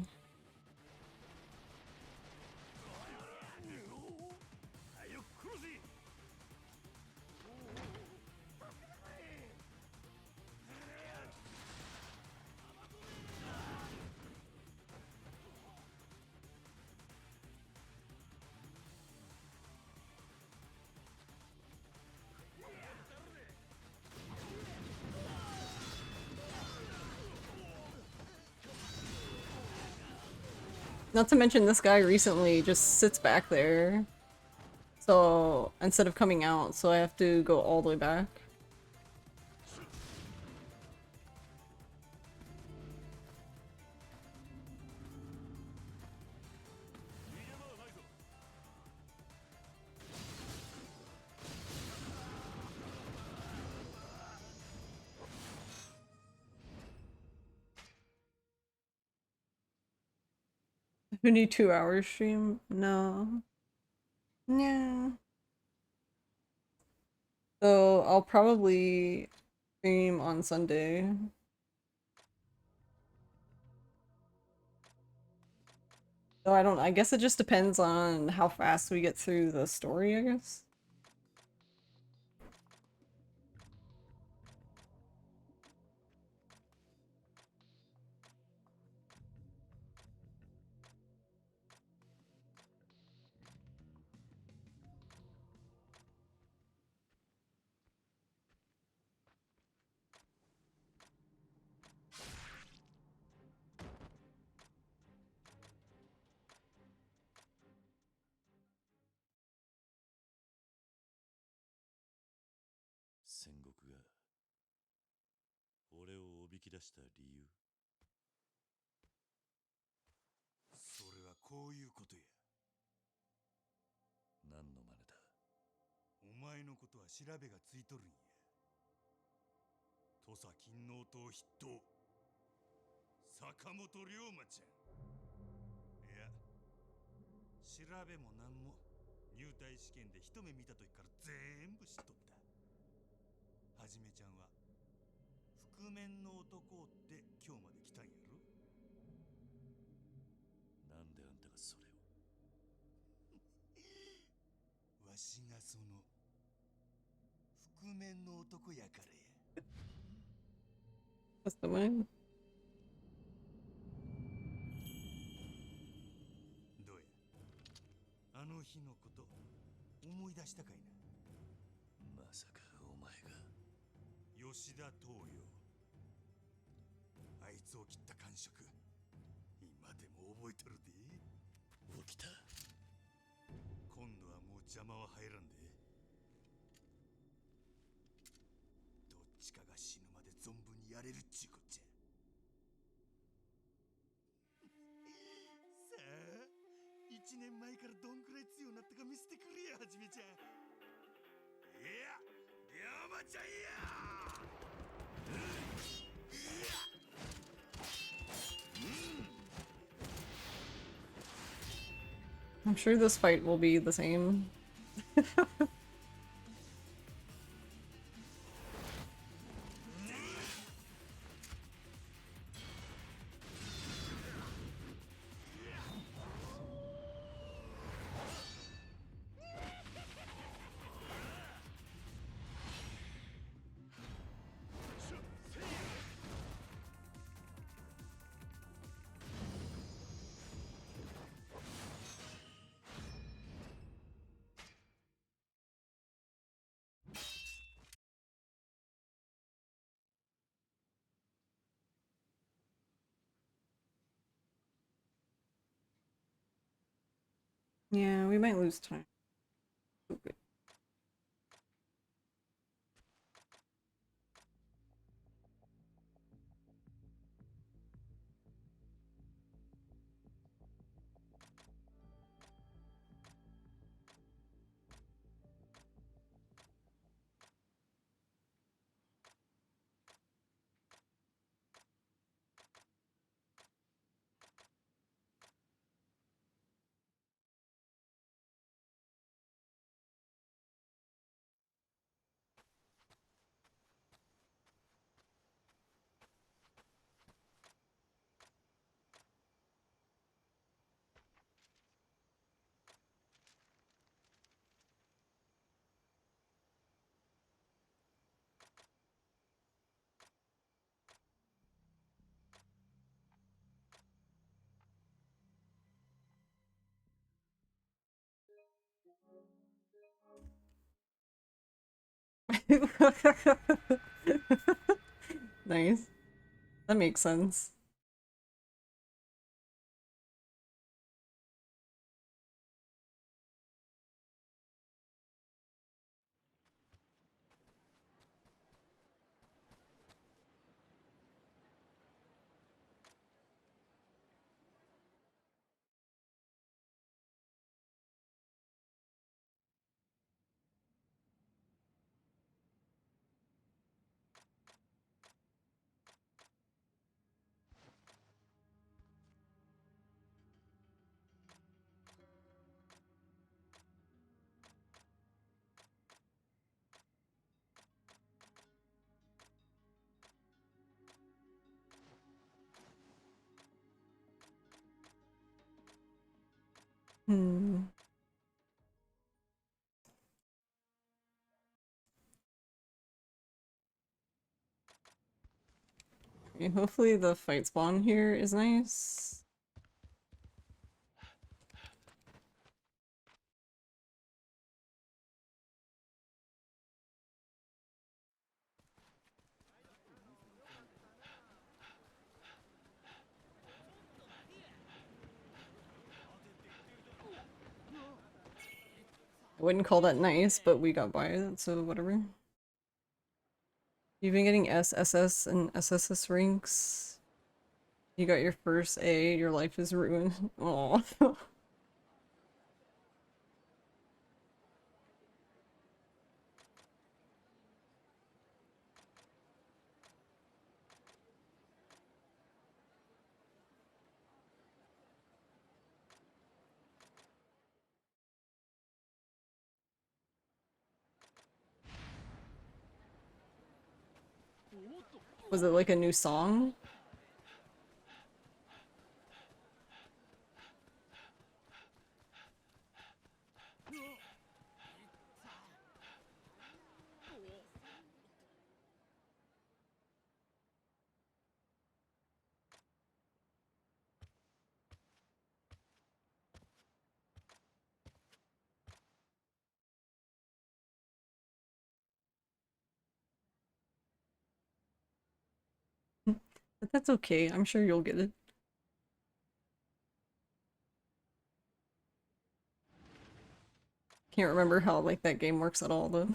Not to mention this guy recently just sits back there. So instead of coming out, so I have to go all the way back. We need 2 hours stream? No. Yeah. So I'll probably stream on Sunday. So I guess it just depends on how fast we get through the story, I guess. That's the one. I'm sure this fight will be the same. Yeah, we might lose time. Okay. Nice. That makes sense. Hmm. Okay, hopefully the fight spawn here is nice. I wouldn't call that nice, but we got by it, so whatever. You've been getting SSS and SSS ranks. You got your first A, your life is ruined. Aw. Was it like a new song? But that's okay, I'm sure you'll get it. Can't remember how like that game works at all though.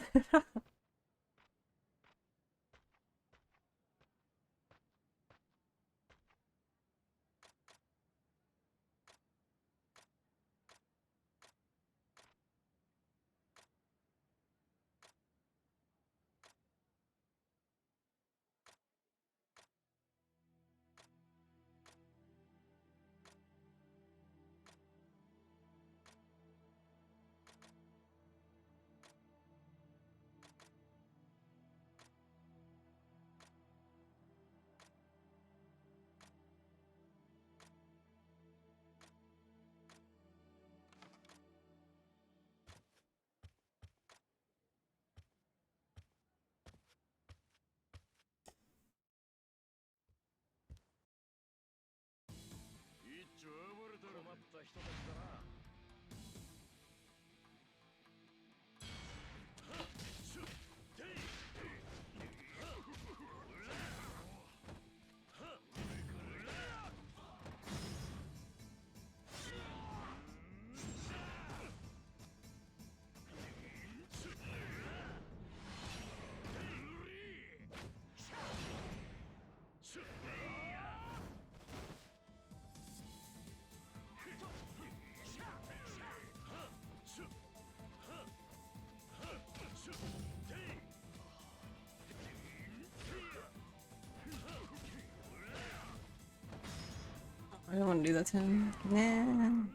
I don't want to do that to him. Nah.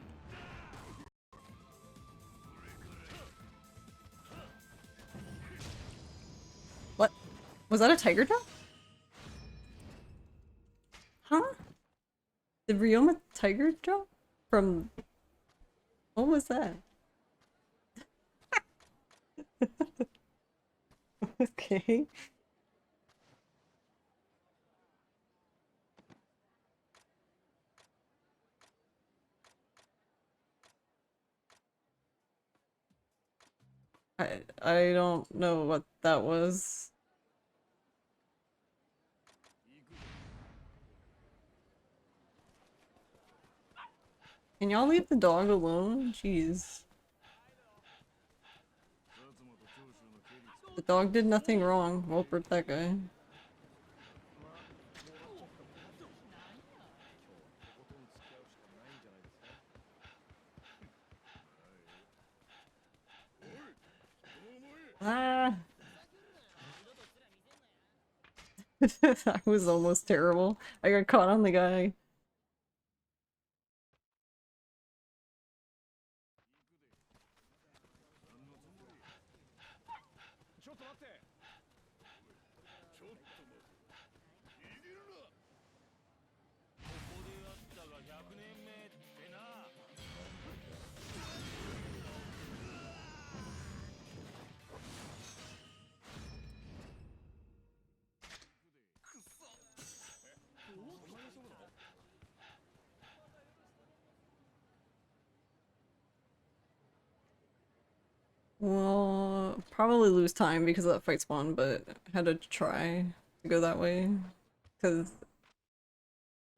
What? Was that a tiger drop? Huh? Did Ryoma tiger drop? From... What was that? Okay. I don't know what that was. Can y'all leave the dog alone? Jeez. The dog did nothing wrong. Well, rip that guy. Ah! That was almost terrible. I got caught on the guy. Well, probably lose time because of that fight spawn, but I had to try to go that way. Because,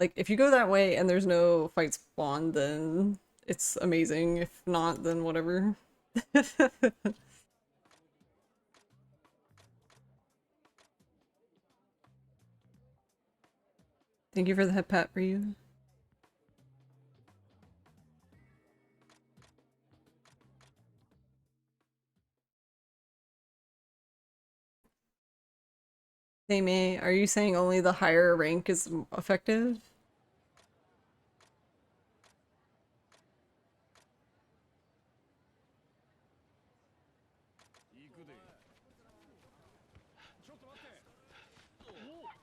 like, if you go that way and there's no fight spawn, then it's amazing. If not, then whatever. Thank you for the head pat, Ryu. Hey May, are you saying only the higher rank is effective?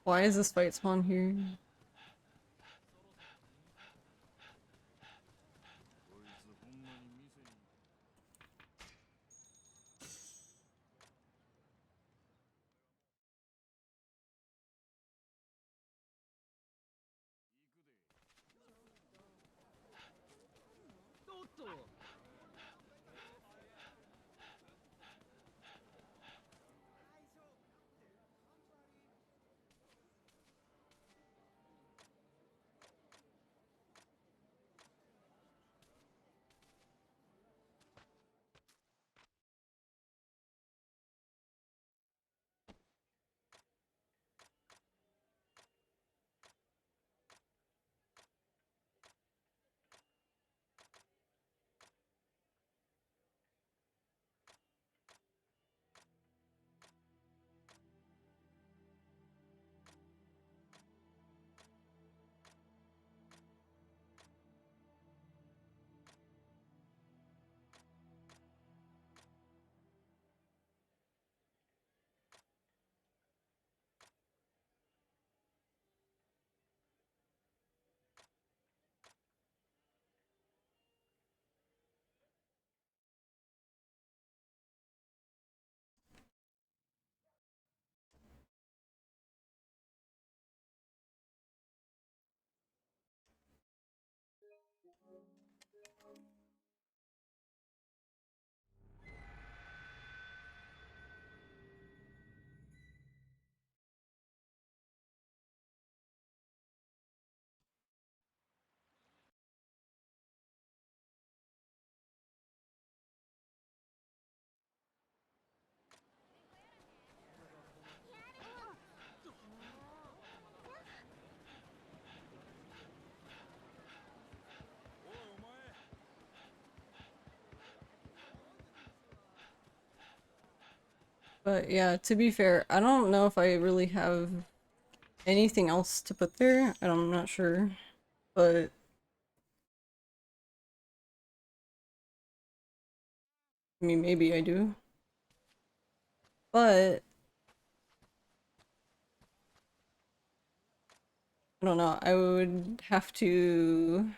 Why is this fight spawn here? But yeah, to be fair, I don't know if I really have anything else to put there. I'm not sure. But I mean, maybe I do. But I don't know. I would have to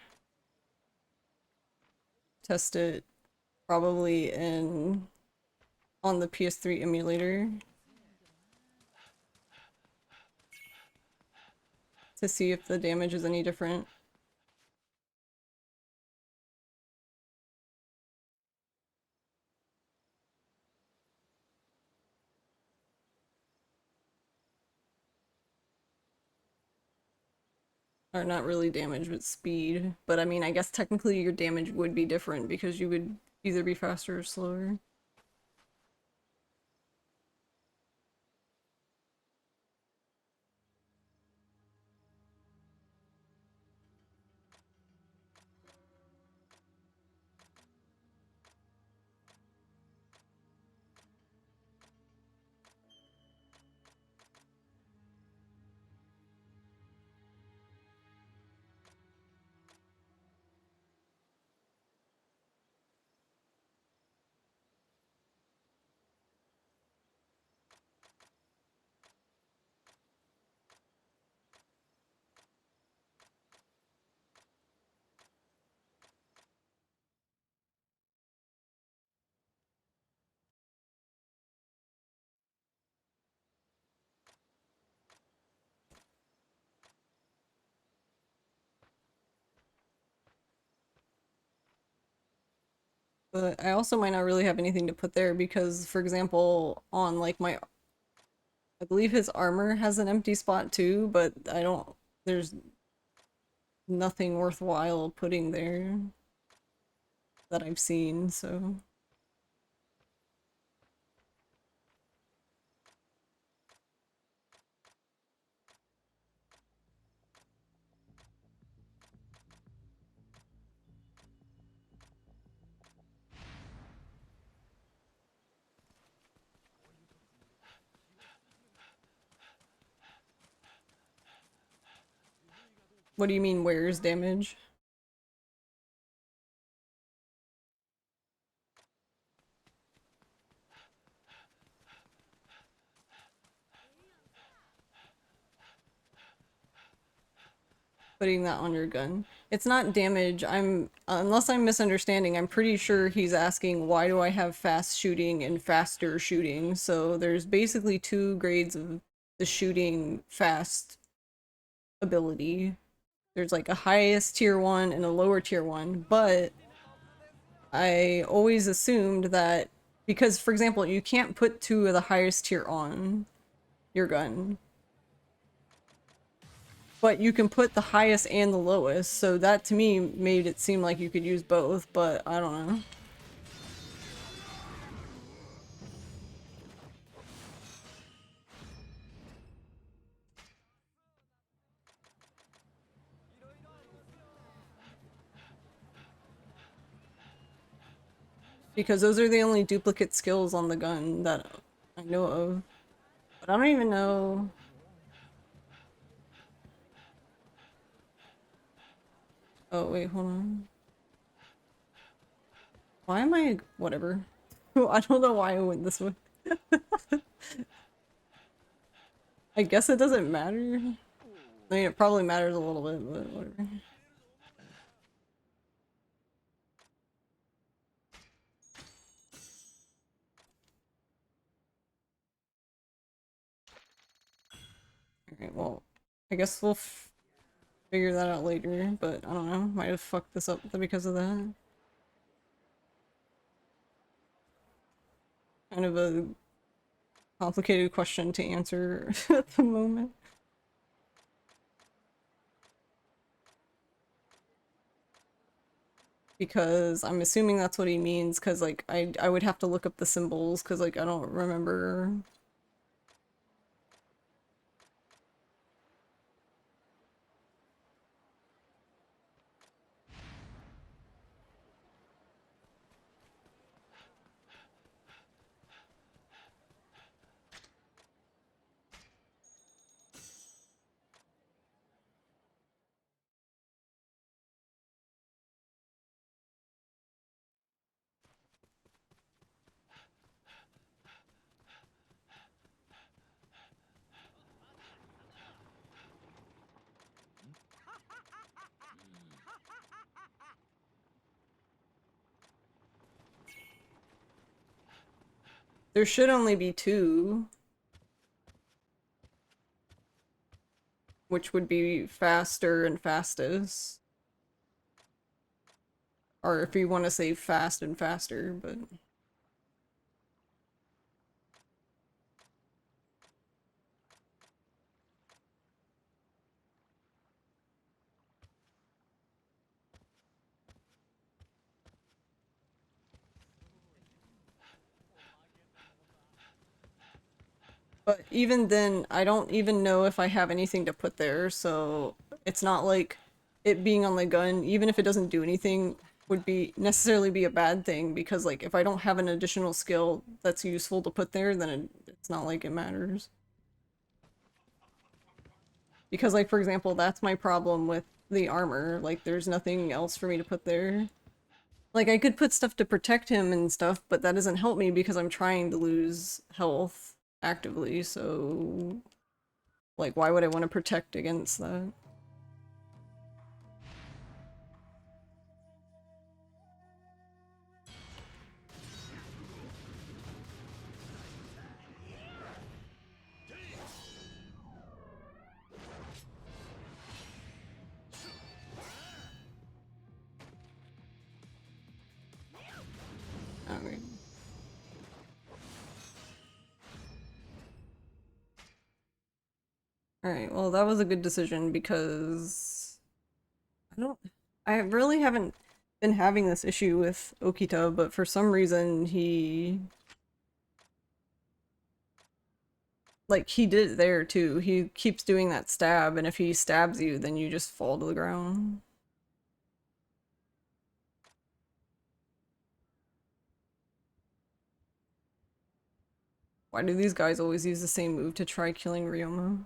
test it probably in on the PS3 emulator to see if the damage is any different. Or not really damage, but speed. But I mean, I guess technically your damage would be different because you would either be faster or slower. But I also might not really have anything to put there because, for example, on like my, I believe his armor has an empty spot too, but I don't, there's nothing worthwhile putting there that I've seen, so. What do you mean, where's damage? Putting that on your gun. It's not damage. Unless I'm misunderstanding, I'm pretty sure he's asking why do I have fast shooting and faster shooting. So there's basically two grades of the shooting fast ability. There's like a highest tier 1 and a lower tier 1, but I always assumed that because, for example, you can't put two of the highest tier on your gun, but you can put the highest and the lowest, so that to me made it seem like you could use both, but I don't know. Because those are the only duplicate skills on the gun that I know of. But I don't even know. Oh, wait, hold on. Why am I... whatever. I don't know why I went this way. I guess it doesn't matter. I mean, it probably matters a little bit, but whatever. Alright, well, I guess we'll figure that out later, but I don't know. Might have fucked this up because of that. Kind of a complicated question to answer at the moment. Because I'm assuming that's what he means, because like I would have to look up the symbols because like I don't remember. There should only be 2. Which would be faster and fastest. Or if you want to say fast and faster, but... But even then, I don't even know if I have anything to put there, so it's not like it being on the gun, even if it doesn't do anything, would be necessarily be a bad thing, because like if I don't have an additional skill that's useful to put there, then it's not like it matters. Because like for example, that's my problem with the armor, like there's nothing else for me to put there. Like I could put stuff to protect him and stuff, but that doesn't help me because I'm trying to lose health actively, so like why would I want to protect against that? Okay. Alright, well that was a good decision because I really haven't been having this issue with Okita, but for some reason he did it there too. He keeps doing that stab, and if he stabs you, then you just fall to the ground. Why do these guys always use the same move to try killing Ryoma?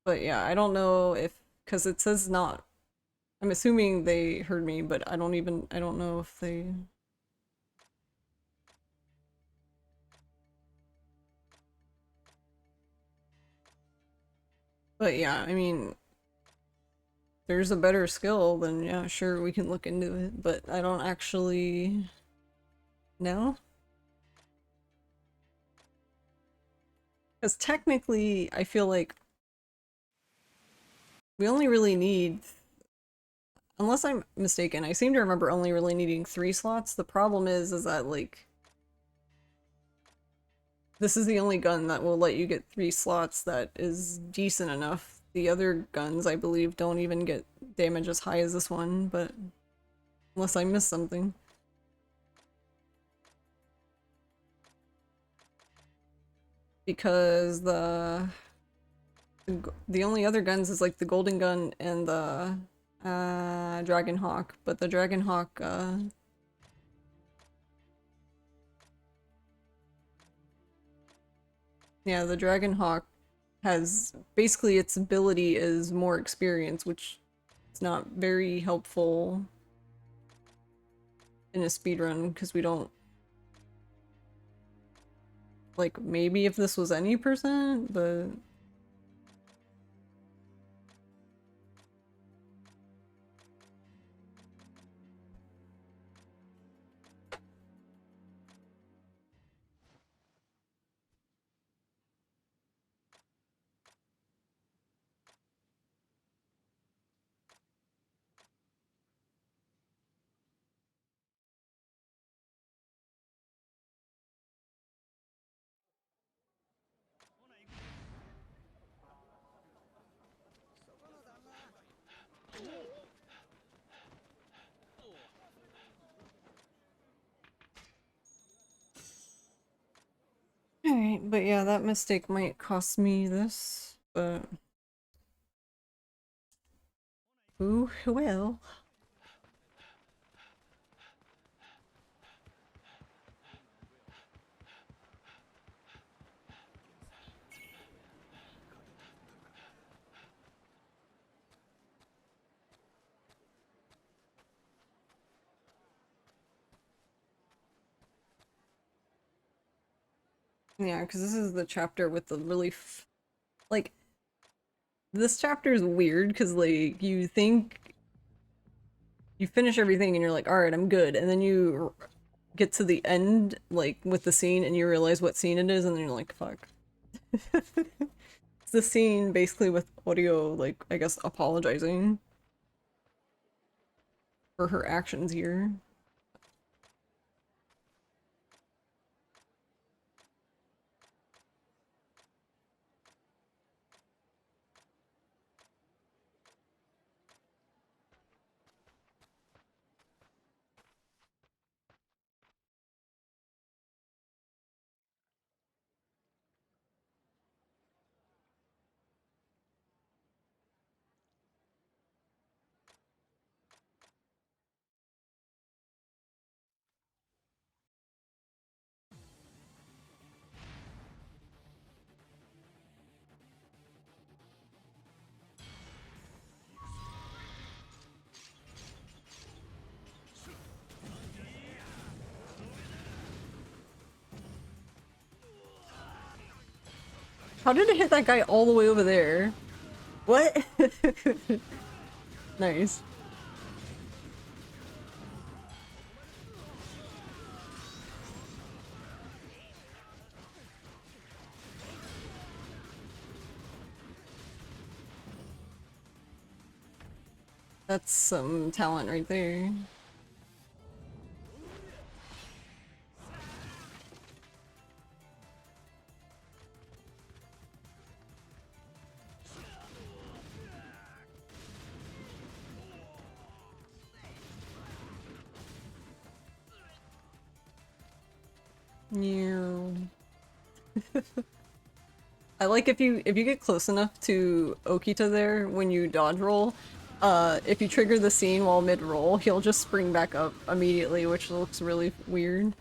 But yeah, I don't know if, because it says not. I'm assuming they heard me, but I don't know if they... But yeah, I mean, there's a better skill, then yeah, sure, we can look into it, but I don't actually know. Because technically, I feel like we only really need, unless I'm mistaken, I seem to remember only really needing 3 slots. The problem is that, like, this is the only gun that will let you get 3 slots that is decent enough. The other guns, I believe, don't even get damage as high as this one, but unless I missed something. Because the only other guns is like the Golden Gun and the Dragon Hawk, but the Dragon Hawk yeah, the Dragon Hawk has basically its ability is more experience, which is not very helpful in a speedrun because we don't, like, maybe if this was any percent, but alright, but yeah, that mistake might cost me this, but ooh, well. Yeah, because this is the chapter with the really like, this chapter is weird because like you think you finish everything and you're like, all right, I'm good. And then you get to the end, like with the scene, and you realize what scene it is, and then you're like, fuck. It's the scene basically with audio, like, I guess, apologizing for her actions here. How did it hit that guy all the way over there? What? Nice. That's some talent right there. Yeah. I like if you get close enough to Okita there when you dodge roll, if you trigger the scene while mid roll, he'll just spring back up immediately, which looks really weird.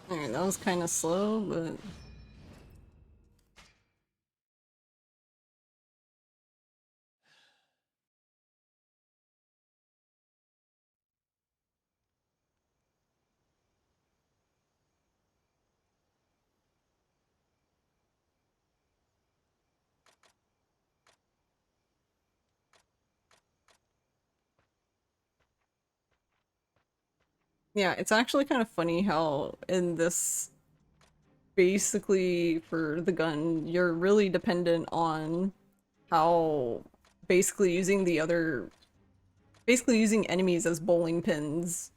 Alright, that was kind of slow, but yeah, it's actually kind of funny how in this, basically for the gun, you're really dependent on how basically using the other, basically using enemies as bowling pins.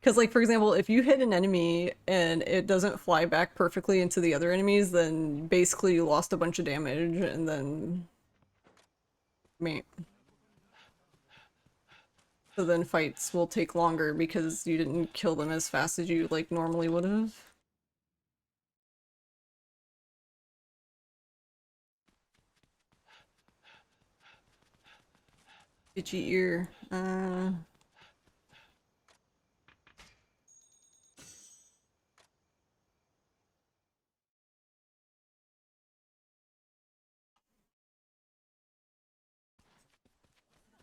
Because, like, for example, if you hit an enemy and it doesn't fly back perfectly into the other enemies, then basically you lost a bunch of damage, and then... Meh. So then fights will take longer because you didn't kill them as fast as you, like, normally would have. Itchy ear.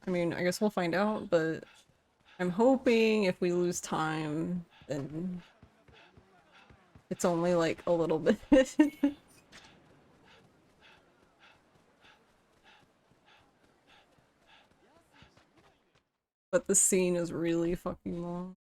I mean, I guess we'll find out, but I'm hoping if we lose time, then it's only like a little bit. But the scene is really fucking long.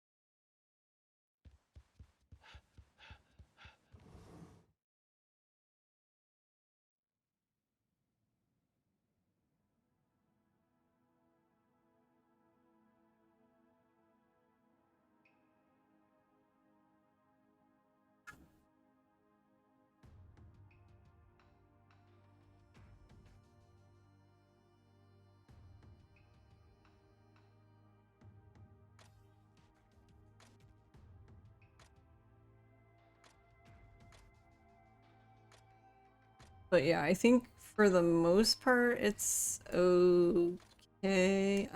But yeah, I think for the most part it's okay.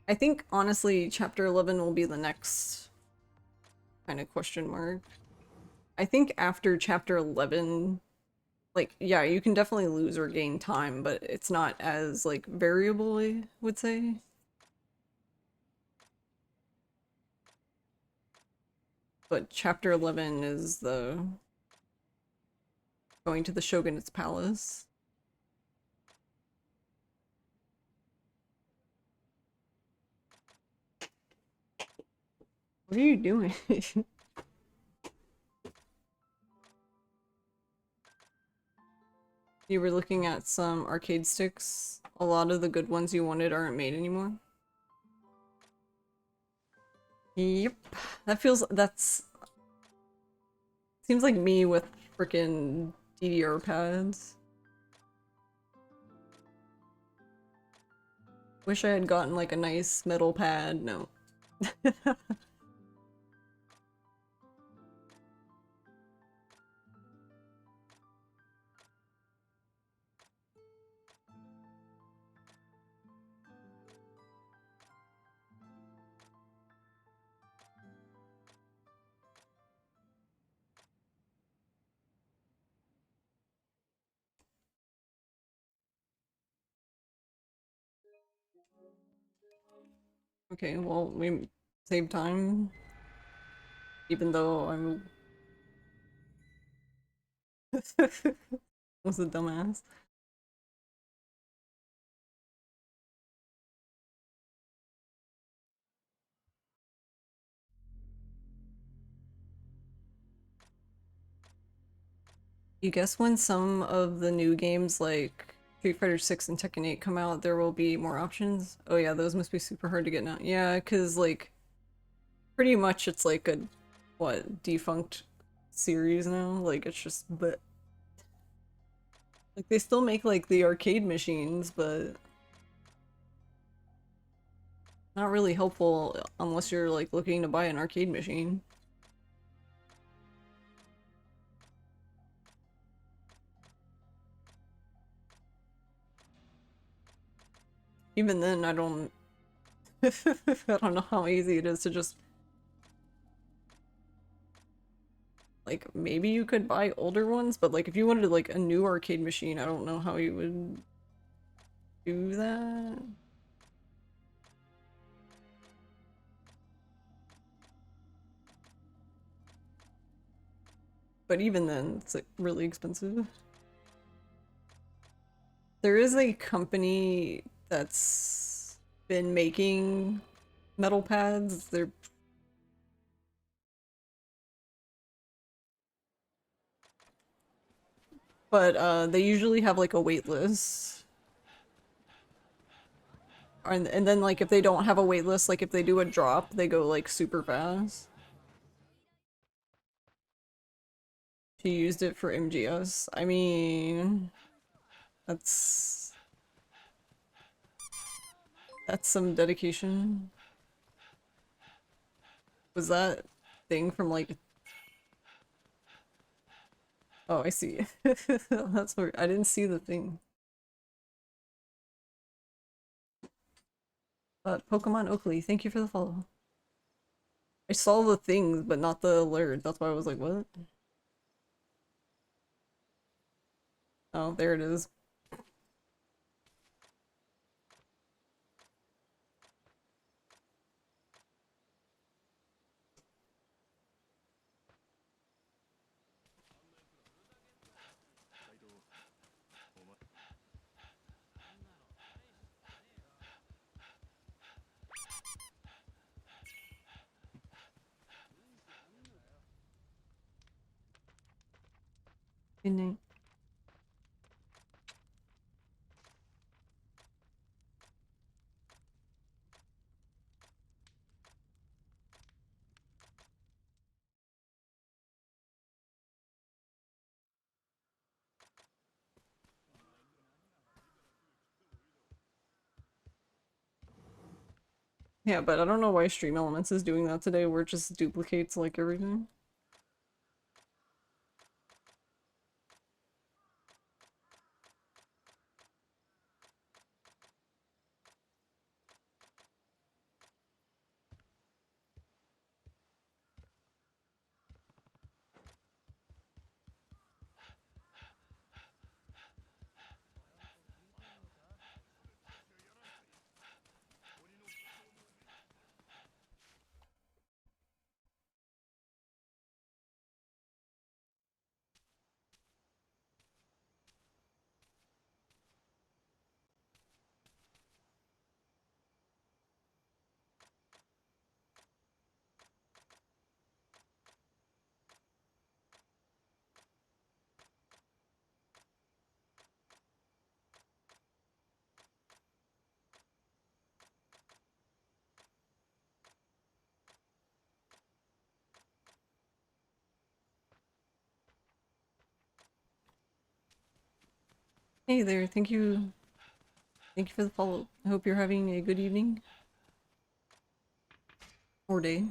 I think honestly chapter 11 will be the next kind of question mark. I think after chapter 11, like, yeah, you can definitely lose or gain time, but it's not as, like, variable, I would say. But chapter 11 is the going to the shogunate's palace. What are you doing? You were looking at some arcade sticks. A lot of the good ones you wanted aren't made anymore. Yep. That's seems like me with freaking DDR pads. Wish I had gotten like a nice metal pad. No. Okay, well, we saved time, even though I'm was a dumbass. You guess when some of the new games like Street Fighter 6 and Tekken 8 come out, there will be more options? Oh yeah, those must be super hard to get now. Yeah, because like pretty much it's like a what, defunct series now? Like it's just but like they still make like the arcade machines, but not really helpful unless you're like looking to buy an arcade machine. Even then, I don't I don't know how easy it is to just like maybe you could buy older ones, but like if you wanted like a new arcade machine, I don't know how you would do that. But even then, it's like really expensive. There is a company that's been making metal pads. They're but they usually have like a wait list. And then like if they don't have a wait list, like if they do a drop, they go like super fast. She used it for MGS. I mean, that's that's some dedication. Was that thing from like oh, I see. That's weird. I didn't see the thing. But Pokemon Oakley, thank you for the follow. I saw the things, but not the alert. That's why I was like, what? Oh, there it is. Good night. Yeah, but I don't know why Stream Elements is doing that today, where it just duplicates like everything. Hey there, thank you. Thank you for the follow. I hope you're having a good evening. Or day.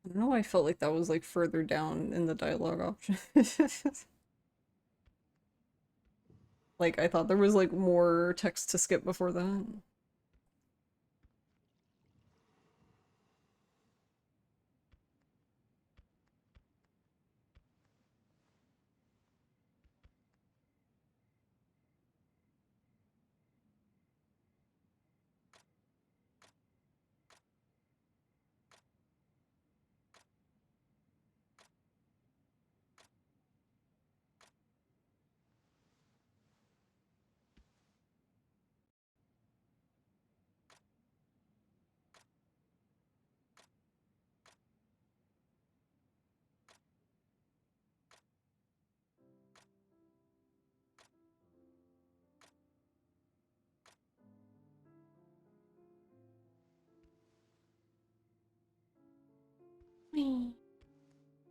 I don't know why I felt like that was like further down in the dialogue option. Like I thought there was like more text to skip before that.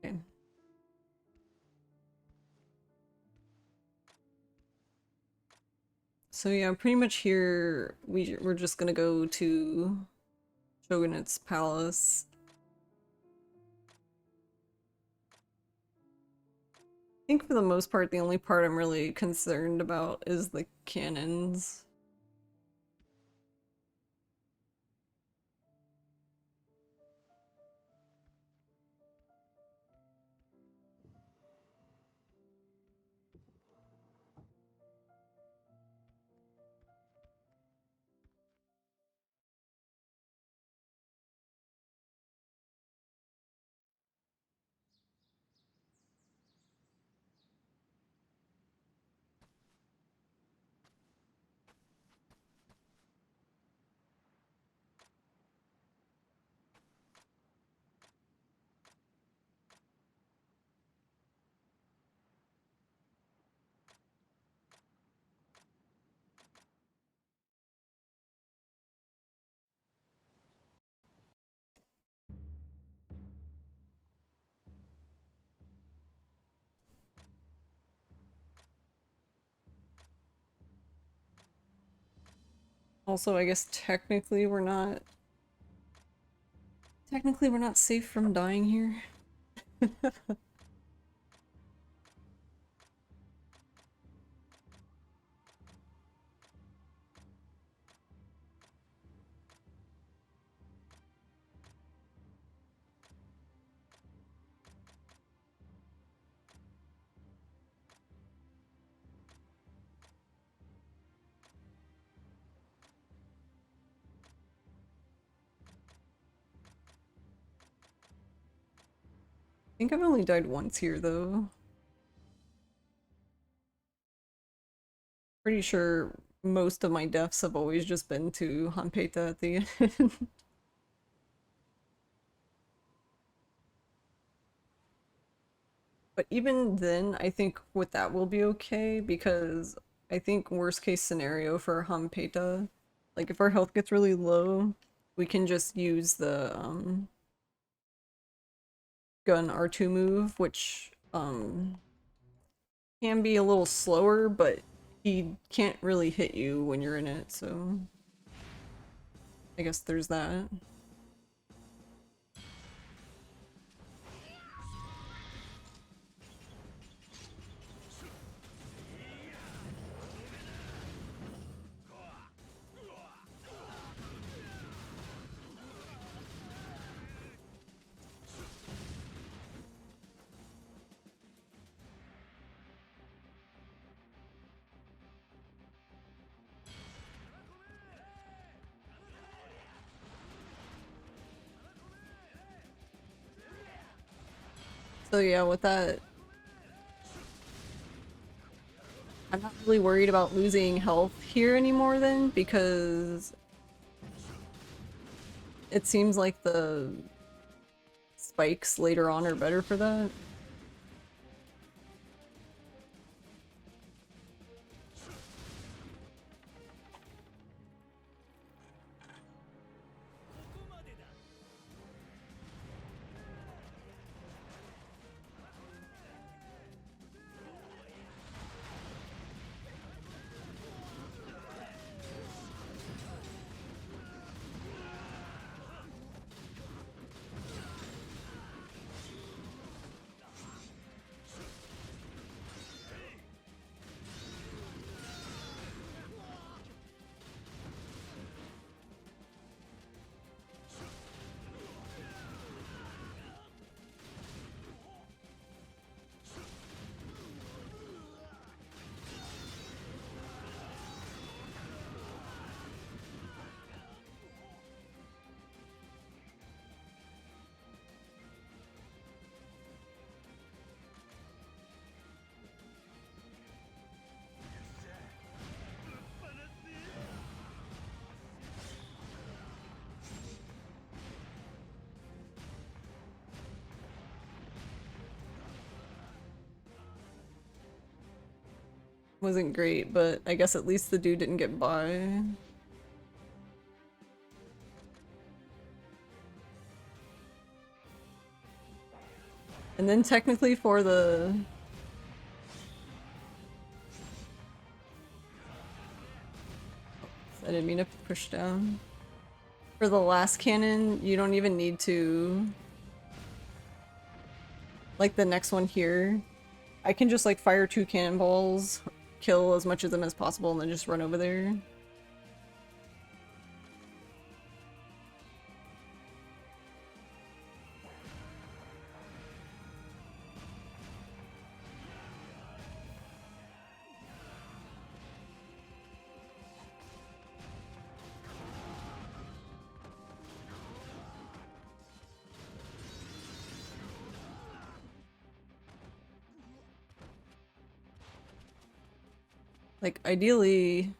Okay. So yeah, pretty much here we're just gonna go to Shogunate's palace. I think for the most part, the only part I'm really concerned about is the cannons. Also, I guess technically we're not safe from dying here. I think I've only died once here though. Pretty sure most of my deaths have always just been to Hanpeta at the end. But even then, I think with that will be okay because I think worst case scenario for Hanpeta, like if our health gets really low, we can just use the gun R2 move, which can be a little slower, but he can't really hit you when you're in it, so I guess there's that. So yeah, with that, I'm not really worried about losing health here anymore then, because it seems like the spikes later on are better for that. Wasn't great, but I guess at least the dude didn't get by. And then technically for the... I didn't mean to push down. For the last cannon, you don't even need to... Like the next one here, I can just like fire 2 cannonballs, kill as much of them as possible, and then just run over there. Like, ideally,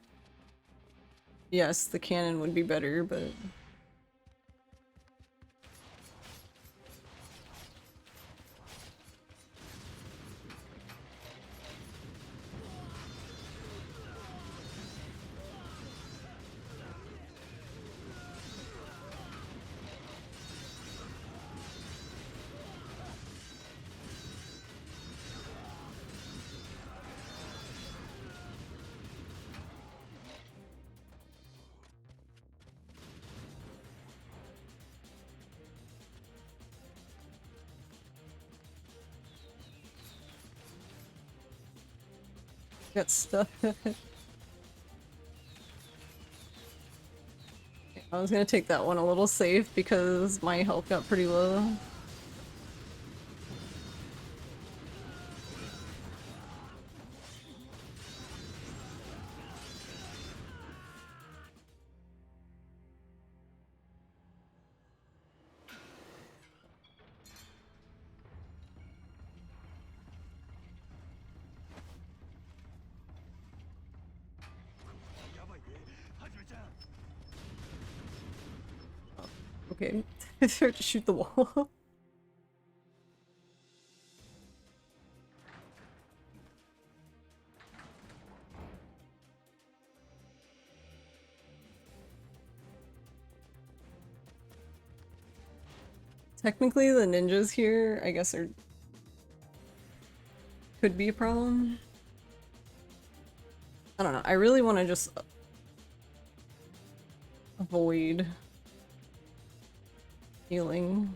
yes, the cannon would be better, but... Got stuff. I was gonna take that one a little safe because my health got pretty low. Okay, start to shoot the wall. Technically, the ninjas here, I guess, are could be a problem. I don't know. I really want to just avoid healing.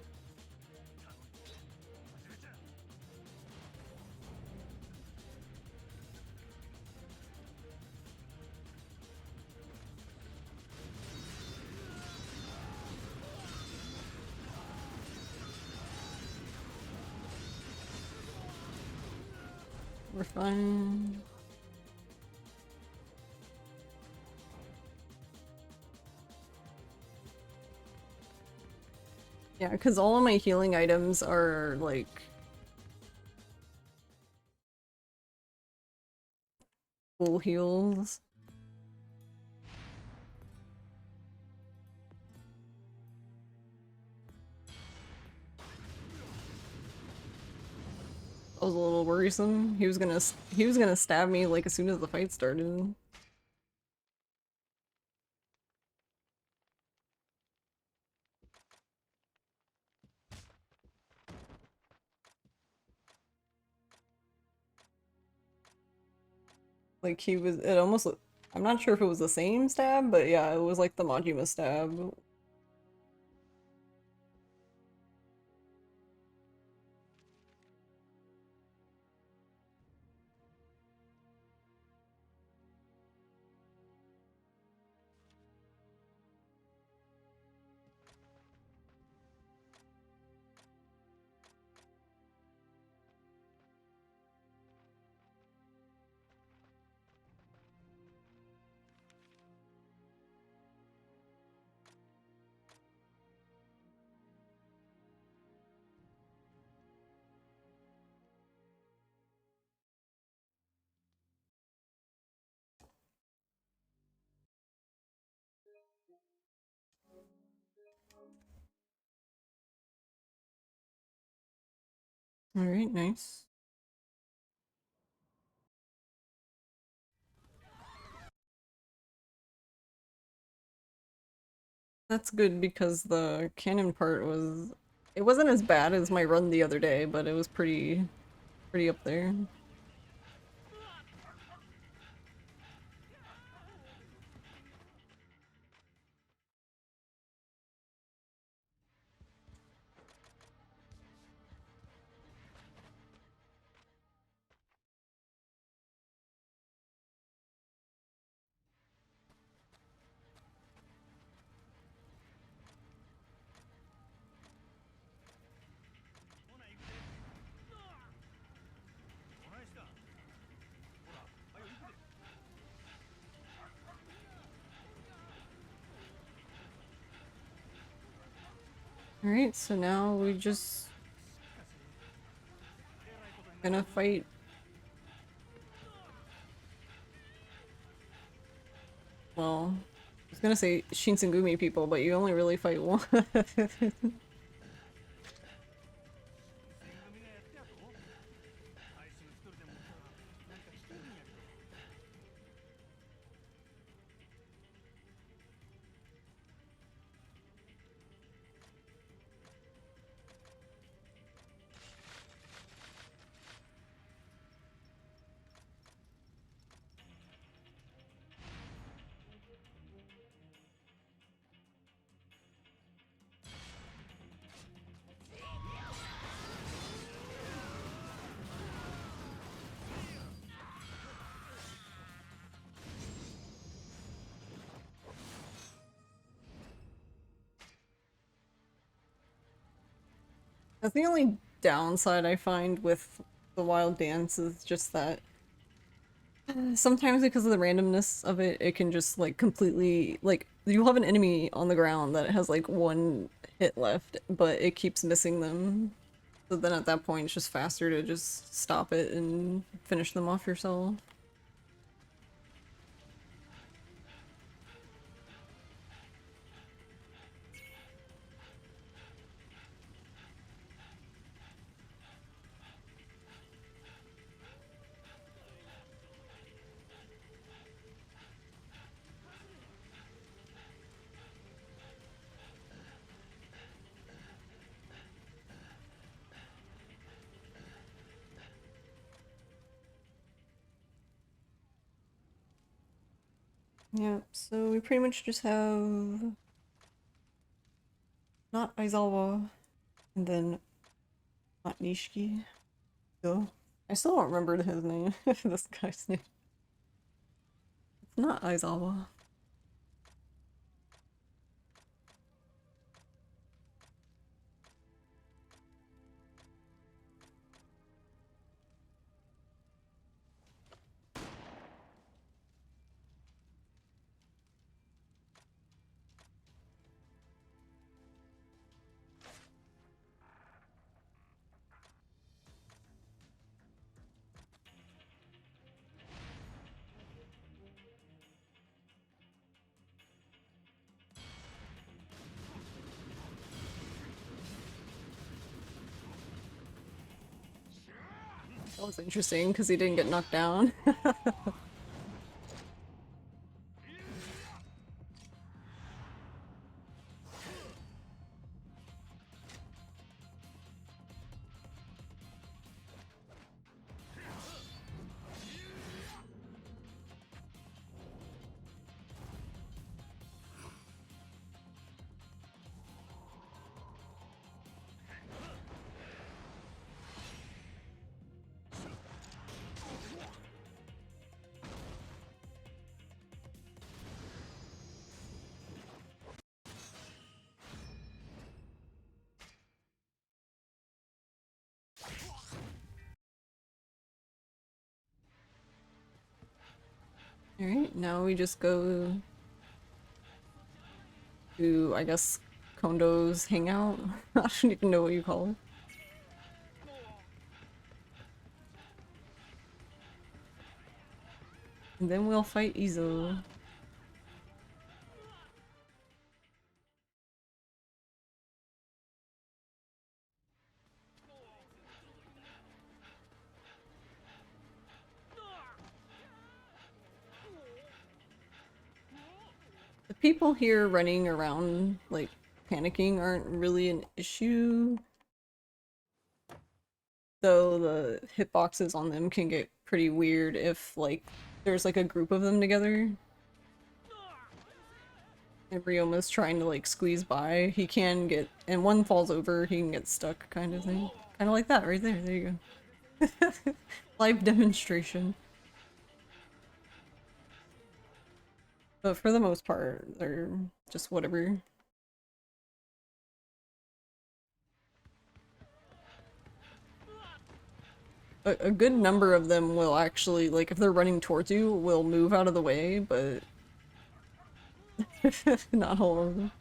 We're fine. Yeah, because all of my healing items are like full heals. That was a little worrisome. He was gonna stab me like as soon as the fight started. Like it almost, I'm not sure if it was the same stab, but yeah, it was like the Majima stab. Alright, nice. That's good because the cannon part was... It wasn't as bad as my run the other day, but it was pretty up there. Alright, so now we just gonna fight. Well, I was gonna say Shinsengumi people, but you only really fight one. That's the only downside I find with the wild dance is just that sometimes because of the randomness of it, it can just like completely like you'll have an enemy on the ground that has like one hit left, but it keeps missing them. So then at that point it's just faster to just stop it and finish them off yourself. Yeah, so we pretty much just have not Aizawa and then not Nishiki. So I still don't remember his name. This guy's name. It's not Aizawa. That was interesting because he didn't get knocked down. Alright, now we just go to, I guess, Kondo's hangout? I don't even know what you call it. And then we'll fight Izo. The people here running around, like, panicking aren't really an issue. Though the hitboxes on them can get pretty weird if, like, there's like a group of them together. And Ryoma's trying to, like, squeeze by. He can get, and one falls over, he can get stuck kind of thing. Kind of like that right there. There you go. Live demonstration. But for the most part, they're just whatever. A good number of them will actually, like, if they're running towards you, will move out of the way, but not all of them.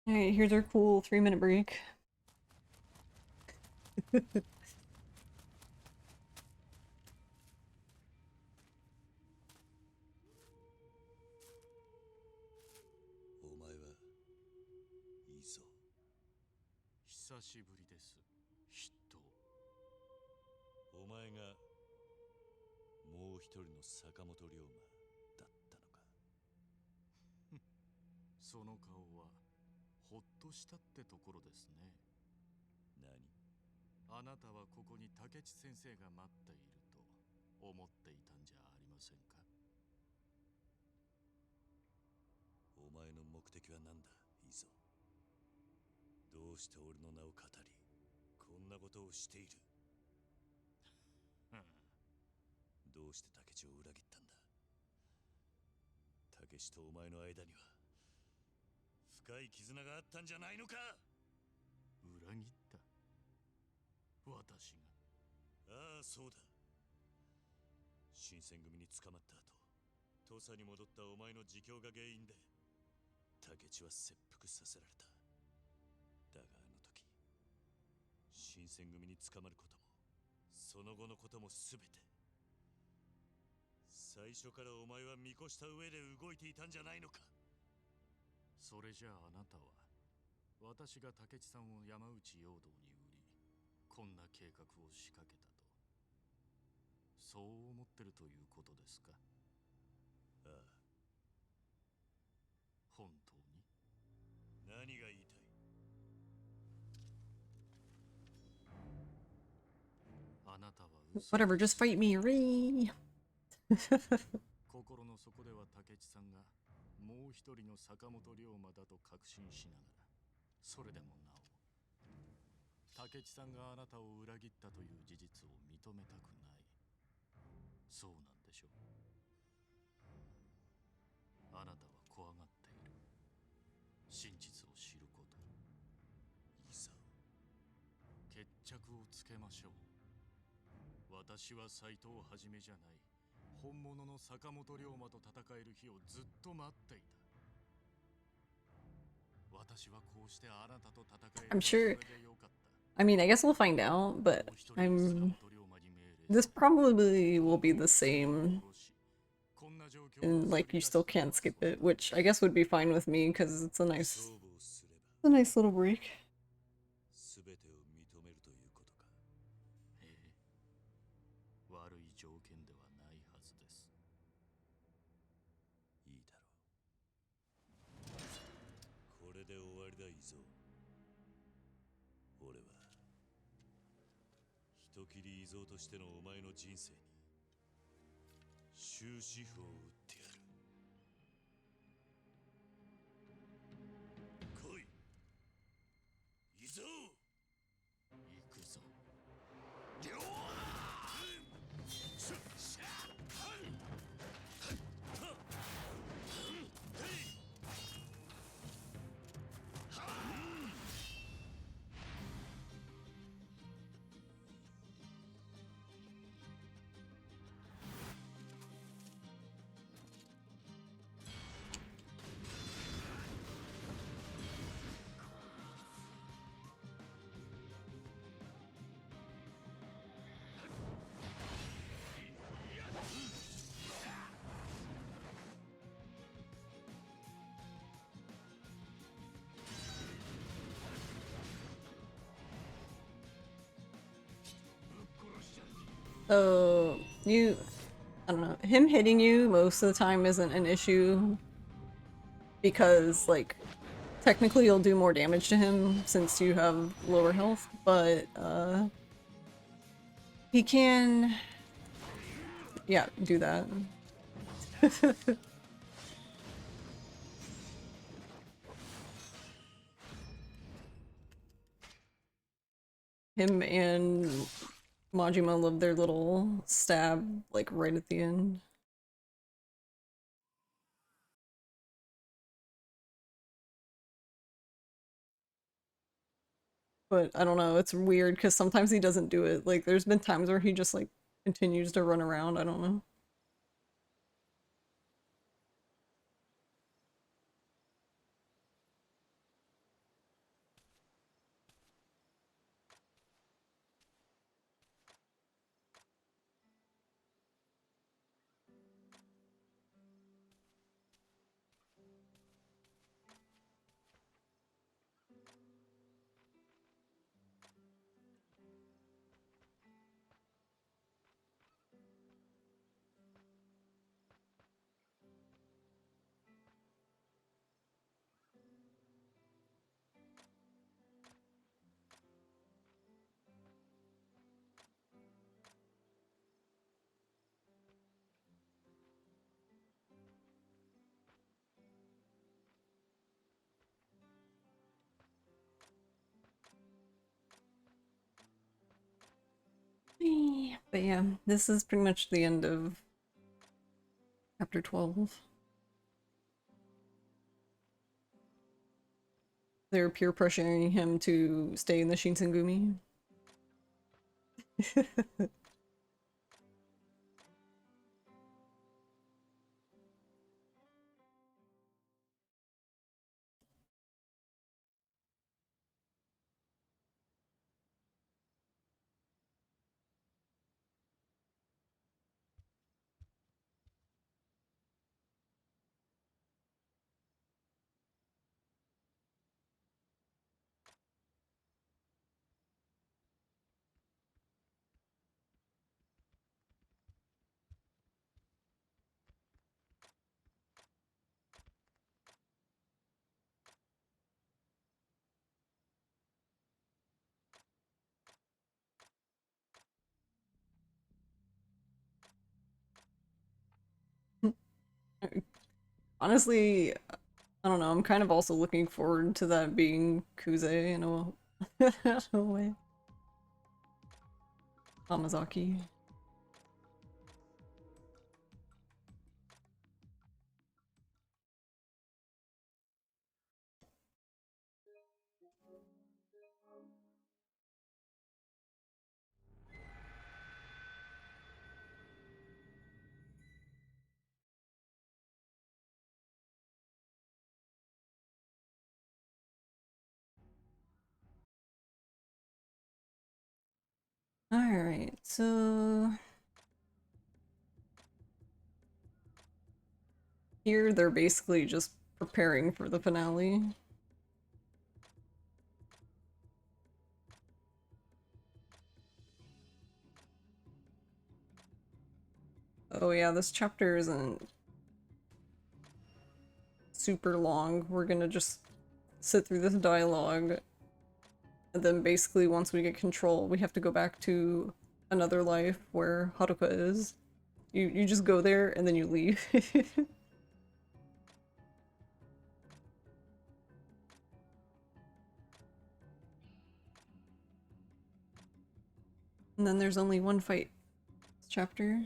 Alright, here's our cool 3-minute break. 久しぶりです。筆頭。お前がもう一人の坂本龍馬だったのか。その顔はほっとしたってところですね。何？あなたはここに竹地先生が待っていると思っていたんじゃありませんか。お前の目的は何だ、いいぞ。どうして俺の名を語り、こんなことをしている。どうして竹地を裏切ったんだ。竹地とお前の間には深い絆があったんじゃないのか。裏切った。私が。ああ、そうだ。新選組に捕まった後、土佐に戻ったお前の自供が原因で竹地は切腹させられた。だがあの時、新選組に捕まることもその後のことも全て、最初からお前は見越した上で動いていたんじゃないのか。それじゃああなたは私が竹地さんを山内陽道に売り、こんな計画を仕掛けたと、そう思ってるということですか。ああ。本当に？何が言いたい？あなたは嘘。 Whatever, just fight me, Ree! 心の底では竹地さんがもう一人の坂本龍馬だと確信しながら、それでもなお竹地さんがあなたを裏切ったという事実を認めたくない。そうなんでしょう。あなたは怖がっている。真実を知ること。いざ決着をつけましょう。私は斎藤はじめじゃない、本物の坂本龍馬と戦える日をずっと待っていた。私はこうしてあなたと戦える。 I'm sure, I mean, I guess we'll find out, but I'm This probably will be the same, and like you still can't skip it, which I guess would be fine with me because it's a nice little break. 全てを認めるということか。悪い条件ではないはずです。いいだろう。これで終わりだいぞ。俺は人斬り依蔵としてのお前の人生に終止符を打ってやる。来い依蔵。行くぞ。So you, I don't know, him hitting you most of the time isn't an issue because like technically you'll do more damage to him since you have lower health, but he can, yeah, do that. Him and Majima love their little stab like right at the end. But I don't know, it's weird because sometimes he doesn't do it. Like there's been times where he just like continues to run around, I don't know. But yeah, this is pretty much the end of chapter 12. They're peer pressuring him to stay in the Shinsengumi. Honestly, I don't know, I'm kind of also looking forward to that being Kuze in a way. Hamazaki. Alright, so here they're basically just preparing for the finale. Oh yeah, this chapter isn't super long. We're gonna just sit through this dialogue, and then basically once we get control, we have to go back to another life where Haruka is. You just go there and then you leave. And then there's only one fight this chapter.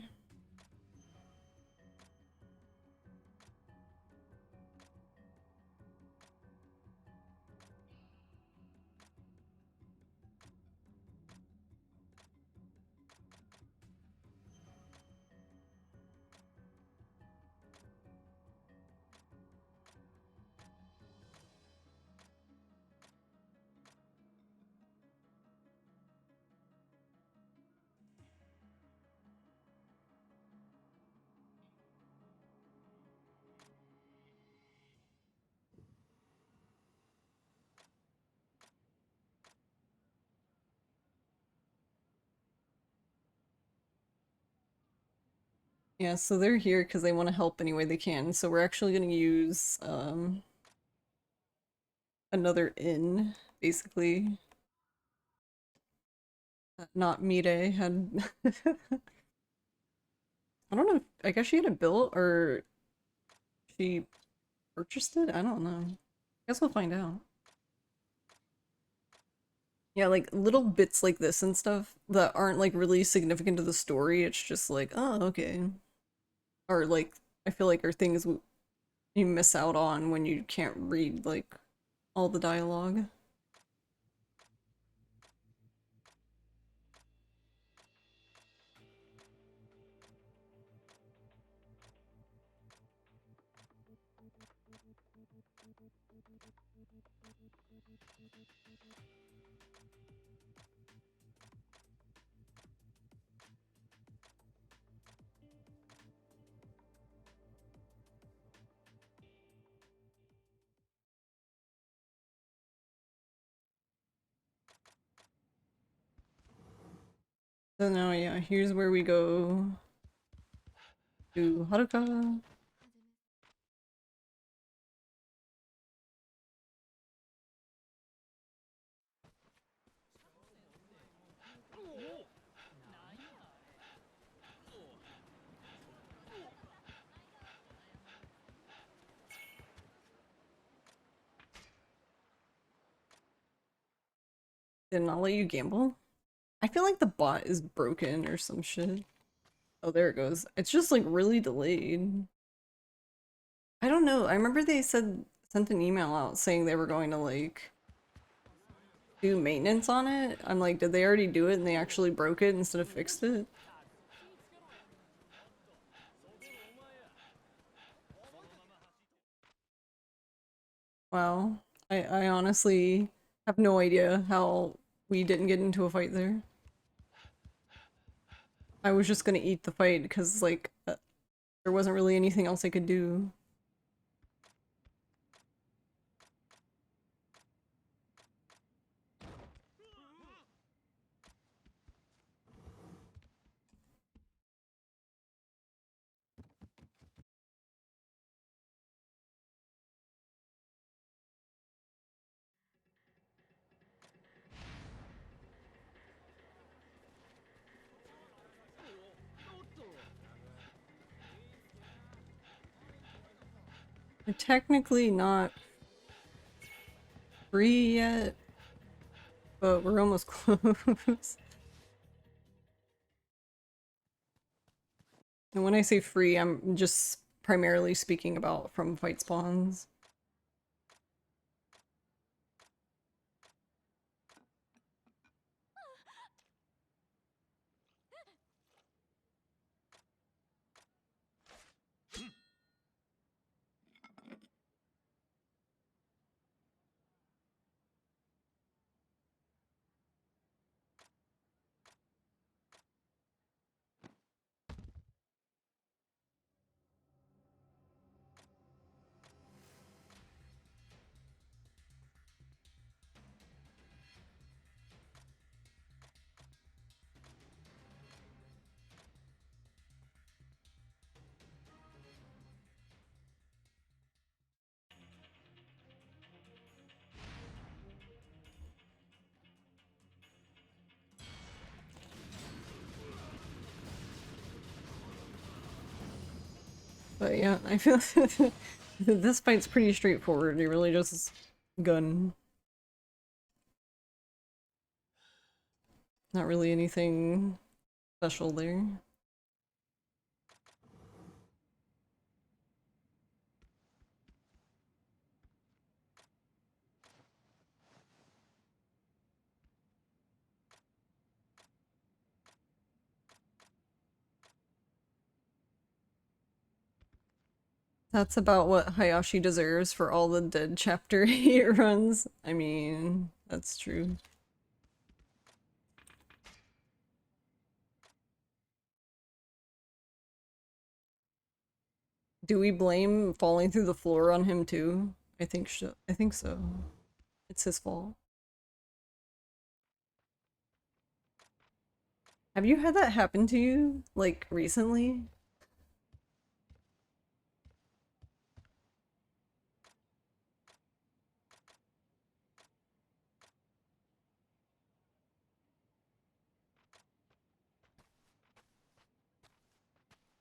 Yeah, so they're here because they want to help any way they can. So we're actually going to use another inn, basically. Not Mire had. I don't know. I guess she had it built or she purchased it. I don't know. Guess we'll find out. Yeah, like little bits like this and stuff that aren't like really significant to the story. It's just like, oh, okay. Or like, I feel like are things you miss out on when you can't read like all the dialogue. So now, yeah, here's where we go to Haruka. Did not let you gamble? I feel like the bot is broken or some shit. Oh, there it goes. It's just like really delayed. I don't know. I remember they sent an email out saying they were going to like do maintenance on it. I'm like, did they already do it and they actually broke it instead of fixed it? Wow. I honestly have no idea how we didn't get into a fight there. I was just gonna eat the fight because like there wasn't really anything else I could do. We're technically not free yet, but we're almost close. And when I say free, I'm just primarily speaking about from fight spawns. But yeah, I feel this fight's pretty straightforward. You really just gun. Not really anything special there. That's about what Hayashi deserves for all the dead chapter 8 runs. I mean, that's true. Do we blame falling through the floor on him too? I think so. It's his fault. Have you had that happen to you, like, recently?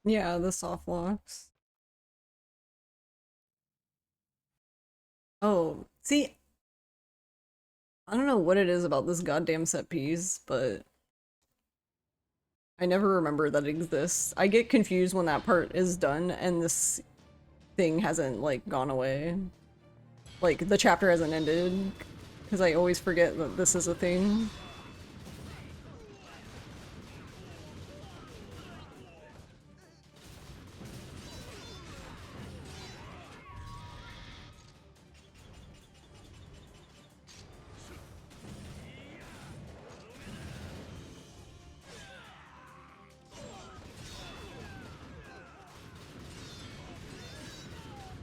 Yeah, the soft locks. Oh, see, I don't know what it is about this goddamn set piece, but I never remember that it exists. I get confused when that part is done and this thing hasn't, like, gone away. Like, the chapter hasn't ended, because I always forget that this is a thing.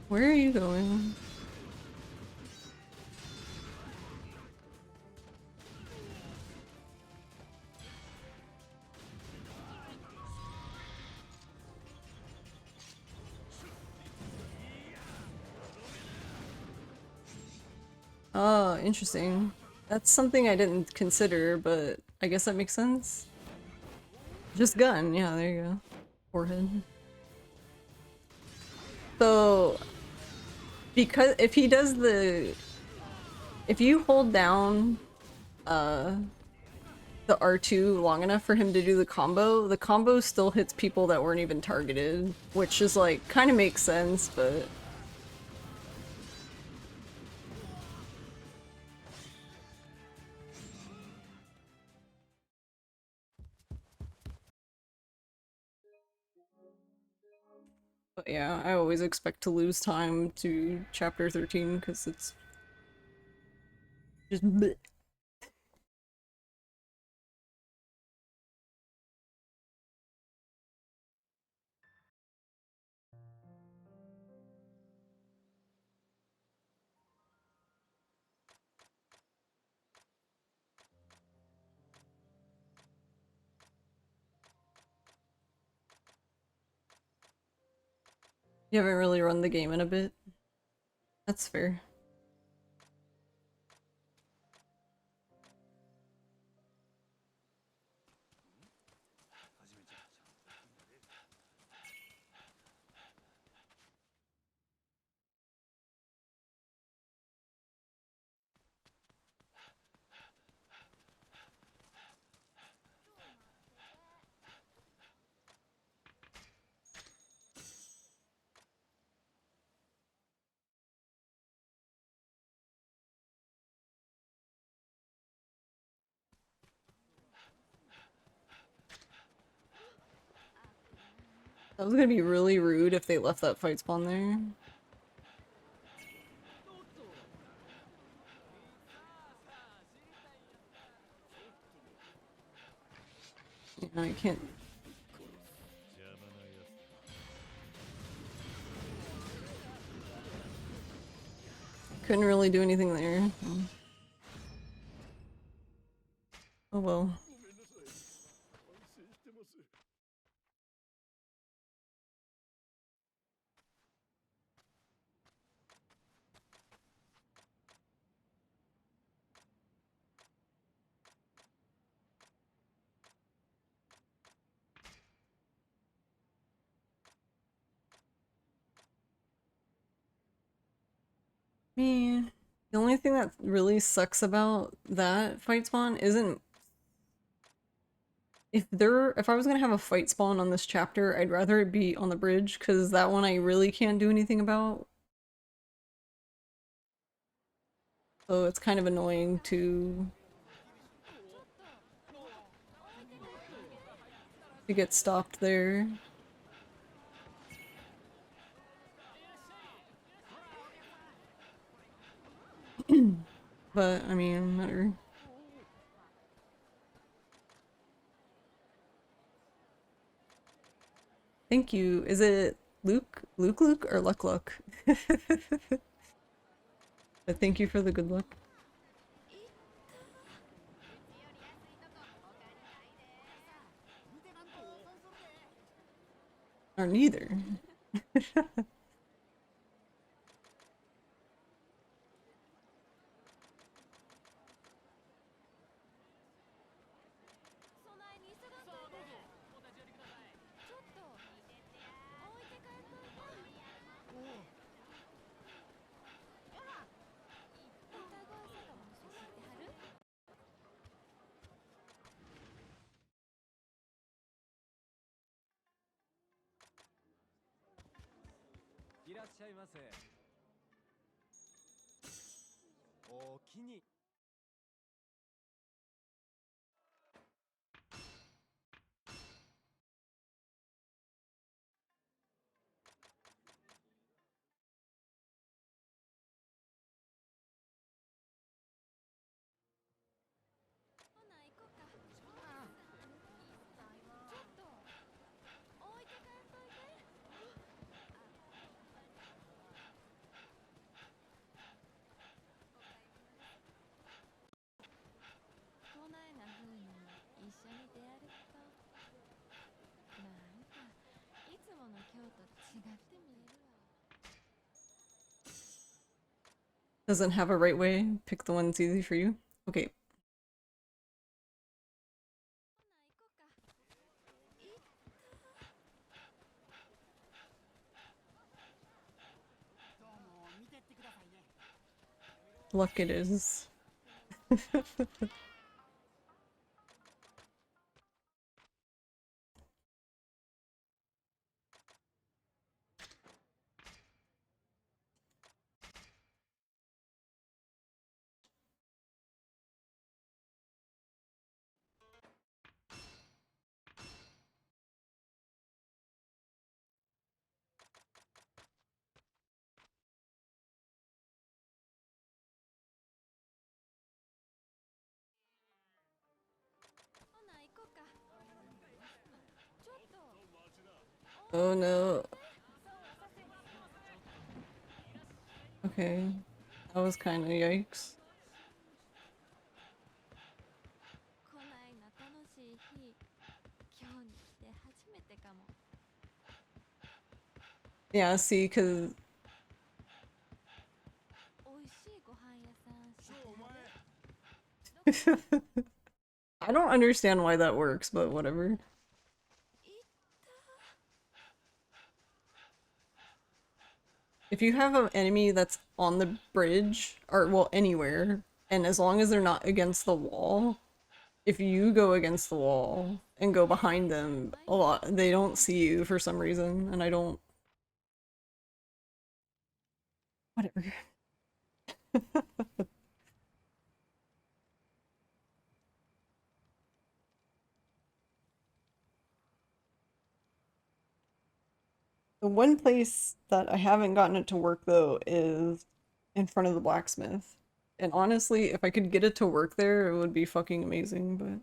Where are you going? Oh, interesting. That's something I didn't consider, but I guess that makes sense. Just gun, yeah, there you go. Forehead. So, because if he does the... If you hold down, the R2 long enough for him to do the combo still hits people that weren't even targeted, which is like, kind of makes sense, but... But yeah, I always expect to lose time to chapter 13 because it's just bleh. You haven't really run the game in a bit. That's fair. That was gonna be really rude if they left that fight spawn there. Yeah, I can't... Couldn't really do anything there. Oh well. Me. The only thing that really sucks about that fight spawn isn't if I was gonna have a fight spawn on this chapter, I'd rather it be on the bridge, because that one I really can't do anything about. So it's kind of annoying to get stopped there. But I mean, matter. Thank you. Is it Luke, or Luck? But thank you for the good luck. Or neither. Doesn't have a right way. Pick the one that's easy for you. Okay. Luck it is. Oh no. Okay. That was kind of yikes. Yeah, see, because I don't understand why that works, but whatever. If you have an enemy that's on the bridge, or well, anywhere, and as long as they're not against the wall, if you go against the wall and go behind them, they don't see you for some reason, and I don't. Whatever. The one place that I haven't gotten it to work though is in front of the blacksmith. And honestly, if I could get it to work there, it would be fucking amazing, but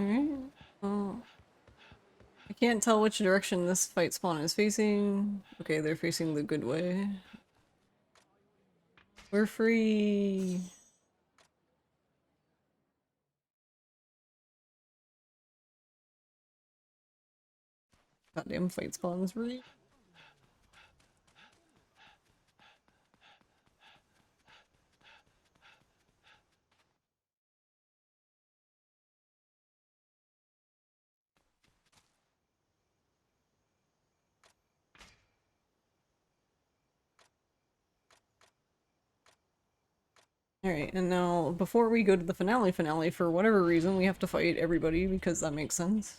Alright. Oh. I can't tell which direction this fight spawn is facing. Okay, they're facing the good way. We're free! Goddamn fight spawns, right? Alright, and now before we go to the finale, for whatever reason, we have to fight everybody because that makes sense.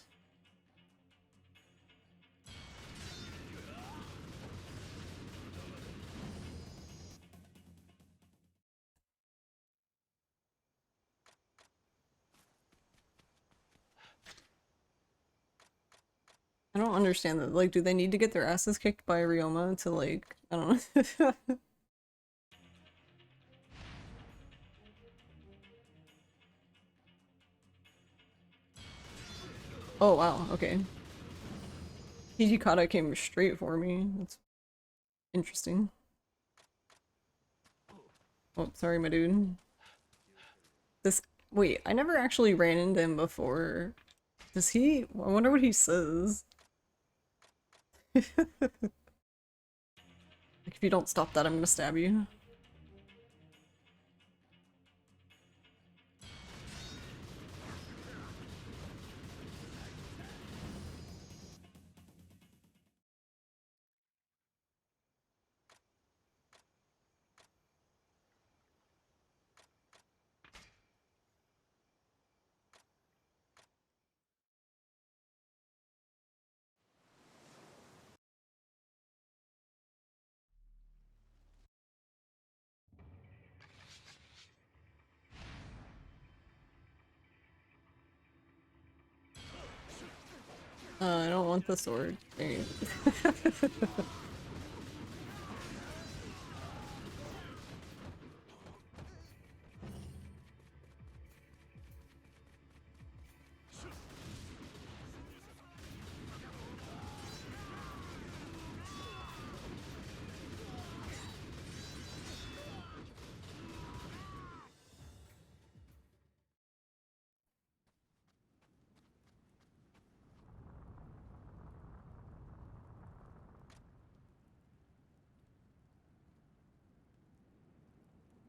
I don't understand that. Like, do they need to get their asses kicked by Ryoma to, like, I don't know. Oh, wow, okay. Hijikata came straight for me. That's interesting. Oh, sorry, my dude. This- wait, I never actually ran into him before. Does he- I wonder what he says. Like, if you don't stop that, I'm gonna stab you. I don't want the sword. There you go.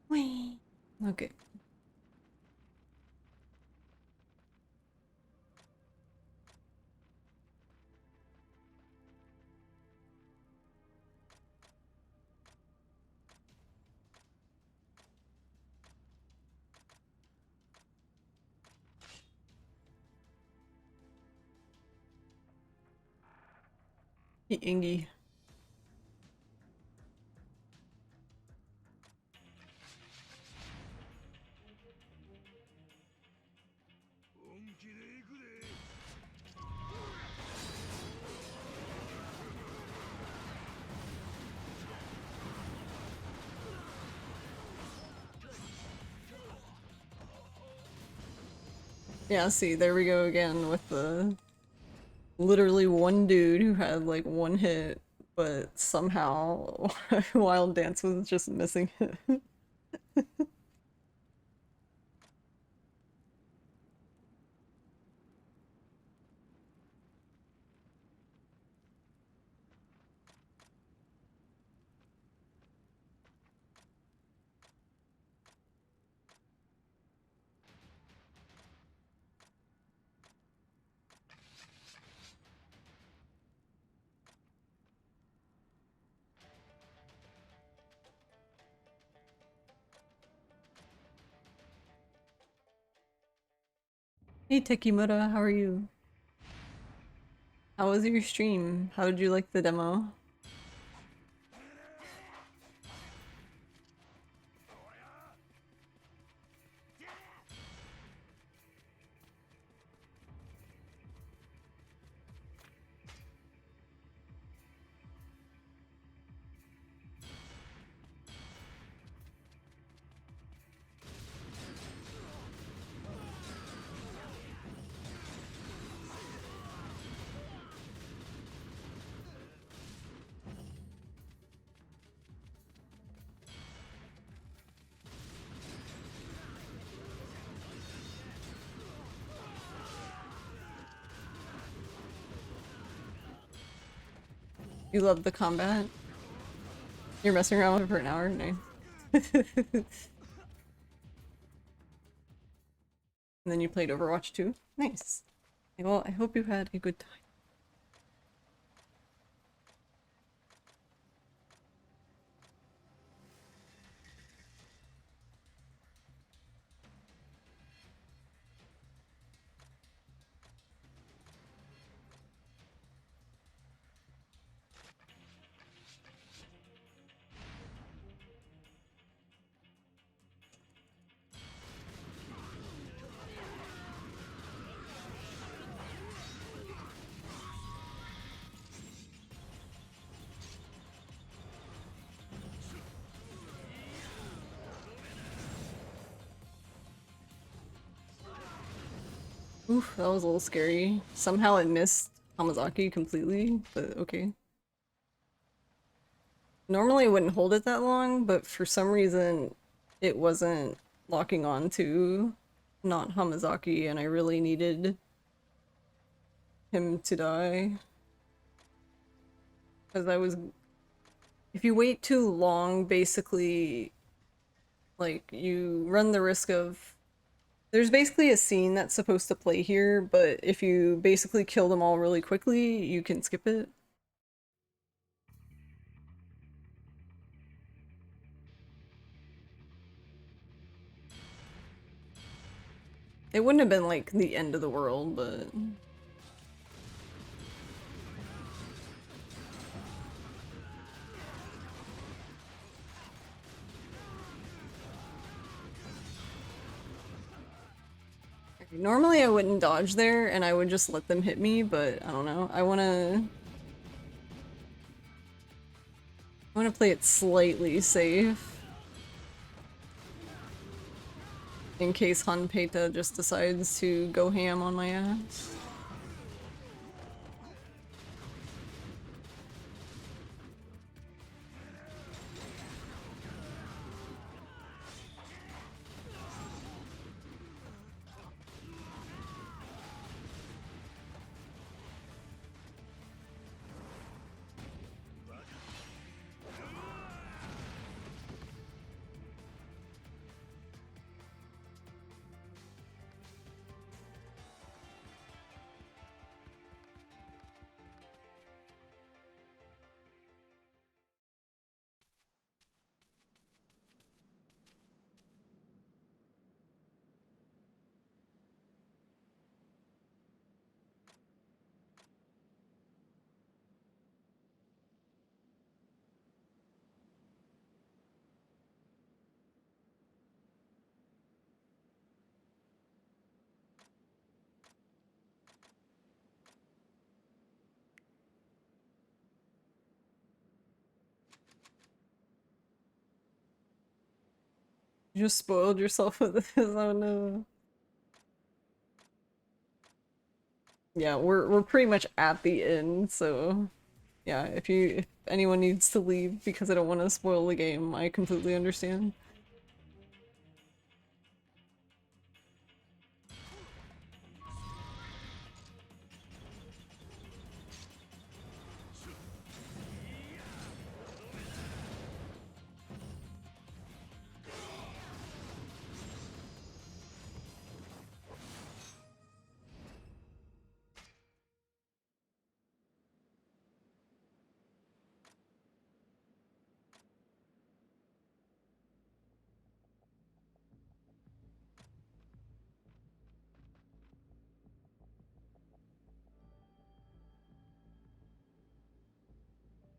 Whee! Okay. The Ingy. Yeah, see, there we go again with the literally one dude who had like one hit, but somehow Wild Dance was just missing it. Hey Tekimura, how are you? How was your stream? How did you like the demo? You love the combat? You're messing around with it for an hour? Nice. And then you played Overwatch 2? Nice. Well, I hope you had a good time. Oof, that was a little scary. Somehow it missed Hamazaki completely, but okay. Normally I wouldn't hold it that long, but for some reason it wasn't locking on to not Hamazaki, and I really needed him to die. Because I was... If you wait too long, basically, like, you run the risk of... There's basically a scene that's supposed to play here, but if you basically kill them all really quickly, you can skip it. It wouldn't have been like the end of the world, but... Normally I wouldn't dodge there and I would just let them hit me, but I don't know. I wanna play it slightly safe. In case Hanpeta just decides to go ham on my ass. You just spoiled yourself with this, oh no. Yeah, we're pretty much at the end, so yeah, if anyone needs to leave because I don't want to spoil the game, I completely understand.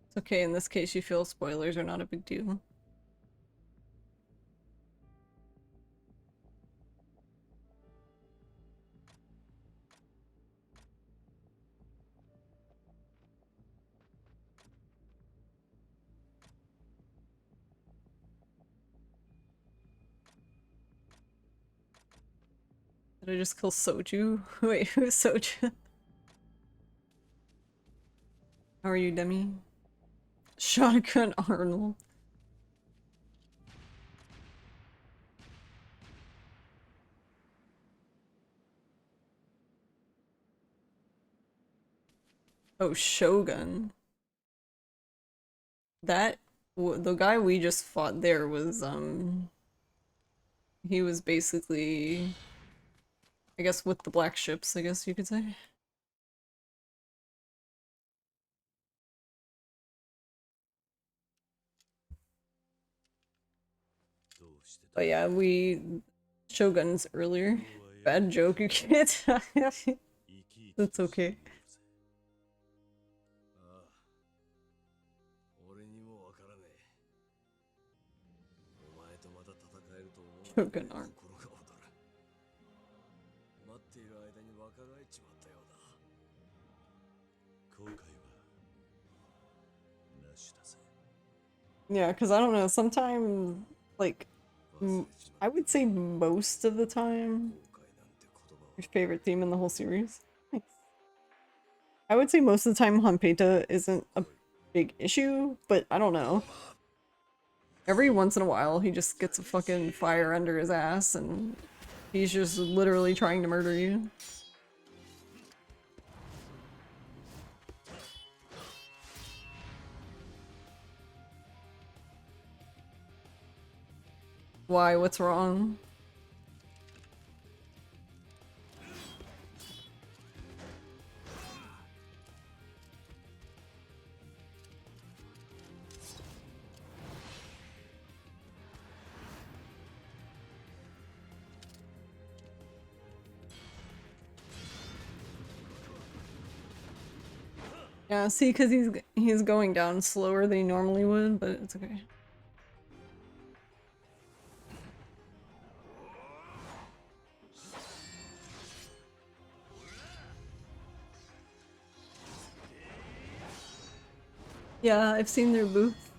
It's okay, in this case you feel spoilers are not a big deal. Did I just kill Soju? Wait, who's Soju? How are you, Demi? Shotgun Arnold. Oh, Shogun. The guy we just fought there was he was basically, I guess, with the black ships, I guess you could say. But yeah, we Shoguns earlier. Bad joke, you can't. That's okay. Shogun arm. Yeah, because I don't know, sometimes, like, I would say most of the time, your favorite theme in the whole series. Nice. I would say most of the time Hanpeta isn't a big issue, but I don't know. Every once in a while, he just gets a fucking fire under his ass, and he's just literally trying to murder you. Why? What's wrong? Yeah, see, because he's going down slower than he normally would, but it's okay. Yeah, I've seen their booth.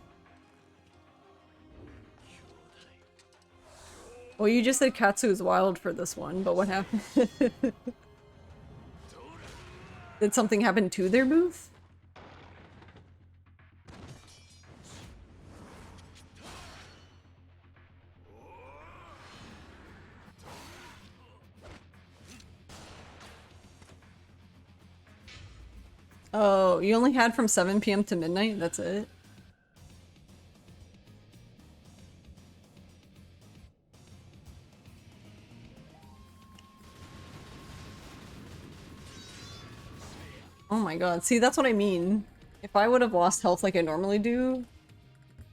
Well, you just said Katsu is wild for this one, but what happened? Did something happen to their booth? Oh, you only had from 7 p.m. to midnight? That's it? Oh my god. See, that's what I mean. If I would have lost health like I normally do...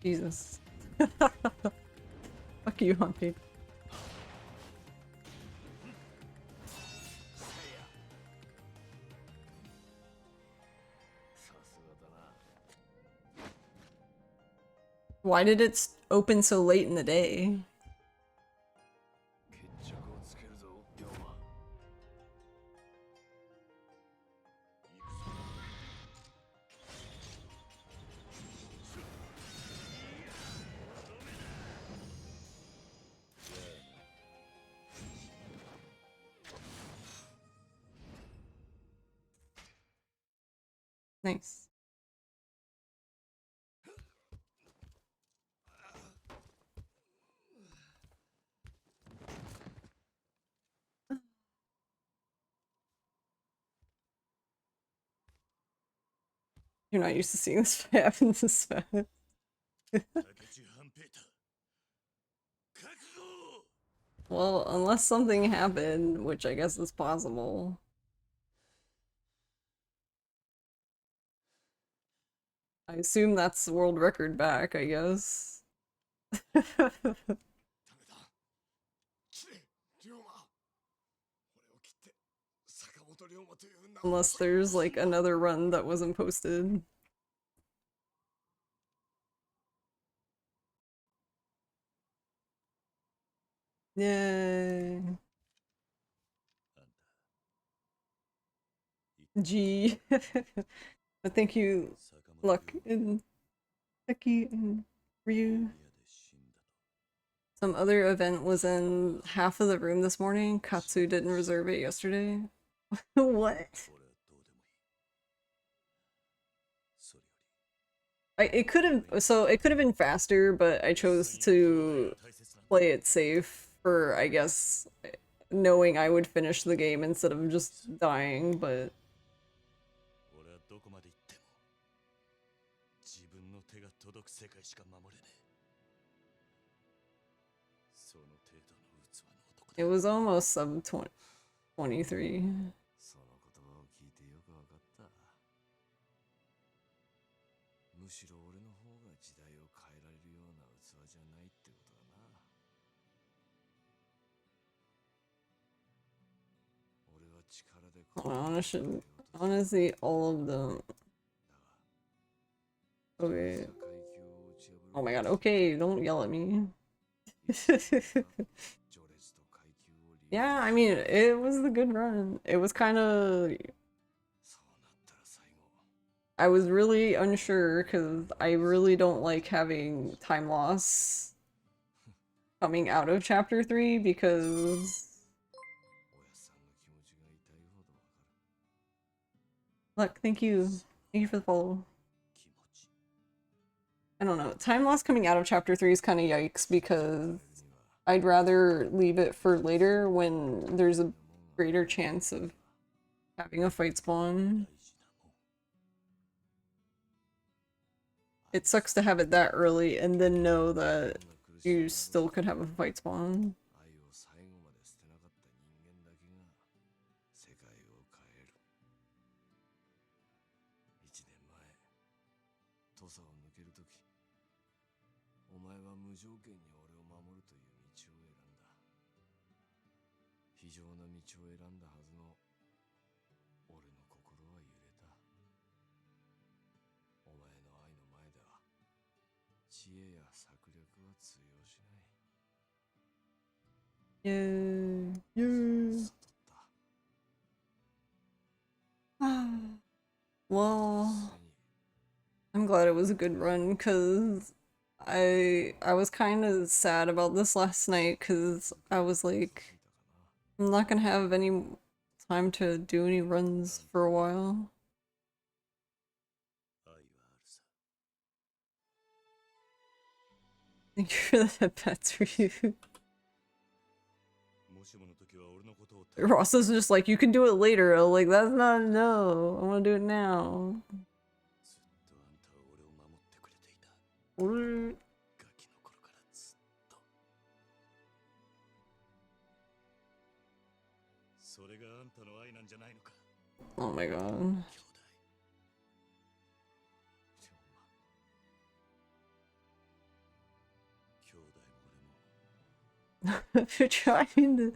Jesus. Fuck you, Humpy. Why did it open so late in the day? Nice. You're not used to seeing this happen this fast. Well, unless something happened, which I guess is possible. I assume that's the world record back, I guess. Unless there's like another run that wasn't posted. Yay. G. But thank you, Luck and Becky and Ryu. Some other event was in half of the room this morning. Katsu didn't reserve it yesterday. What? It could have been faster, but I chose to play it safe for, I guess, knowing I would finish the game instead of just dying, but 分の手が届く世界しか守れねえ。その程度の器の男だ。 It was almost sub 23. その言葉を聞いてよくわかった。むしろ俺の方が時代を変えられるような器じゃないってことだな。俺は力で Honestly, all of them. Okay. Oh my god, okay, don't yell at me. Yeah, I mean, it was a good run. It was kind of... I was really unsure because I really don't like having time loss coming out of chapter 3 because... Look, thank you. Thank you for the follow. I don't know. Time loss coming out of chapter 3 is kind of yikes because I'd rather leave it for later when there's a greater chance of having a fight spawn. It sucks to have it that early and then know that you still could have a fight spawn. 無条件に俺を守るという道を選んだ。非常な道を選んだはずの俺の心は揺れた。お前の愛の前では知恵や策略は通用しない。Well, I'm glad it was a good run because I was kind of sad about this last night because I was like, I'm not gonna have any time to do any runs for a while. Thank you for the headpats review. Ross is just like, you can do it later. I'm like, that's not no. I want to do it now. Oh my god. You're trying to...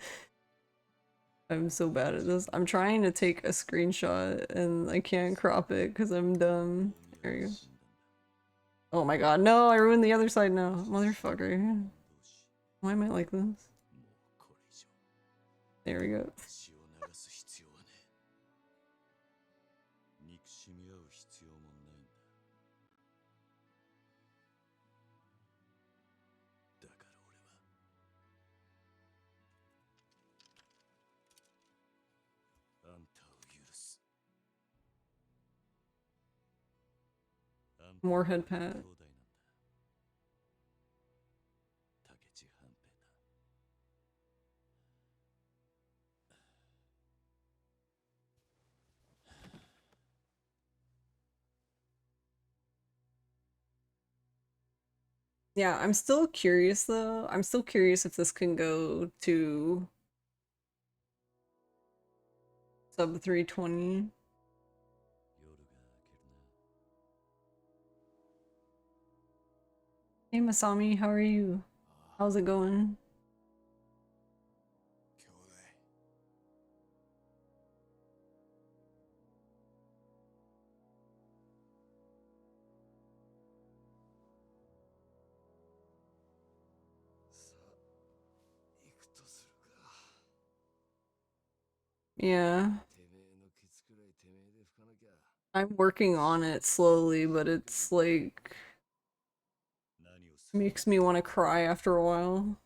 I'm so bad at this. I'm trying to take a screenshot and I can't crop it because I'm dumb. There you go. Oh my god, no, I ruined the other side now. Motherfucker. Why am I like this? There we go. More head pat. Yeah, I'm still curious though. I'm still curious if this can go to sub 320. Hey Masami, how are you? How's it going? Yeah. I'm working on it slowly, but it's like... makes me want to cry after a while.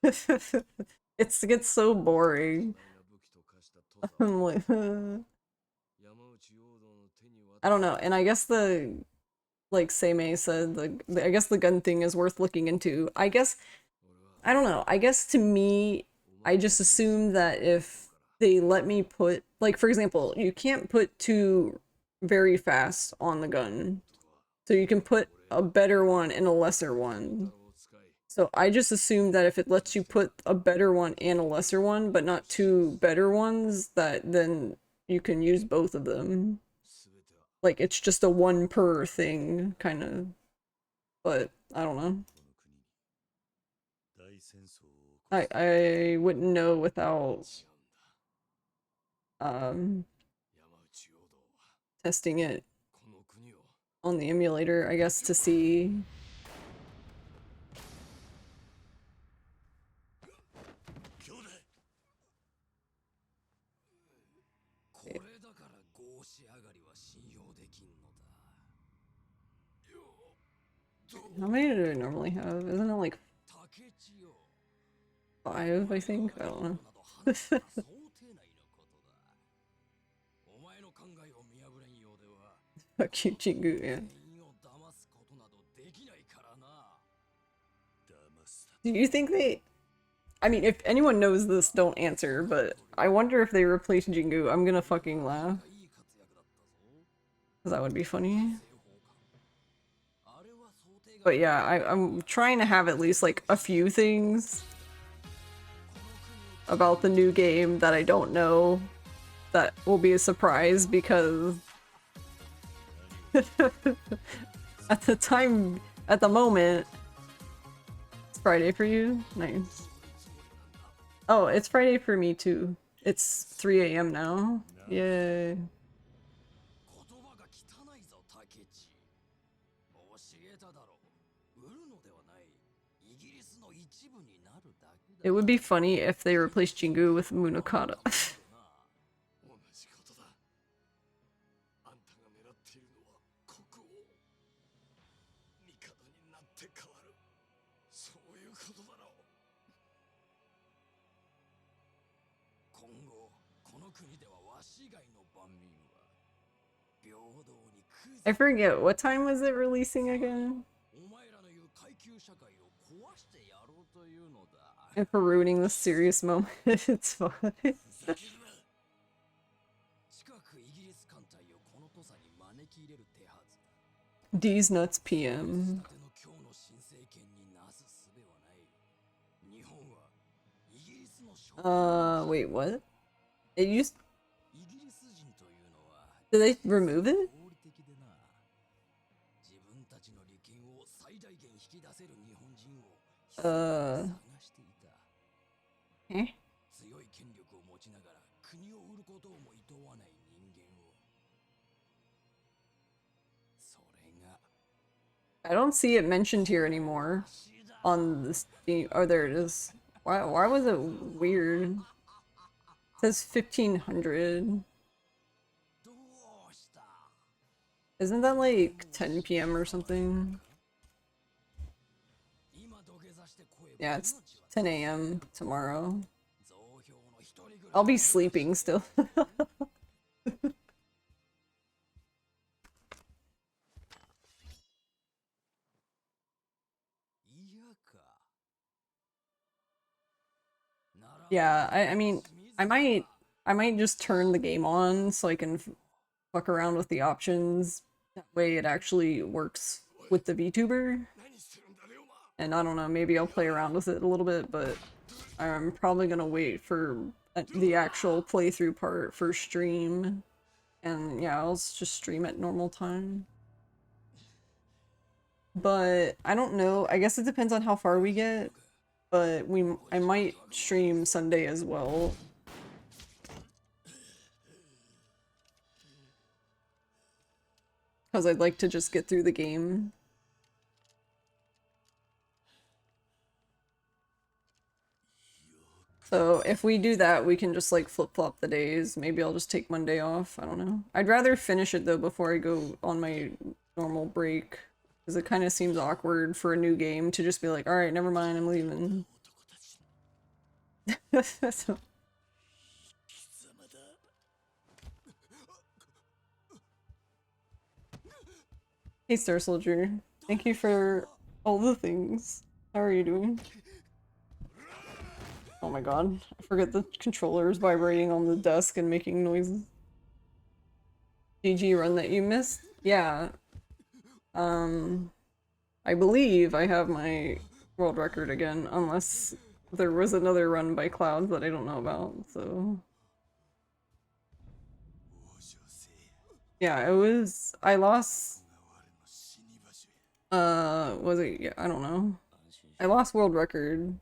It gets so boring. I'm like, I don't know, and I guess the, like Seimei said, I guess the gun thing is worth looking into. I guess, I don't know, I guess to me, I just assume that if they let me put, like for example, you can't put 2 very fast on the gun. So you can put a better one and a lesser one. So I just assumed that if it lets you put a better one and a lesser one, but not two better ones, that then you can use both of them. Like, it's just a one per thing, kind of. But, I don't know. I wouldn't know without testing it on the emulator, I guess, to see. How many do I normally have? Isn't it like 5, I think? I don't know. Fuck you, Jingu, yeah. Do you think they... I mean, if anyone knows this, don't answer, but I wonder if they replace Jingu. I'm gonna fucking laugh. Because that would be funny. But yeah, I'm trying to have at least like a few things about the new game that I don't know that will be a surprise, because at the moment, it's Friday for you? Nice. Oh, it's Friday for me too. It's 3 AM now. Yay. It would be funny if they replaced Jingu with Munakata. I forget, what time was it releasing again? And for ruining this serious moment, it's fine. D's nuts PM. Wait, what? It used... Did they remove it? Eh? I don't see it mentioned here anymore on this thing. Oh, there it is. Why was it weird? It says 1500. Isn't that like 10 PM or something? Yeah, it's 10 AM tomorrow. I'll be sleeping still. Yeah, I mean, I might just turn the game on so I can fuck around with the options. That way it actually works with the VTuber. And I don't know, maybe I'll play around with it a little bit, but I'm probably gonna wait for the actual playthrough part for stream. And yeah, I'll just stream at normal time. But I don't know, I guess it depends on how far we get. But I might stream Sunday as well. Because I'd like to just get through the game. So if we do that, we can just like flip-flop the days. Maybe I'll just take Monday off. I don't know. I'd rather finish it though before I go on my normal break. Because it kind of seems awkward for a new game to just be like, alright, never mind, I'm leaving. So. Hey Star Soldier, thank you for all the things. How are you doing? Oh my god, I forget the controller is vibrating on the desk and making noises. GG run that you missed? Yeah. I believe I have my world record again, unless there was another run by Cloud that I don't know about, so... Yeah, it was... I lost... was it... Yeah, I don't know. I lost world record.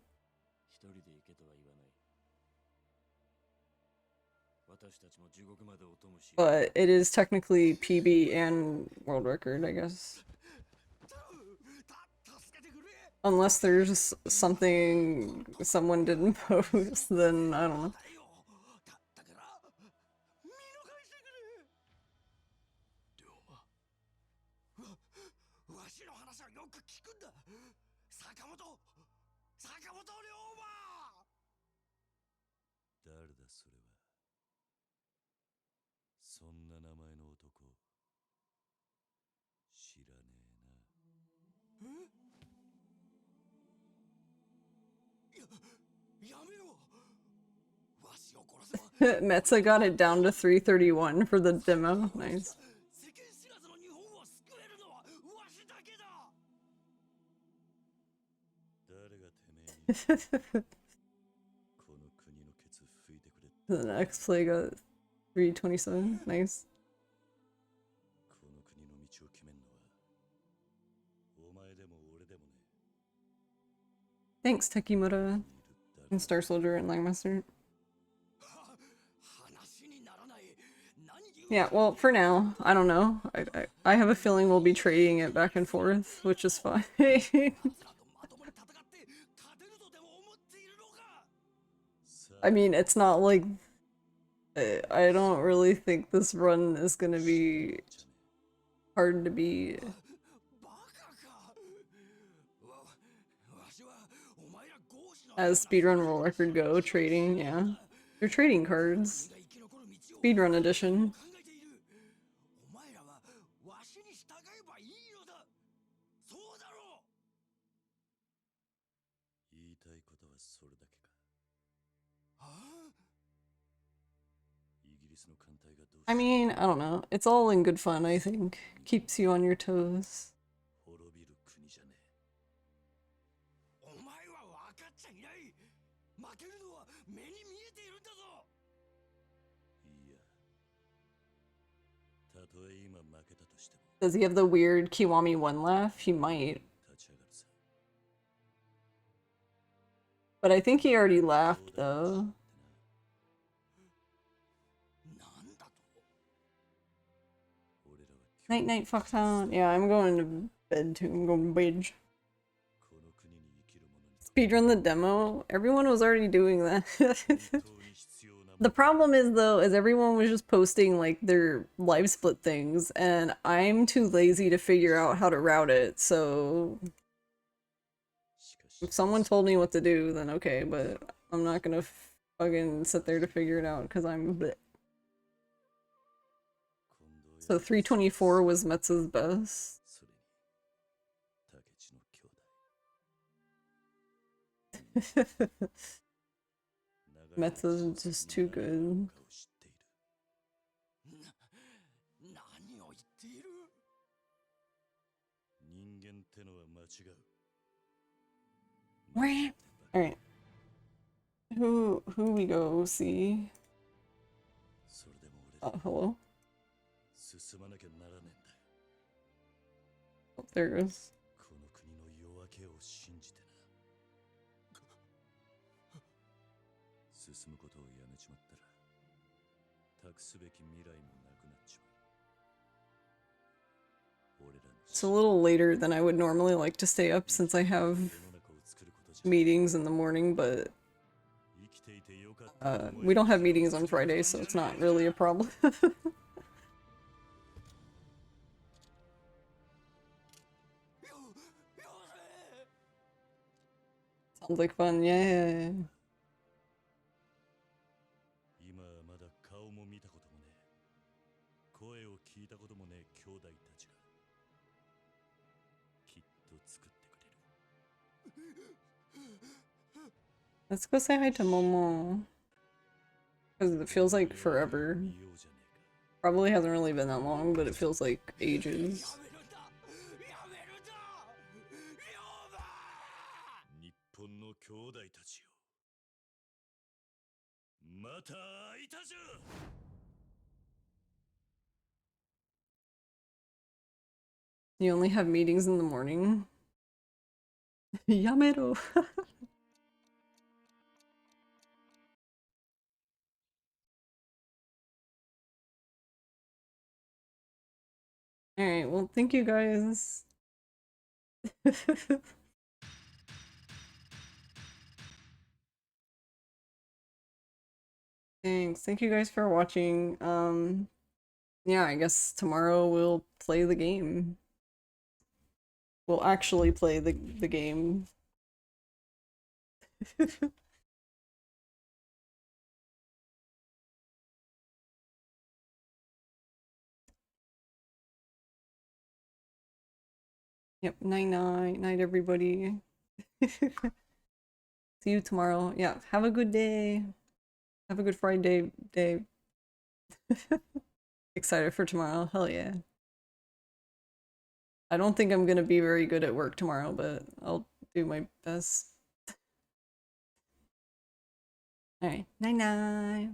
But it is technically PB and world record, I guess. Unless there's something someone didn't post, then I don't know. Metza got it down to 331 for the demo. Nice. The next play got 327. Nice. Thanks, Tekimura and Star Soldier and Langmaster. Yeah, well, for now, I don't know. I have a feeling we'll be trading it back and forth, which is fine. I mean, it's not like... I don't really think this run is gonna be hard to beat. As speedrun world record go, trading, yeah. They're trading cards. Speedrun edition. I mean, I don't know. It's all in good fun, I think. Keeps you on your toes. Does he have the weird Kiwami 1 laugh? He might. But I think he already laughed, though. Night night, fucktown. Yeah, I'm going to bed too. I'm going to bed. Speedrun the demo? Everyone was already doing that. The problem is, though, is everyone was just posting, like, their live split things, and I'm too lazy to figure out how to route it, so... If someone told me what to do, then okay, but I'm not gonna fucking sit there to figure it out, because I'm bleh. So 324 was Metza's best. Metza's just too good. Alright. Who we go see? Hello? Oh, there it is. It's a little later than I would normally like to stay up since I have meetings in the morning, but we don't have meetings on Friday, so it's not really a problem. Sounds like fun, yeah. Let's go say hi to Momo. Because it feels like forever. Probably hasn't really been that long, but it feels like ages. 日本の兄弟たちよ。また会いたじゃ。 You only have meetings in the morning? Yamero! Alright, well, thank you guys. Thanks. Thank you guys for watching. Yeah, I guess tomorrow we'll play the game. We'll actually play the game. Yep, night everybody. See you tomorrow. Yeah, have a good day. Have a good Friday day. Excited for tomorrow. Hell yeah. I don't think I'm gonna be very good at work tomorrow, but I'll do my best. Alright, night.